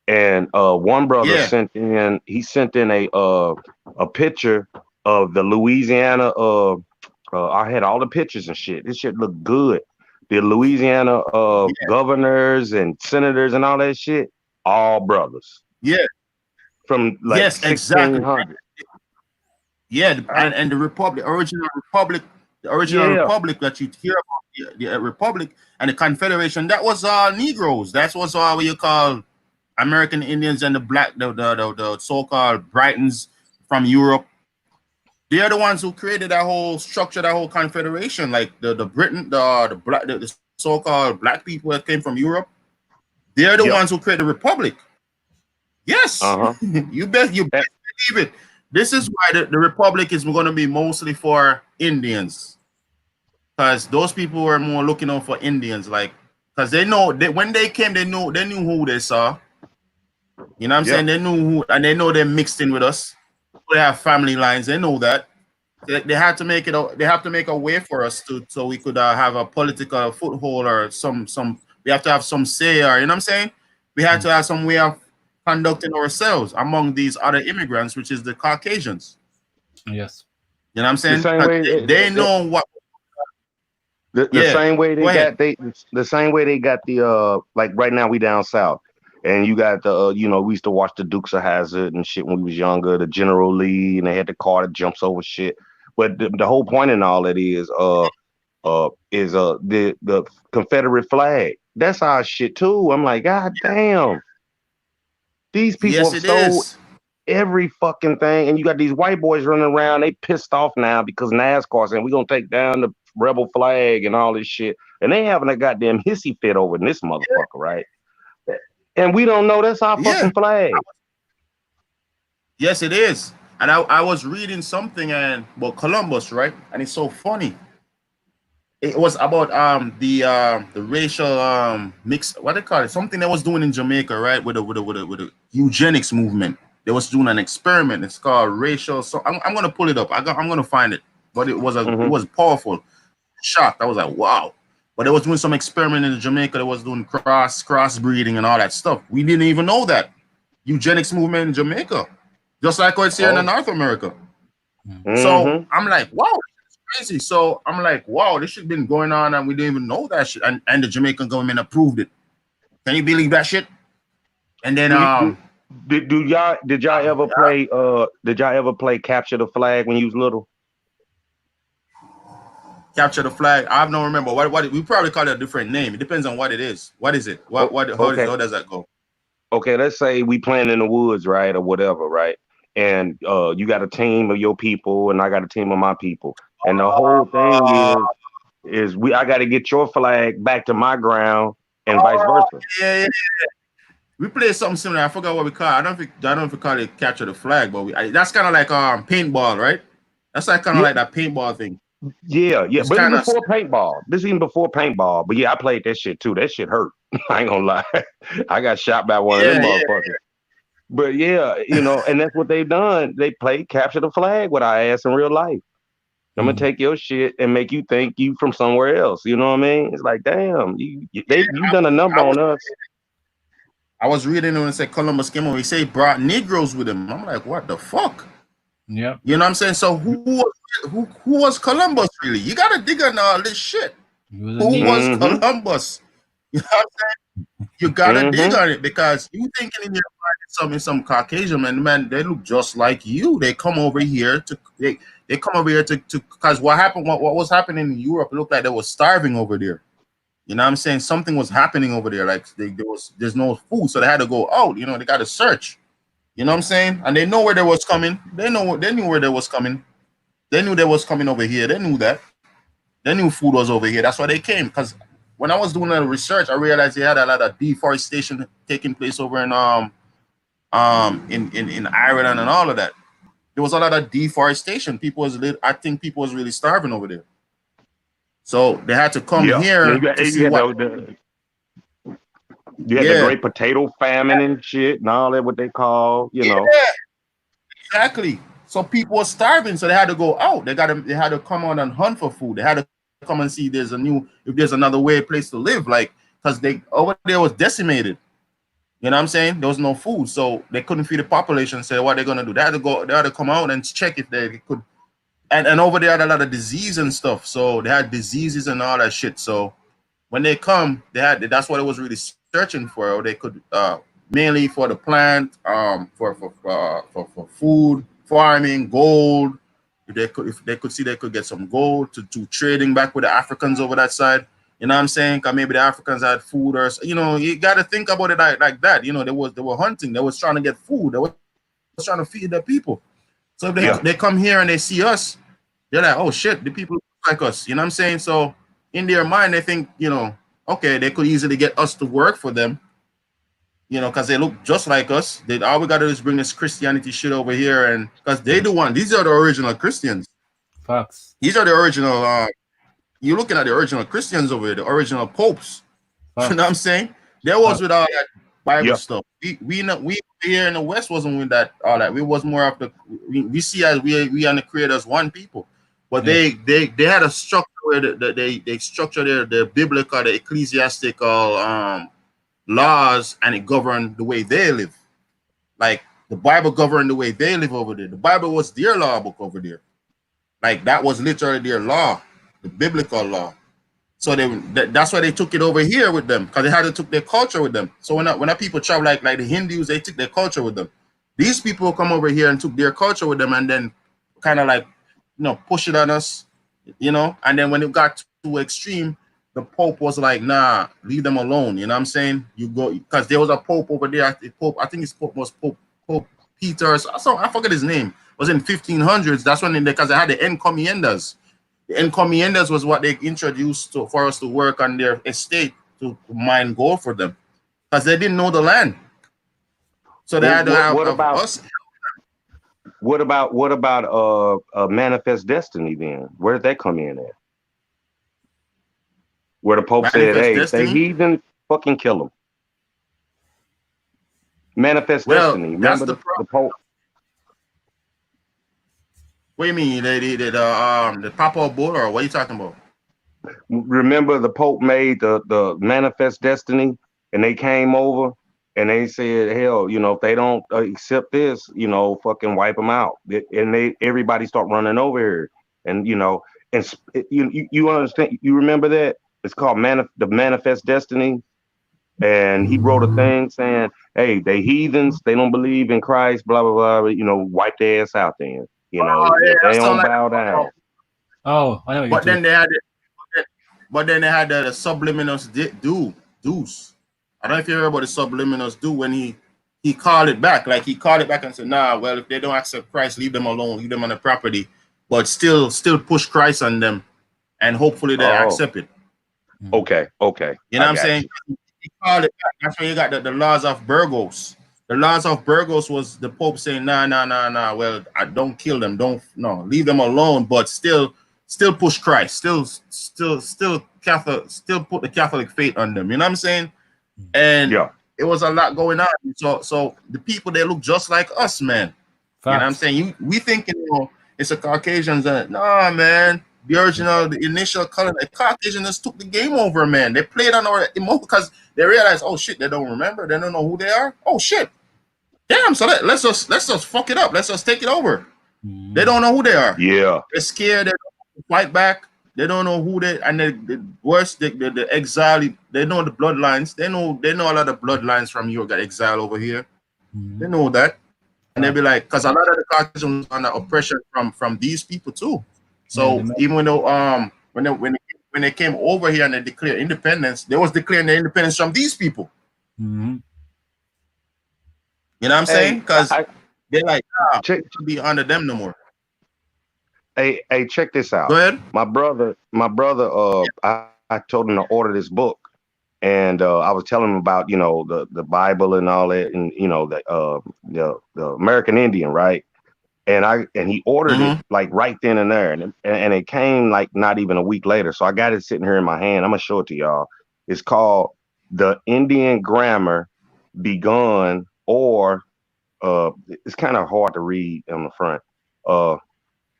And one brother sent in a picture of the Louisiana. I had all the pictures and shit. This shit looked good. The Louisiana governors and senators and all that shit. All brothers. Yeah. From like 1600. Yeah, and the Republic, original Republic that you hear about, the Republic and the Confederation, that was all Negroes. That was all what you call American Indians and the so-called Britons from Europe. They're the ones who created that whole structure, that whole confederation. Like the so-called black people that came from Europe. They're the ones who created the Republic. Yes, you best believe it. This is why the Republic is going to be mostly for Indians, because those people were more looking out for Indians, like because they know that when they came, they knew who they saw. You know what I'm saying? They knew who, and they know they're mixed in with us. They have family lines. They know that. They had to make it. They have to make a way for us so we could have a political foothold or some. We have to have some say, or you know what I'm saying? We had to have some way of conducting ourselves among these other immigrants, which is the Caucasians. Yes. You know what I'm saying? The same way they know what. The same way the same way they got the like right now we down south, and you got the we used to watch the Dukes of Hazzard and shit when we was younger, the General Lee, and they had the car that jumps over shit. But the whole point in all it is the Confederate flag. That's our shit too. I'm like, God damn. These people have stole every fucking thing, and you got these white boys running around. They pissed off now because NASCAR saying we're gonna take down the rebel flag and all this shit, and they having a goddamn hissy fit over in this motherfucker, right? And we don't know that's our Yeah. fucking flag. Yes, it is. And I was reading something about Columbus, right? And it's so funny. It was about the racial mix, what they call it, something they was doing in Jamaica, right? With the eugenics movement. They was doing an experiment. It's called racial. So I'm gonna pull it up. I'm gonna find it. But it was powerful. Shocked. I was like, wow. But they was doing some experiment in Jamaica. They was doing crossbreeding and all that stuff. We didn't even know that eugenics movement in Jamaica, just like it's here in North America. So I'm like, wow, it's crazy. So I'm like, wow, this shit been going on and we didn't even know that shit. And the Jamaican government approved it. Can you believe that shit? And then did y'all ever play Capture the Flag when you was little? Capture the Flag. I don't remember what we probably call it a different name. It depends on what it is. What is it? How does that go? Okay, let's say we playing in the woods, right, or whatever, right? And you got a team of your people, and I got a team of my people, and the whole thing is I got to get your flag back to my ground, and vice versa. Yeah. We play something similar. I forgot what we call it. I don't know if we call it Capture the Flag, but that's kind of like paintball, right? That's like kind of like that paintball thing. Yeah. But even before paintball. This is even before paintball. But yeah, I played that shit too. That shit hurt. I ain't gonna lie. I got shot by one of them motherfuckers. But yeah, and that's what they've done. They played Capture the Flag with our ass in real life. I'm gonna take your shit and make you think you from somewhere else. You know what I mean? It's like, damn, you done a number on us. I was reading when it said Columbus came over. He said he brought Negroes with him. I'm like, what the fuck? Yeah. You know what I'm saying? So who was Columbus really? You gotta dig on all this shit. Who was Columbus? You know what I'm saying? You gotta dig on it because you thinking in your mind some Caucasian man, they look just like you. They come over here to because what happened? What was happening in Europe? It looked like they were starving over there. You know what I'm saying? Something was happening over there. Like there's no food, so they had to go out. They got to search. You know what I'm saying? And they know where they was coming. They knew where they was coming. They knew they was coming over here. They knew that. They knew food was over here. That's why they came. Because when I was doing the research, I realized they had a lot of deforestation taking place over in Ireland and all of that. There was a lot of deforestation. I think people was really starving over there. So they had to come here to see what. You had the Great Potato Famine and shit and all that, what they call, know. Exactly. So people were starving, so they had to go out. They had to come out and hunt for food. They had to come and see if there's another place to live, like because over there was decimated. You know what I'm saying? There was no food, so they couldn't feed the population. So what they're gonna do? They had to come out and check if they could. And over there had a lot of disease and stuff. So they had diseases and all that shit. So when they come, that's what it was really searching for. Or they could mainly for the plant, for food, farming, gold. If they could see they could get some gold to trading back with the Africans over that side. You know what I'm saying? Because maybe the Africans had food or you got to think about it like that. They were hunting. They was trying to get food. They was trying to feed their people. So if they come here and they see us, they're like, oh shit, the people look like us. You know what I'm saying? So in their mind, they think, okay, they could easily get us to work for them, because they look just like us. All we got to do is bring this Christianity shit over here, and because these are the original Christians. Facts. These are the original. You're looking at the original Christians over here, the original popes. Facts. You know what I'm saying? They was with all that Bible stuff. We here in the West wasn't with that all that. We was more of the we see as we are the creators one people, but they had a structure where they structure their biblical, the ecclesiastical laws, and it governed the way they live. Like the Bible governed the way they live over there. The Bible was their law book over there. Like that was literally their law, the biblical law. So that's why they took it over here with them, because they had to took their culture with them. So when people travel like the Hindus, they took their culture with them. These people come over here and took their culture with them, and then kind of push it on us, And then when it got too extreme, the Pope was like, nah, leave them alone. You know what I'm saying? You go, because there was a Pope over there. I think his Pope was Pope Peter. So I forget his name. It was in 1500s. That's when because they had the encomiendas. The encomiendas was what they introduced for us to work on their estate to mine gold for them. because they didn't know the land. So they had to have us. What about Manifest Destiny then? Where did that come in at? Where the Pope said, "Hey, if they heathen, fucking kill them." Manifest Destiny. Remember the Pope? What do you mean? The Papa Bull, or what are you talking about? Remember the Pope made the Manifest Destiny, and they came over and they said, "Hell, you know, if they don't accept this, you know, fucking wipe them out." And everybody start running over here, and you know, and you understand? You remember that? It's called the Manifest Destiny. And he wrote a thing saying, "Hey, they heathens, they don't believe in Christ, blah blah blah. You know, wipe their ass out. Then, you know, if they don't bow down." Oh, I know. But then they had the subliminous dues. I don't know if you remember the subliminous do when he called it back. Like he called it back and said, "Nah, well, if they don't accept Christ, leave them alone, leave them on the property, but still push Christ on them, and hopefully they accept it." Okay. You know what I'm saying? He called it back. That's where you got the laws of Burgos. The laws of Burgos was the Pope saying, nah. Well, I don't kill them. Leave them alone, but still push Christ. Still Catholic, still put the Catholic faith on them. You know what I'm saying? And it was a lot going on. So the people, they look just like us, man. Facts. You know what I'm saying? We think, it's a Caucasians. Nah, man. The initial color, the Caucasians took the game over, man. They played on our emotion because they realized, oh shit, they don't remember, they don't know who they are. Oh shit, damn. So let's just fuck it up. Let's just take it over. They don't know who they are. Yeah, they're scared. They don't fight back. They don't know who they. And the worst, the exile. They know the bloodlines. They know a lot of bloodlines from you got exiled over here. They know that, and they be like, because a lot of the Caucasians under oppression from these people too. So even though when they came over here and they declared independence, they was declaring their independence from these people. You know what I'm saying? Because they're like, to be under them no more. Hey, check this out. Go ahead. My brother, I told him to order this book, and I was telling him about, you know, the Bible and all that, and you know, the American Indian, right? And he ordered it like right then and there, and it came like not even a week later. So I got it sitting here in my hand. I'm gonna show it to y'all. It's called The Indian Grammar Begun, or it's kind of hard to read on the front.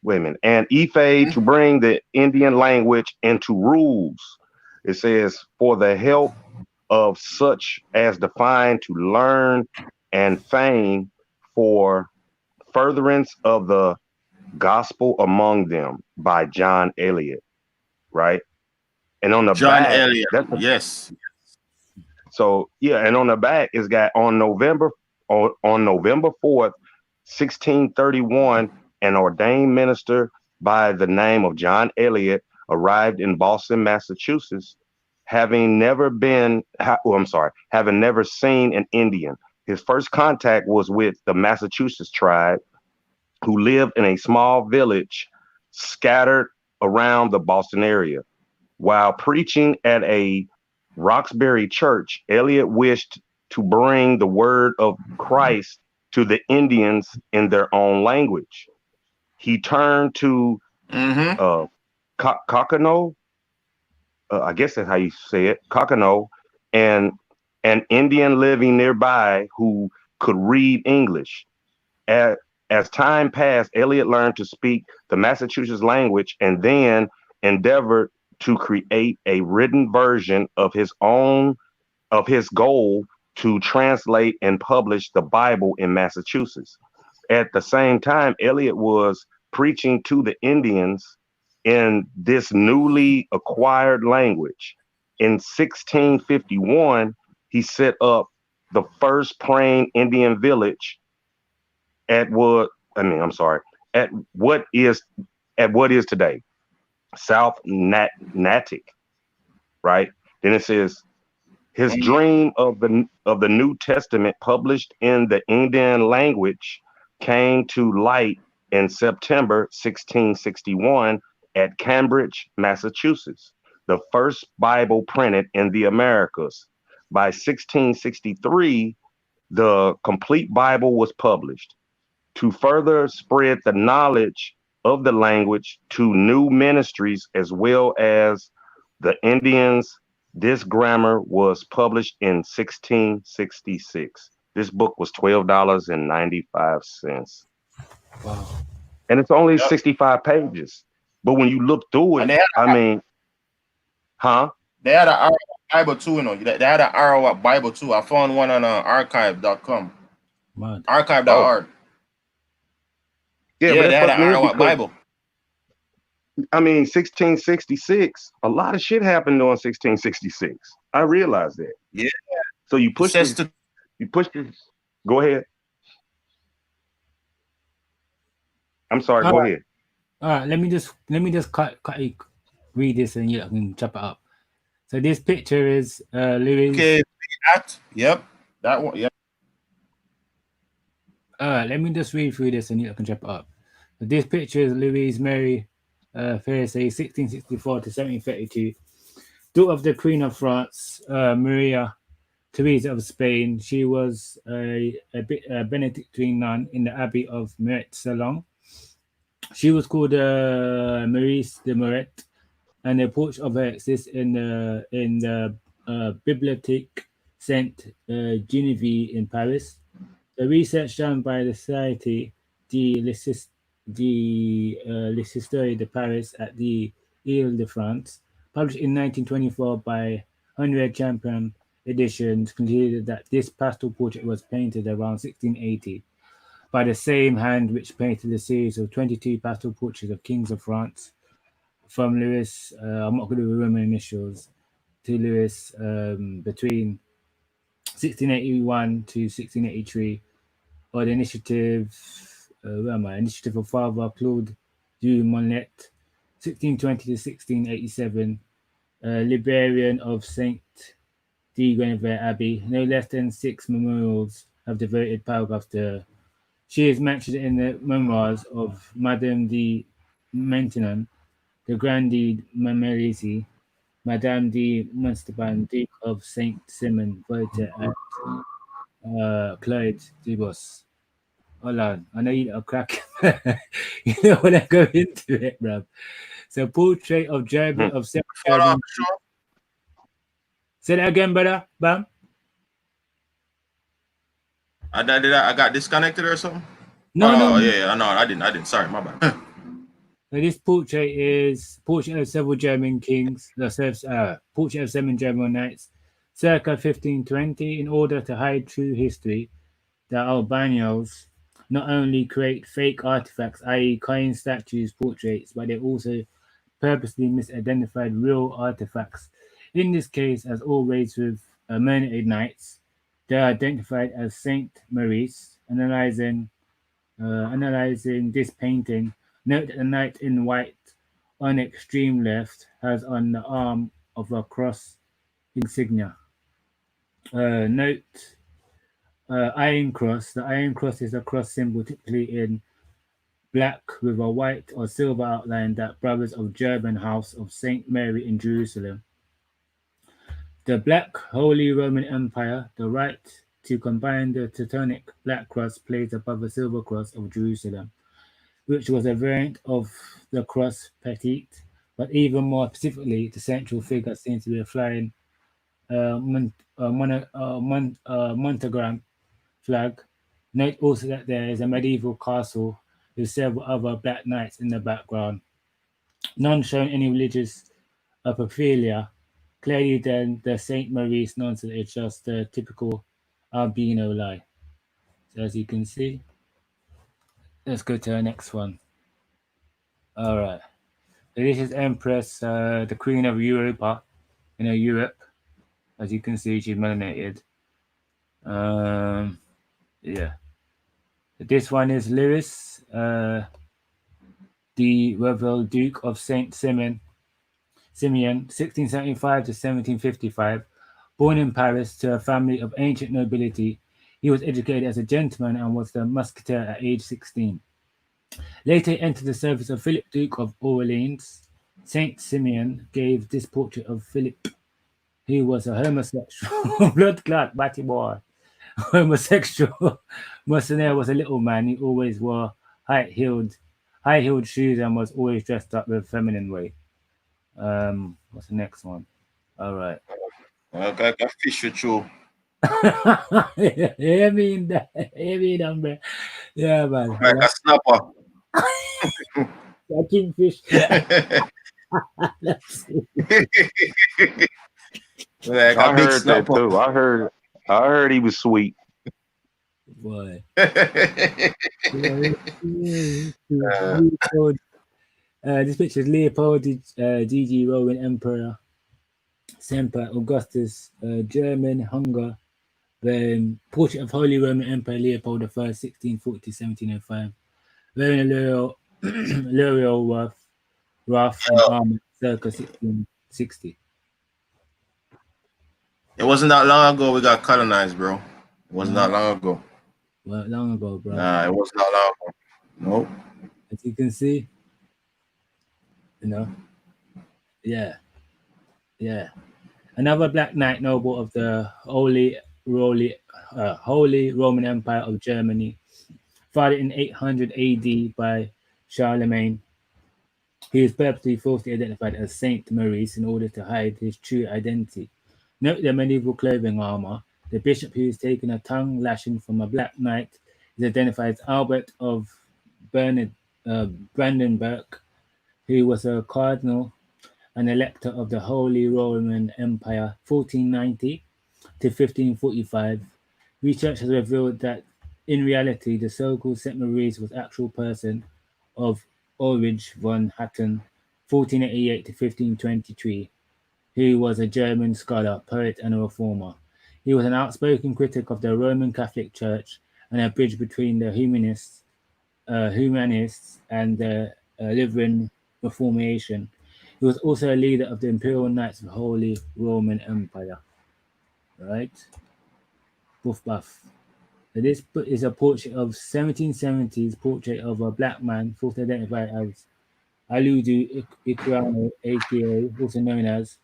Wait a minute. And Ife to bring the Indian language into rules. It says, for the help of such as defined to learn and fame, for furtherance of the gospel among them, by John Eliot, right? And on the back, Eliot, yes. So yeah, and on the back it's got on November 4th, 1631, an ordained minister by the name of John Eliot arrived in Boston, Massachusetts, having never seen an Indian. His first contact was with the Massachusetts tribe, who lived in a small village scattered around the Boston area. While preaching at a Roxbury church, Eliot wished to bring the word of Christ to the Indians in their own language. He turned to Cockano, I guess that's how you say it, Cockano, and an Indian living nearby who could read English. As time passed, Eliot learned to speak the Massachusetts language and then endeavored to create a written version of his goal to translate and publish the Bible in Massachusetts. At the same time, Eliot was preaching to the Indians in this newly acquired language. In 1651, he set up the first praying Indian village at what is today South Natick, right? Then it says his dream of the New Testament published in the Indian language came to light in September 1661 at Cambridge, Massachusetts. The first Bible printed in the Americas. by 1663, the complete Bible was published. To further spread the knowledge of the language to new ministries as well as the Indians, this grammar was published in 1666. This book was $12.95. Wow. And it's only Yep. 65 pages. But when you look through And it, I mean, huh? they had an Arawak Bible too, you know. They had an Arawak Bible too. I found one on archive.com. Mad. Archive.org. Yeah, Yeah, but they that had an fucked me up Arawak because, Bible. I mean, 1666, a lot of shit happened on 1666. I realized that. Yeah. So you It push says this, to go ahead. I'm sorry, All go right. ahead. All right, let me just read this and you can chop it up. So this picture is Louis. okay. Yep. That one. Yep. All right, let me just read through this and you can chop it up. So this picture is Louise Mary Faircey, 1664 to 1732, daughter of the Queen of France, Maria Theresa of Spain. She was a Benedictine nun in the Abbey of Meurthe-Salon. She was called Maurice de Moret, and a portrait of her exists in the Bibliothèque Sainte Geneviève in Paris. The research done by the Société de l'Histoire de Paris at the Ile-de-France, published in 1924 by 100 Champion Editions, concluded that this pastel portrait was painted around 1680 by the same hand which painted a series of 22 pastel portraits of kings of France, from Louis, I'm not going to do Roman initials, to Louis between 1681 to 1683, or the initiative, initiative of Father Claude du Monnet, 1620 to 1687, librarian of Saint de Guinevere Abbey. No less than 6 memorials have devoted paragraphs to her. She is mentioned in the memoirs of Madame de Maintenon, the Grande Mamelisi, Madame de Montauban, Duke of Saint Simon, Voltaire, and Clyde Dubos. Hold on, I know you a crack. You know when I go into it, bruv. So, portrait of German of seven German. Say that again, brother. Bam. I got disconnected or something. No. Yeah. No, I didn't. Sorry, my bad. So this portrait is portrait of several German kings. Portrait of 7 German knights, circa 1520. In order to hide true history, the Albanians not only create fake artifacts, i.e., coin statues, portraits, but they also purposely misidentified real artifacts. In this case, as always with Mermaid Knights, they are identified as Saint Maurice. Analyzing this painting, note that the knight in white on the extreme left has on the arm of a cross insignia. Note iron cross. The iron cross is a cross symbol typically in black with a white or silver outline that brothers of German house of Saint Mary in Jerusalem. The Black Holy Roman Empire, the right to combine the Teutonic black cross placed above the silver cross of Jerusalem, which was a variant of the cross petite, but even more specifically, the central figure seems to be a flying montagram flag. Note also that there is a medieval castle with several other black knights in the background. None showing any religious paraphernalia. Clearly, then, the Saint Maurice nonsense is just the typical albino lie. So, as you can see, let's go to the next one. All right. So this is Empress, the Queen of Europa, Europe. As you can see, she's melanated. Yeah. This one is Louis, the Revel Duke of Saint Simeon, 1675 to 1755. Born in Paris to a family of ancient nobility, he was educated as a gentleman and was the musketeer at age 16. Later he entered the service of Philip, Duke of Orleans. Saint Simeon gave this portrait of Philip He was a homosexual, blood clot, batty boy. Homosexual mercenary was a little man. He always wore high-heeled shoes and was always dressed up with feminine way. What's the next one? All right. I fish you through. Yeah, mean that. Yeah, mean that, yeah, man. Like a snapper. A kingfish. Like I a big heard that snapper. too. I heard he was sweet. Boy. This picture is Leopold D.G. Roman Emperor, Semper Augustus, German, Hunger, portrait of Holy Roman Emperor Leopold I, 1640-1705, wearing a laurel ruff and armor, circa 1660. It wasn't that long ago we got colonized, bro. It wasn't that long ago. Well, long ago, bro. Nah, it wasn't that long ago. Nope. As you can see, you know, yeah. Another black knight noble of the Holy Roman Empire of Germany, founded in 800 AD by Charlemagne. He is purposely falsely identified as Saint Maurice in order to hide his true identity. Note their medieval clothing armor. The bishop who is taking a tongue lashing from a black knight is identified as Albert of Brandenburg, who was a cardinal and elector of the Holy Roman Empire 1490 to 1545. Research has revealed that in reality, the so-called St. Maurice was actual person of Ulrich von Hatten, 1488 to 1523, who was a German scholar, poet, and a reformer. He was an outspoken critic of the Roman Catholic Church and a bridge between the humanists and the Lutheran Reformation. He was also a leader of the Imperial Knights of the Holy Roman Empire. Right? Buff buff. So this is a portrait of 1770s portrait of a black man, falsely identified as Aludu Ikuano, aka also known as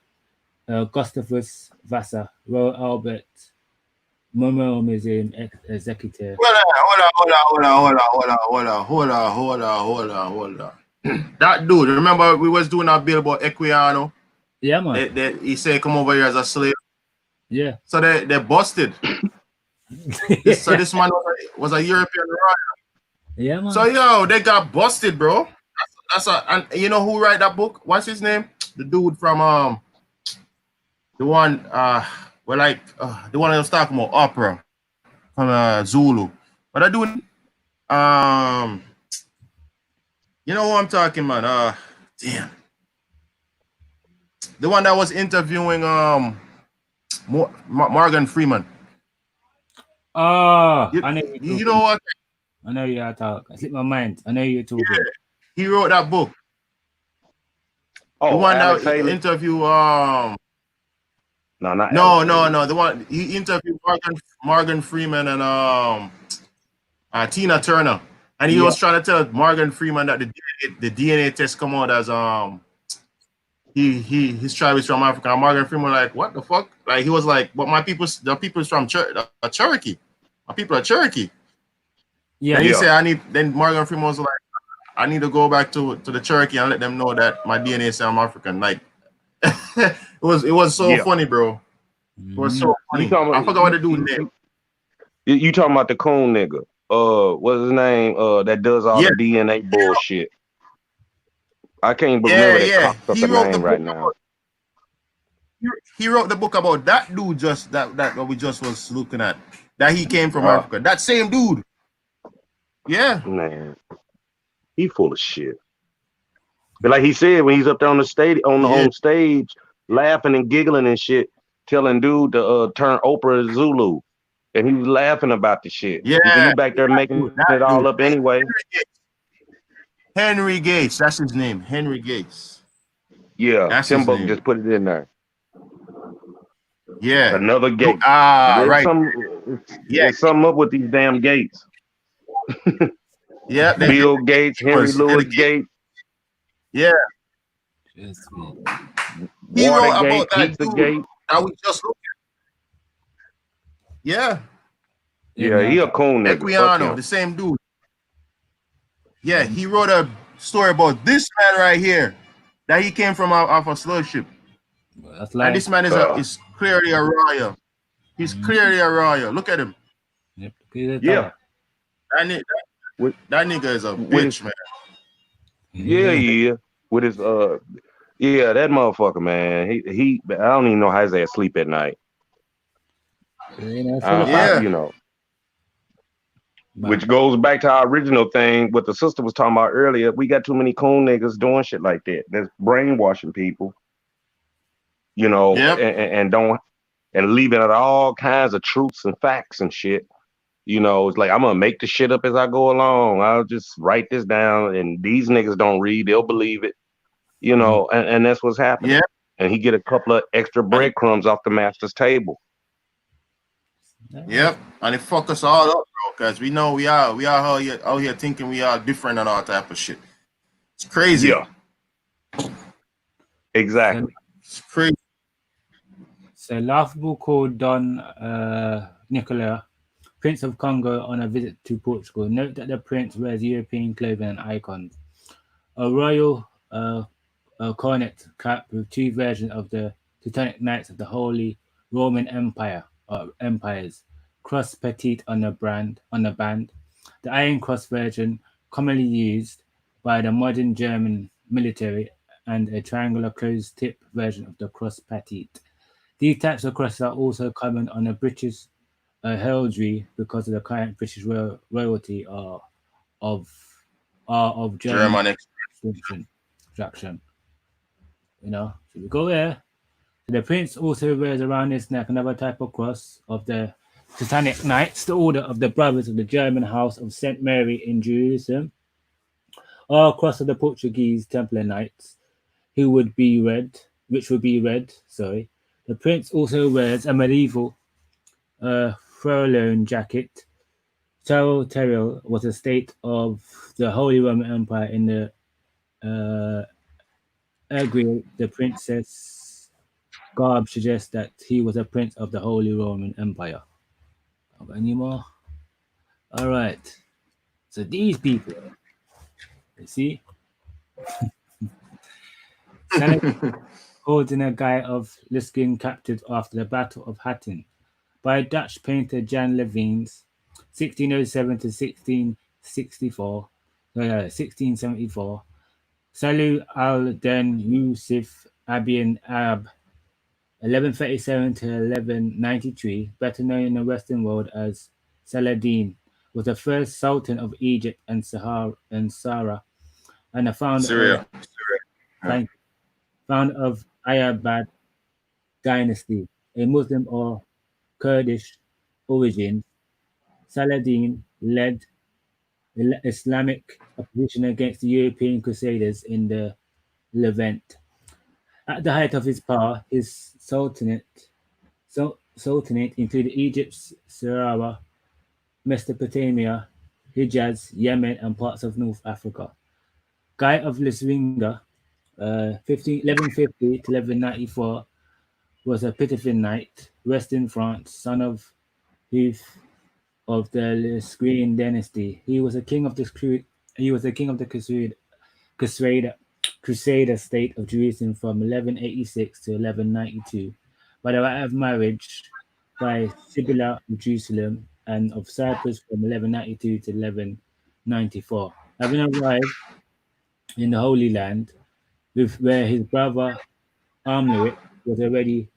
Gustavus Vasa, Royal Albert Memorial Museum executive. Hold on. That dude, remember we was doing that bill about Equiano? Yeah, man. He said come over here as a slave. Yeah. So they busted. So this man was a European royal. Yeah, man. So yo, they got busted, bro. And you know who write that book? What's his name? The dude from the one the one I was talking about, opera from Zulu. But I doing you know who I'm talking about? Damn. The one that was interviewing Morgan Freeman. I know you know what? I know you are talking. I slipped my mind. I know you're talking. Yeah, he wrote that book. Oh, the one Alex that Haley? interviewed No. The one he interviewed Morgan Freeman and Tina Turner, and he was trying to tell Morgan Freeman that the DNA test come out as his tribe is from Africa. And Morgan Freeman was like, what the fuck? Like he was like, but the people's from Cherokee. My people are Cherokee. Yeah. And he said then Morgan Freeman was like, I need to go back to the Cherokee and let them know that my DNA is I'm African. Like it was so funny, bro. It was so funny. I forgot what the dude name. You talking about the coon nigga? What's his name? That does all the DNA bullshit. I can't remember that cocksucker name right now. He wrote the book about that dude that we just was looking at. That he came from Africa. That same dude. Yeah. Man. He full of shit. But like he said, when he's up there on the stage, on stage, laughing and giggling and shit, telling dude to turn Oprah Zulu. And he was laughing about the shit. Yeah. You back there making it all up anyway. Henry Gates, that's his name. Henry Gates. Yeah, that's Timbo just put it in there. Yeah. Another gate. Right. There's something up with these damn gates. Yeah. Bill Gates, Henry Louis Gates. Yeah. Just Watergate, Pizzagate. That we just looked at. Yeah. Yeah, he a coon nigga. Fuck Equiano, him. the same dude. Yeah, he wrote a story about this man right here, that he came from off a slave ship. That's And like this man is clearly a royal. He's clearly a royal. Look at him. yep, yeah. That nigga is a bitch, man. Yeah, he is. With his yeah, that motherfucker, man. He I don't even know how his ass sleep at night. Yeah. You know. Which goes back to our original thing, what the sister was talking about earlier. We got too many coon niggas doing shit like that. That's brainwashing people, you know, and leaving out all kinds of truths and facts and shit. You know, it's like I'm gonna make the shit up as I go along. I'll just write this down, and these niggas don't read, they'll believe it. You know, and that's what's happening. Yeah. And he get a couple of extra breadcrumbs off the master's table. Yep, and it fuck us all up, bro. Because we know we are out here thinking we are different and all type of shit. It's crazy. Yeah, exactly. It's crazy. So laughable called Don Nicola, Prince of Congo, on a visit to Portugal. Note that the prince wears European clothing and icons. A royal coronet cap with two versions of the Teutonic Knights of the Holy Roman Empire or empires. Cross petite on the band. The Iron Cross version, commonly used by the modern German military, and a triangular closed tip version of the cross petite. These types of crosses are also common on the British heraldry because of the current British royalty are of German extraction. You know, so we go there. So the prince also wears around his neck another type of cross of the Teutonic Knights, the order of the brothers of the German house of St. Mary in Jerusalem, or cross of the Portuguese Templar Knights, which would be red. The prince also wears a medieval Frolone jacket. Terrell was a state of the Holy Roman Empire in the the princess garb suggests that he was a prince of the Holy Roman Empire. Any more? All right. So these people, you see, holding a guy of Liskin captive after the Battle of Hattin by Dutch painter Jan Levens, 1607 to 1674. Salu al-Din Yusuf Abian Arab, 1137 to 1193, better known in the Western world as Saladin, was the first Sultan of Egypt and Sahara and the founder of Ayyubid dynasty, a Muslim or Kurdish origin. Saladin led Islamic opposition against the European Crusaders in the Levant. At the height of his power, his sultanate included Egypt, Syria, Mesopotamia, Hijaz, Yemen, and parts of North Africa. Guy of Lisringa, 1150 to 1194, was a Pitavin knight, Western France, son of Huth of the Lisrian dynasty. He was a king of the Crusader state of Jerusalem from 1186 to 1192 by the right of marriage by Sibylla of Jerusalem and of Cyprus from 1192 to 1194. Having arrived in the Holy Land, where his brother Amalric was already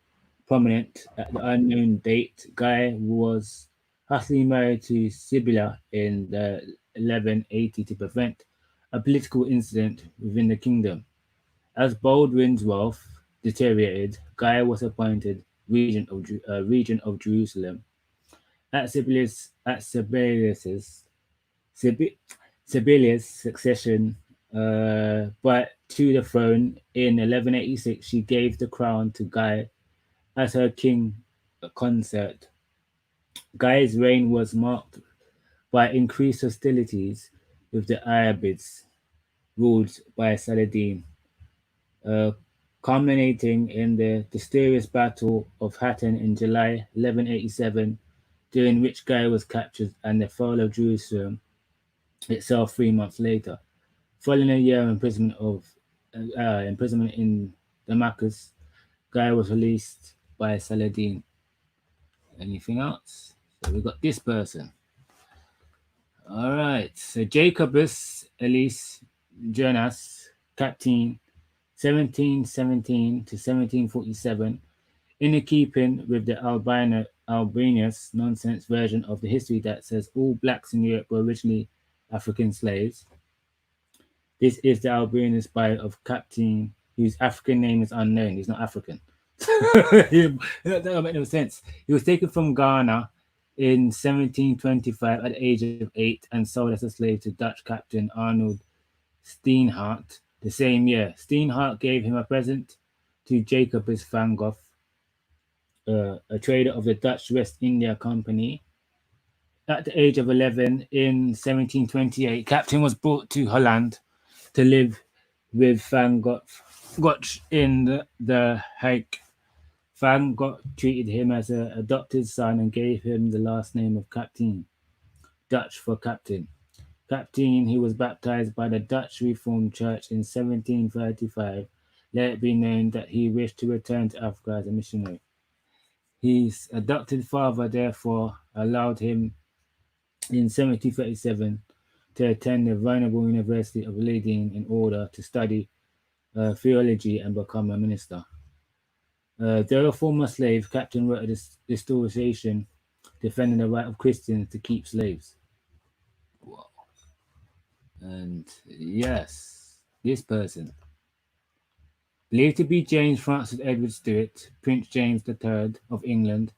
prominent at the unknown date, Guy was hastily married to Sibylla in the 1180 to prevent a political incident within the kingdom. As Baldwin's wealth deteriorated, Guy was appointed regent of Jerusalem. At Sibelius' succession but to the throne in 1186, she gave the crown to Guy as her king consort. Guy's reign was marked by increased hostilities with the Ayyubids, ruled by Saladin. culminating in the mysterious Battle of Hattin in July 1187, during which Guy was captured, and the fall of Jerusalem itself 3 months later. Following a year of imprisonment in Damascus, Guy was released by Saladin. Anything else? So we got this person. All right. So Jacobus Elise Jonas, Captain, 1717 to 1747, in keeping with the Albanius nonsense version of the history that says all blacks in Europe were originally African slaves. This is the Albanius bio of Captain, whose African name is unknown. He's not African. That don't make no sense. He was taken from Ghana in 1725 at the age of 8 and sold as a slave to Dutch captain Arnold Steenhart the same year. Steenhart gave him a present to Jacobus van Gogh, a trader of the Dutch West India Company. At the age of 11 in 1728, Captain was brought to Holland to live with Van Gogh in the Hague. Van Gogh treated him as an adopted son and gave him the last name of Captain, Dutch for captain. Captain, he was baptized by the Dutch Reformed Church in 1735. Let it be known that he wished to return to Africa as a missionary. His adopted father, therefore, allowed him in 1737 to attend the Venerable University of Leiden in order to study theology and become a minister. Though a former slave, Captain wrote a distortion defending the right of Christians to keep slaves. Wow. And yes, this person, believed to be James Francis Edward Stuart, Prince James III of England,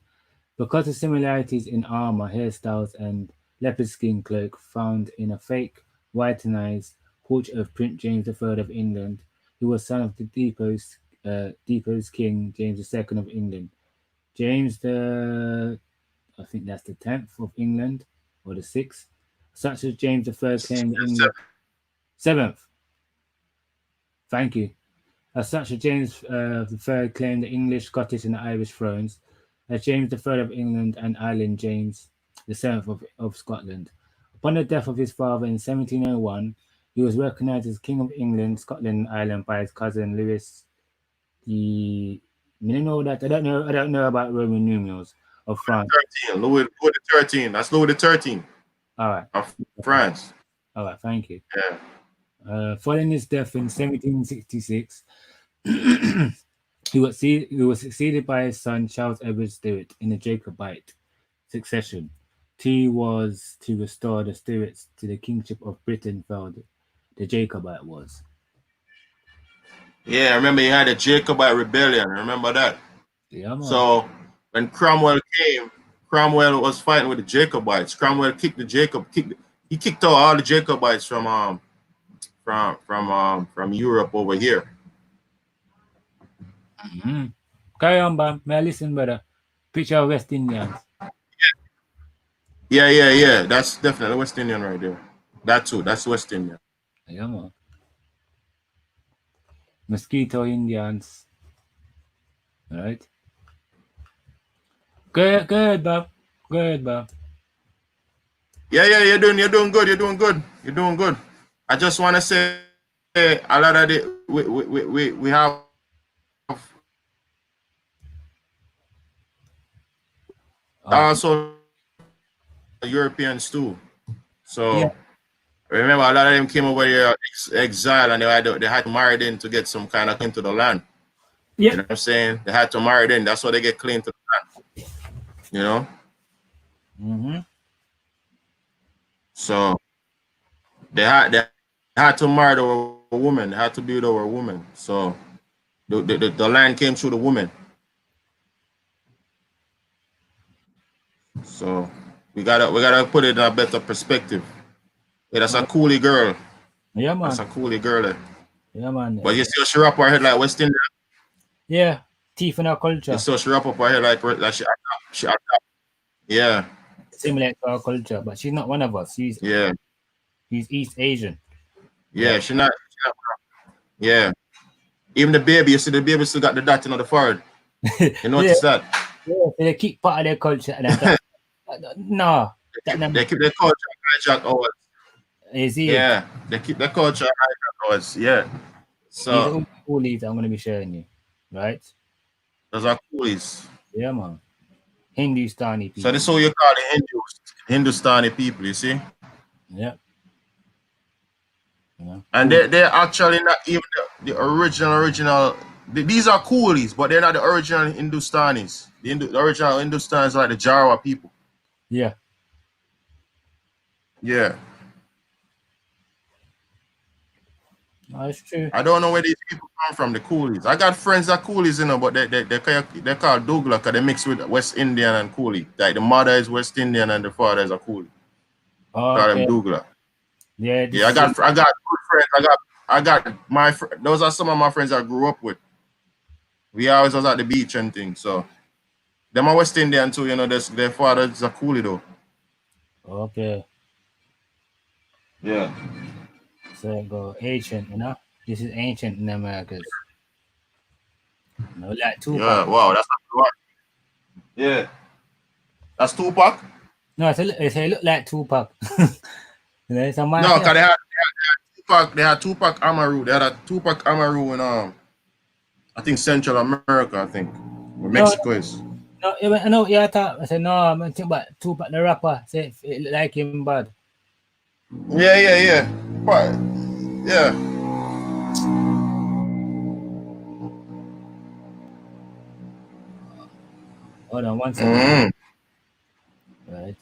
because of similarities in armor, hairstyles, and leopard skin cloak found in a fake whitenized portrait of Prince James III of England, who was son of the deposed King James II of England. James I think that's the 10th of England, or the 6th, such as James III claimed the English 7th. Thank you. As such as James III claimed the English, Scottish, and Irish thrones, as James III of England and Ireland, James VII of Scotland. Upon the death of his father in 1701, he was recognized as King of England, Scotland, and Ireland by his cousin Louis the. You know that I don't know about Roman numerals of France. 13, Louis the 13. That's Louis the 13. All right. Of France. All right. Thank you. Yeah. Following his death in 1766, he was succeeded by his son Charles Edward Stuart in the Jacobite succession. He was to restore the Stuarts to the kingship of Britain. The Jacobite was. Yeah, I remember you had the Jacobite rebellion. Remember that? Yeah, man. So when Cromwell came, Cromwell was fighting with the Jacobites. Cromwell kicked out all the Jacobites from Europe over here. Mm-hmm. Carry on, Bam. May I listen, brother? Picture of West Indians. Yeah. That's definitely West Indian right there. That too. That's West Indian. Yeah, man. Mosquito Indians. All right. Go ahead, Bob. Go ahead, Bob. Yeah. You're doing good. I just want to say a lot of the we have also Europeans too. So yeah. Remember, a lot of them came over here exile, and they had to marry in to get some kind of claim to the land. Yeah. You know what I'm saying? They had to marry in. That's why they get claim to the land. You know? Mm-hmm. So they had to marry over a woman. They had to build over a woman. So the land came through the woman. So we gotta put it in a better perspective. Yeah, that's a coolie girl. Yeah, man. That's a coolie girl. Yeah, man. But you still she wrap her head like West Indian. Yeah, teeth in our culture. You still she wrap up her head like she adapt. Yeah. Similar to our culture, but she's not one of us. She's East Asian. Yeah, she's not. Yeah. Even the baby, you see the baby still got the dot in the forehead. You notice that? Yeah, they keep part of their culture. And no, They keep their culture hijack ours. is it? Yeah, they keep their culture hijack ours. Yeah. These are So all coolies I'm going to be showing you, right? those are coolies. Yeah, man. Hindustani So people. this is what you call the Hindustani people, you see? Yeah. Yeah. And they're actually not even the original. These are coolies, but they're not the original Hindustanis. The original Hindustanis are like the Jarawa people. Yeah. Yeah. That's true. I don't know where these people come from, the coolies. I got friends that coolies, you know, but they're called Douglas because they mix with West Indian and coolie. Like the mother is West Indian and the father is a coolie. Oh, Call okay. them Douglas. Yeah. Yeah, I got good friends. I got my those are some of my friends I grew up with. We always was at the beach and things. So them are West Indian too, you know, their father is a coolie though. Okay. Yeah. So go ancient, you know? This is ancient in Americas. You know, like Tupac. Yeah, wow, that's not right. Yeah. That's Tupac? No, it's a look like Tupac. You know, some man No, say, because they had Tupac Amaru. They had a Tupac Amaru in I think Central America, I think. Where Mexico is. No, I know what you're talking. I said, no, I'm thinking about Tupac the rapper. Say it look like him bad. Yeah. But yeah. Hold on one second. Right.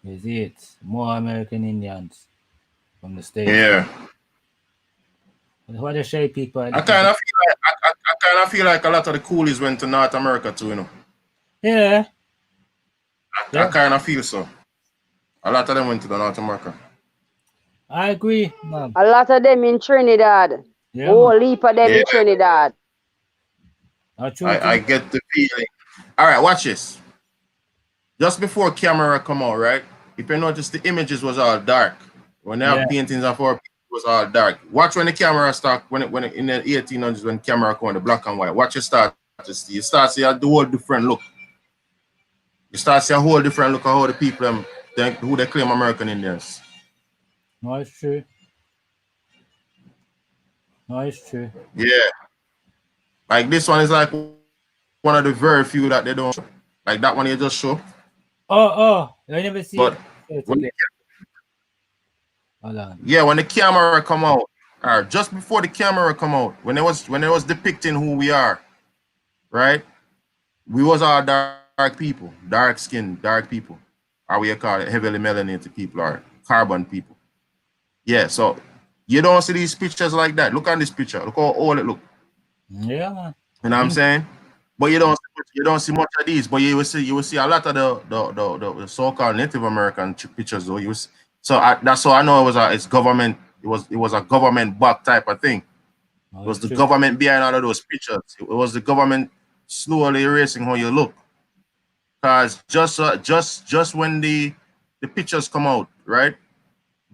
Is it more American Indians from the States? Yeah. What they show people? I kind of feel like a lot of the coolies went to North America too, you know. Yeah. I kind of feel so. A lot of them went to the North America. I agree, man. A lot of them in Trinidad. Yeah, Whole heap of them in Trinidad. I get the feeling. All right, watch this. Just before camera come out, right? If you notice, the images was all dark. When they have paintings of our people, it was all dark. Watch when the camera start, when it in the 1800s, when camera come on, the black and white. Watch you start to see. You start to see a whole different look. You start to see a whole different look of how the people who they claim American Indians. No, it's true. No, it's true. Yeah. Like this one is like one of the very few that they don't show. Like that one you just show. Oh, I never see it. Hold on. Yeah, when the camera come out, or just before the camera come out, when it was depicting who we are, right? We was all dark people, dark skin, dark people. Or we call it heavily melanated people or carbon people. Yeah, so you don't see these pictures like that. Look at this picture. Look how old it look. Yeah, man. You know what I'm saying? But you don't see much of these. But you will see a lot of the so-called Native American pictures though. That's how I know it's government. It was a government back type of thing. It was the government behind all of those pictures. It was the government slowly erasing how you look. Cause just when the pictures come out, right?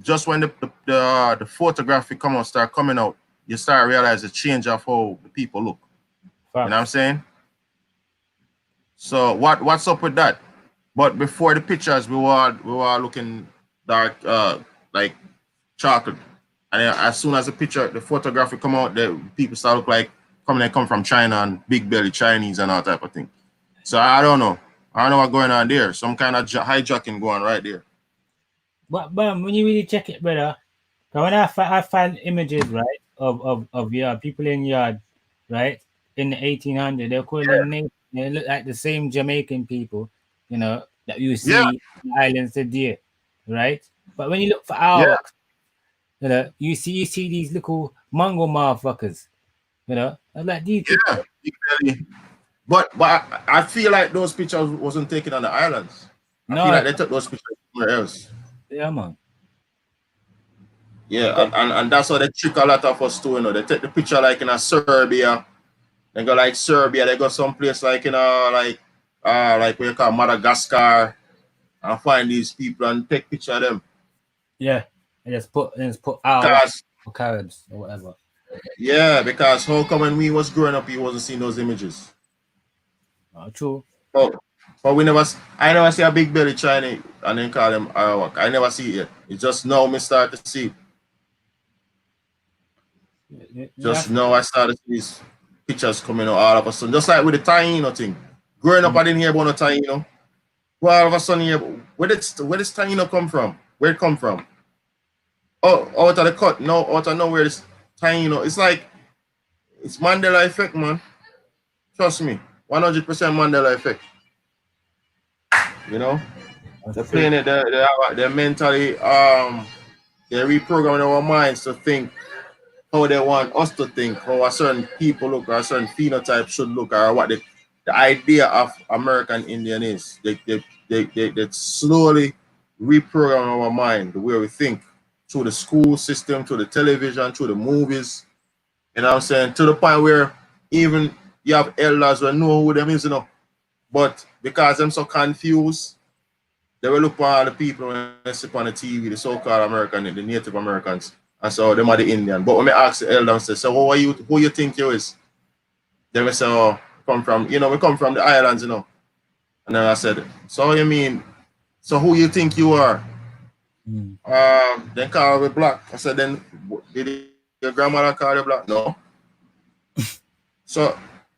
Just when the photographic start coming out, you start realize the change of how the people look. You know what I'm saying? So what's up with that? But before the pictures, we were looking dark, like chocolate. And then as soon as the photographic come out, the people start look like come from China and big belly Chinese and all type of thing. So I don't know. I don't know what's going on there. Some kind of hijacking going right there. But when you really check it, brother, when I find images, right, of yard people in yard, right, in the 1800s, they're calling them natives. They look like the same Jamaican people, you know, that you see in the islands today, right? But when you look for our, you know, you see these little Mongol motherfuckers, you know, like these. Yeah, but I feel like those pictures wasn't taken on the islands. I feel like they took those pictures somewhere else. Yeah, man. Yeah, and that's how they trick a lot of us too, you know. They take the picture like in a Serbia. They go like Serbia, they go someplace like like what you call Madagascar, and find these people and take picture of them. Yeah, and just put our Caribs or whatever. Yeah, because how come when we was growing up, he wasn't seeing those images? True. But I never see a big belly Chinese and then call them Arawak. I never see it yet. It's just now me start to see it. Yeah. Just now I started to see these pictures coming out all of a sudden. Just like with the Taino thing. Growing up, I didn't hear about no Taino. Well, all of a sudden, where did this Taino come from? Where it come from? Oh, out of the cut. No, out of nowhere, this Taino. It's like, it's Mandela effect, man. Trust me. 100% Mandela effect. You know? They're playing it, they're mentally, they're reprogramming our minds to think how they want us to think, how a certain people look, or a certain phenotype should look, or what the idea of American Indian is. They slowly reprogram our mind, the way we think, through the school system, through the television, through the movies. You know what I'm saying? To the point where even you have elders who know who them is, you know. But because I'm so confused, they will look for all the people when they sit on the TV, the so-called American, the Native Americans, and so them are the Indian. But when I ask the elders, say, so who you think you is? They will say, oh, we come from the islands, you know. And then I said, so you mean, so who you think you are? Then call me black. I said, then did your grandmother call you black? No. So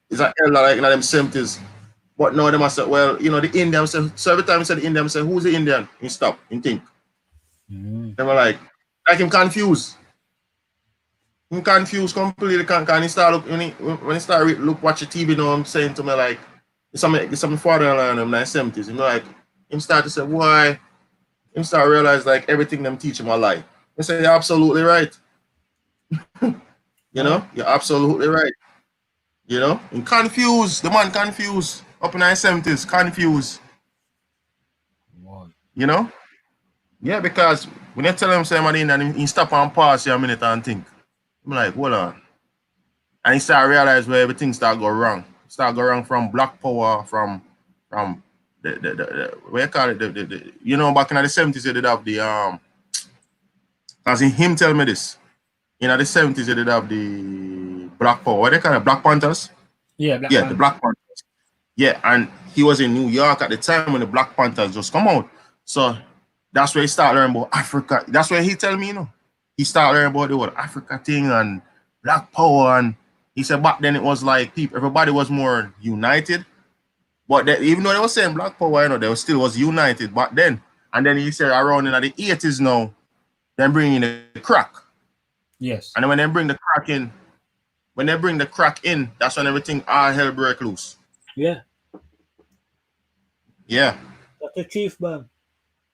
it's an elder like in them 70s. But now they must say, well, the Indian say, so every time I say the Indian, say, who's the Indian? He stop, he think. They were like him confused. Him confused completely. Can he start look when he start watch the TV now? I'm saying to me like, it's some father-in-law in the 70s. Him start to say why. Him start realize like everything them teach him a lie. I say you're absolutely right. You're absolutely right. And confused. The man confused up in the 70s, confused. Yeah, because when you tell him say man in and he stop and pause a minute and think. I'm like, hold on. And he start realize where everything start go wrong. Start go wrong from black power, from the what you call it, back in the 70s they did have the as in him tell me this. In the 70s they did have the black power. What they call it? Black Panthers? Yeah, the Black Panthers. Yeah, and he was in New York at the time when the Black Panthers just come out. So that's where he started learning about Africa. That's where he tell me, he started learning about the whole Africa thing and black power. And he said back then it was like everybody was more united. But even though they were saying black power, they still was united back then. And then he said around in the 80s now, then bringing the crack. Yes. And then when they bring the crack in, that's when everything all hell break loose. Yeah. Yeah. That's the truth, man.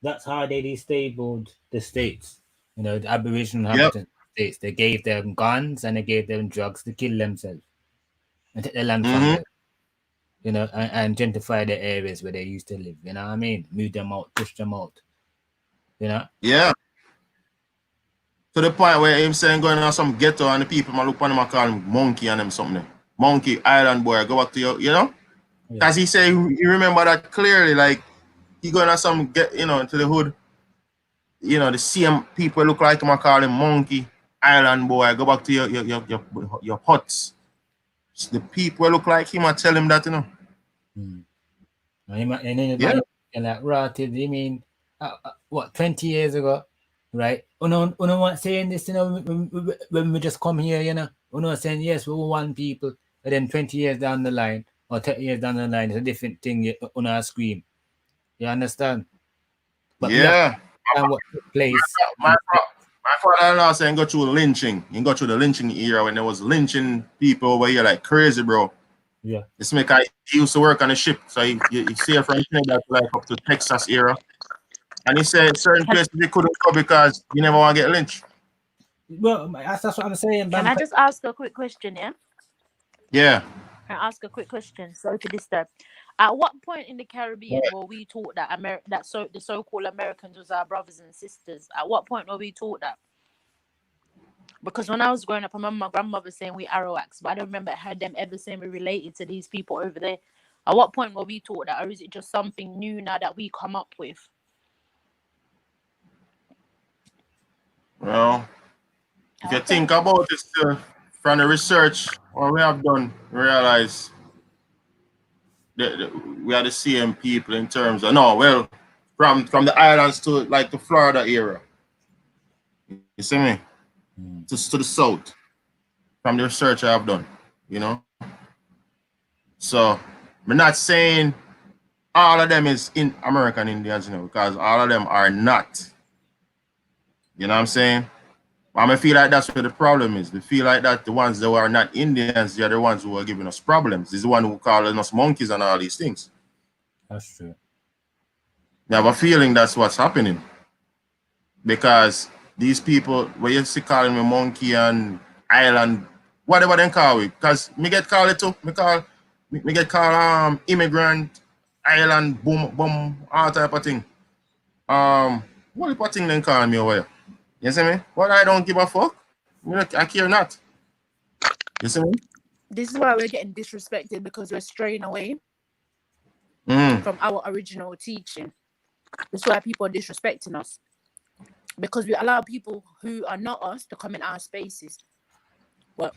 That's how they destabilized the states. The Aboriginal inhabitant states. They gave them guns and they gave them drugs to kill themselves and take the land from them. And gentrify the areas where they used to live. You know what I mean? Move them out, push them out. Yeah. To the point where him saying going on some ghetto and the people man look on him and call him monkey and them something. Monkey island boy, go back to your, Because he say he remember that clearly, like he going on some into the hood. The same people look like him and call him monkey island boy. Go back to your huts. The people look like him and tell him that, And then like rotted. You mean what 20 years ago, right? Uno want saying this, when we just come here, Uno saying yes, we want people, but then 20 years down the line or 30 years down the line, it's a different thing. Uno scream. You understand? But yeah. What took place. My father-in-law saying go through lynching. You go through the lynching era when there was lynching people over here like crazy, bro. Yeah. This make he used to work on a ship, so he see from Trinidad like up to Texas era. And he said certain places he couldn't go because you never want to get lynched. Well, that's what I'm saying. Can I just ask a quick question, yeah? Yeah. Can I ask a quick question? Sorry to disturb. At what point in the Caribbean were we taught that the so-called Americans was our brothers and sisters? At what point were we taught that? Because when I was growing up, I remember my grandmother saying we Arawaks, but I don't remember heard them ever saying we related to these people over there. At what point were we taught that, or is it just something new now that we come up with? Well, if you think about it, from the research what we have done, realize we are the same people in terms of from the islands to like the Florida area. You see me? To the south. From the research I have done, you know. So we're not saying all of them is in American Indians, you know, because all of them are not. You know what I'm saying? I feel like that's where the problem is. They feel like that the ones that are not Indians, they're the ones who are giving us problems. It's the one who calling us monkeys and all these things. That's true. I have a feeling that's what's happening. Because these people, where you see calling me monkey and island, whatever they call it, because me get called it too. Me get called immigrant, island, boom, all type of thing. What type of thing they call me over here? You see me? But I don't give a fuck. I care not. You see me? This is why we're getting disrespected, because we're straying away from our original teaching. That's why people are disrespecting us, because we allow people who are not us to come in our spaces. Well,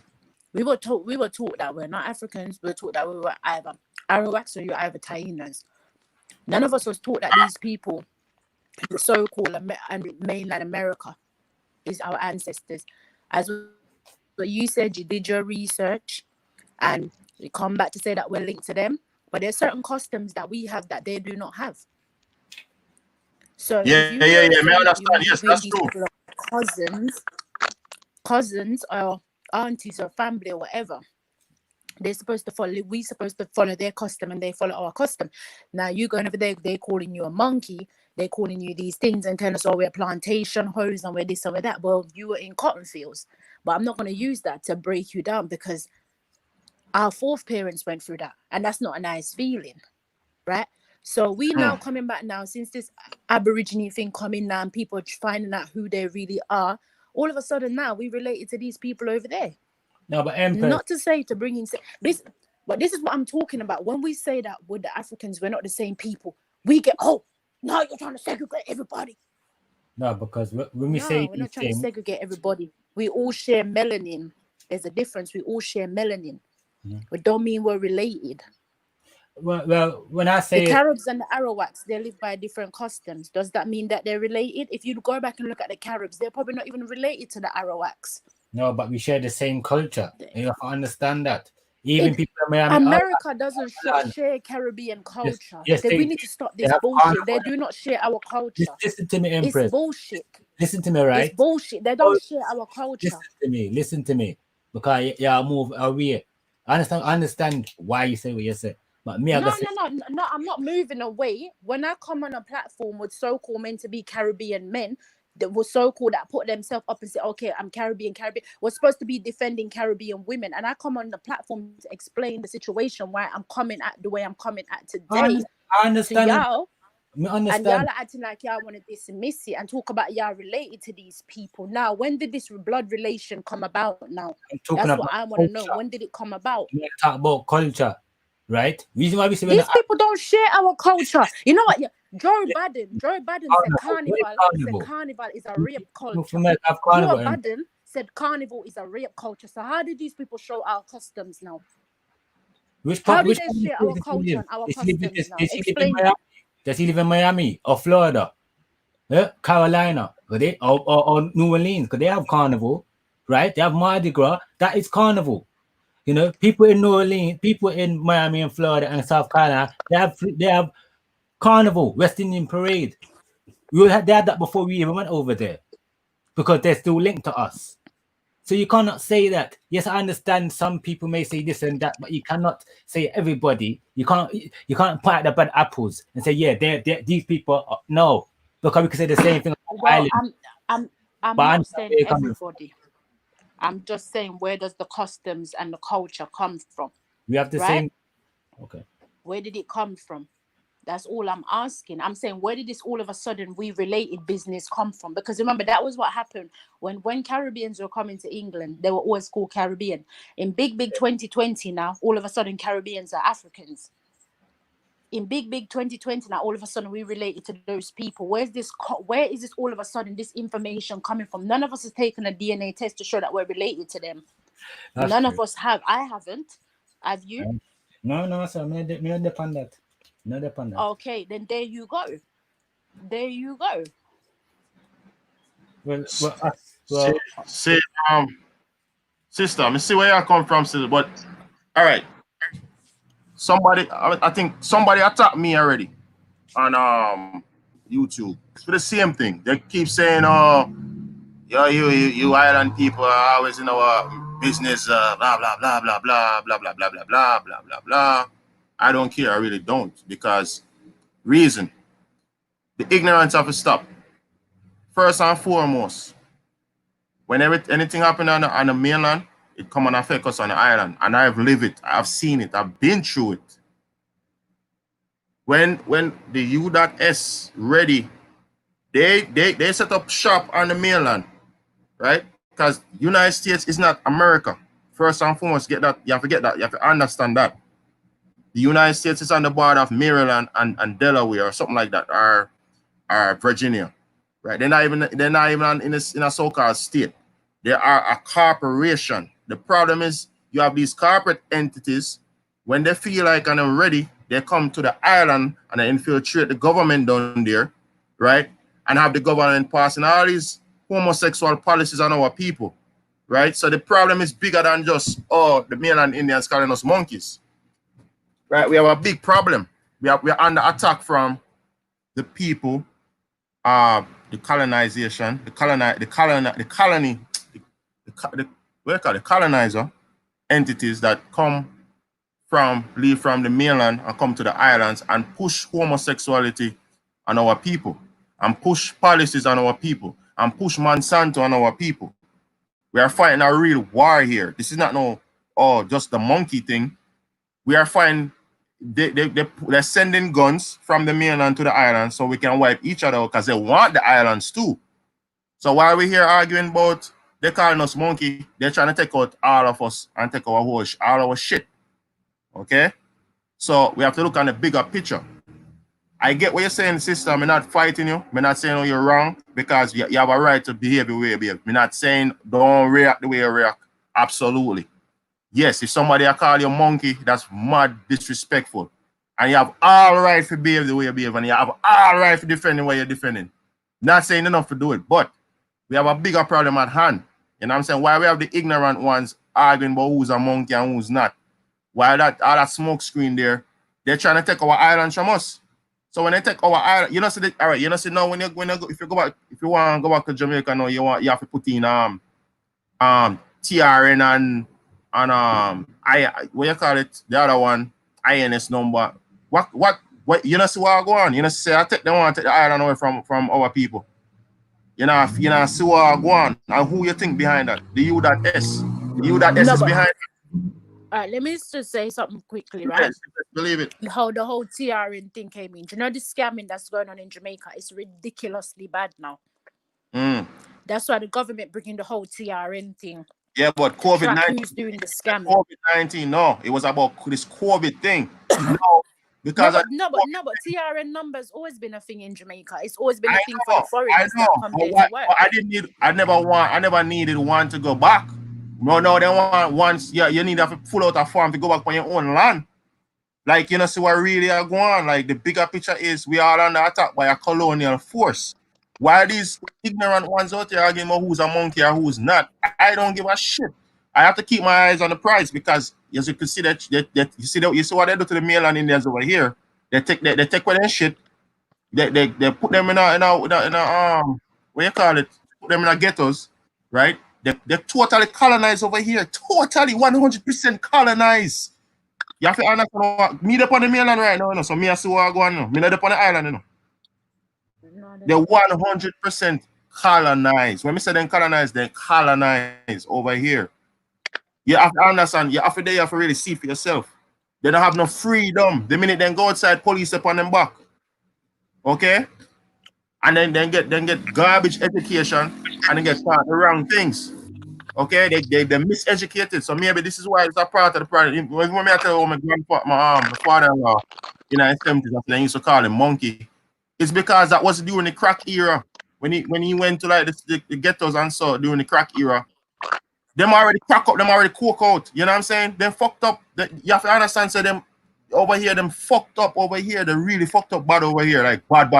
we were taught that we're not Africans. We were taught that we were either Arawaks or you're either Tainas. None of us was taught that these people, the so-called mainland America, is our ancestors. As what you said, you did your research, and you come back to say that we're linked to them. But there's certain customs that we have that they do not have. So yeah. Me understand. Yes, that's true. Cousins or aunties or family or whatever, we're supposed to follow their custom, and they follow our custom. Now you going over there, they're calling you a monkey, they're calling you these things and telling us, oh, we're plantation hoes and we're this and we're that. Well, you were in cotton fields, but I'm not going to use that to break you down, because our fourth parents went through that, and that's not a nice feeling, right? So we now coming back now, since this Aborigine thing coming now and people are finding out who they really are, all of a sudden now we related to these people over there. No, but Empress, not to say to bring in this, but this is what I'm talking about. When we say that with the Africans, we're not the same people, we get, oh, now you're trying to segregate everybody. No, because when we say we're not trying to segregate everybody. We all share melanin. There's a difference. We all share melanin. But don't mean we're related. Well, when I say the Caribs and the Arawaks, they live by different customs. Does that mean that they're related? If you go back and look at the Caribs, they're probably not even related to the Arawaks. No, but we share the same culture. You have to understand that. Even people in Miami, America doesn't share Caribbean culture. Yes, we need to stop this bullshit. They do not share our culture. Listen to me, Empress. It's bullshit. Listen to me, right? It's bullshit. They don't share our culture. Listen to me. Because move away. I understand why you say what you say. But me, no, I'm not moving away. When I come on a platform with so-called meant to be Caribbean men that were so-called that put themselves up and say, okay, I'm Caribbean, we're supposed to be defending Caribbean women, and I come on the platform to explain the situation why I'm coming at the way I'm coming at today. I understand. Y'all, and y'all are acting like y'all want to dismiss it and talk about y'all related to these people. Now, when did this blood relation come about? Now, that's what I want to know. When did it come about? We talk about culture. Right? Reason why we say these people don't share our culture. You know what? Joe Biden said carnival is a rape culture. Joe Biden said carnival is a rape culture. So how did these people show our customs now? How did they share our culture and our customs now? Explain. Does he live in Miami or Florida? Carolina? Or New Orleans? Because they have carnival, right? They have Mardi Gras. That is carnival. You know, people in New Orleans, people in Miami and Florida and South Carolina, they have carnival, West Indian parade. They had that before we even went over there, because they're still linked to us. So you cannot say that. Yes, I understand some people may say this and that, but you cannot say everybody. You can't point at the bad apples and say, yeah, these people. No, because we can say the same thing. Well, I'm not saying everybody. I'm just saying, where does the customs and the culture come from? We have the same. Okay. Where did it come from? That's all I'm asking. I'm saying, where did this all of a sudden we related business come from? Because remember, that was what happened when Caribbeans were coming to England. They were always called Caribbean. In Big 2020 now, all of a sudden Caribbeans are Africans. In Big 2020 now, all of a sudden we related to those people. Where is this all of a sudden this information coming from? None of us has taken a DNA test to show that we're related to them. None of us have. I haven't. Have you? No, sir. Me not depend that. No depend that. Okay, then there you go. There you go. Well, See, sister, I see where you come from, sister. But all right, somebody, I think somebody attacked me already on YouTube. It's for the same thing. They keep saying, "Oh, yeah, you island people are always in our business." Blah blah blah blah blah blah blah blah blah blah blah blah blah. I don't care. I really don't, because reason, the ignorance of it stop. First and foremost, whenever anything happen on the mainland, it come and affect us on the island. And I've lived it, I've seen it, I've been through it. When the U.S ready, they set up shop on the mainland, right? Because United States is not America. First and foremost, get that, you have to get that, you have to understand that. The United States is on the border of Maryland and Delaware or something like that, or Virginia. Right? They're not even in a so-called state. They are a corporation. The problem is you have these corporate entities. When they feel like and are ready, they come to the island and they infiltrate the government down there, right? And have the government passing all these homosexual policies on our people, right? So the problem is bigger than just, oh, the mainland Indians calling us monkeys, right? We have a big problem. We are under attack from the people, the colonization, the colonizer entities that leave from the mainland and come to the islands and push homosexuality on our people, and push policies on our people, and push Monsanto on our people. We are fighting a real war here. This is not just the monkey thing. We are fighting. They're sending guns from the mainland to the islands so we can wipe each other out, because they want the islands too. So while we're here arguing about they calling us monkey, they're trying to take out all of us and take all our shit. Okay? So we have to look on the bigger picture. I get what you're saying, sister. I'm not fighting you. I'm not saying you're wrong, because you have a right to behave the way you behave. I'm not saying don't react the way you react. Absolutely. Yes, if somebody call you monkey, that's mad disrespectful. And you have all right to behave the way you behave, and you have all right to defend the way you're defending. Not saying enough to do it, but we have a bigger problem at hand. You know what I'm saying? Why we have the ignorant ones arguing about who's a monkey and who's not? Why all that smoke screen there, they're trying to take our islands from us. So when they take our island, all right, now when you go, if you want to go back to Jamaica now, you have to put in TRN and what you call it, the other one, INS number. What see what I go on? Say I take the island away from our people. See what I go on, and who you think behind that? The U.S. The U.S is behind it. All right, let me just say something quickly, right? Yes, believe it. How the whole TRN thing came in. Do you know the scamming that's going on in Jamaica? It's ridiculously bad now. That's why the government bringing the whole TRN thing. Yeah, but COVID-19. Who's doing the scamming? COVID-19, no. It was about this COVID thing. Because no, but TRN numbers always been a thing in Jamaica. It's always been a thing for the foreigners that come there to work. I never needed one to go back. No, they want once. Yeah, you need to pull out a farm to go back on your own land. Like, see what really are going on. Like, the bigger picture is we are under attack by a colonial force. Why these ignorant ones out there arguing about who's a monkey or who's not? I don't give a shit. I have to keep my eyes on the prize, because as you can see that you see what they do to the mainland Indians over here. They take with their shit. They put them in a what you call it? Put them in a ghettos, right? They totally colonized over here. Totally 100% colonized. You have to understand what me up on the mainland right now, so me I see what I go on now. Me not up on the island, They're 100% colonized. When we say they colonized, they colonized over here. You have to understand, you have to really see for yourself. They don't have no freedom. The minute they go outside, police upon them back. Okay? And then get garbage education, and then get taught the wrong things. Okay? They miseducated. So maybe this is why it's a part of the problem. When I tell my father-in-law in the 70s, they used to call him monkey. It's because that was during the crack era. When he went to like the ghettos and so during the crack era, them already crack up, them already cook out. You know what I'm saying? Them fucked up. You have to understand, so them over here, them fucked up over here. They really fucked up bad over here, like bad.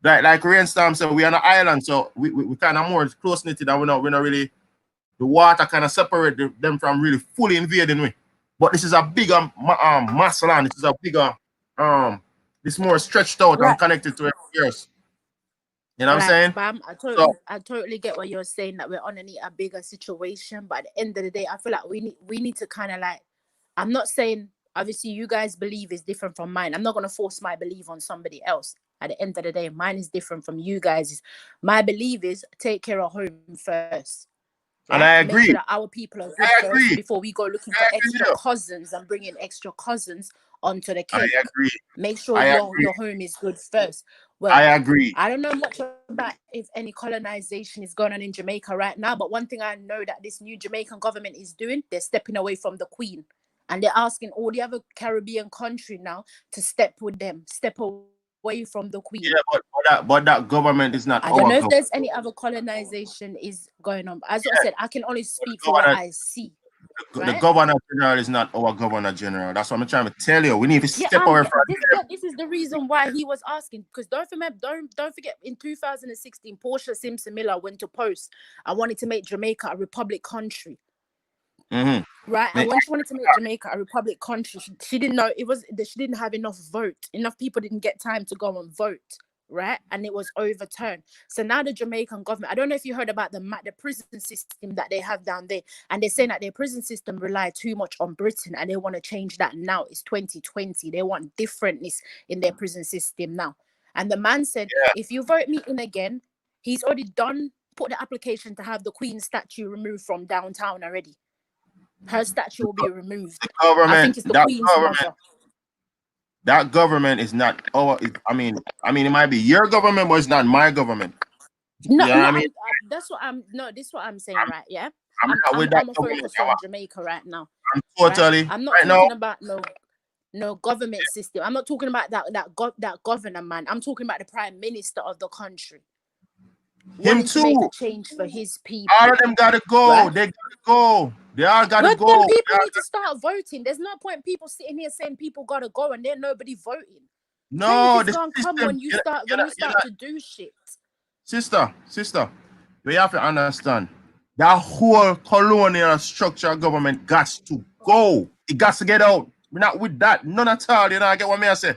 Like Rainstorm said, we on an island, so we kind of more close knitted, and we're not really, the water kind of separate them from really fully invading we. But this is a bigger mass land. This is a bigger this more stretched out and connected to everything else. You know what I'm saying? Bam, I totally get what you're saying, that we're underneath a bigger situation, but at the end of the day, I feel like we need to kind of like, I'm not saying obviously you guys' belief is different from mine. I'm not gonna force my belief on somebody else. At the end of the day, mine is different from you guys. My belief is take care of home first. And I agree. Make sure that our people are good first before we go looking for extra cousins and bringing extra cousins onto the cake. I agree. Make sure your home is good first. Well, I agree. I don't know much about if any colonization is going on in Jamaica right now, but one thing I know that this new Jamaican government is doing, they're stepping away from the Queen, and they're asking all the other Caribbean country now to step with them, step away from the Queen. Yeah, but that government is not. I don't know if there's any other colonization is going on. As I said, I can only speak for what I see. The governor general is not our governor general. That's what I'm trying to tell you. We need to step away from this is the reason why he was asking. Because don't forget, in 2016, Portia Simpson Miller went to post, I wanted to make Jamaica a republic country. Mm-hmm. Right, and when she wanted to make Jamaica a republic country, she didn't know she didn't have enough people didn't get time to go and vote, right? And it was overturned. So now the Jamaican government, I don't know if you heard about the prison system that they have down there, and they're saying that their prison system relied too much on Britain, and they want to change that now. It's 2020. They want differentness in their prison system now. And the man said, if you vote me in again, he's already put the application to have the Queen statue removed from downtown already. Her statue will be removed. I think it's the Queen's mother. That government is not our. I mean, it might be your government, but it's not my government. No, you know what I mean? This is what I'm saying, right? Yeah. I'm focused on Jamaica right now. I'm totally. Right? I'm not talking about no government system. I'm not talking about that governor man. I'm talking about the prime minister of the country. Him too. To make a change for his people. All of them gotta go. Right? They gotta go. They all gotta go. Then people need to start voting. There's no point people sitting here saying people gotta go and there's nobody voting. No, it's gonna come when you start to do shit. Sister, we have to understand that whole colonial structure government got to go. It got to get out. We're not with that. None at all. You know, I get what I say.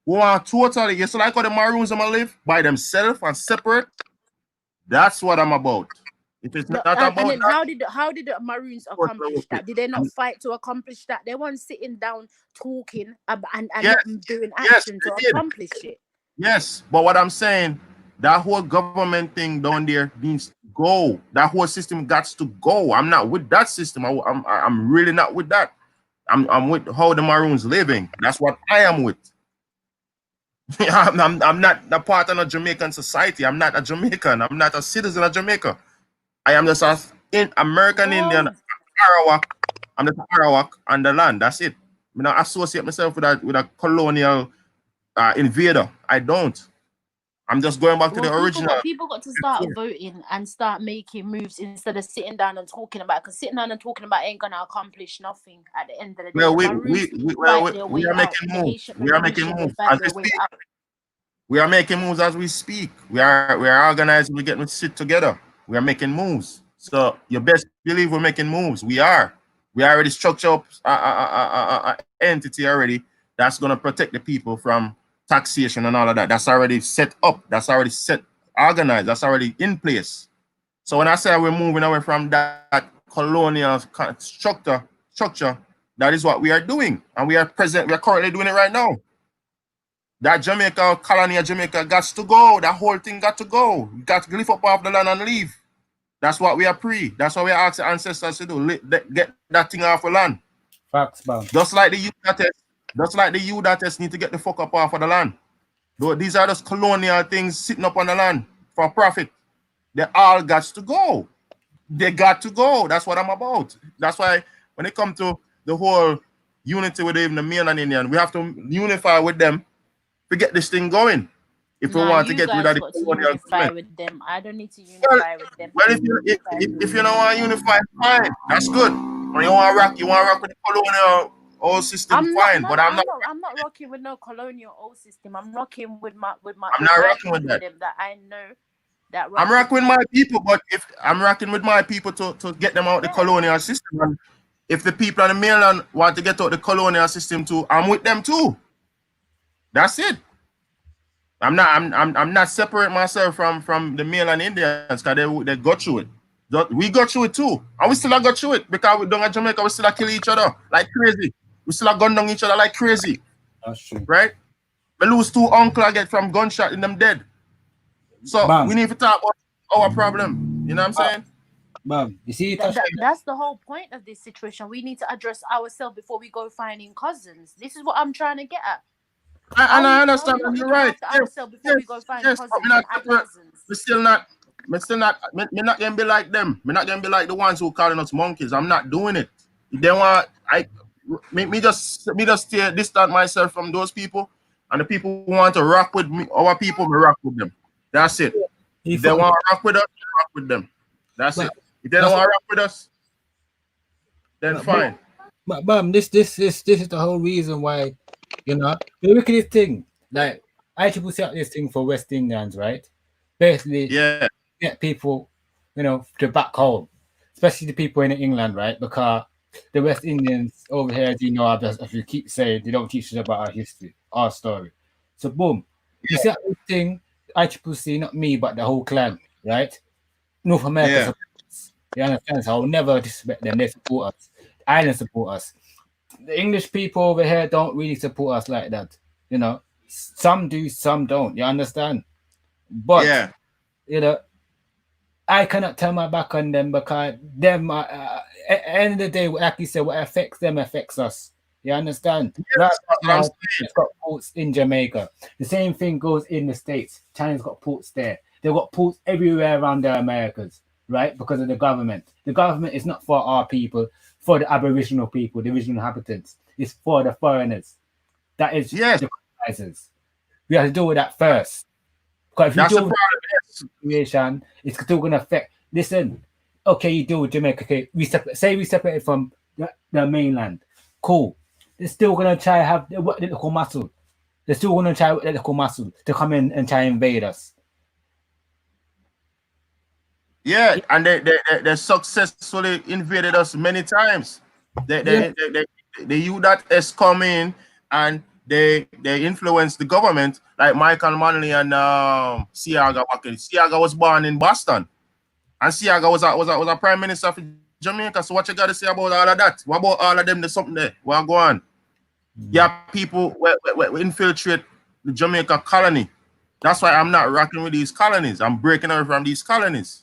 We want totally. You see, like how the Maroons are gonna live by themselves and separate. That's what I'm about. It is not about. And then how did the Maroons accomplish that? Did they not fight to accomplish that? They weren't sitting down talking and not doing action to accomplish it. Yes, but what I'm saying, that whole government thing down there needs to go. That whole system got to go. I'm not with that system. I'm really not with that. I'm with how the Maroons living. That's what I am with. I'm not a part of a Jamaican society. I'm not a Jamaican. I'm not a citizen of Jamaica. I am just an American Indian Arawak. I'm just Arawak on the land. That's it. I don't associate myself with a colonial invader. I don't. I'm just going back to the original. People got to start voting and start making moves instead of sitting down and talking about it. Because sitting down and talking about it ain't gonna accomplish nothing at the end of the day. Well, we are making moves. We are making moves as we speak. We are making moves as we speak. We are organizing. We're getting shit together. We are making moves. So you best believe we're making moves. We already structure up a entity already that's gonna protect the people from taxation and all of that. That's already set up. That's already organized. That's already in place. So when I say we're moving away from that colonial structure, that is what we are doing, and we are currently doing it right now. That Jamaica, colony of Jamaica, got to go. That whole thing got to go. We got to lift up off the land and leave. That's what we are That's what we are asking ancestors to do. Get that thing off the land. Facts, man. Just like the youth that need to get the fuck up off of the land. These are just colonial things sitting up on the land for profit. They all got to go. They got to go. That's what I'm about. That's why when it comes to the whole unity with even the mainland Indian, we have to unify with them to get this thing going. If we Nah, want to you get rid of guys the got to colonial unify government. with them. I don't need to Well, unify with them. well, if you don't want to unify, fine, that's good. Or you want to rock with the colonial old system, I'm not fine. no But no I'm not. I'm not rocking with no colonial old system. I'm rocking with my I'm not rocking with people, that. them that I know that I'm rock with rocking with my people, but if I'm rocking with my people to get them out the yeah. colonial system, and if the people on the mainland want to get out the colonial system too, I'm with them too. That's it. I'm not separating myself from the mainland Indians because they got through it. We got through it too, and we still got through it because we down in Jamaica we still kill each other like crazy. We still gun down each other like crazy. That's true. Right? We lose 2 uncles I get from gunshot and them dead. So Bam. we need to talk about our problem. You know what I'm saying? Bam. You see, That's the whole point of this situation. We need to address ourselves before we go finding cousins. This is what I'm trying to get at. And I Are understand, we not you're looking right. after ourselves before we go find Yes, cousins but we're and not add cousins? we're not gonna be like them. We're not gonna be like the ones who calling us monkeys. I'm not doing it. They want me just stay distant myself from those people, and the people who want to rock with me, our people, we rock with them. That's it. If they want to rock with us, we rock with them. That's it. If they don't want to rock with us, then fine. But this is the whole reason why, you know, the wickedest thing, like ICCC set this thing for West Indians, right? Basically, get people, you know, to back home, especially the people in England, right? Because the West Indians over here, as you know, as we keep saying, they don't teach us about our history, our story. So boom, you see this thing, ICCC, not me, but the whole clan, right? North America supports us. You understand? So I'll never disrespect them. They support us. The island support us. The English people over here don't really support us like that. You know, some do, some don't. You understand? But you know, I cannot turn my back on them because them. At the end of the day, like you said, what affects them affects us. You understand? Right now, it's got ports in Jamaica. The same thing goes in the States. China's got ports there. They've got ports everywhere around the Americas, right? Because of the government. The government is not for our people, for the Aboriginal people, the original inhabitants. It's for the foreigners. That is the colonizers. We have to deal with that first. Because if you deal with the situation, it's still going to affect. Listen, okay, you deal with Jamaica. Okay, we separated from the mainland. Cool. They're still going to try to have the little muscle. They're still going to try with the little muscle to come in and try and invade us. Yeah, and they successfully invaded us many times. The youth that has come in and they influenced the government, like Michael Manley and Siaga. Siaga was born in Boston, and Siaga was a prime minister of Jamaica. So what you got to say about all of that? What about all of them? There's something there. What go on? Yeah, people we infiltrate the Jamaica colony. That's why I'm not rocking with these colonies. I'm breaking away from these colonies.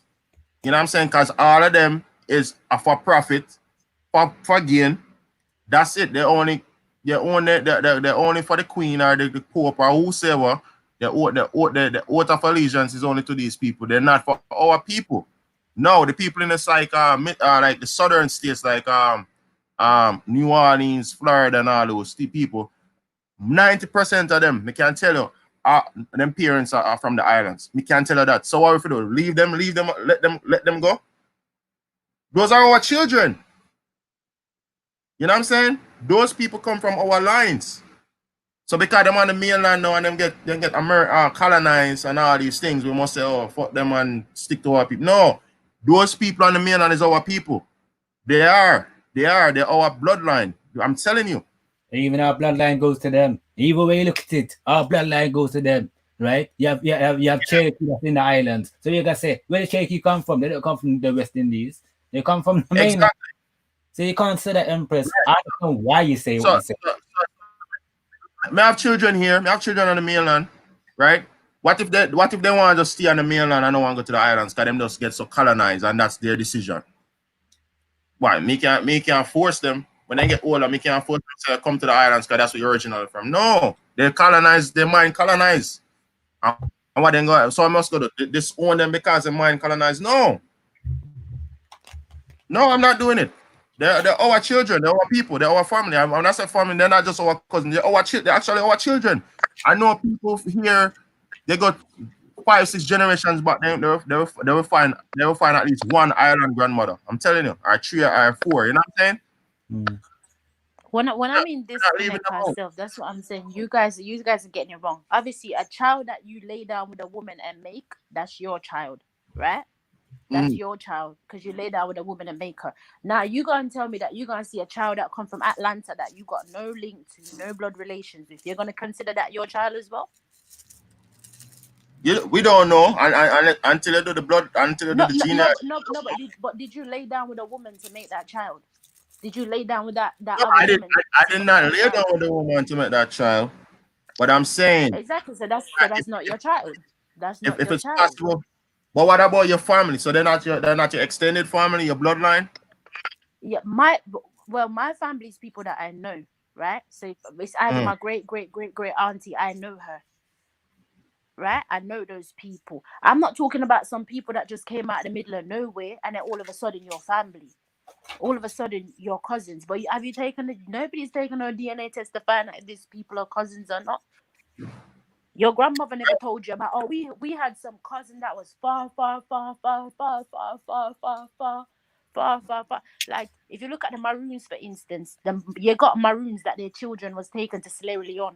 You know what I'm saying? Because all of them is for profit, for gain. That's it. They're only for the queen or the pope or whosoever. The oath of allegiance is only to these people. They're not for our people. No, the people in the like the southern states, like New Orleans, Florida, and all those people. 90% of them, I can tell you, them parents are from the islands. Me can't tell you that. So what if we do? Leave them, let them go. Those are our children. You know what I'm saying? Those people come from our lines. So because them on the mainland now and them get colonized and all these things, we must say, oh, fuck them and stick to our people. No, those people on the mainland is our people. They're our bloodline. I'm telling you. Even our bloodline goes to them. Either way you look at it, our bloodline goes to them, right? You have Cherokee in the islands. So you gotta say, where the Cherokee come from? They don't come from the West Indies. They come from the mainland. Exactly. So you can't say that, Empress. I don't know why you say what you say. I have children here. I have children on the mainland, right? What if they want to just stay on the mainland and don't want to go to the islands because them just get so colonized and that's their decision? Why? Me can't force them. When they get older, me can't force them to come to the islands because that's where you're originally from. No, they colonize, their mind colonized. And what then go? So I must go to disown them because their mind colonized. No, I'm not doing it. They're our children. They're our people. They're our family. I'm not saying family. They're not just our cousins. They're actually our children. I know people here. they got 5-6 generations back. They will find at least one island grandmother. I'm telling you, or 3 or 4. You know what I'm saying? Mm. When I mean disconnect ourselves, that's what I'm saying. You guys are getting it wrong. Obviously, a child that you lay down with a woman and make, that's your child, right? That's your child because you lay down with a woman and make her. Now you gonna tell me that you're gonna see a child that come from Atlanta that you got no link to, no blood relations with. You're gonna consider that your child as well? We don't know until you do the blood, until you do the genealogy. But did you lay down with a woman to make that child? Did you lay down with that No, other woman? I did not lay down with the woman to make that child. But I'm saying Exactly. So that's not your child. That's not if your it's child. possible. But what about your family? So they're not your extended family, your bloodline? Yeah, my family's people that I know, right? So it's either my great auntie, I know her. Right? I know those people. I'm not talking about some people that just came out of the middle of nowhere and then all of a sudden your family. All of a sudden your cousins. But have you nobody's taken a DNA test to find out if these people are cousins or not? Your grandmother never told you about, we had some cousin that was far. Like, if you look at the Maroons, for instance, you got Maroons that their children was taken to Sierra Leone.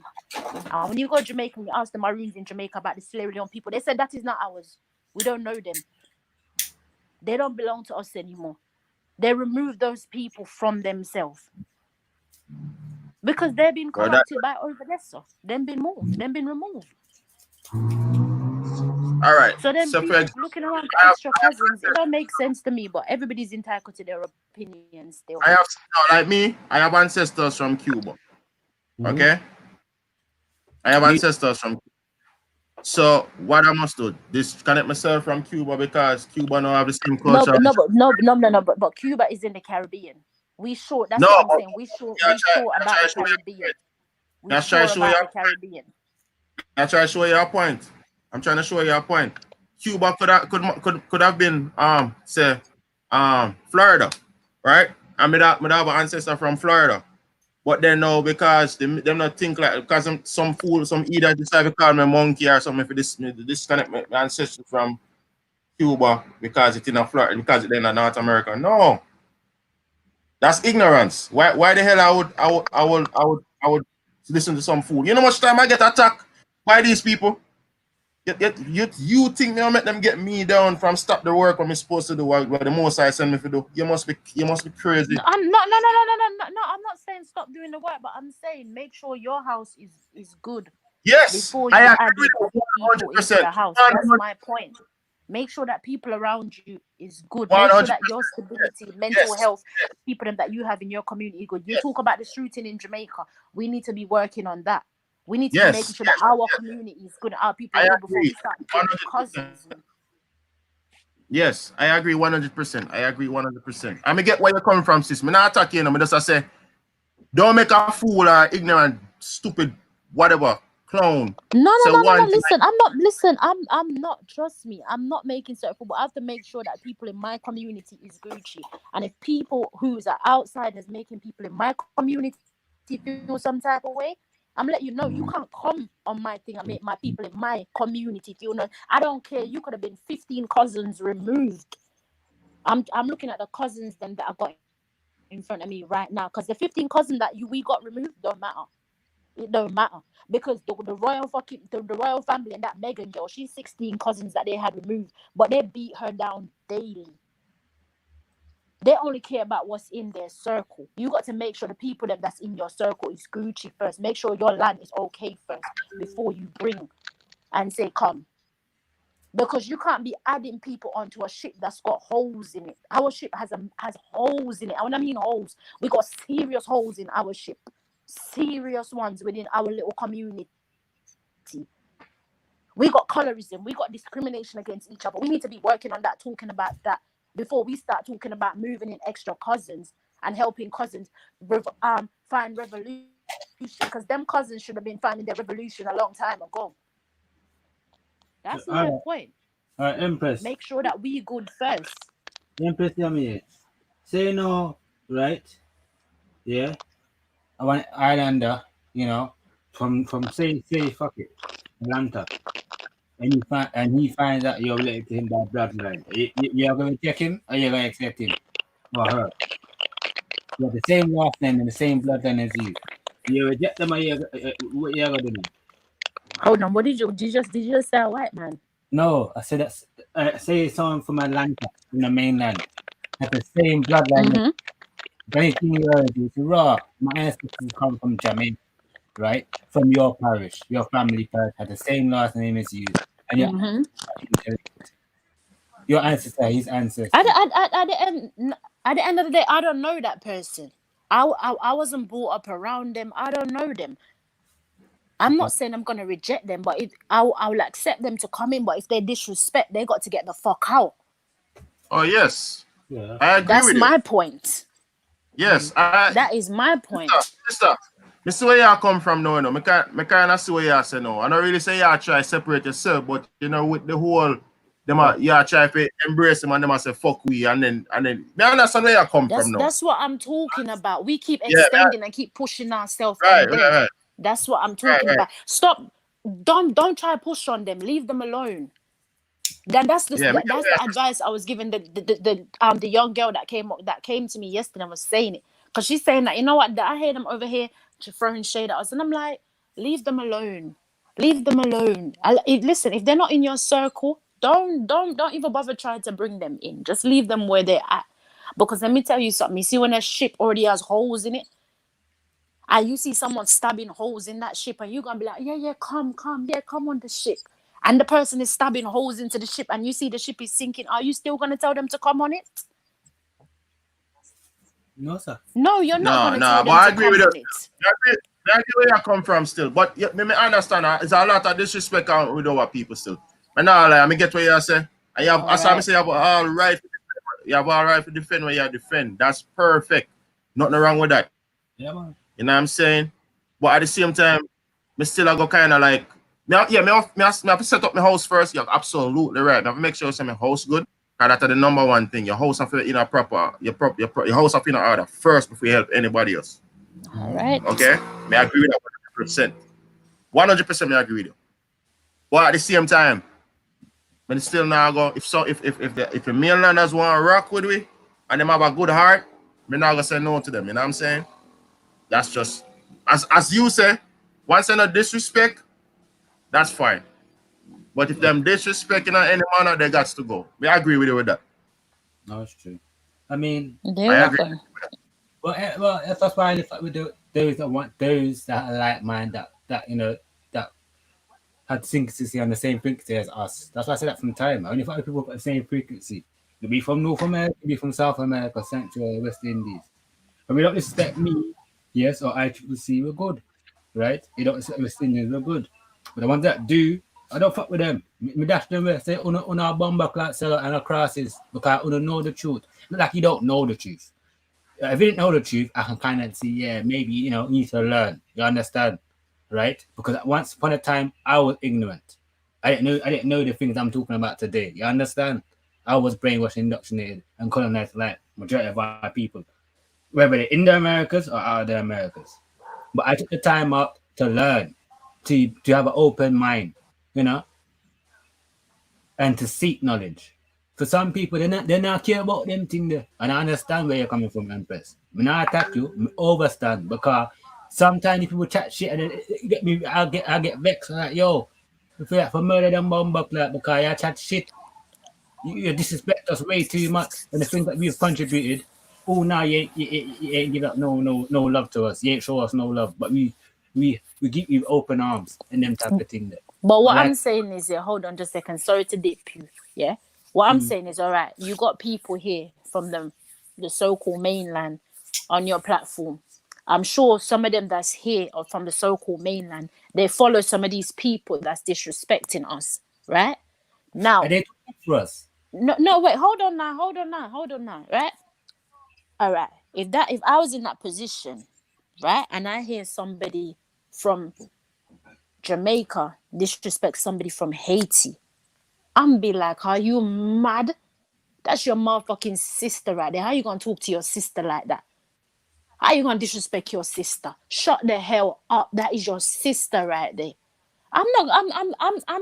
And when you go to Jamaica and you ask the Maroons in Jamaica about the Sierra Leone people, they said that is not ours. We don't know them. They don't belong to us anymore. They removed those people from themselves. Because they've been corrupted by Overlesser. They've been moved. They've been removed. All right. So then people looking around for extra cousins, it don't make sense to me, but everybody's entitled to their opinion still. I have ancestors from Cuba. Okay? I have ancestors from Cuba. So what I must do, disconnect myself from Cuba because Cuba don't have the same culture. But Cuba is in the Caribbean. That's what I'm saying. We sure about the Caribbean. We sure about the Caribbean. I'm trying to show you a point. I'm trying to show you a point. Cuba could have been Florida, right? I mean, I have an ancestor from Florida, but then no, because them not think like, because some fool, some either decide to call me monkey or something for this disconnect my ancestor from Cuba because it's in a Florida, because it's in North America. No, that's ignorance. Why the hell I would listen to some fool? You know how much time I get attacked by these people? You think they'll make them get me down from stop the work I'm supposed to do what the most I send me to do? You must be crazy. No, I'm not saying stop doing the work, but I'm saying make sure your house is good. Yes, before you add people into the house. That's my point. Make sure that people around you is good. Make sure that your stability, mental health, people that you have in your community good. You talk about the shooting in Jamaica. We need to be working on that. We need to be making sure that our community is good, our people are good before we start getting cousins. Yes, I agree 100%. I agree 100%. I get where you're coming from, sis. I'm not attacking them. I just say, don't make a fool or ignorant, stupid, whatever, clown. No. Listen, I'm not. Trust me, I'm not making certain fool, but I have to make sure that people in my community is Gucci. And if people who's are outsiders making people in my community feel some type of way, I'm letting you know you can't come on my thing and make my people in my community feel no. I don't care. You could have been 15 cousins removed. I'm looking at the cousins then that I got in front of me right now, because the 15 cousins that we got removed don't matter. It don't matter because the royal family and that Meghan girl, she's 16 cousins that they had removed, but they beat her down daily. They only care about what's in their circle. You got to make sure the people that's in your circle is Gucci first. Make sure your land is okay first before you bring and say come. Because you can't be adding people onto a ship that's got holes in it. Our ship has holes in it. And when I mean holes, we got serious holes in our ship. Serious ones within our little community. We got colorism. We got discrimination against each other. We need to be working on that, talking about that, before we start talking about moving in extra cousins and helping cousins find revolution, because them cousins should have been finding their revolution a long time ago. That's my point. All right, Empress. Make sure that we good first. Empress, say no, right? Yeah. I want Islander, from say fuck it, Atlanta. and he finds out you're related to him by bloodline, you're going to check him or you're going to accept him or her. You have the same last name and the same bloodline as you. You reject them or what you're going to do? Hold on, what did you just say a white man? No, I said that's say someone from Atlanta, from the mainland, have the same bloodline. Mm-hmm. Anything you heard, you say, raw, my ancestors come from Jamaica, right? From your parish, your family parish had the same last name as you, and your ancestor, his ancestor. At the end of the day, I don't know that person. I wasn't brought up around them. I don't know them. I'm not saying I'm gonna reject them, but I will accept them to come in. But if they disrespect, they got to get the fuck out. Oh yes, Yeah. I agree That's with you. my point. Yes, That is my point. Mister, I see where you come from now. I kind of see what you say now. I don't really say you try to separate yourself, but you know, with the whole, you try to embrace them and them say fuck we, and then I understand where you come from now. That's what I'm talking about. We keep extending and keep pushing ourselves on them. Right. That's what I'm talking about. Stop. Don't try to push on them. Leave them alone. Then that's the advice I was giving the young girl that came to me yesterday and was saying it, because she's saying that, you know what, I hear them over here throwing shade at us, and I'm like, leave them alone. Listen, if they're not in your circle, don't even bother trying to bring them in. Just leave them where they're at. Because let me tell you something. You see, when a ship already has holes in it, and you see someone stabbing holes in that ship, and you're gonna be like, yeah, come on the ship. And the person is stabbing holes into the ship, and you see the ship is sinking. Are you still gonna tell them to come on it? No, sir. No, you're not gonna tell them I to agree come with on you. it. I agree where you come from still, but me understand it's a lot of disrespect with our people still. And now, I get what you say. And you have, as I say, you have all right. You have all right to defend where you defend. That's perfect. Nothing wrong with that. Yeah, man. You know what I'm saying? But at the same time, me still I go kind of like, me have to set up my house first. You're absolutely right. I have to make sure my house good. And that's the number one thing. Your house have to in a proper, your house have to in order first before you help anybody else. All right. Okay? May I agree with that 100%. 100% may I agree with you. But at the same time, but still now go if the mainlanders want to rock with me and them have a good heart, me not gonna say no to them. You know what I'm saying? That's just as you say. Once they not disrespect, that's fine. But if them disrespecting in any manner, they got to go. I agree with you with that. No, it's true. I mean, I agree. Well, that's why I live with those that are like mine that you know that had frequency on the same frequency as us. That's why I say that from time. I only find people got the same frequency. They be from North America, be from South America, Central, West Indies. And we don't respect me, yes, or ICCC, we're good, right? You don't respect West Indians, we're good. But the ones that do, I don't fuck with them. Me dash them away, say, una bomba class seller and a crosses, because una know the truth. Not like you don't know the truth. If you didn't know the truth, I can kind of see, yeah, maybe, you need to learn. You understand? Right? Because once upon a time, I was ignorant. I didn't know the things I'm talking about today. You understand? I was brainwashed, indoctrinated, and colonized like majority of our people, whether they're in the Americas or out of the Americas. But I took the time out to learn, to have an open mind, and to seek knowledge. For some people, they not care about them things there. And I understand where you're coming from, Empress. When I attack you, I overstand, because sometimes people chat shit and it get me, I get vexed. I'm like, yo, if you have to murder them bumbuck like, because you chat shit, you disrespect us way too much, and the things that we've contributed. Oh, now you ain't give up no love to us. You ain't show us no love, but we give you open arms and them type of thing there. But what I'm saying is, hold on just a second. Sorry to dip you. Yeah. What I'm saying is, all right, you got people here from the so-called mainland on your platform. I'm sure some of them that's here or from the so-called mainland, they follow some of these people that's disrespecting us, right? Now, are they talking for us? No, wait, hold on now, right? All right. If I was in that position, right, and I hear somebody from Jamaica disrespect somebody from Haiti, I'm be like, are you mad? That's your motherfucking sister right there. How you gonna talk to your sister like that? How you gonna disrespect your sister? Shut the hell up. That is your sister right there. I'm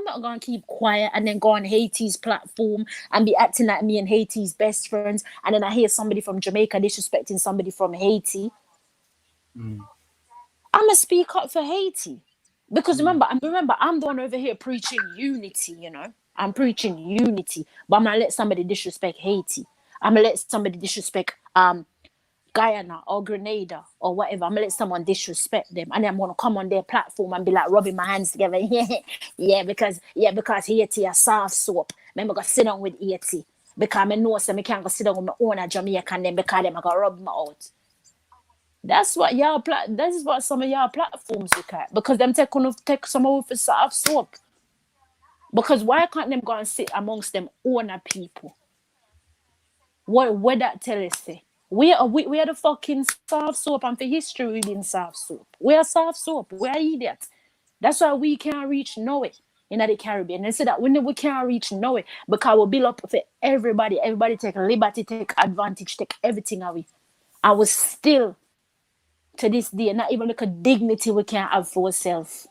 not gonna keep quiet and then go on Haiti's platform and be acting like me and Haiti's best friends, and then I hear somebody from Jamaica disrespecting somebody from Haiti. I'm gonna speak up for Haiti, because remember, I'm the one over here preaching unity. You know, I'm preaching unity, but I'm gonna let somebody disrespect Haiti. I'm gonna let somebody disrespect Guyana or Grenada or whatever. I'm gonna let someone disrespect them, and then I'm gonna come on their platform and be like rubbing my hands together. yeah, because Haiti a soft soap. Remember, go sit down with Haiti because I know so I can't go sit down with my own Jamaican them because them I go rub me out. That's what This is what some of y'all platforms look at, because them take some of for soft soap. Because why can't them go and sit amongst them owner people? What that tell us? Say? We are the fucking soft soap, and for history we've been soft soap. We are soft soap. We are idiots. That's why we can't reach Noah in the Caribbean. And say that when we can't reach Noah, because we build up for everybody. Everybody take liberty, take advantage, take everything away. I was still to this day not even look at dignity we can't have for ourselves.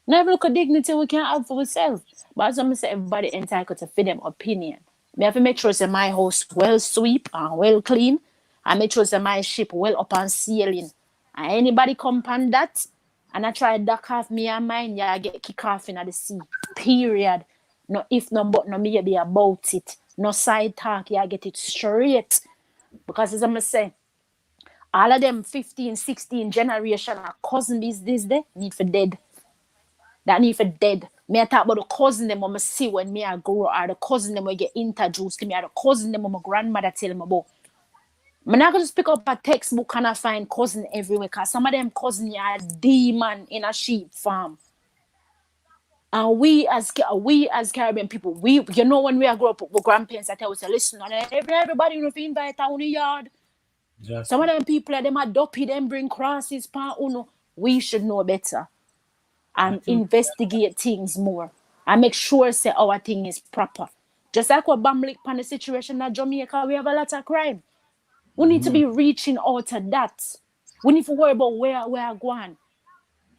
Never look at dignity we can't have for ourselves. But as I'm say, everybody entitled to fit them opinion. Me have to make sure that my house well sweep and well clean. And make sure that my ship well up and sailing. And anybody come on that, and I try to duck off me and mine, yeah, I get kicked off in the sea. Period. No if, no but, no maybe about it. No side talk, yeah, I get it straight. Because as I'm say, all of them 15, 16 generation of cousin this day need for dead. That need for dead. Me I talk about the cousin them I see when me I grow up, or the cousin them I get introduced to me, or the cousin them my grandmother tell me about. I'm not gonna just pick up a textbook and I find cousin everywhere, because some of them cousin are demon in a sheep farm. And we as Caribbean people, when we grow up with grandparents, I tell us, listen, everybody you know if you invite out the yard. Some of them people them are dopey, them bring crosses pan uno. We should know better and investigate things more and make sure say our thing is proper. Just like what Bamlik pan the situation at Jamaica, we have a lot of crime. We need to be reaching out to that. We need to worry about where we are going.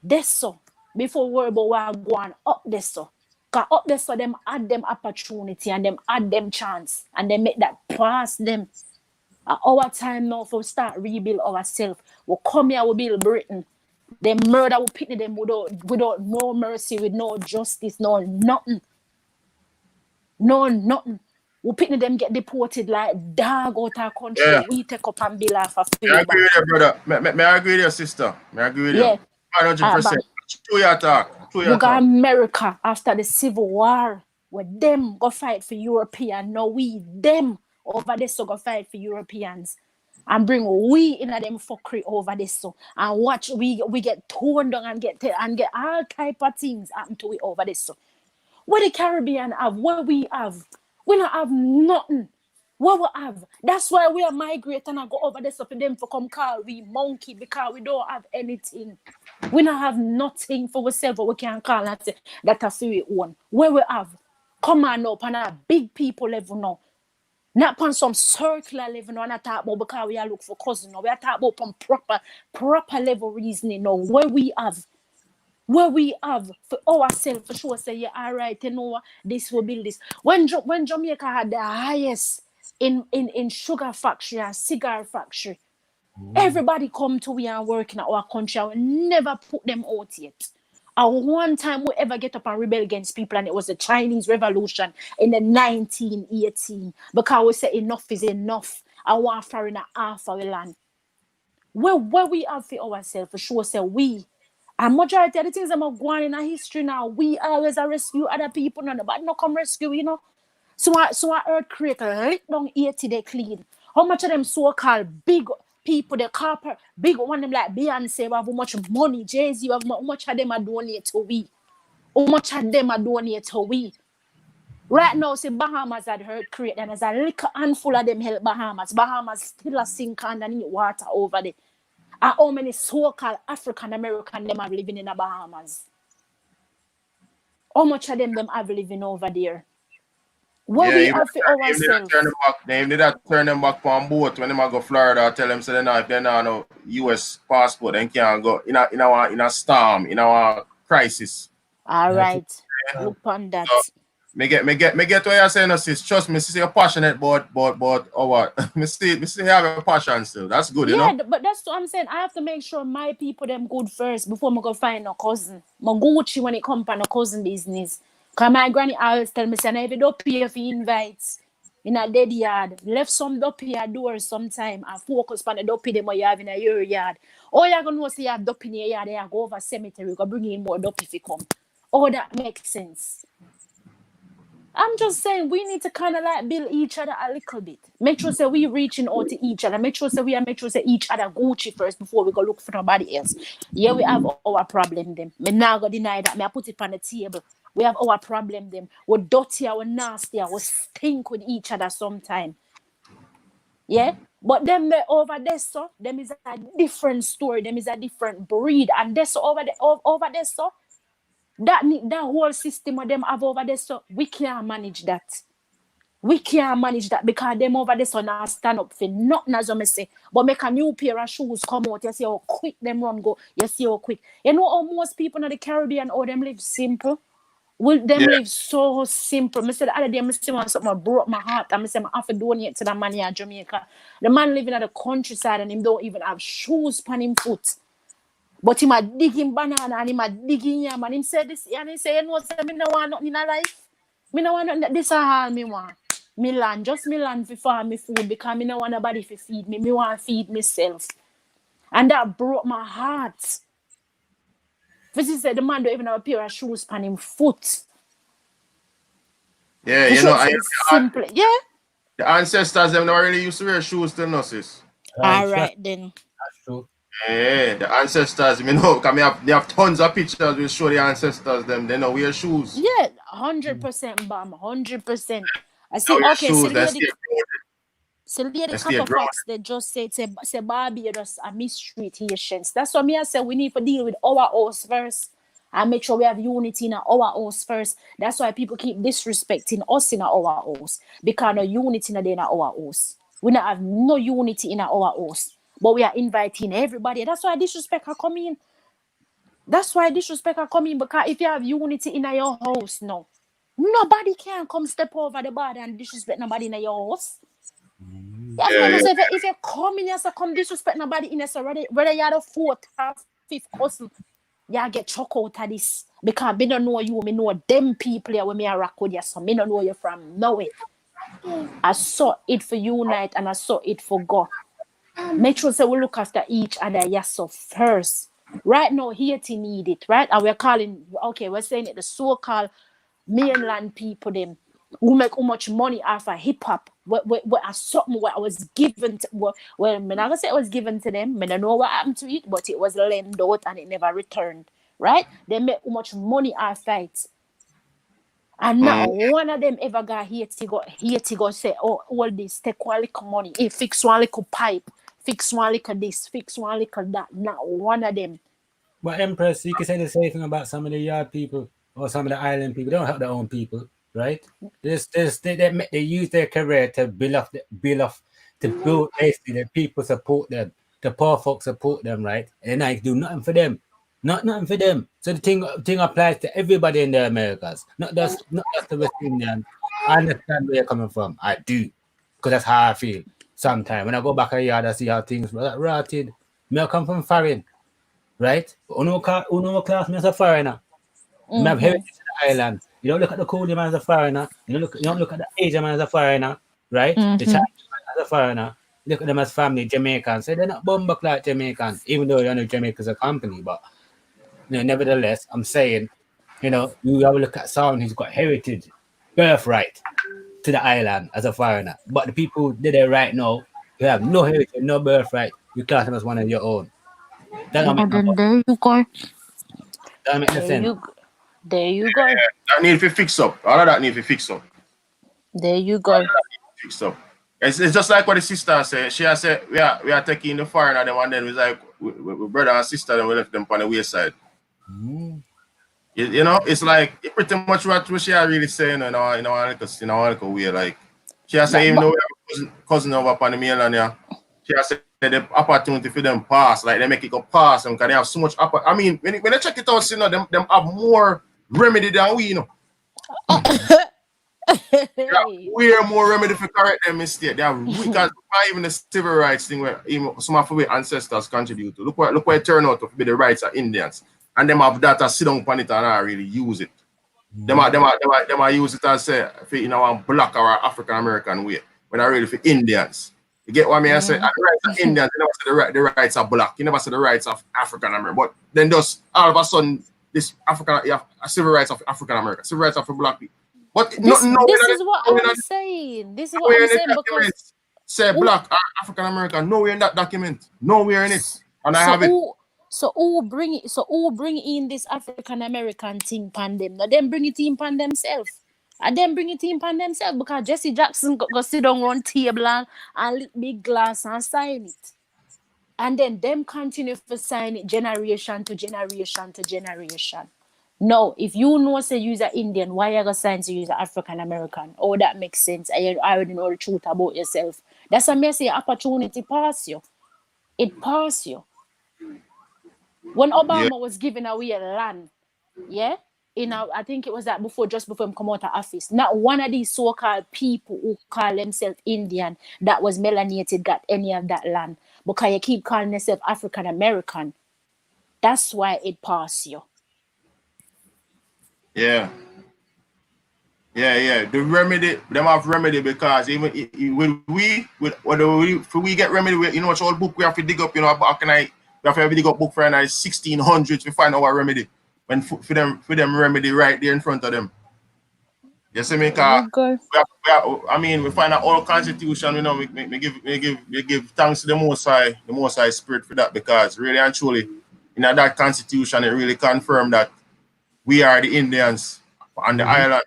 That's so. Before we worry about where we are going, up this so. Because up this so, them add them opportunity and them add them chance and they make that pass them. At our time now for start rebuild ourselves. We'll come here, we'll build Britain. They murder will pity them without no mercy, with no justice, no nothing. No nothing. We pity them get deported like dog out our country. Yeah. We take up and bill off a free. I agree with you, brother. May I agree with you, sister? May I agree with you? 100%. True your talk. We got America after the Civil War, where them go fight for European. Now we them over there so go fight for Europeans. And bring we in a them fuckery over this so, and watch we get torn down and get all type of things happen to we over this so. What the Caribbean have, what we have, we don't have nothing. What we have, that's why we are migrating and go over this so for them to come call we monkey, because we don't have anything. We don't have nothing for ourselves, but we can call and say that a free one. Where we have, come on up on a big people level now. Not on some circular level, no, not talk about because we are look for cousin. No, we are talking about on proper level reasoning. No, where we have for ourselves for sure. Say yeah, all right, you know this will build this. When Jamaica had the highest in sugar factory and cigar factory, everybody come to we and work in our country. We never put them out yet. And one time we ever get up and rebel against people, and it was the Chinese Revolution in the 1918, because we say enough is enough. I want foreigner half our land. Where we have for ourselves, for sure, say we. And majority of the things that are going in our history now, we always rescue other people, nobody no come rescue, you know. So our earthquake lit down 80 they clean. How much of them so-called big people, the corporate, big one them like Beyonce, have how much money, Jay-Z, how much of them are donate to we? How much of them are donate to we? Right now, say Bahamas had earthquake, and there's a little handful of them help Bahamas. Bahamas still a sink underneath water over there. And how many so-called African American them are living in the Bahamas? How much of them have living over there? What we have for ourselves. They did that turn them back on boat when they go Florida. Tell them say if they not no US passport, they can't go in a storm, in our crisis. All right. Look on that. So, me get what you're saying, sis. Trust me, sis, you're passionate about or what? me see you have a passion still. That's good, you know. But that's what I'm saying. I have to make sure my people them good first before I go find no cousin. My Gucci when it come to no cousin business. Cause my granny always tell me, say, if you don't pay for invites in a dead yard, left some dopey at doors sometime and focus on the dopey them you have in your yard. All you're gonna know say you have dopey in your yard, you go over cemetery, go bring in more dopey if you come. Oh, that makes sense. I'm just saying we need to kind of like build each other a little bit. Make sure say we reaching out to each other. Make sure say each other Gucci first before we go look for nobody else. Yeah, we have our problem them. Me now go deny that. Me I put it on the table. We have our problem them. We're dirty, we're nasty, we stink with each other sometime. Yeah? But them over there, so them is a different story. Them is a different breed. And this over there, so that whole system of them have over there, so we can't manage that. We can't manage that because them over there so now stand up for nothing as I say. But make a new pair of shoes come out, you see how quick them run go. You see how quick. You know how most people in the Caribbean, how them live simple? Will them live so simple? I said the other day, I see something broke my heart. I say I have to donate to the man here in Jamaica. The man living at the countryside and him don't even have shoes on him foot. But him a digging banana and him a digging yam and him say this and he say, you know, me no want nothing in a life. Me no want nothing. This is all me want. Me land for farm me food because me no want nobody to feed me. Me want to feed myself. And that broke my heart. Because said the man don't even have a pair of shoes on him foot. Yeah, you know, simple. Yeah. The ancestors them never really used to wear shoes till now, sis. All right then. That's true. Yeah, the ancestors, you know, because they have tons of pictures which show the ancestors them, they don't wear shoes. Yeah, 100%, Bam, 100%. I see, wear okay, shoes, so the couple facts they just say Barbados a mistreat Haitians. That's why me I say we need to deal with our house first and make sure we have unity in our house first. That's why people keep disrespecting us in our house because no unity in our house. We don't have no unity in our house. But we are inviting everybody. That's why disrespect are coming. That's why disrespect are coming. Because if you have unity in your house, no, nobody can come step over the border and disrespect nobody in your house. If you come in here, so come disrespect nobody in here, so whether you are the fourth or fifth cousin, you get chuck out of this. Because me don't know you, me know them people here when me a rock with you, so me don't know you from nowhere. I saw it for unite and I saw it for God. Make sure we look after each other, yes, so first. Right now, Haiti need it, right? And we're saying it, the so-called mainland people, them, who make how much money off of hip-hop, what something what was given to, well, I'm not going to say it was given to them, I don't know what happened to it, but it was lent out and it never returned, right? They make how much money off it. And not one of them ever got Haiti go say, oh, all this, take one little money, hey, fix one little pipe, fix one little this, fix one little that. Not one of them. But Empress, you can say the same thing about some of the yard people or some of the island people. They don't help their own people, right? They use their career to build basically the people support them, the poor folks support them, right? And I do nothing for them. Nothing for them. So the thing applies to everybody in the Americas, not just the West Indians. I understand where you're coming from. I do, because that's how I feel. Sometimes when I go back a yard, I see how things are rotted. Me I come from foreign, right? Uno class me as a foreigner. Me have heritage in the island. You don't look at the Cody man as a foreigner. You don't look at the Asian man as a foreigner, right? The Chinese man as a foreigner. Look at them as family Jamaicans. So they're not bumbuck like Jamaicans, even though you know Jamaica's a company, but. Nevertheless, I'm saying, you have a look at someone who's got heritage, birthright to the island as a foreigner. But the people there right now who have no heritage, no birthright, you class them as one of your own. That don't make no there you go. That make no sense. There you go. That need to fix up. All of that need to fix up. There you go. Fix up. It's just like what the sister said. She has said we are taking the foreigner them and then we like we brother and sister and we left them on the wayside. It's like it pretty much what she are really saying in our way. Like she has said, even though we have a cousin over on the mainland, yeah, She has said the opportunity for them pass, like they make it go pass, and because they have so much I mean, when they check it out, you know, them have more remedy than we, you know. Way more remedy for correct them mistake. They have because even the civil rights thing where even some of our ancestors contribute to. Look what it turned out to be the rights of Indians. And them have that sit down upon it and not really use it. Them are use it as say for a black or African American way. When I really for Indians. You get what I mean? I say the rights of Indians, you never say the rights of black, you never say the rights of African American. But then just all of a sudden this civil rights of African American, civil rights of black people. But this is what I'm saying. This is what I'm saying because say black African American, nowhere in that document. Nowhere in it. And I have it. So who bring in this African American thing pan them? Now them bring it in pan themselves. And then bring it in pan themselves because Jesse Jackson go sit down on table and lick big glass and sign it. And then them continue to sign it generation to generation to generation. No, if you know say you're an Indian, why you gonna sign to use an African American? Oh, that makes sense. I already know the truth about yourself. That's why I say opportunity pass you. It pass you. When Obama was giving away land, I think it was that just before him come out of office. Not one of these so-called people who call themselves Indian that was melanated got any of that land. Because you keep calling yourself African American. That's why it pass you. Yeah. The remedy, them have remedy because even when we get remedy, you know what old book we have to dig up, you know, back and we have to dig up book for 1600s to find our remedy. When for them remedy right there in front of them. You see me? We find our old constitution, you know, we give thanks to the Most High Spirit for that, because really and truly, in that constitution, it really confirmed that we are the Indians on the island.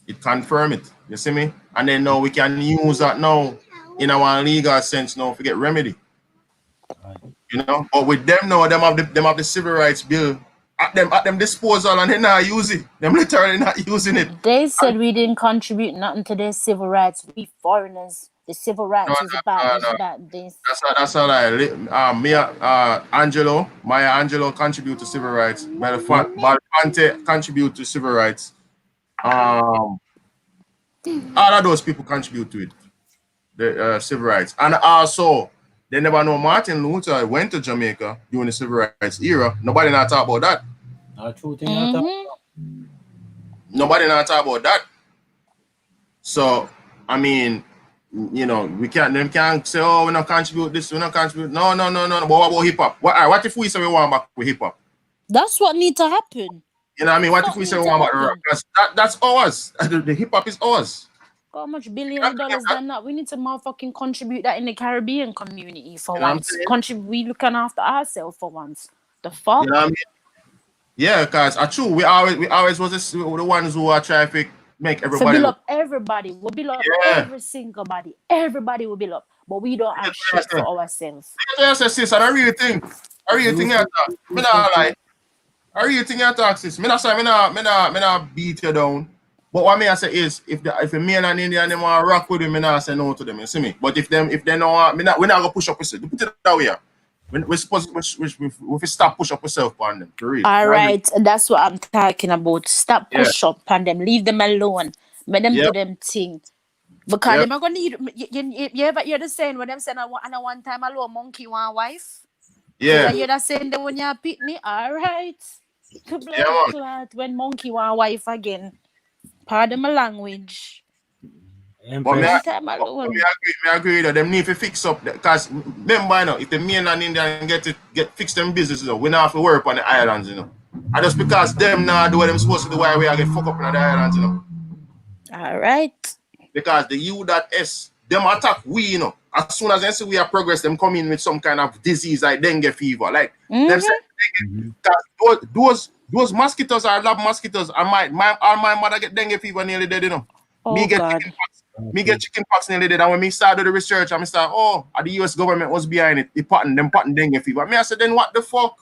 It confirmed it. You see me? And then now we can use that now in our legal sense now to get remedy. You know, but with them now, them have the civil rights bill at them disposal, and they not use it. Them literally not using it. They said we didn't contribute nothing to their civil rights. We foreigners. The civil rights is about this. That's all Maya Angelou contribute to civil rights. Balfante contribute to civil rights. All of those people contribute to it, the civil rights. And also, they never know Martin Luther went to Jamaica during the civil rights era. Nobody not talk about that. Nobody not talk about that. So, I mean, you know, them can't say, oh, we don't contribute this, we don't contribute. No. But what about hip hop? What if we say we want back with hip hop? That's what needs to happen. You know what I mean? What if we say we want back rock? That's ours. The hip hop is ours. How much billion of dollars than that? We need to motherfucking contribute that in the Caribbean community for once. We looking after ourselves for once. The fuck? You know what I mean? Yeah, because true. We always was the ones who are trying to make everybody. So build up everybody. We'll build up every single body. Everybody will build up. But we don't have shit for ourselves. Yes, sis, and I really think you talk. Me not like. I really think you talk, sis. Me not say me not beat you down. But what me I say is, if a man and Indian them want to rock with him, me not say no to them. You see me? But if they don't want, we're not gonna push up yourself. Put it that way. We're supposed we stop push up yourself on them. For real. All right, that's what I'm talking about. Stop push up on them. Leave them alone. Let them do them thing. Because they're gonna need. You ever hear the saying when them saying, "I one time a little monkey want wife." Yeah. You hear that saying that when you pick me. All right. When monkey want wife again. Pardon my language. But me agree that them need to fix up because remember, you know, if the men and Indian get fix them business, you know, we not have to work on the islands, you know. And just because them now do what them supposed to do, why we are get fucked up in the islands, you know. All right. Because the U.S. them attack we, you know. As soon as they see we are progress, them come in with some kind of disease like dengue fever, like them say those mosquitoes are lab mosquitoes. And my mother get dengue fever nearly dead, you know. Me get chickenpox nearly dead. And when me started the research, I start, the US government was behind it. Them patent dengue fever. Me I said, then what the fuck?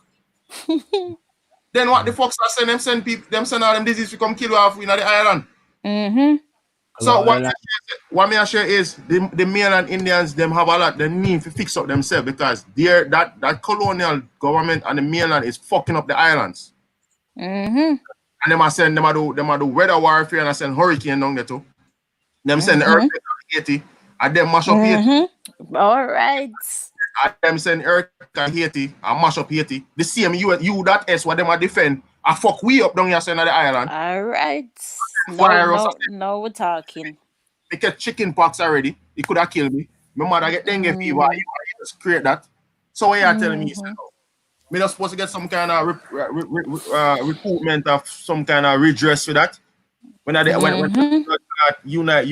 Then what the fuck? Them send all them disease to come kill you off in the island. So what me I share is the mainland Indians them have a lot they need to fix up themselves because that colonial government and the mainland is fucking up the islands. Mm-hmm. And them are saying them are do weather warfare and I send hurricane down there too. Them send the earthquake on Haiti and them mash up Haiti. All right. And them send earthquake on Haiti and mash up Haiti. The same you that S what them are defend. I fuck we up down here saying the island. All right. Virus. No, we're talking. I get chicken pox already. It could have killed me. My mother get dengue fever. You just create that. So what you are telling me? Me not supposed to get some kind of recruitment of some kind of redress for that. When you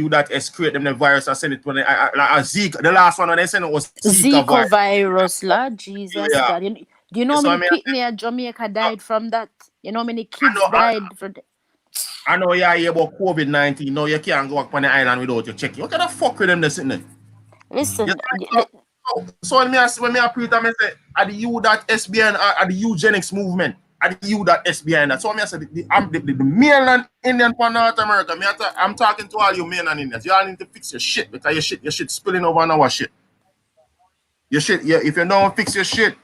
that excrete them the virus and send it when Zika. The last one when they sent it was Zika virus. Lord Jesus God. Do you know how many people in Jamaica died from that? You know how many kids died from that? I know you hear about COVID-19. No, you can't go up on the island without you checking. What kind of fuck with them they sitting there? Listen. So when me approve them, I say, are the you that SBN are the eugenics movement? Are the you that SBN that? So I say the mainland Indian for North America. I'm talking to all you mainland Indians. You all need to fix your shit because your shit spilling over on our shit. Your shit, if you don't fix your shit,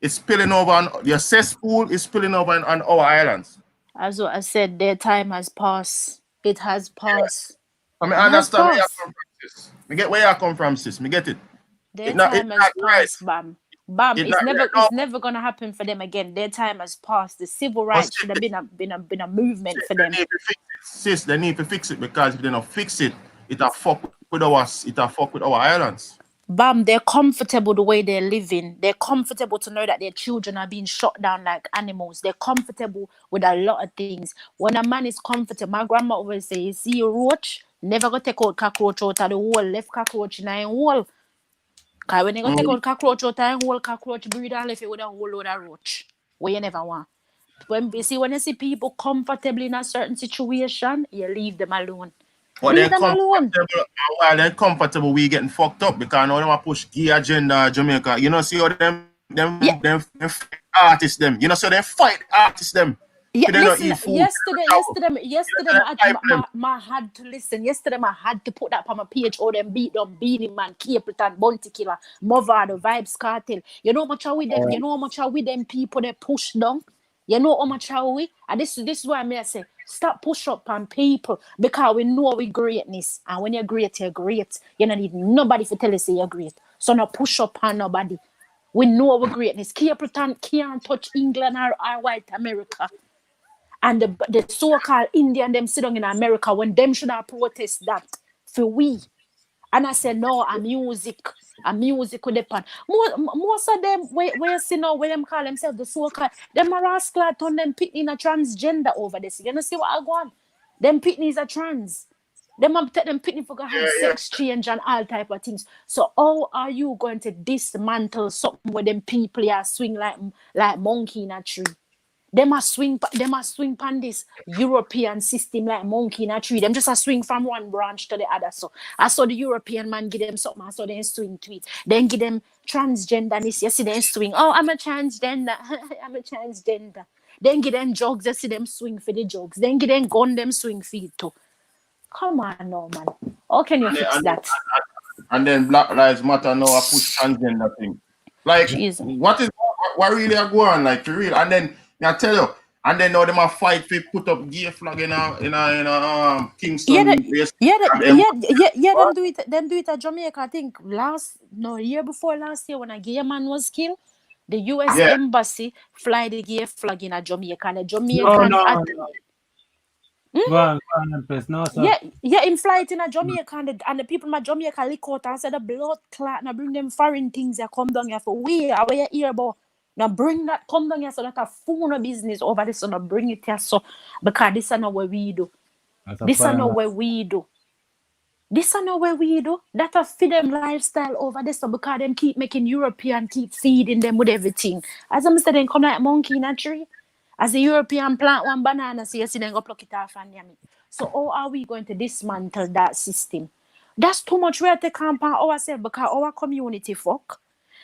it's spilling over on your cesspool is spilling over on our islands. As what I said, their time has passed. It has passed. I mean, I understand where you come from, sis. Me get where you come from, sis. Me get it. Their time has passed, bam. Bam. It's never gonna happen for them again. Their time has passed. The civil rights should have been a movement for them. Sis, they need to fix it because if they don't fix it, it'll fuck with our islands. Bam, they're comfortable the way they're living. They're comfortable to know that their children are being shot down like animals. They're comfortable with a lot of things. When a man is comfortable, my grandma always say, you see a roach, never go take out cockroach out of the hole, left cockroach in a hole. Because when you go take out cockroach out of the hole, cockroach breed and left it with a whole load of roach. Where you never want. When you see people comfortable in a certain situation, you leave them alone. But while they're comfortable, we getting fucked up because now they want to push gay agenda Jamaica. You know, see how them artists them. You know, so they fight artists them. Yeah, listen, yesterday, I had to listen. Yesterday, I had to put that on my page. Or them beat them, Beanie Man, Capleton, Bounty Killer, Movado, Vibes Cartel. You know how much are with them? You know how much are with them people they push down? You know how much are we? And this is why I say, stop push up on people because we know we greatness. And when you're great, you're great. You don't need nobody to tell you say you're great. So no push up on nobody. We know our greatness. Capleton can't touch England or white America. And the so-called Indian, them sit down in America when them should have protest that for we. And I said, no, a music with the pan. Most of them, where you see now, where them call themselves the so-called, them are rascal turn them pitting a transgender over this. You know see what I go on? Them pitting are trans. Them pitting for have sex change and all type of things. So how are you going to dismantle something where them people are swing like monkey in a tree? Them a swing pan this European system like monkey in a tree. Them just a swing from one branch to the other. So I saw the European man give them something. I saw them swing to it. Then give them transgenderness. You see them swing. Oh, I'm a transgender. I'm a transgender. Then give them drugs. You see them swing for the drugs. Then give them gun. Them swing for it too. Come on, no man. How can you fix that? And then Black Lives Matter now I push transgender thing. Like what really are going on? Like for real. And then I tell you, and then now them a fight for put up gay flag in a Kingston. Them do it at Jamaica. I think year before last year when a gay man was killed, the US embassy fly the gay flag in a Jamaica. And the Jamaican in flight in a Jamaica and the people in Jamaica lick out and say the blood clot and bring them foreign things that come down here for we are where you hear about. Now bring that come down here so that a phone business over this and bring it here so because this is not what we do. This is not what we do. That a feed them lifestyle over this so because them keep making European keep feeding them with everything. As I'm saying, come like monkey in a tree. As a European plant one banana, so you see them go pluck it off and yummy. So how are we going to dismantle that system? That's too much we have to camp on ourselves because our community fuck.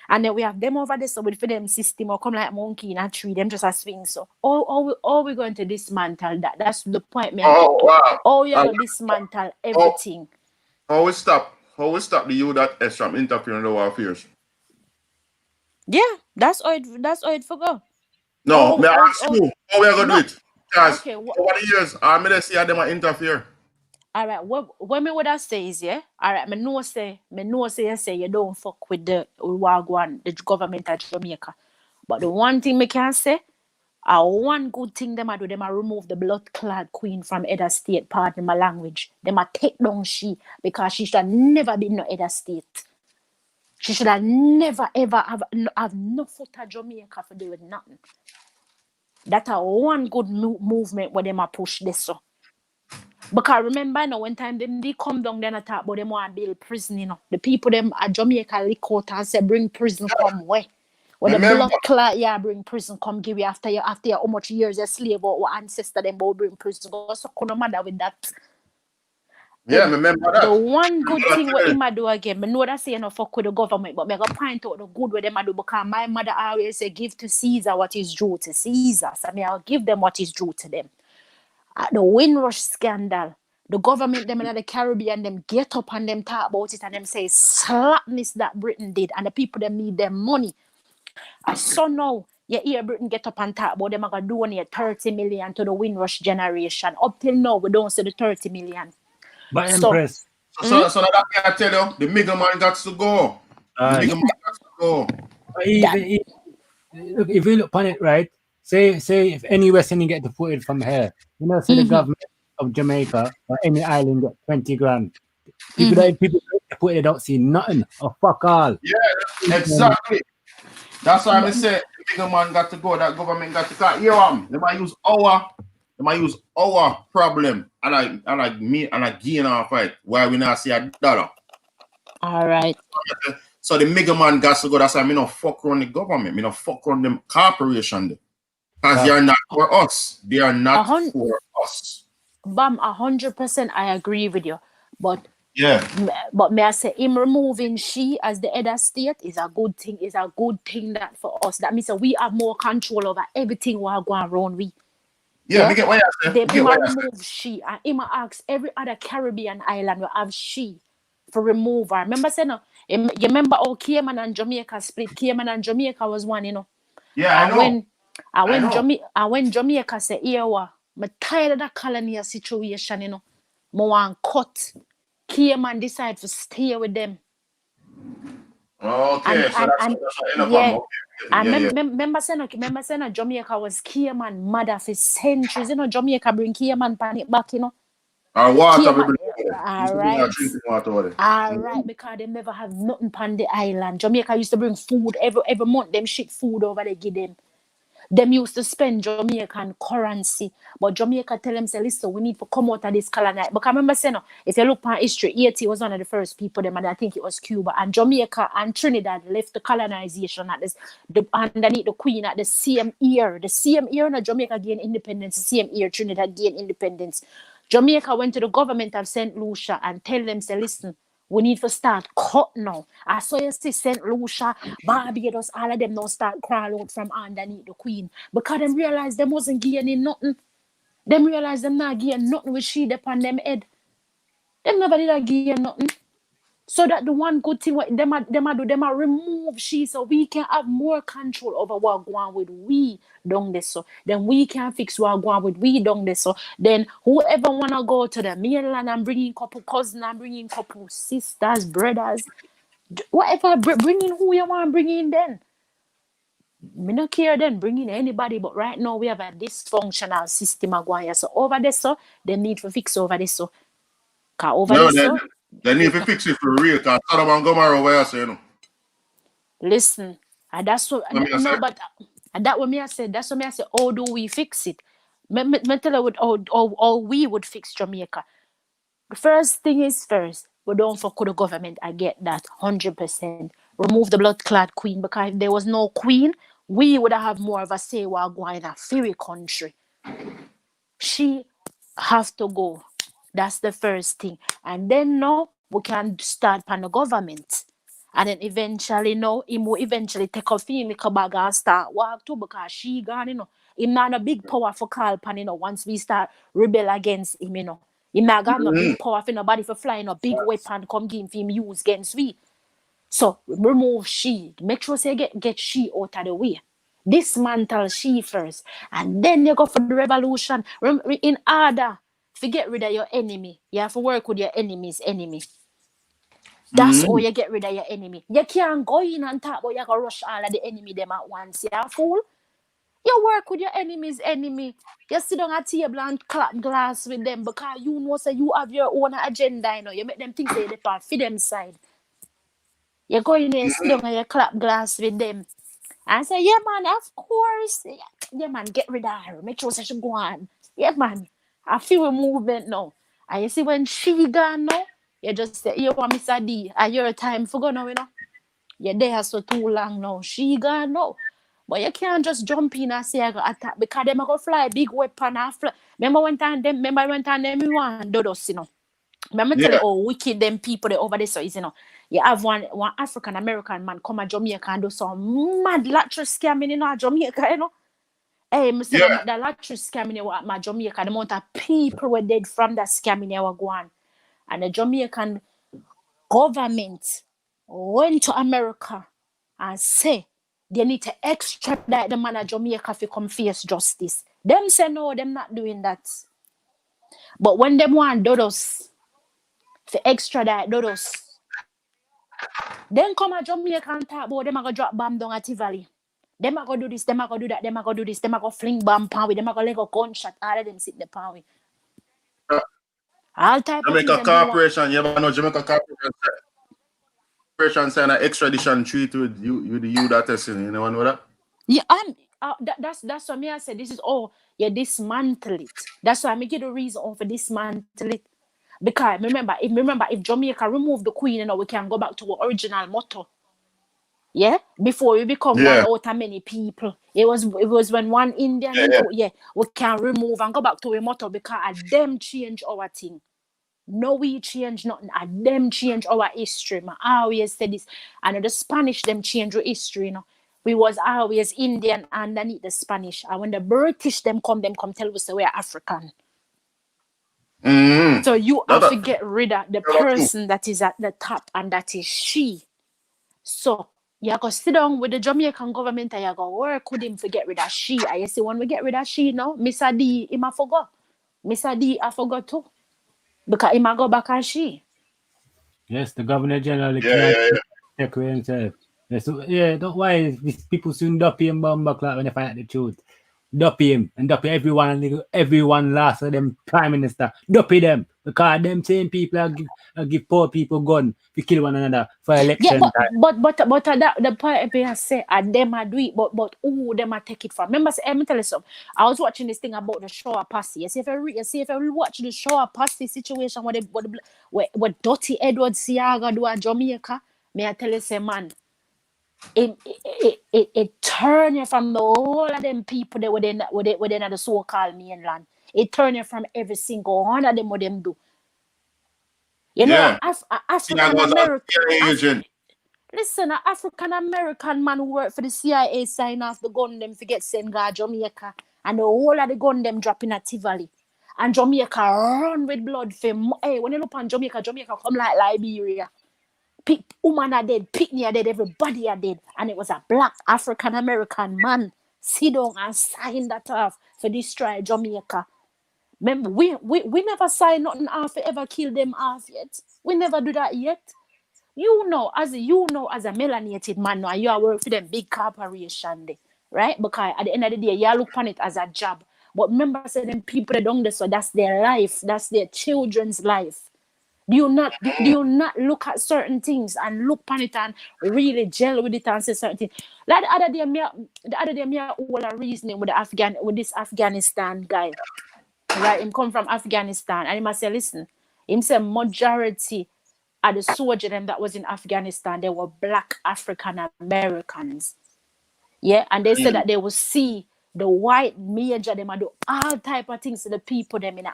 And then we have them over there, so with for them system or come like monkey in a tree, them just a swing. So all we going to dismantle that. That's the point me I Oh, get to. wow. Oh, you're gonna dismantle everything. How we stop the U.S. from interfering in our affairs? Yeah, that's all it for go. No, may I ask you, how we are going to do it? Because Okay, over the years, I may see how them interfere. all right, what me would I say is, yeah, all right, me know say you say you don't fuck with the Wagwan, the government of Jamaica. But the one thing me can say, one good thing them a do, them a remove the blood clad queen from Edo State, pardon my language. Them a take down she, because she should have never been no Edo State. She should have never ever have no foot of Jamaica for do with nothing. That a one good movement where them a push this so. Because remember now, when time them they come down then I talk about them want to build prison, you know. The people them at Jamaica lick out and say bring prison come where. When the blood clot, yeah, bring prison come give you after you how much years a slave or ancestor them will bring prison. Go so no matter with that. Yeah, I remember that. The one good thing what him do again, I know that say no fuck with the government, but I go point out the good what them do because my mother always say give to Caesar what is due to Caesar. So I'll give them what is due to them. At the Windrush scandal, the government them in the Caribbean them get up and them talk about it and them say slapness that Britain did and the people them need their money. I saw now you hear Britain get up and talk about them are gonna donate 30 million to the Windrush generation. Up till now we don't see the 30 million. But Empress. So that I tell you, the mega man got to go. The mega man got to go. If you look upon it, right? Say if any West Indian get deported from here, you know, say the government of Jamaica or any island get 20 grand. People that people deported don't see nothing or fuck all. Yeah, exactly. That's why I say the bigger man got to go, that government got to cut. They might use our problem and I gain off it while we not see $1. All right. So the mega man got to go. That's why me not fuck around the government. Me not fuck around them corporation. Because they are not for us. They are not for us. Bam, 100% I agree with you. But yeah. But may I say him removing she as the head of state is a good thing. Is a good thing that for us. That means that we have more control over everything while going around we. Yeah, we get what you say. They remove she and him ask every other Caribbean island will have she for remove her. Remember saying no? You remember how Cayman and Jamaica split? Cayman and Jamaica was one, you know. Yeah, I know. When Jamaica say, "Here, I'm tired of that colonial situation, you know. I want cut." Cayman decide to stay with them. Okay, so that's yeah. And remember saying Jamaica was Cayman mother for centuries. You know, Jamaica bring Cayman panic back, you know. Our water, all right, because they never have nothing on the island. Jamaica used to bring food every month. Them shit food over there give them. Them used to spend Jamaican currency, but Jamaica tell them, say, listen, we need to come out of this colonial. Because I remember saying, if you look at history, Haiti was one of the first people, and I think it was Cuba, and Jamaica and Trinidad left the colonization at underneath the Queen at the same year. The same year, Jamaica gained independence. The same year, Trinidad gained independence. Jamaica went to the government of St. Lucia and tell them, say, listen, we need to start cut now. I saw you see St. Lucia, Barbados, all of them now start crawl out from underneath the Queen. Because them realized them wasn't gaining nothing. Them realized them not gaining nothing with she upon them head. Them never did gain nothing. So that the one good thing what them are remove she so we can have more control over what going on with we down there. So then we can fix what going on with we down there. So then whoever wanna go to the mainland and bring in couple cousins and bring in couple sisters, brothers, whatever, bring in who you want to bring in then. Me not care then bring in anybody, but right now we have a dysfunctional system going. So over there, so they need to fix over there. So they need to fix it for real, because Sodom and Gomorrah over here, so you know. Listen, and that's what that what me I said. That's what me I said. How do we fix it? Me tell you how we would fix Jamaica. The first thing is first. We don't fuck with the government. I get that 100%. Remove the blood clad queen, because if there was no queen, we would have more of a say while going in a free country. She have to go. That's the first thing. And then now we can start on the government. And then eventually, him will eventually take off him, make a bag and start walk too because she gone, Him not a big power for call pan, once we start rebel against him, Him not got no big power for nobody for flying a big weapon come give him use against we. So remove she. Make sure say get she out of the way. Dismantle she first. And then you go for the revolution. In order to get rid of your enemy, you have to work with your enemy's enemy. That's how you get rid of your enemy. You can't go in and talk about you go rush all of the enemy them at once. You fool. You work with your enemy's enemy. You sit down at table and clap glass with them because you know say you have your own agenda. You make them think they depart for them side. You go in there, sit down and you clap glass with them. And say, yeah, man, of course. Yeah, man, get rid of her. Make sure she go on. Yeah, man. I feel a movement now. And you see when she gone now, you just say, you want Mr. D, and your time for go now, You're there so too long now. She gone now. But you can't just jump in and say I go attack because them are go fly big weapon and fly. Remember one time them we want do those, Remember tell you how wicked them people they over there so is, You have one African American man come to Jamaica and do some mad lottery scamming in Jamaica, Hey, Mr. The lottery scamming at my Jamaica, the amount of people were dead from that scamming they were going. And the Jamaican government went to America and say they need to extradite the man of Jamaica to come face justice. Them say no, them not doing that. But when them want Dodos to extradite Dodos, then come a Jamaica and talk about them a go drop bomb down at Tivoli. Them a go do this, them a go do that, them a go do this, them a go fling bomb pan with, them a go leg a gunshot, all of them sit the pan with. All type Jamaica of things. Corporation, you ever know Jamaica Corporation sign an extradition treaty with the you that testing, you know that? Yeah, that's what me I said. This is all you dismantle it. That's why I make it a reason for dismantle it. Because remember, if Jamaica remove the Queen, we can go back to our original motto. Yeah, before we become one out of many people. It was when one Indian we can remove and go back to a motto because them change our thing. No, we change nothing. Them change our history. I always say this. And the Spanish them change our history. We was always Indian underneath the Spanish. And when the British them come tell us we're African. So you have to get rid of the person that is at the top, and that is she. So you go sit down with the Jamaican government and you go work with him to get rid of she. And you see when we get rid of she now, Mr. D, him I forgot. Mr. D, I forgot too. Because he might go back as she. Yes, the Governor General can't take away himself. Yes, don't worry. People soon dopey him bomb back when they find out the truth. Dopey him and dopey everyone last of them prime minister. Dopey them because them same people give poor people gun to kill one another for election time. But that the point I say them are do it, but who them are take it from? Remember, let me tell you something. I was watching this thing about the Shoah Posse. You see if I watch the Shoah Posse situation where Dottie Edward Siaga do at Jamaica, may I tell you say man. It turn you from the whole of them people that within the so-called mainland. It turn you from every single one of them what them do. African American. Listen, an African American man who work for the CIA sign off the gun them to get sent to Jamaica, and the whole of the gun them dropping at Tivoli, and Jamaica run with blood film. Hey, when you look on Jamaica come like Liberia. Woman are dead, picnic are dead, everybody are dead. And it was a black African American man sit down and sign that off for destroy Jamaica. Remember, we never sign nothing off to ever kill them off yet. We never do that yet. As a melanated man now, you are working for them big corporation there, right? Because at the end of the day, you look upon it as a job. But remember, say them people that don't do so that's their life, that's their children's life. Do you not look at certain things and look upon it and really gel with it and say certain things? Like the other day, me all a reasoning with this Afghanistan guy. Right? Him come from Afghanistan and he must say, listen, him say majority of the soldiers that was in Afghanistan, they were black African Americans. Yeah, and they said that they will see the white major them and do all type of things to the people them in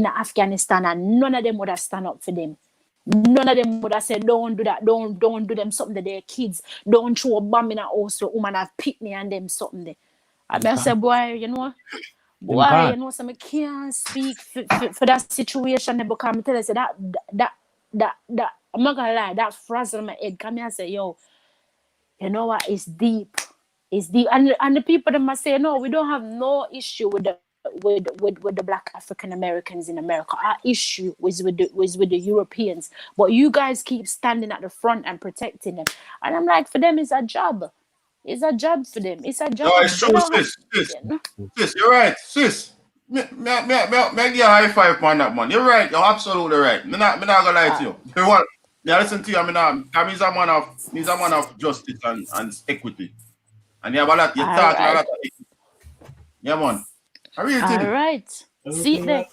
Afghanistan, and none of them would have stand up for them. None of them would have said, don't do that, don't do them something to their kids. Don't throw a bomb in a house so woman have pitney and them something there. I said, boy, you know, so I can't speak for that situation because I tell you, say that I'm not gonna lie, that phrase in my head come here and say, yo, you know what, it's deep. It's deep. And the people that must say, no, we don't have no issue with the black African Americans in America. Our issue was with the Europeans. But you guys keep standing at the front and protecting them. And I'm like, for them, it's a job. It's a job for them. It's a job. No, it's true, sis, you're right, sis. Me give you a high five on that, man. You're right. You're absolutely right. Me not gonna lie to you. You want? Yeah, listen to you. I mean, he's a man of justice and equity. And you have a lot. You talk a lot. Of yeah, man. I really think. All right. See there.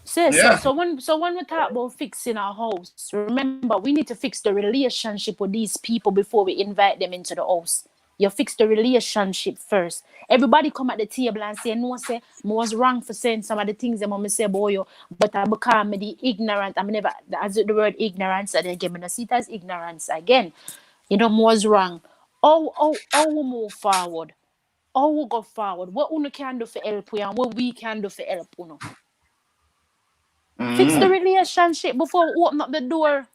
So when we talk about fixing our house, remember we need to fix the relationship with these people before we invite them into the house. You fix the relationship first. Everybody come at the table and say, no, say, I was wrong for saying some of the things that mama say about you, but I become the ignorant. I'm never, as the word ignorance, and again, I see it as ignorance again. You know, I was wrong. Oh, we move forward. Oh, we go forward. What we can do for help you and what we can do for help you. Fix the relationship before we open up the door.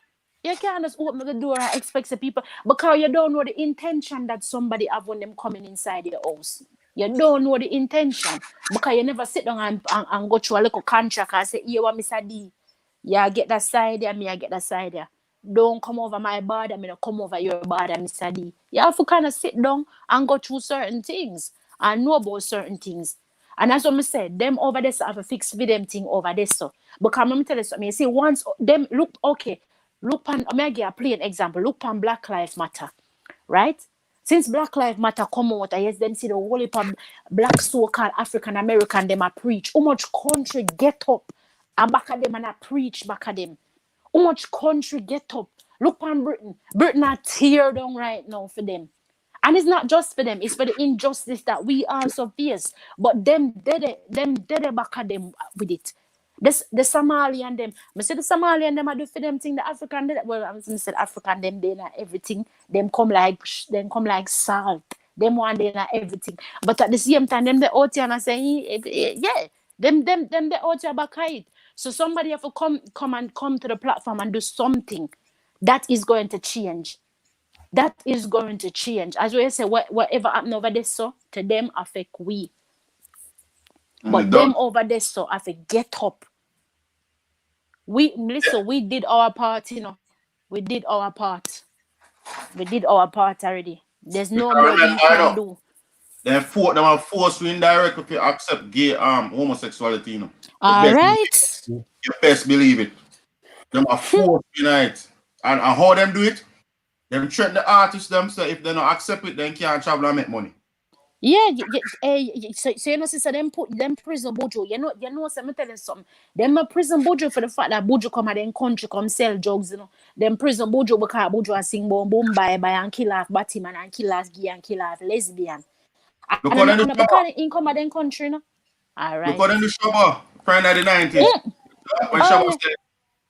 You can't just open up the door and expect the people, because you don't know the intention that somebody have when them coming inside your house. You don't know the intention because you never sit down and go through a little contract and say, you want Mr. D. Yeah, get that side there, me I get that side there. Don't come over my border, me not come over your border, Mr. D. You have to kind of sit down and go through certain things and know about certain things. And that's what I said, them over there so have a fix with them thing over there. So because let me tell you something, you see, once them look on, I'm going to give a plain example. Look on Black Lives Matter, right? Since Black Lives Matter come out, I yes, them see the whole heap of black so-called African American, them a preach. How much country get up and back at them and I preach back at them? How much country get up? Look on Britain. Britain are tear down right now for them. And it's not just for them, it's for the injustice that we also face. But them did it back at them with it. The Somali and them. I say the Somali and them I do for them thing. The African did it. Well, I said African them they not everything. Them come like salt. Them one day not everything. But at the same time, them the out here and I say, yeah, them the out here back at it. So somebody have to come to the platform and do something that is going to change. That is going to change. As we say, whatever happened over there, so to them affect we. But them over there, so have to get up. We did our part, you know. We did our part. We did our part already. There's no more we can do. Them are forced to indirectly to accept gay homosexuality, you know. All right. You best believe it. Them are forced tonight. And how them do it? Them threaten the artists them, so if they don't accept it, then can't travel and make money. Yeah, so you know, sister, them put them prison bojo. You know, so I'm telling you something. Them a prison bojo for the fact that bojo come at them country, come sell drugs, you know. Them prison bojo because bojo a sing boom bye and kill off Batman and kill off gay and kill off lesbian. And because in come at them country, you know. All right. Because in the Shabbat, friend of the 90s, when Shabbat said,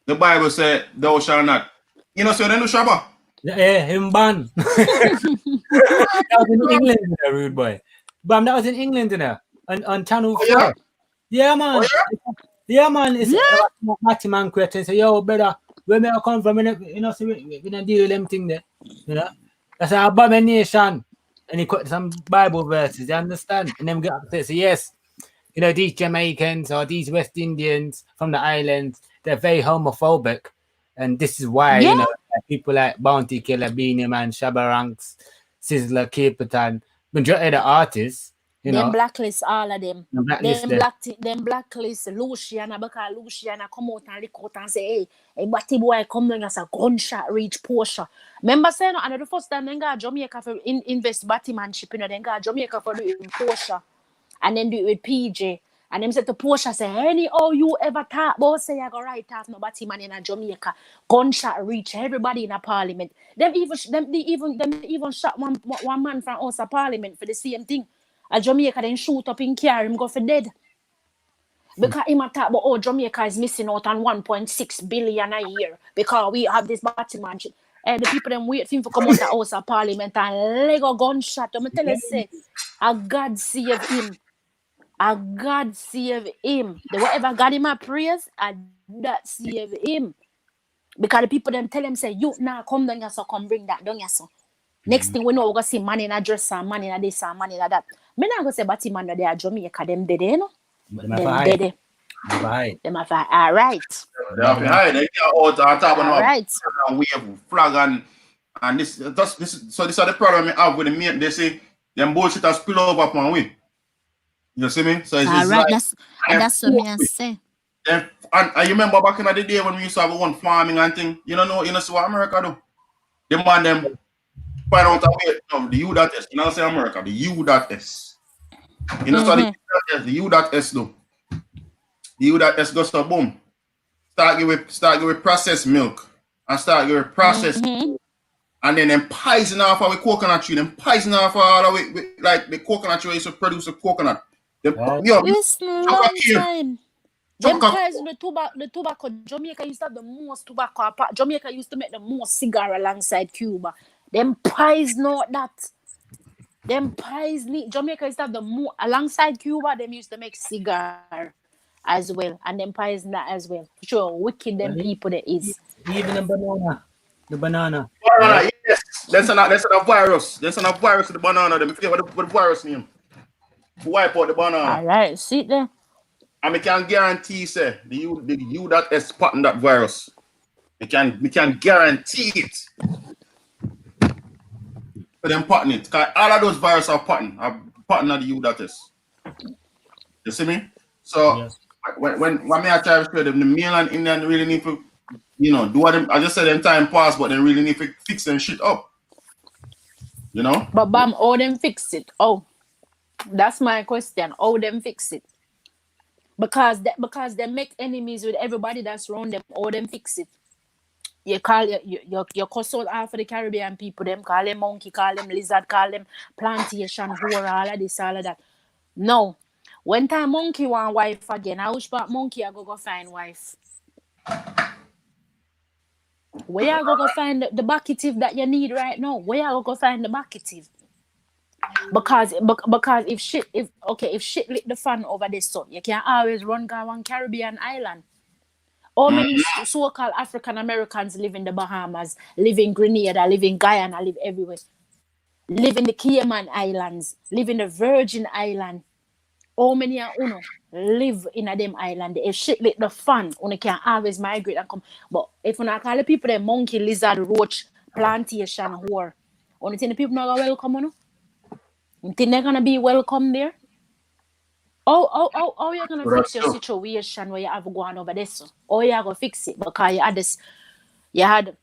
the Bible said, thou shalt not. You know, so then the Shabbat. Yeah, him ban. That was in England, rude boy. Bam, that was in England, you know, on Channel 4. Yeah, man. Yeah, man. It's Matty man question. Say, yo, brother, where may I come from? You know, so we don't deal with them thing there. You know, that's an abomination. And he quoted some Bible verses. You understand? And then get up there. Say, yes, you know, these Jamaicans or these West Indians from the islands, they're very homophobic. And this is why, you know, people like Bounty Killer, Beanie Man, Shabba Ranks, Sizzler, Capitan, majority of the artists, you know. Blacklist all of them. Them blacklist Luciana, because Luciana come out and lick out and say, hey, Batty boy come down as a gunshot reach Porsche. Remember saying, and the first time they got Jamaica for invest Batmanship, you know, they got Jamaica for do it with Porsche. And then do it with PJ. And them said to Porsche, say, anyhow you ever talk about say I go right off no Batman in a Jamaica. Gunshot reach everybody in a parliament. Them even shot one man from us a parliament for the same thing. A Jamaica then shoot up in car, him go for dead. Because him talk about, oh, Jamaica is missing out on 1.6 billion a year because we have this Batman shit. And the people them wait for him to come out the House of Parliament and leg a gunshot. I'm tell you, say, a God save him. A God save him. The whatever God him a praise, and that save him. Because the people them tell him, say, you now come down here, so come bring that down here, so. Next thing we know, we're going to see man in a dress and man in a this and man in a that. Me not going to say Batman that they are Jamaica, them dead, you know? Them dead. Them have to hide. All right. They have to hide. They get out and talk about right. and wave flag and this. So this is the problem we have with the mate. They say them bullshit has spill over upon we. You see me? So it's all right. like That's what I say. And you remember back in the day when we used to have one farming and thing. You know see what America do. Them man them find out a way of the U.S. You know say America, the U.S. You know so the U.S. do. The U.S. goes to boom. Start give with processed milk and start give with processed and then them poison off our coconut tree, them poison off all the way like the coconut tree used to produce a coconut. Listen, long time. Them poison the tobacco. Jamaica used to have the most tobacco. Jamaica used to make the most cigar alongside Cuba. Them poison out that. Them poison. Jamaica used to have the more alongside Cuba. Them used to make cigar as well, and them poison that as well. Sure, wicked them people that is. Even the banana. Banana, yes. That's a virus. That's a virus of the banana. Them forget what the virus name. Wipe out the banana. All right, see there. And we can guarantee, say, the U.S. patent that virus. We can guarantee it. For them patent it. Because all of those viruses are patent of the U.S. You see me? So yes. when me I try to show them, the mainland Indian really need to, do what them, I just said them time pass, but they really need to fix them shit up. You know? But bam, how them fix it? Oh, that's my question. How them fix it? Because they make enemies with everybody that's around them. How them fix it? You call you cuss out half of the Caribbean people. Them call them monkey, call them lizard, call them plantation, whore, all of this, all of that. No. When time monkey want wife again, I wish but monkey I go find wife. Where you go find the bucketive that you need right now? Where you go find the bucketive? Because if shit lit the fan over this sun, you can always run go one Caribbean island. How many so-called African Americans live in the Bahamas, live in Grenada, live in Guyana, live everywhere. Live in the Cayman Islands, live in the Virgin Island. How many live in a them island? If shit lit the fan, you can always migrate and come. But if you not call the people them monkey, lizard, roach, plantation, whore, only thing the people not gonna welcome, you think they're gonna be welcome there? Oh, you're gonna fix your situation where you have gone over this. Oh, you're gonna fix it because you had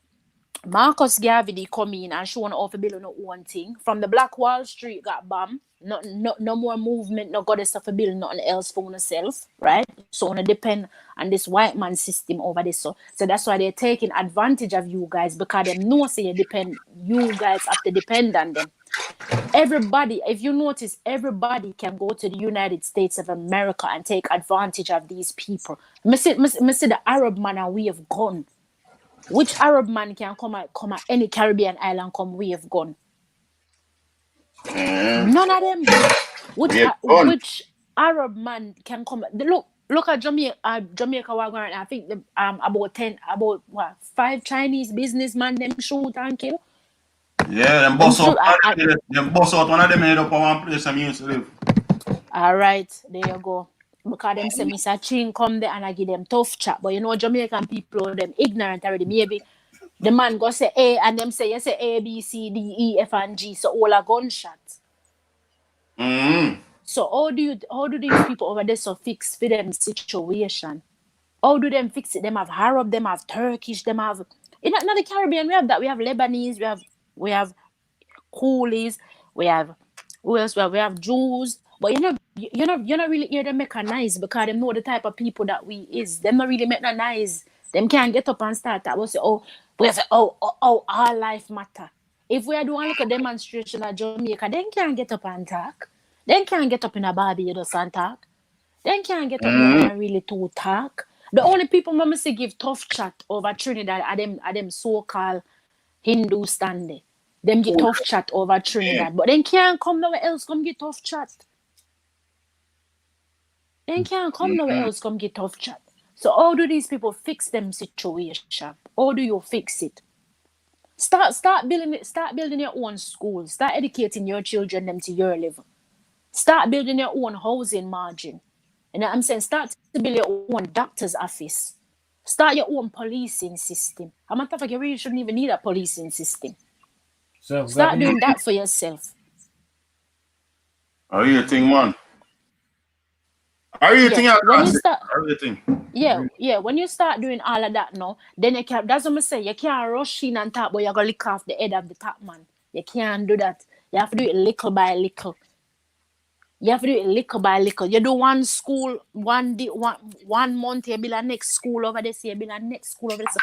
Marcus Garvey come in and showing off a bill on one thing. From the Black Wall Street got bombed. No more movement, no goddess of a bill, nothing else for yourself, right? So on depend on this white man system over this. So that's why they're taking advantage of you guys because they know you guys have to depend on them. Everybody, if you notice, everybody can go to the United States of America and take advantage of these people. Me see the Arab man and we have gone. Which Arab man can come at any Caribbean island come we have gone? None of them. Which Arab man can come? Look at Jamaica. I think about 5 Chinese businessmen them shoot and kill. Yeah, them boss out one of them head up on one place and used to live. All right, there you go. Because them say Mr. Chin come there and I give them tough chat. But Jamaican people, them ignorant already. Maybe the man go say A and them say, you say A, B, C, D, E, F, and G. So all a gunshot. So how do these people over there so fix for them situation? How do them fix it? Them have Arab, them have Turkish, them have... In the Caribbean, we have that. We have Lebanese, we have coolies, we have... Who else? We have Jews. But you're not really hear them make a nice because them know the type of people that we is. Them not really make no nice. Them can't get up and start that. We'll say, all life matter. If we are doing like a demonstration at Jamaica, then can't get up and talk. Then can't get up in a Barbados and talk. Then can't get up there and really to talk. The only people mama say give tough chat over Trinidad are them so-called Hindu standing. Them get tough chat over Trinidad. But then can't come nowhere else come get tough chat. Then can't come nowhere else come get tough chat. So how do these people fix them situation? How do you fix it? Start building it, start building your own school. Start educating your children them to your level. Start building your own housing margin. You know what I'm saying? Start to build your own doctor's office. Start your own policing system. A matter of fact, you really shouldn't even need a policing system. So Start doing that for yourself. How you think, man? How you think? When you start, how you think? yeah. When you start doing all of that now, then you can't. That's what I say. You can't rush in and talk, but you're gonna lick off the head of the top man. You can't do that. You have to do it little by little. You have to do it little by little. You do one school, one month, you build a next school over this, you build a next school over this.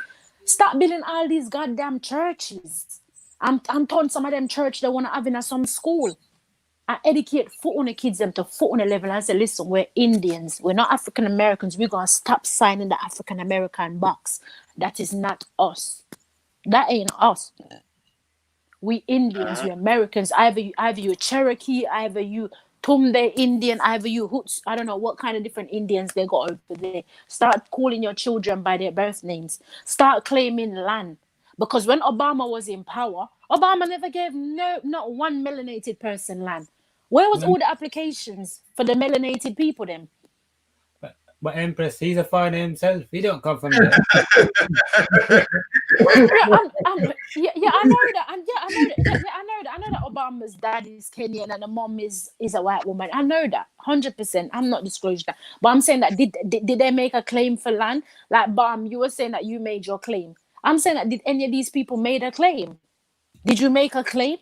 Start building all these goddamn churches. I'm telling some of them church they want to have in some school. I educate foot on the kids them to foot on the level and say, listen, we're Indians. We're not African Americans. We're going to stop signing the African American box. That is not us. That ain't us. We Indians, we Americans. Either you Cherokee, either you Tumde Indian, either you Hoots. I don't know what kind of different Indians they got over there. Start calling your children by their birth names. Start claiming land. Because when Obama was in power, Obama never gave not one melanated person land. Where was all the applications for the melanated people then? But Empress, he's a foreigner himself. He don't come from there. I know that. I know that Obama's dad is Kenyan and the mom is a white woman. I know that 100%. I'm not disclosing that, but I'm saying that did they make a claim for land? Like Bam, you were saying that you made your claim. I'm saying that did any of these people made a claim? Did you make a claim?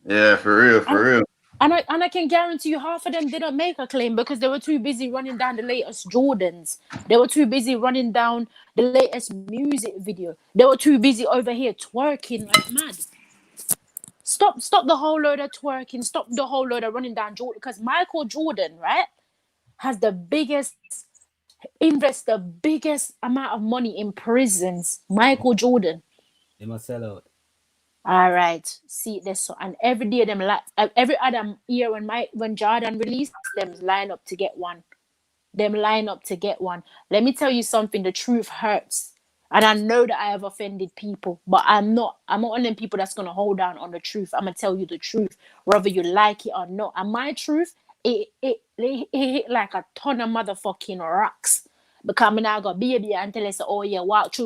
Yeah, for real. And I can guarantee you half of them didn't make a claim because they were too busy running down the latest Jordans. They were too busy running down the latest music video. They were too busy over here twerking like mad. Stop the whole load of twerking. Stop the whole load of running down Jordan. Because Michael Jordan, right, has invest the biggest amount of money in prisons. Michael Jordan. They must sell out. All right, see this. So, and every day them every other year when Jordan released them line up to get one. Them line up to get one. Let me tell you something. The truth hurts, and I know that I have offended people, but I'm not one of them people that's gonna hold down on the truth. I'm gonna tell you the truth, whether you like it or not. And my truth, it hit like a ton of motherfucking rocks. Because I now got baby and tell us, oh yeah, walk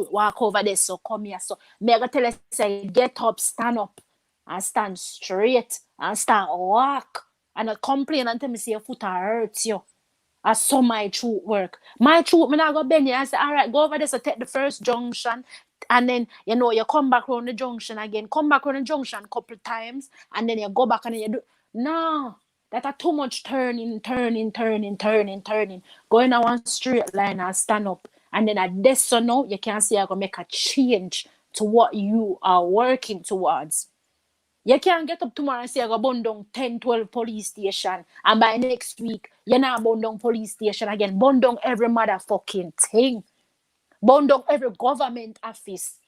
over this, so come here. So me I go tell us, say, get up, stand up, and stand straight, and start walk. And I complain and tell me, say, your foot hurts you. I saw my truth work. My truth, me now go bend you and say, all right, go over there, so take the first junction. And then, you come back around the junction again. Come back around the junction a couple times. And then you go back and then you do. No. That are too much turning. Going on one straight line and stand up. And then at this so now, you can see you're going to make a change to what you are working towards. You can't get up tomorrow and say you're going to burn down 10, 12 police station. And by next week, you're not burn down police station again. Burn down every motherfucking thing. Burn down every government office.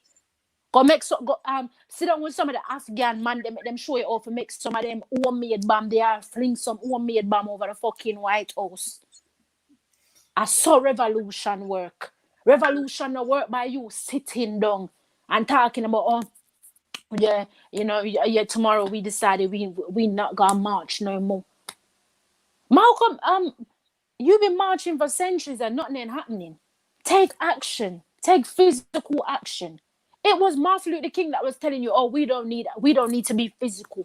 Sit down with some of the Afghan man, they make them show you how to make some of them homemade bomb. They are fling some homemade bomb over the fucking White House. I saw revolution work. Revolution no work by you sitting down and talking about, tomorrow we decided we not gonna march no more. Malcolm, you've been marching for centuries and nothing ain't happening. Take action. Take physical action. It was Martin Luther King that was telling you, we don't need to be physical.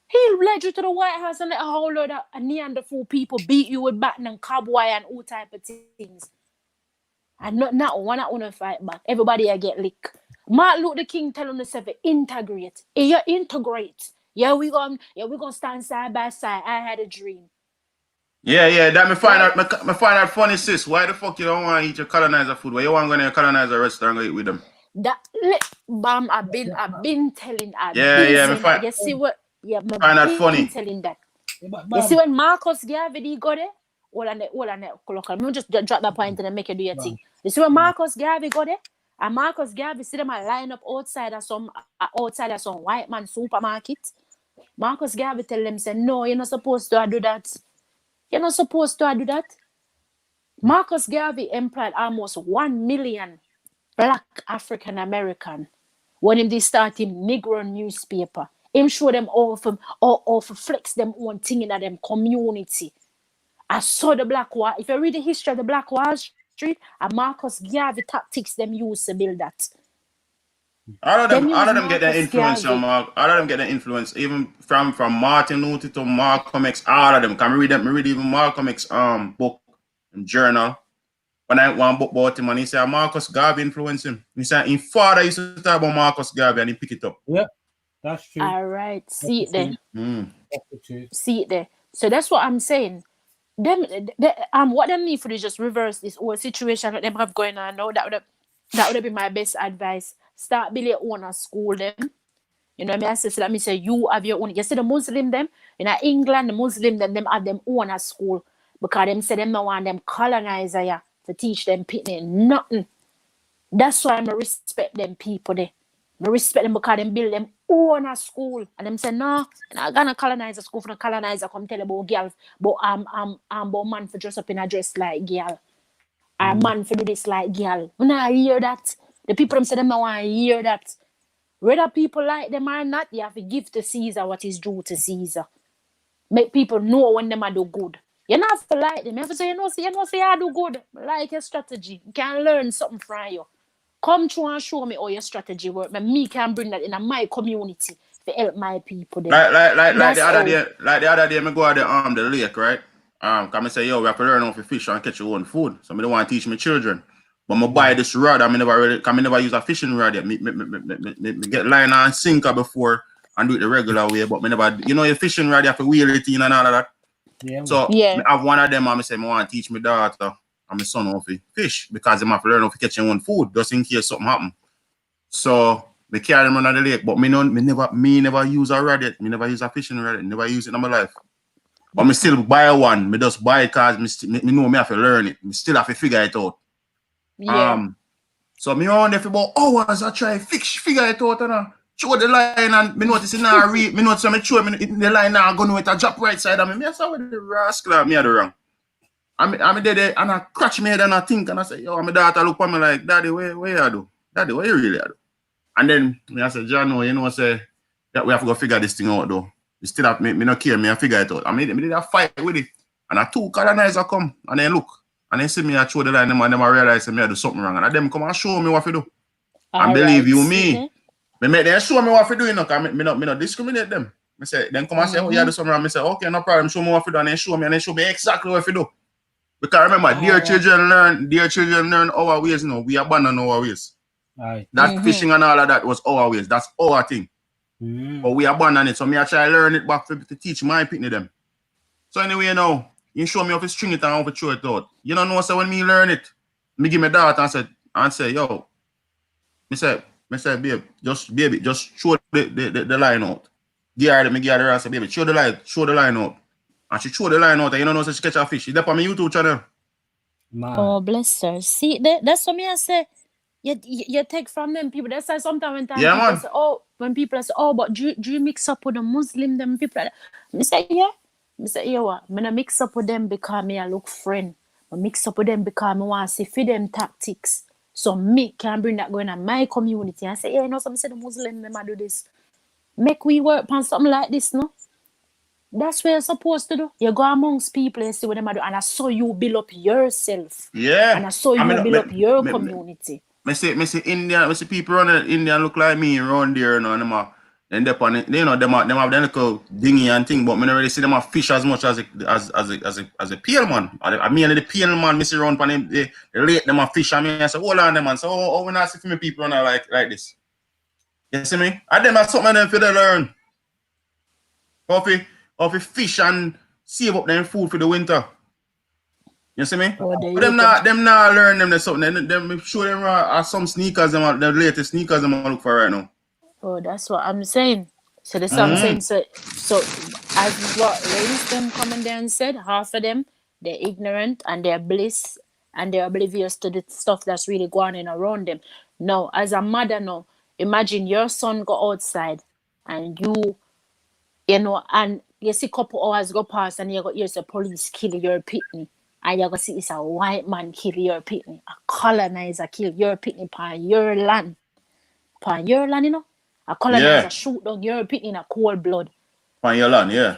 He led you to the White House and let a whole load of Neanderthal people beat you with baton and cowboy and all type of things. And not one I want to fight back. Everybody I get licked. Martin Luther King telling himself integrate. You integrate. We gonna stand side by side. I had a dream. Yeah, that me find out funny, sis. Why the fuck you don't want to eat your colonizer food? Why you want to go to your colonizer restaurant and go eat with them? Bam, I've been telling. You see what? Yeah, find that funny. Telling that. You see when Marcus Garvey got it? all on the local. Me just drop that point and then make you do your thing. You see when Marcus Garvey go there? And Marcus Garvey see them a line up outside of some white man supermarket. Marcus Garvey tell them, say, no, you're not supposed to do that. You're not supposed to do that. Marcus Garvey employed almost 1 million black African American when him they start him Negro newspaper. Him show them all for flex them own thing in them community. I saw the Black Wall. If you read the history of the Black Wall Street, and Marcus Garvey tactics them used to build that. All of them get their influence from all of them get their influence, even from Martin Luther to Malcolm X. All of them. Can read even Malcolm X book and journal. When I one book about him and he said Marcus Garvey influenced him. He said his father used to talk about Marcus Garvey and he pick it up. Yeah, that's true. All right, see it there. That's the truth. See it there. So that's what I'm saying. What them need for is just reverse this whole situation that them have going on now. That would be my best advice. Start building your own school them. You know what I mean? So let me say you have your own. You see the Muslim them in England, the Muslim them have them own school because them say them no want them colonizer ya to teach them pitney nothing. That's why I respect them people there. I respect them because them build them own school. And them say, no, I'm not gonna colonize a school for the colonizer come tell about girls, but about man for dress up in a dress like girl. Or man for do this like girl. When I hear that, the people them say them don't want to hear that. Whether people like them or not, you have to give to Caesar what is due to Caesar. Make people know when them are do good. You don't have to like them. You have to say, you know, I do good. Like your strategy. You can learn something from you. Come through and show me how your strategy work. Me can bring that in my community to help my people. Like the other day, me go to the lake, right? Come and say, yo, we have to learn how to fish and catch your own food. So me don't want to teach my children. But I buy this rod, I never use a fishing rod yet. Me get line and sinker before and do it the regular way. But me never, you know, your fishing rod, you have to wheel it in and all of that. Yeah. So I have one of them, and I say, I want to teach my daughter and my son how to fish because they have to learn how to catch their own food just in case something happen. So they carry them on the lake, but me never use a rod yet. Me never use a fishing rod yet. Never use it in my life. But me still buy one. Me just buy it because me know me have to learn it. Me still have to figure it out. Yeah. So me on there for about hours I try figure it out and show the line and me notice it now read. Me notice me show me the line now go know it a drop right side of me. Me say what the rascal me had wrong. I'm there and I catch me head and I think and I say, yo, my daughter look at me like, Daddy, where you do? Daddy, what you really do? And then me I say, John, you know, say that we have to go figure this thing out though. You still have me not care, me I figure it out. I mean, me did a fight with it. And I two colonizer come and they look. And they see me I show the line them and them I realize me I do something wrong. And them come and show me what to do. And believe you me. Me make them show me what to do, you know, because me not discriminate them. I say, then come and say, oh, you do something wrong. I say, okay, no problem, show me what to do. And they show me exactly what to do. Because remember, dear children learn our ways, you know, we abandon our ways. That fishing and all of that was our ways. That's our thing. But we abandon it. So me I try to learn it back to teach my people them. So anyway, you know, you show me how to string it and how to throw it out. You don't know, so when me learn it, me give my daughter and say, yo, me say, babe, just show the line out. Give her and say, baby, show the line out. And she throw the line out and you don't know, so she catch a fish. She up on my YouTube channel. Man. Oh, bless her. See, that's what me I say. You take from them people. That's why sometimes when people say, oh, but do you mix up with the Muslim, them people? I say, yeah. I say, yeah, what? I don't mix up with them because I look friend. I mix up with them because I want to see for them tactics. So me can bring that going on my community. I say, yeah, you know, some say the Muslim, them do this. Make we work on something like this, no? That's what you're supposed to do. You go amongst people and see what them do. And I saw you build up yourself. Yeah. And I saw you build up your community. I see India, I see people around India look like me around there, you know, and they have them little dinghy and thing, but I don't really see them fish as much as a pale man. I mean the pale man, I see around for them, they late them fish. I mean I say, hold on them man. So how when I see me people around like this. You see me? And them are something of them for they learn. How to fish and save up them food for the winter. You see me? But them not learn them something. Them show them some sneakers, the latest sneakers them look for right now. Oh, that's what I'm saying. So that's what I'm saying. So as what ladies them coming there and said, half of them they're ignorant and they're bliss and they're oblivious to the stuff that's really going on around them. No, as a mother, no. Imagine your son go outside and you know, and you see couple hours go past and you got here's a police kill your pitney. And you go see it's a white man kill your pitney. A colonizer kill your pitney upon your land. Upon your land, you know? A colonizer shoot down your pitney in a cold blood. On your land, yeah.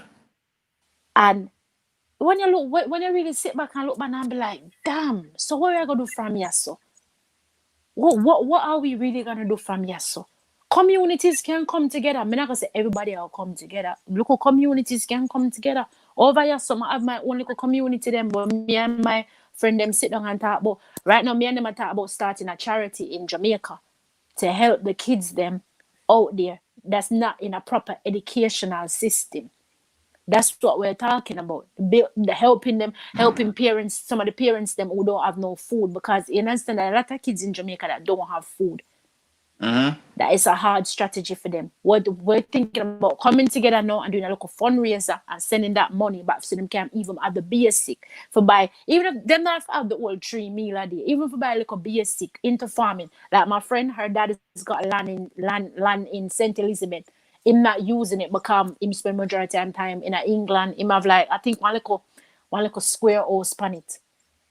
And when you really sit back and look back and be like, damn, so what are we gonna do from here, so? What are we really gonna do from here, so? Communities can come together. I'm not gonna say everybody will come together. Local communities can come together. Over here, some I have my own little community them, but me and my friend them sit down and talk about. Right now, me and them are talk about starting a charity in Jamaica to help the kids them out there that's not in a proper educational system. That's what we're talking about. Helping parents, some of the parents them who don't have no food, because you understand that a lot of kids in Jamaica that don't have food. That is a hard strategy for them. We're thinking about coming together now and doing a local fundraiser and sending that money back so them can even have the basic for buy, even if they not have the whole 3 meal a day, even for buy a little basic into farming. Like my friend, her dad has got land in St. Elizabeth. Him not using it because him spend majority of time in England. Him have like I think one little square house on it.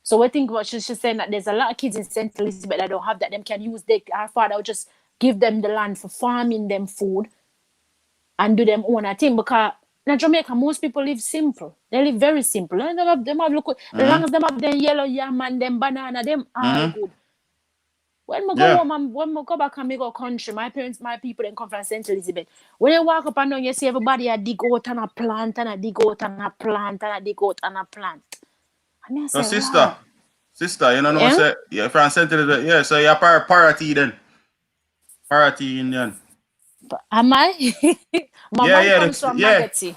So we think about she's saying that there's a lot of kids in St. Elizabeth that don't have that. Them can use our father will just give them the land for farming them food and do them own a thing, because in Jamaica most people live simple. They live very simple. And them have look as long as them have them yellow yam and them banana, them all good. When we go home and when we go back and we go country, my people then come from St. Elizabeth. When you walk up and down, you see everybody a dig out and a plant and a dig out and a plant and a dig out and a plant. And I say, sister, you know, say you're from St. Elizabeth, yeah, so you're party then. Party Indian. Am I? My mom comes from Magati.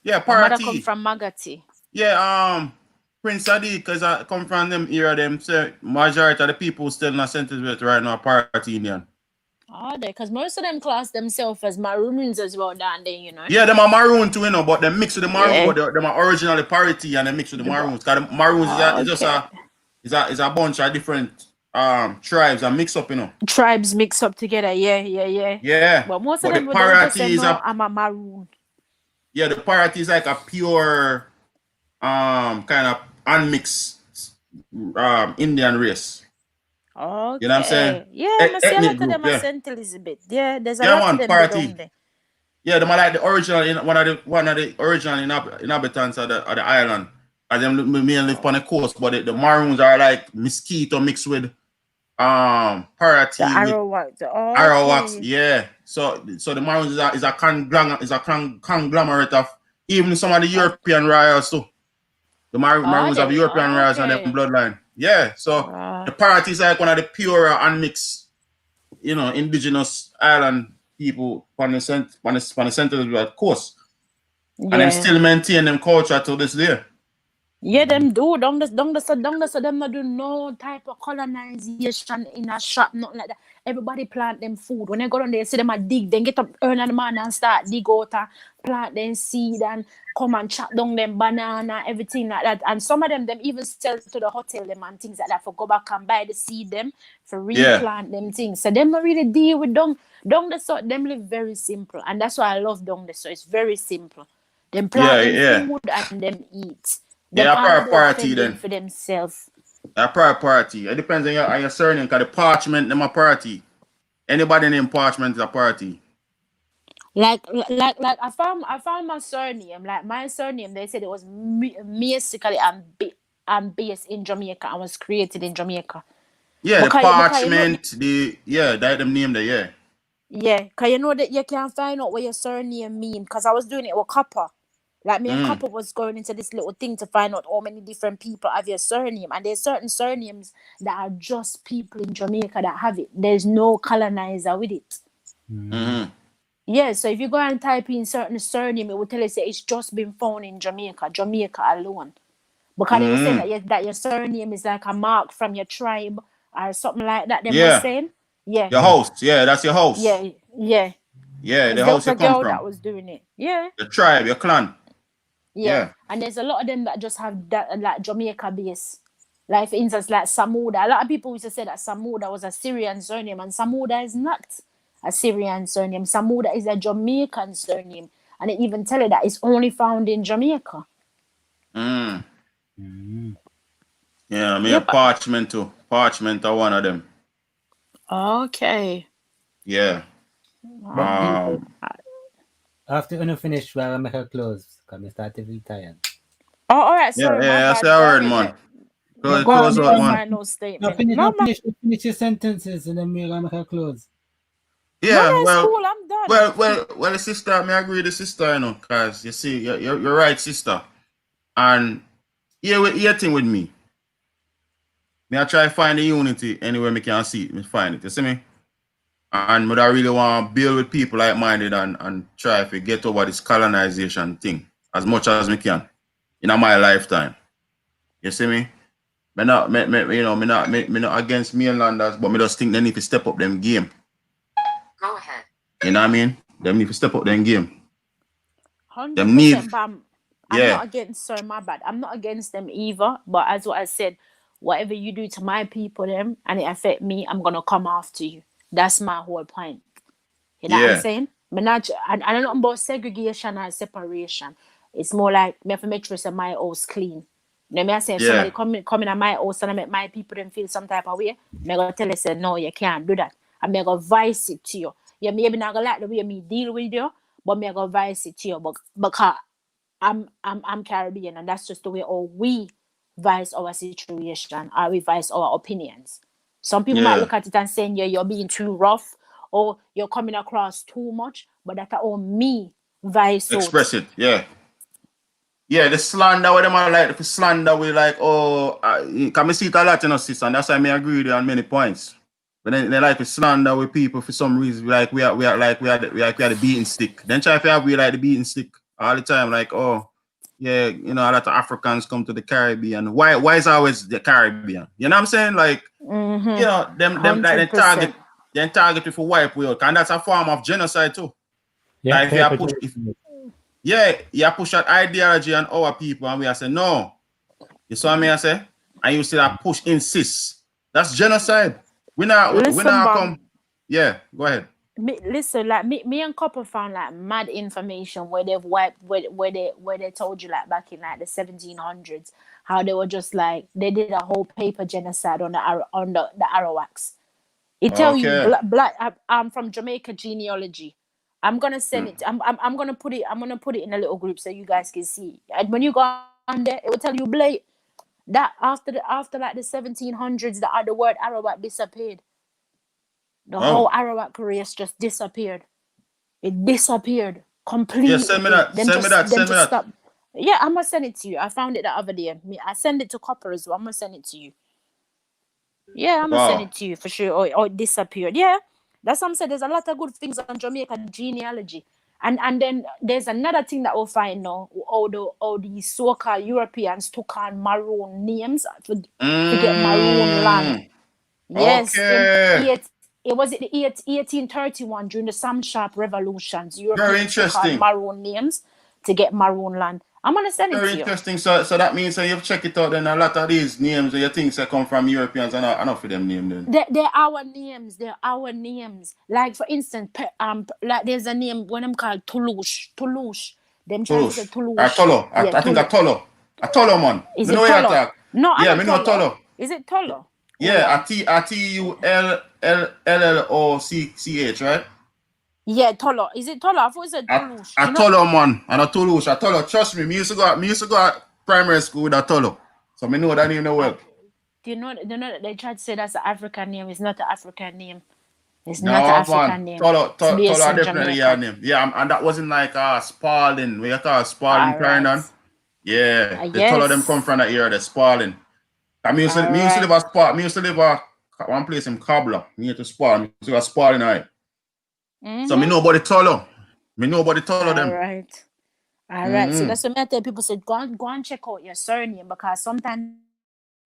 Yeah, party. My mother comes from Magati. Yeah, Prince Sadiq, because I come from them era, them say majority of the people still in St. Elizabeth right now party Indian. Oh, because most of them class themselves as maroons as well down there, you know. Yeah, them are maroon too, you know, but they mix with the maroon, but them are originally parity and they mix with the maroons. Because the maroons is a bunch of different tribes and mix up, you know. Tribes mix up together, yeah. But most of them would just say, no, I'm a maroon. Yeah, the parity is like a pure kind of unmixed Indian race. Okay. You know what I'm saying? Yeah, I see a lot of them at St. Elizabeth. Yeah, there's a lot of them down there. Yeah, them are like the original one of the original inhabitants of the island. And them mainly live on the coast, but the maroons are like mosquito mixed with parity. Arrowwax, yeah. So the maroons is a conglomerate of even some of the European royals too. The maroons have European royals and their bloodline. Yeah, so the parity is like one of the pure unmixed, you know, indigenous island people on the center of coast. And them still maintain them culture to this day. Yeah, them do. Don't them not do no type of colonization in a shop, nothing like that. Everybody plant them food. When they go down there, see them a dig, then get up early in the morning and start dig out and plant them seed and come and chop down them banana, everything like that. And some of them even sell to the hotel them and things like that for go back and buy the seed them for replant them things. So them not really deal with down the so them live very simple. And that's why I love down the so it's very simple. Them plant them food and them eat. Party then for themselves. A party. It depends on your surname. Because the parchment, them a party. Anybody named parchment is a party. Like I found my surname. Like my surname, they said it was musically and based in Jamaica and was created in Jamaica. Yeah, the parchment. That them name there. Yeah. Yeah, because you know that you can't find out what your surname mean. Because I was doing it with copper. Like me and Copper was going into this little thing to find out how many different people have your surname. And there's certain surnames that are just people in Jamaica that have it. There's no colonizer with it. Yeah, so if you go and type in certain surname, it will tell you say it's just been found in Jamaica alone. Because they were saying that your surname is like a mark from your tribe or something like that. They were saying. Yeah. Your host. Yeah, that's your host. Yeah. Yeah, the host you come from. That was doing it. Yeah. Your tribe, your clan. Yeah. And there's a lot of them that just have that like Jamaica base. Like for instance, like Samuda. A lot of people used to say that Samuda was a Syrian surname, and Samuda is not a Syrian surname. Samuda is a Jamaican surname. And they even tell you that it's only found in Jamaica. Yeah, I mean, Parchment too. Parchment are one of them. Okay. Yeah. After you finish, we'll make a close. Because I start to be tired. Oh, all right. Sorry, yeah, that's our word, man. Close up, man. No statement. Finish your sentences and then we're going to make a close. Yeah, no, well, cool. I'm done. Well, sister, I agree with the sister, you know, because you see, you're right, sister. And here thing with me. I try to find the unity anywhere I can see it, me find it. You see me? And I really want to build with people like-minded and try to get over this colonization thing as much as I can in my lifetime. You see me? Me not against mainlanders, but me just think they need to step up them game. Go ahead. You know what I mean? They need to step up them game. 100%, Bam. I'm not against, sorry, my bad. I'm not against them either. But as what I said, whatever you do to my people, them, and it affect me, I'm gonna come after you. That's my whole point. You know what I'm saying? I don't know about segregation and separation. It's more like me have to make sure that my house clean. You know what I say? If somebody come in at my house and I make my people them feel some type of way, I'm gonna tell you, say, no, you can't do that. I'm gonna advise it to you. You maybe not gonna like the way me deal with you, but I'm gonna advise it to you. But because I'm Caribbean, and that's just the way we advise our situation, or we advise our opinions. Some people might look at it and saying, you're being too rough, or you're coming across too much, but that's all me advise. Express it, Yeah, the slander, what them are like, the slander, we like, can we see it a lot, you know, sister, and that's why I agree with you on many points. But then they like to slander with people for some reason, like we are the beating stick. Then try to have we like the beating stick all the time, like, oh, yeah, you know, a lot of Africans come to the Caribbean. Why is it always the Caribbean? You know what I'm saying? Like, you know, them like they target you for wipe we out, and that's a form of genocide too. Yeah, like you push that ideology on our people, and we are saying no. You saw me, I say, and you still push, insist. That's genocide. We not come. Yeah, go ahead. Listen, like me and Copper found like mad information where they've wiped where they told you like back in like the 1700s how they were just like they did a whole paper genocide on the Arawaks. It tell you black. I'm from Jamaica genealogy. I'm gonna send it. I'm gonna put it in a little group so you guys can see. And when you go on there, it will tell you Blake that after like the 1700s, the word Arawak disappeared. The whole Arawak race just disappeared. It disappeared completely. Yeah, send me that. Stop. Yeah, I'm gonna send it to you. I found it the other day. I send it to Copper as well. I'm gonna send it to you. Yeah, I'm gonna send it to you for sure. Or it disappeared. Yeah, that's what I'm saying. There's a lot of good things on Jamaican genealogy. And then there's another thing that we'll find now. All the so-called Europeans took on maroon names to get maroon land. Yes. It was in 1831 during the Sam Sharp revolutions. Europeans took on maroon names to get maroon land. I'm gonna send it to you. Very interesting. So that means you've checked it out. Then a lot of these names you think they come from Europeans, and enough of them names. Then they're our names. They're our names. Like for instance, like there's a name when I'm called Toulouse. Them trying to say Toulouse. Tolo. I think a Tolo. A Tolo man. Is it Tolo? No, yeah, I know Tolo. Is it Tolo? Yeah, a Tullocch, right? Yeah, Tolo. Is it Tolo? I thought it said Toulouse. A Tolo man, and a Toulouse. A Tolo. Trust me, me used to go at primary school with a Tolo, so I know that name no well. Do you know that they tried to say that's an African name? It's not an African name. It's not an African name. Tolo definitely a name. Yeah, and that wasn't like Spalding. We call Spalding Clarendon. Yeah, the Tolo them come from that area. The Spalding. Me used to live at one place in Cobbler. Me used to Spalding. Me used to Spalding, right? So me know about the Tolo. Them. All right. So that's what I tell people. Say go and check out your surname, because sometimes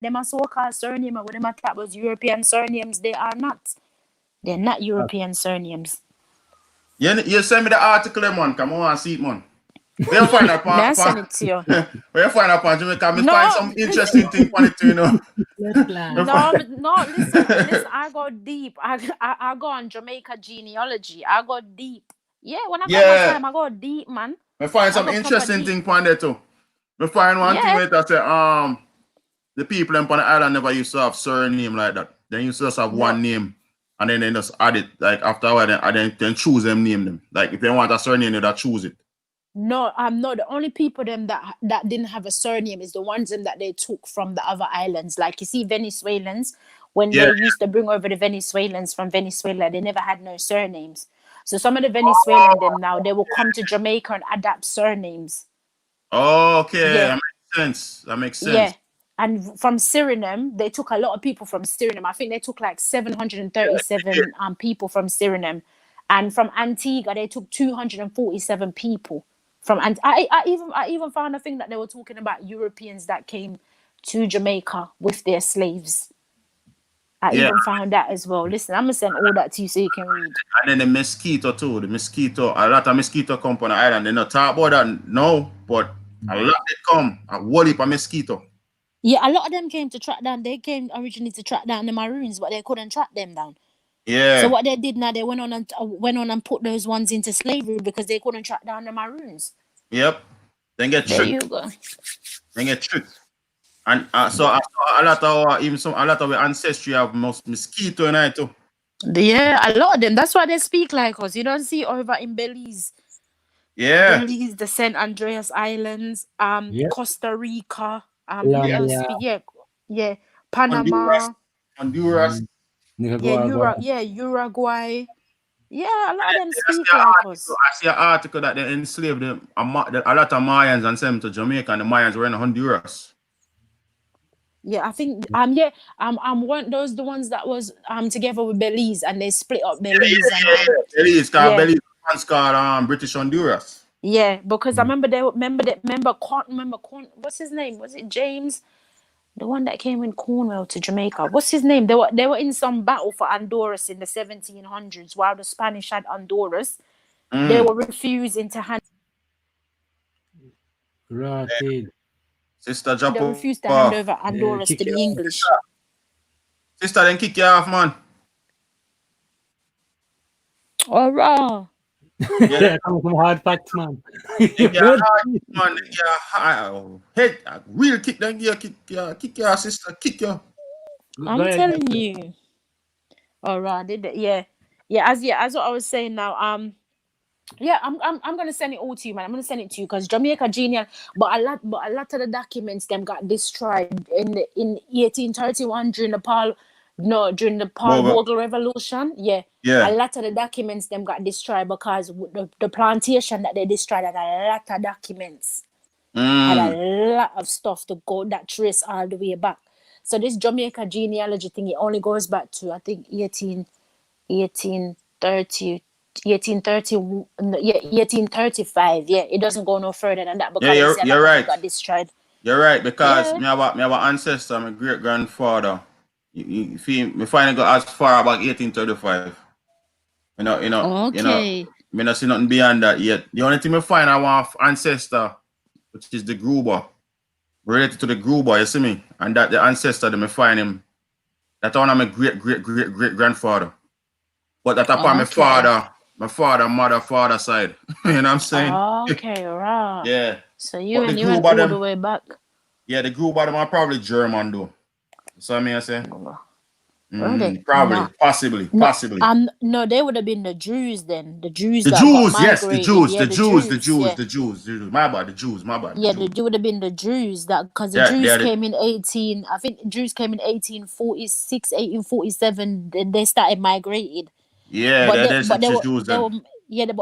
them are so-called surname and when them attack was European surnames, they are not. They're not European surnames. You send me the article, man. Come on and see it, man. Where you find that May I part? send it to you? Where you find that part, Jamaica? Me No, find some interesting thing on it, you know. No, no, listen, I go deep. I go on Jamaica genealogy. I go deep. Yeah, when I got my Yeah, time, I go deep, man. me find I some go proper interesting deep. thing on there too. Me find one thing Yeah. where that say the people on the island never used to have surname like that. They used to just have one name, and then they just add it like after a while. Then choose them, name them. Like if they want a surname, they just choose it. No, I'm not the only people them that didn't have a surname is the ones them that they took from the other islands. Like you see, Venezuelans, when Yeah. they used to bring over the Venezuelans from Venezuela, they never had no surnames. So some of the Venezuelan them now they will come to Jamaica and adapt surnames. Okay, Yeah. that makes sense. That makes sense. Yeah. And from Suriname, they took a lot of people from Suriname. I think they took like 737 people from Suriname. And from Antigua, they took 247 people. I even found a thing that they were talking about Europeans that came to Jamaica with their slaves. I even found that as well. Listen, I'm gonna send all that to you so you can read. And then the mosquito too. The mosquito, a lot of mosquito come on the island. They not talk about that no, but a lot they come. A whole heap of mosquito. Yeah, a lot of them came to track down. They came originally to track down the Maroons, but they couldn't track them down. Yeah. So what they did now, they went on and put those ones into slavery because they couldn't track down the Maroons. Yep. Then get There tricked. you go. Then get tricked. And so a lot of our ancestry have mosquito in it too. Yeah, a lot of them. That's why they speak like us. You don't see over in Belize. Yeah. Belize, the St. Andreas Islands, Costa Rica, Panama, Honduras. Uruguay. Yeah, a lot of them speak like us. I see an article that they enslaved a lot of Mayans and sent them to Jamaica, and the Mayans were in Honduras. Yeah, I think weren't those the ones that was together with Belize and they split up Belize Belize called British Honduras. Yeah, because I remember what's his name? Was it James? The one that came in Cornwall to Jamaica. What's his name? They were in some battle for Honduras in the 1700s while the Spanish had Honduras. They were refusing to hand. Sister, they refused to hand over Honduras to the English. Sister, then kick you off, man. All right. Yeah, come from hard facts, man. Yeah, head real kick, then kick your sister, kick you. I'm telling you. All right, yeah. As what I was saying now. Yeah, I'm gonna send it all to you, man. I'm gonna send it to you because Jamaica genial, but a lot of the documents them got destroyed in 1831 during the Paul Bogle Revolution. Yeah. A lot of the documents them got destroyed because the plantation that they destroyed had a lot of documents, had a lot of stuff to go that trace all the way back. So this Jamaica genealogy thing, it only goes back to I think 1835. Yeah, it doesn't go no further than that because you're right. Got destroyed. You're right because me have an ancestor, my great grandfather. You finally got as far about 1835. You know. Okay. Me not see nothing beyond that yet. The only thing I find I want ancestor, which is the Gruber, related to the Gruber. You see me, and that the ancestor that me find him. That one of my great grandfather. But that upon my father side. You know what I'm saying? Okay, right. Yeah. So you went all the way back. Yeah, the group of them are probably German though. So I say? Probably, possibly. No, they would have been the Jews then. The Jews. The Jews. My bad. Yeah, they would have been the Jews because the Jews came in 1846, 1847. They started migrated. Yeah, but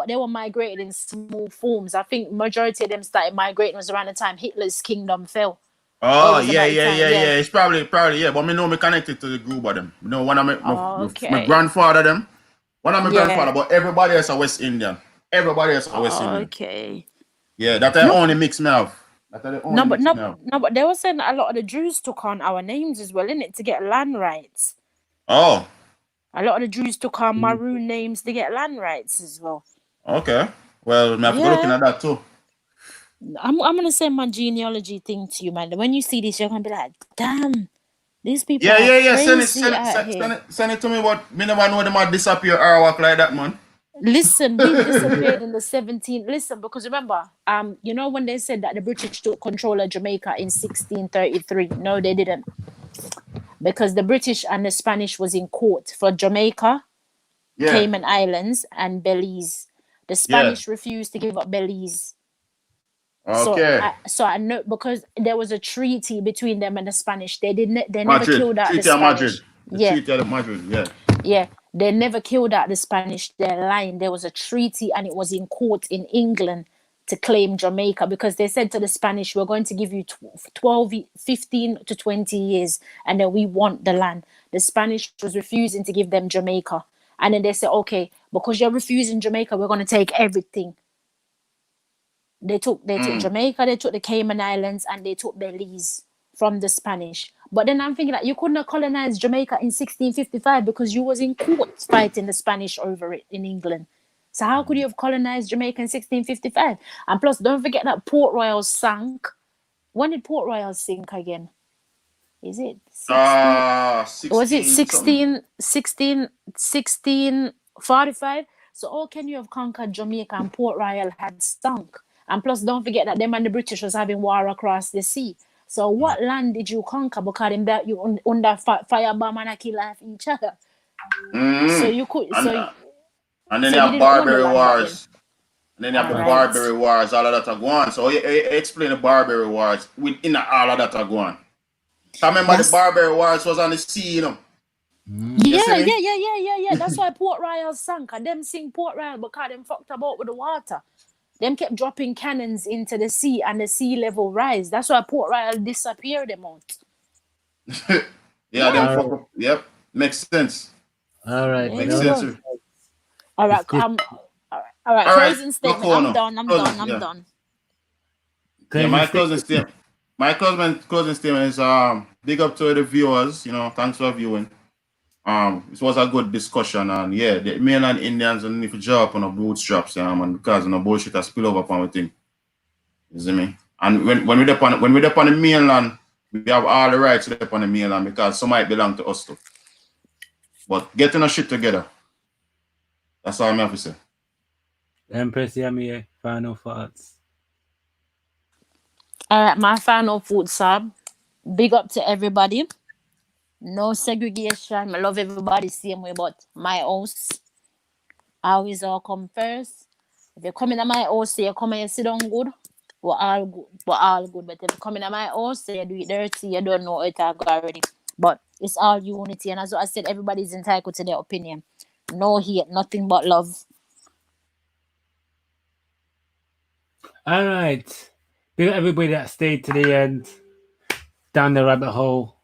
they were migrated in small forms. I think majority of them started migrating was around the time Hitler's kingdom fell. Oh, yeah. It's probably, yeah. But me know me connected to the group of them. You know, one of my grandfather them. One of my grandfather, but everybody else are West Indian. Okay. Yeah, that only mix me up. No, but they were saying that a lot of the Jews took on our names as well, innit, to get land rights. Oh. A lot of the Jews took on Maroon names to get land rights as well. Okay. Well, I have to go looking at that too. I'm gonna send my genealogy thing to you, man. When you see this, you're gonna be like, damn, these people Yeah, are yeah, yeah. Send it, crazy send it, out send, here. send it, send it to me. What me never know them might disappear or walk like that, man. Listen, we disappeared in the 17th. Listen, because remember, you know when they said that the British took control of Jamaica in 1633? No, they didn't, because the British and the Spanish was in court for Jamaica, Yeah, Cayman Islands, and Belize. The yeah. Spanish refused to give up Belize. Okay. So I know, because there was a treaty between them and the Spanish. They never Madrid, killed out the Treaty of Madrid, Spanish. the Yeah, Treaty of Madrid. Yeah. yeah. They never killed out the Spanish. They're lying. There was a treaty and it was in court in England to claim Jamaica, because they said to the Spanish, we're going to give you 12, 15 to 20 years and then we want the land. The Spanish was refusing to give them Jamaica. And then they said, okay, because you're refusing Jamaica, we're going to take everything. They took Jamaica, they took the Cayman Islands, and they took Belize from the Spanish. But then I'm thinking that you couldn't have colonized Jamaica in 1655 because you was in court fighting the Spanish over it in England. So how could you have colonized Jamaica in 1655? And plus, don't forget that Port Royal sank. When did Port Royal sink again? Is it 16? Was it 16 something. 1645? So how can you have conquered Jamaica and Port Royal had sunk? And plus, don't forget that them and the British was having war across the sea. So what land did you conquer? Because them that you under firebomb and a kill off each other. So Mm-hmm. you could And then so you you have didn't own the Barbary land back then. Wars. And then you have All the right. Barbary Wars, all of that are going. So explain the Barbary Wars within all of that are going. Remember the That's Barbary Wars was on the sea, you know. You see yeah, me? yeah, yeah, yeah, yeah, yeah. That's why Port Royal sunk. And them sing Port Royal because them fucked about with the water. Them kept dropping cannons into the sea and the sea level rise. That's why Port Royal disappeared them out. Yeah, them Yeah, All fuck right, up. Yep. Makes sense. all right. there Makes you No, sense. go. All right, it's this all right. All right. Closing Look, statement. I'm no. done. I'm done. Closing, I'm yeah. done. Yeah, crazy state. my closing statement is big up to the viewers, you know, thanks for viewing. It was a good discussion, and yeah, the mainland Indians don't need to drop on the bootstraps, and because no bullshit has spill over upon the thing. You see me? And when we're up on the mainland, we have all the rights to up on the mainland because some might belong to us too. But getting our shit together. That's all I have to say. Empress, yeah, me final thoughts. All right, my final thoughts, Sab. Big up to everybody. No segregation. I love everybody same way, but my house, I always all come first. If you come in my house, say you come and you sit down good, we're all good. We're all good. But if you come in my house, say you do it dirty, you don't know it I go already. But it's all unity, and as I said, everybody's entitled to their opinion. No hate, nothing but love. All right. Big up everybody that stayed to the end, down the rabbit hole,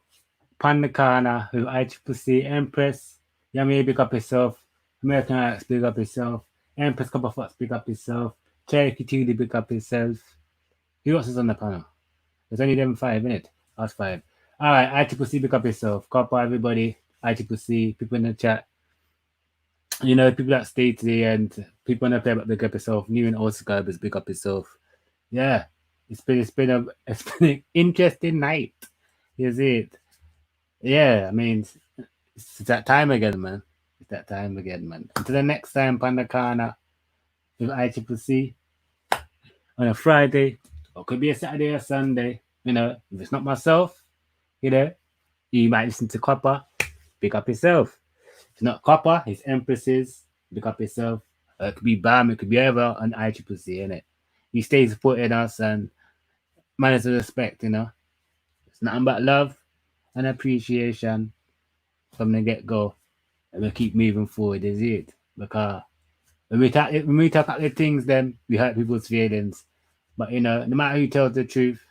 Panda Kana, who ICCC, Empress, Yummy, big up yourself, American Acts, big up yourself, Empress Copper Fox, big up yourself, Cherokee Tudy, big up yourself. Who else is on the panel? There's only them 5, innit? That's 5. All right, ICCC, big up yourself. Copper, everybody, ICCC, people in the chat. You know, people that stayed to the end, people on the play about big up yourself, new and old subscribers, big up yourself. Yeah, it's been an interesting night. Is it? Yeah, I mean, it's that time again, man. It's that time again, man. Until the next time, Panda Kana with ICCC on a Friday, or could be a Saturday or Sunday. You know, if it's not myself, you know, you might listen to Copper. Pick up yourself. If it's not Copper, it's Empresses. Pick up yourself. It could be BAM, it could be ever on ICCC, innit? You stay supporting us and manners of respect, you know. It's nothing but love and appreciation from the get go. And we keep moving forward, is it? Because when we talk about the things, then we hurt people's feelings. But you know, no matter who tells the truth,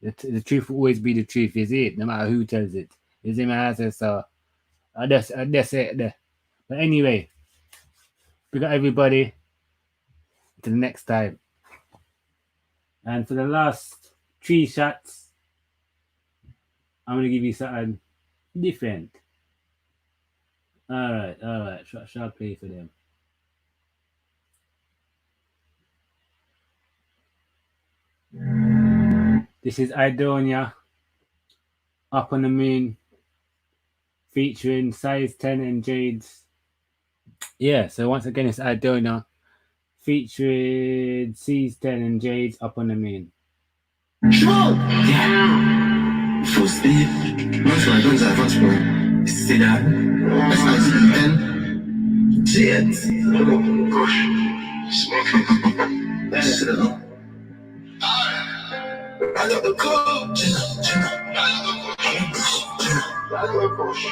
the truth will always be the truth, is it? No matter who tells it. Is it my answer? So that's it there. But anyway, we got everybody to the next time. And for the last 3 shots, I'm gonna give you something different. Alright. Shall I play for them? This is Idonia Up on the Moon featuring Size 10 and Jades. Yeah, so once again, it's Idonia featuring Size 10 and Jades Up on the Moon. Yeah. Full speed. Most of my guns are fast, bro. See that? That's Size 10. Jades. Gosh. Smoking. That's it, though. I love the club. Jenna. I love the push.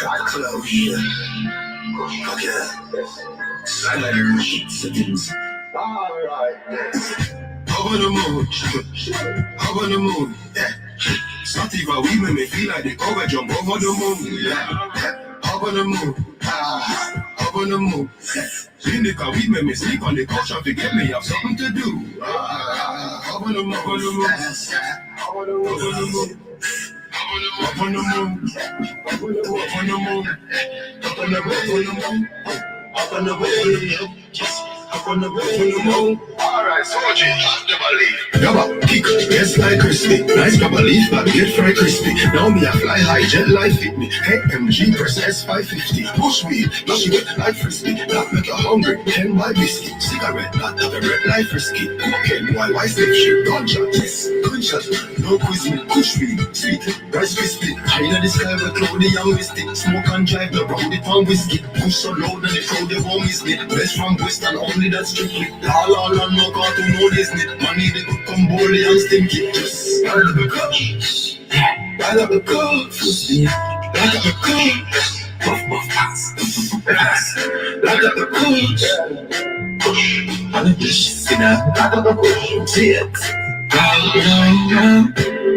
I close. Okay. I like your settings. Alright. How on the moon? How on the moon? Yeah. Sativa, we make me feel like the cover jump over the moon. Yeah. How on the moon? How on the moon? Indica, we make me sleep on the couch and forget me have something to do. How on the moon? How on the moon? How on the moon? Up on the moon, up on the moon, up on the moon, up on the moon, up on the moon, up on the moon. Alright, Soji, have the belief. Yabba, kick, yes like crispy. Nice grab a leaf, but get fried crispy. Now me a fly high, jet life hit me. Hey, MG, press S550. Push weed, now she wet like frisbee. That make you hungry, 10 by biscuit. Cigarette, not have a red life risky. Cocaine, why slip shit? Ganja, yes, gunshot. No quiz me, push weed, sweet, rice crispy. High in the sky with cloudy and misty. Smoke and drive, no round it on whiskey. Push so loud and the crowd they won't miss me. Best from Western, only that strictly. La la la, no cartoon, no Disney. Money they could come boldly and stinky. Just, I love the coach. I love the coach. I love the coach. Puff, puff, pass. I love the coach. I love the shit. I love the coach.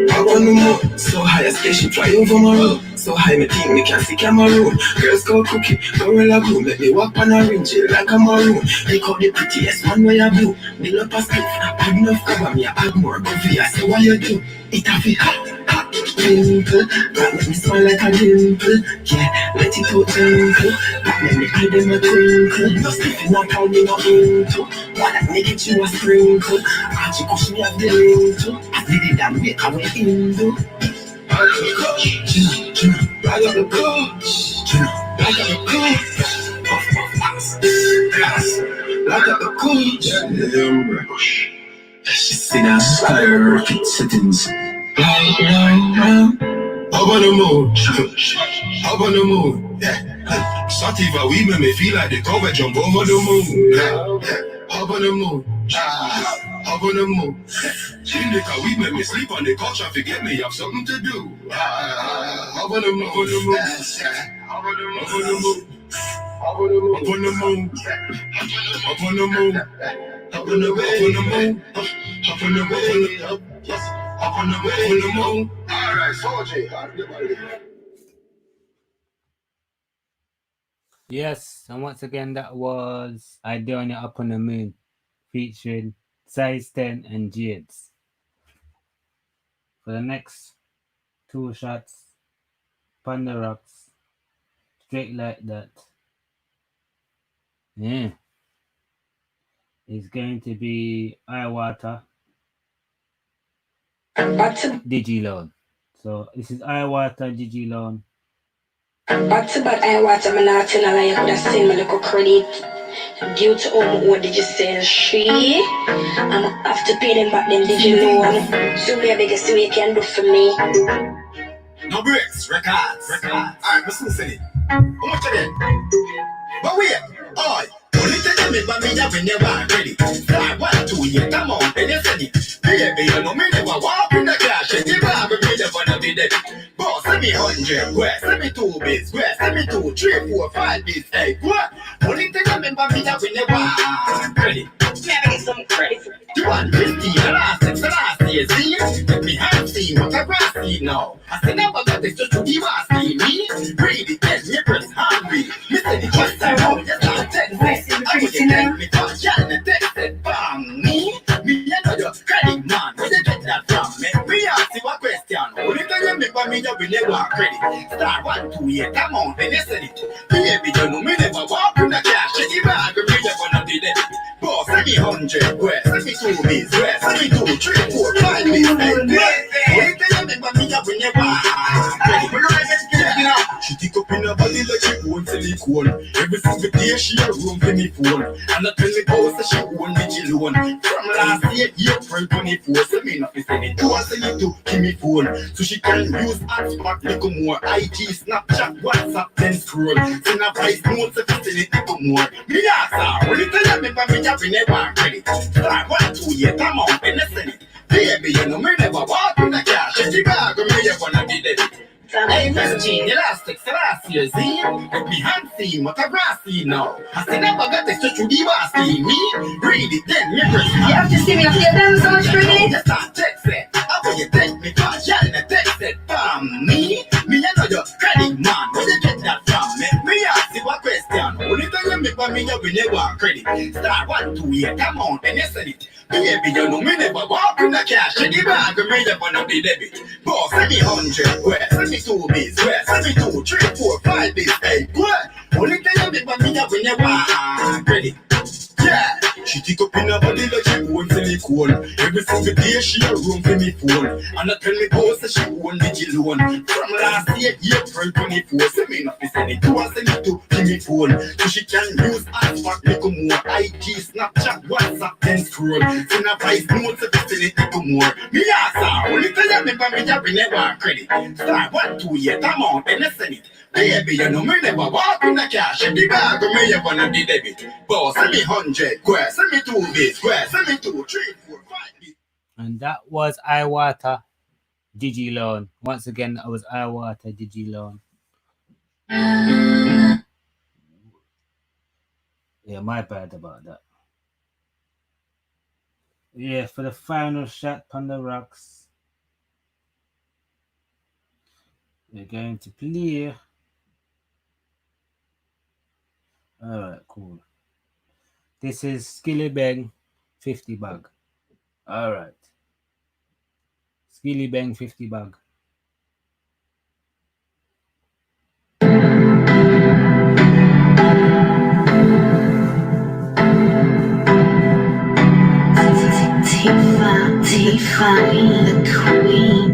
I want no more. So high a station fly over my road. So high me think me can see Cameroon. Girls go cookie, gorilla glue. Let me walk on a ring chill like a maroon. They call the prettiest man where you blue. Build up a stiff, add enough cover me, add more coffee. I say what you do? It a fit hot, twinkle. That make me smile like a dimple. Yeah, let it out twinkle. That make me eye them a twinkle. No stiffing not call me no into. What that make it you a sprinkle. Archie push me up the link to. I did it and make a way into. I love the coach, Jenna. I love the coach, Jenna. I love the coach. Puff, puff, pass. I got the coach. She see that fire settings. Up on the moon, up on the moon. Yeah. Sativa, we make me feel like the cover jump over the moon. Yeah. Up on the moon, up on the moon. Indica, we make me sleep on the couch and forget me have something to do. Up on the moon, up on the moon, up on the moon, up on the moon. Up on the moon, up on the moon, up on the moon, up on the moon, up on the moon. Alright, Soji, Yes, and once again, that was Idonia Up on the Moon featuring Size 10 and Jades. For the next two shots, Panda Rocks, straight like that. Yeah. It's going to be Iwater Digilone. So this is Iwater Digilone. Back to back Iwater, I'm not telling a lie, I could have sent my little credit. Due to what did you say? She? I'm have to pay them back then, did you know? So we are biggest thing you can do for me. No breaks, records. Alright, let's listen it. How much again? But wait, oi. Only tell me about me that we never ready. Fly 1, 2, yeah, come on, then you said it. Baby, you know me never walk in the cash. And you never be the one to be dead. Boss, send me 100, where? Send me 2 bits, where? Send me 2, 3, 4, 5 bits, hey, what? Only tell me about me that we never ready. Never get some credit for it. 250, the last year, see? Let me have seen what I grass see now. I said never got this just to give us me. Read it, get me press hungry. Me said it just time out, just like 10 minutes. I would tell me for John and text it, bang me. Me know your credit man, where you get that from? Me ask you a question. Only tell me for me that we never credit. Star 1, 2, yeah, come on, then you said it. Baby, you know me never walk in the cash. And you bag, me never gonna be dead. Boss, send me 100, where? Send me two beats, where? Send me 2, 3, 4, 5 beats, hey, she take up in her body like she own silicone. Every single day she a room for me phone. And I tell me how say she own me loan. From last year, April 24, so me not fi send it to her, say you do give me phone. So she can use hotspot little more. IG, Snapchat, WhatsApp, then scroll. Send a voice notes if you send it little more. Me ask her, when you tell her me about me job, we never credit. Start 1, 2 years, come on, and I send it. Baby, you know me never walk in the cash. In Chicago, me you wanna be dead. Hey, Miss Jean, elastic, Selassie, Z. Let me hand see what I brassy now. I say never got this to the bossy. Me, read it, then me press. You have to see me after you done so much reading. Just start text it. How will you text me? Cause y'all in the text it. Me, I know your credit man. Where you get that from? Me ask you a question. Only thing you make for me, you will never credit. Start 1, 2 years, come on, and you send it. Baby, you know me never walk in the cash. In the bag, me never know the debit. Boss, send me 100, where? Send me 2 beats, where? Send me 2, 3, 4, 5 beats, hey, where? Only thing you make for me, you will never credit. Yeah, she take up in her body like she own silicone. Every single day she a room for me phone. And I tell me how say she own the loan. From last year, April 24, so me not fi send it to her, send it to give me phone. So she can use hotspot little more. IG, Snapchat, WhatsApp, then scroll. Send a voice notes if you send it little more. Me ask her, only tell you me for me job, we never credit. Start 1, 2 years, come on, and I send it. Baby, you know me never walk in the cash. In the bag, me you wanna the debit. Boss, send me 100, square, send me 2 beats, square, send me 2, 3, 4, 5 beats. And that was Iwaata Digilone. Once again, that was Iwaata Digilone. Yeah, my bad about that. Yeah, for the final shot on the rocks, we're going to play. Alright, cool. This is Skilly Bang 50 bag. Alright. Skilly Bang 50 bag. Tifa, the queen.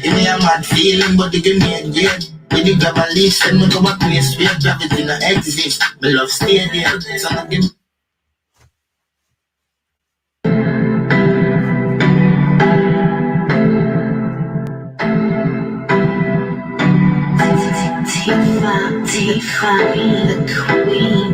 Give me a mad feeling, but you give me a great. When you grab a leash and we go a place where gravity no exist. My love stay there, so I give me. Tifa, the queen.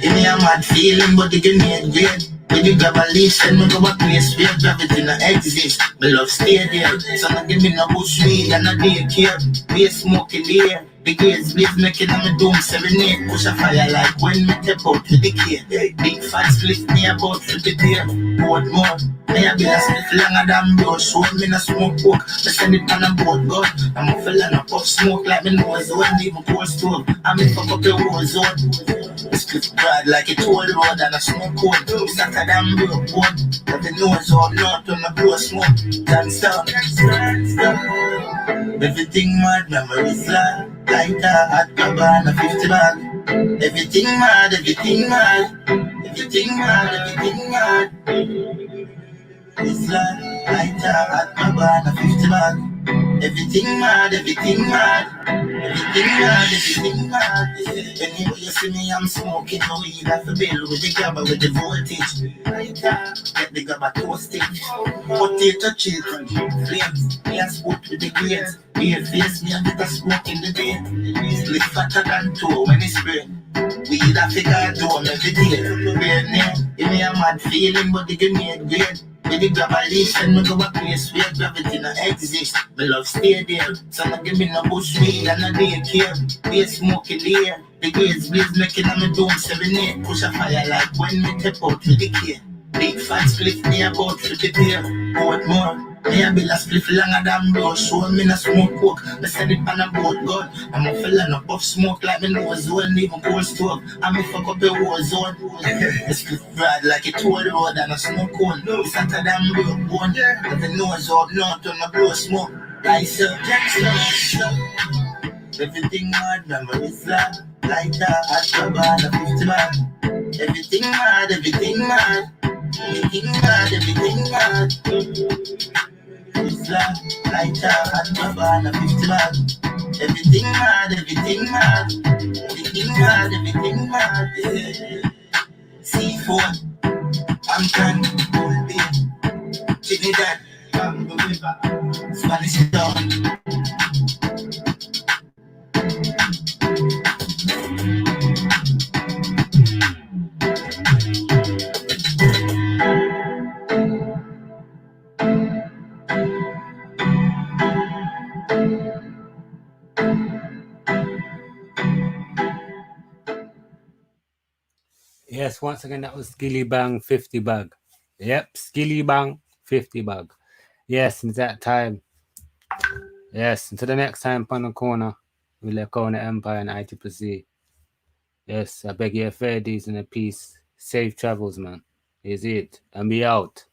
Give me a mad feeling, but you give me a great. When you grab a leash and we go a place where gravity no exist. My love stay there, so I give me no bush weed and a daycare. Be smoke in the air. The gates blaze making on my dome serenade. Push a fire like when me step out to the cave. Big fat split me about 50 there. Board more. Me a be a split longer than brush. So me no smoke coke. Me send it on a board gun. I'm a fella no puff smoke like me nose. When even cold stove. I'm in fuck up the war zone. Me split broad like a toll road and a smoke code. Me sacker than broke board. But the nose up north when me blow smoke. Dance down. Everything mad, memories fly. Like that, hot cabana, 50 bag. Everything mad, everything mad. Everything mad, everything mad. It's like that, hot cabana, 50 bag. Everything mad, everything mad. Everything mad, everything mad. Anyway, you see me, I'm smoking no weed. I feel bill with the gabba with the voltage. Get the gabba toasted. Potato chip, flames. Me a sport with the grades. Me a face, me a get a smoke in the day. Split fatter than two when it's spray. Weed a figure dome every day. Weird name, give me a mad feeling, but they give me a grade. When you grab a leash and we go a place where gravity no exist. My love stay there, so no give me no bush weed and no daycare. Be smoke in the air, the gates blaze making on my dome serenade. Push a fire like when me step out to the care. Big fat split me about 50 there. Board more. Me a bill a spliff longer than brush. So me no smoke coke. Me send it on a boat gun. I'm a fella no puff smoke like me nose zone. Even cold stove. I me fuck up a war zone. Me split broad like a toll road and a smoke cone. It's hotter than broke bone. Every nose out north on a blow smoke. Like so, everything mad, memories flat. Like that, at the bar, the 50 man. Everything mad, everything mad. Everything mad, everything mad. It's like that, at the bar, the 50 man. Everything mad, everything mad. Everything mad, everything mad. C4, I'm done, Old Bay, Trinidad, Spanish Town. Yes, once again, that was Skilly Bang 50 bag. Yep, Skilly Bang 50 bag. Yes, in that time. Yes, until the next time, on the corner, with the corner Empire and ICCC. Yes, I beg you a fair deeds and a peace. Safe travels, man. Is it? And be out.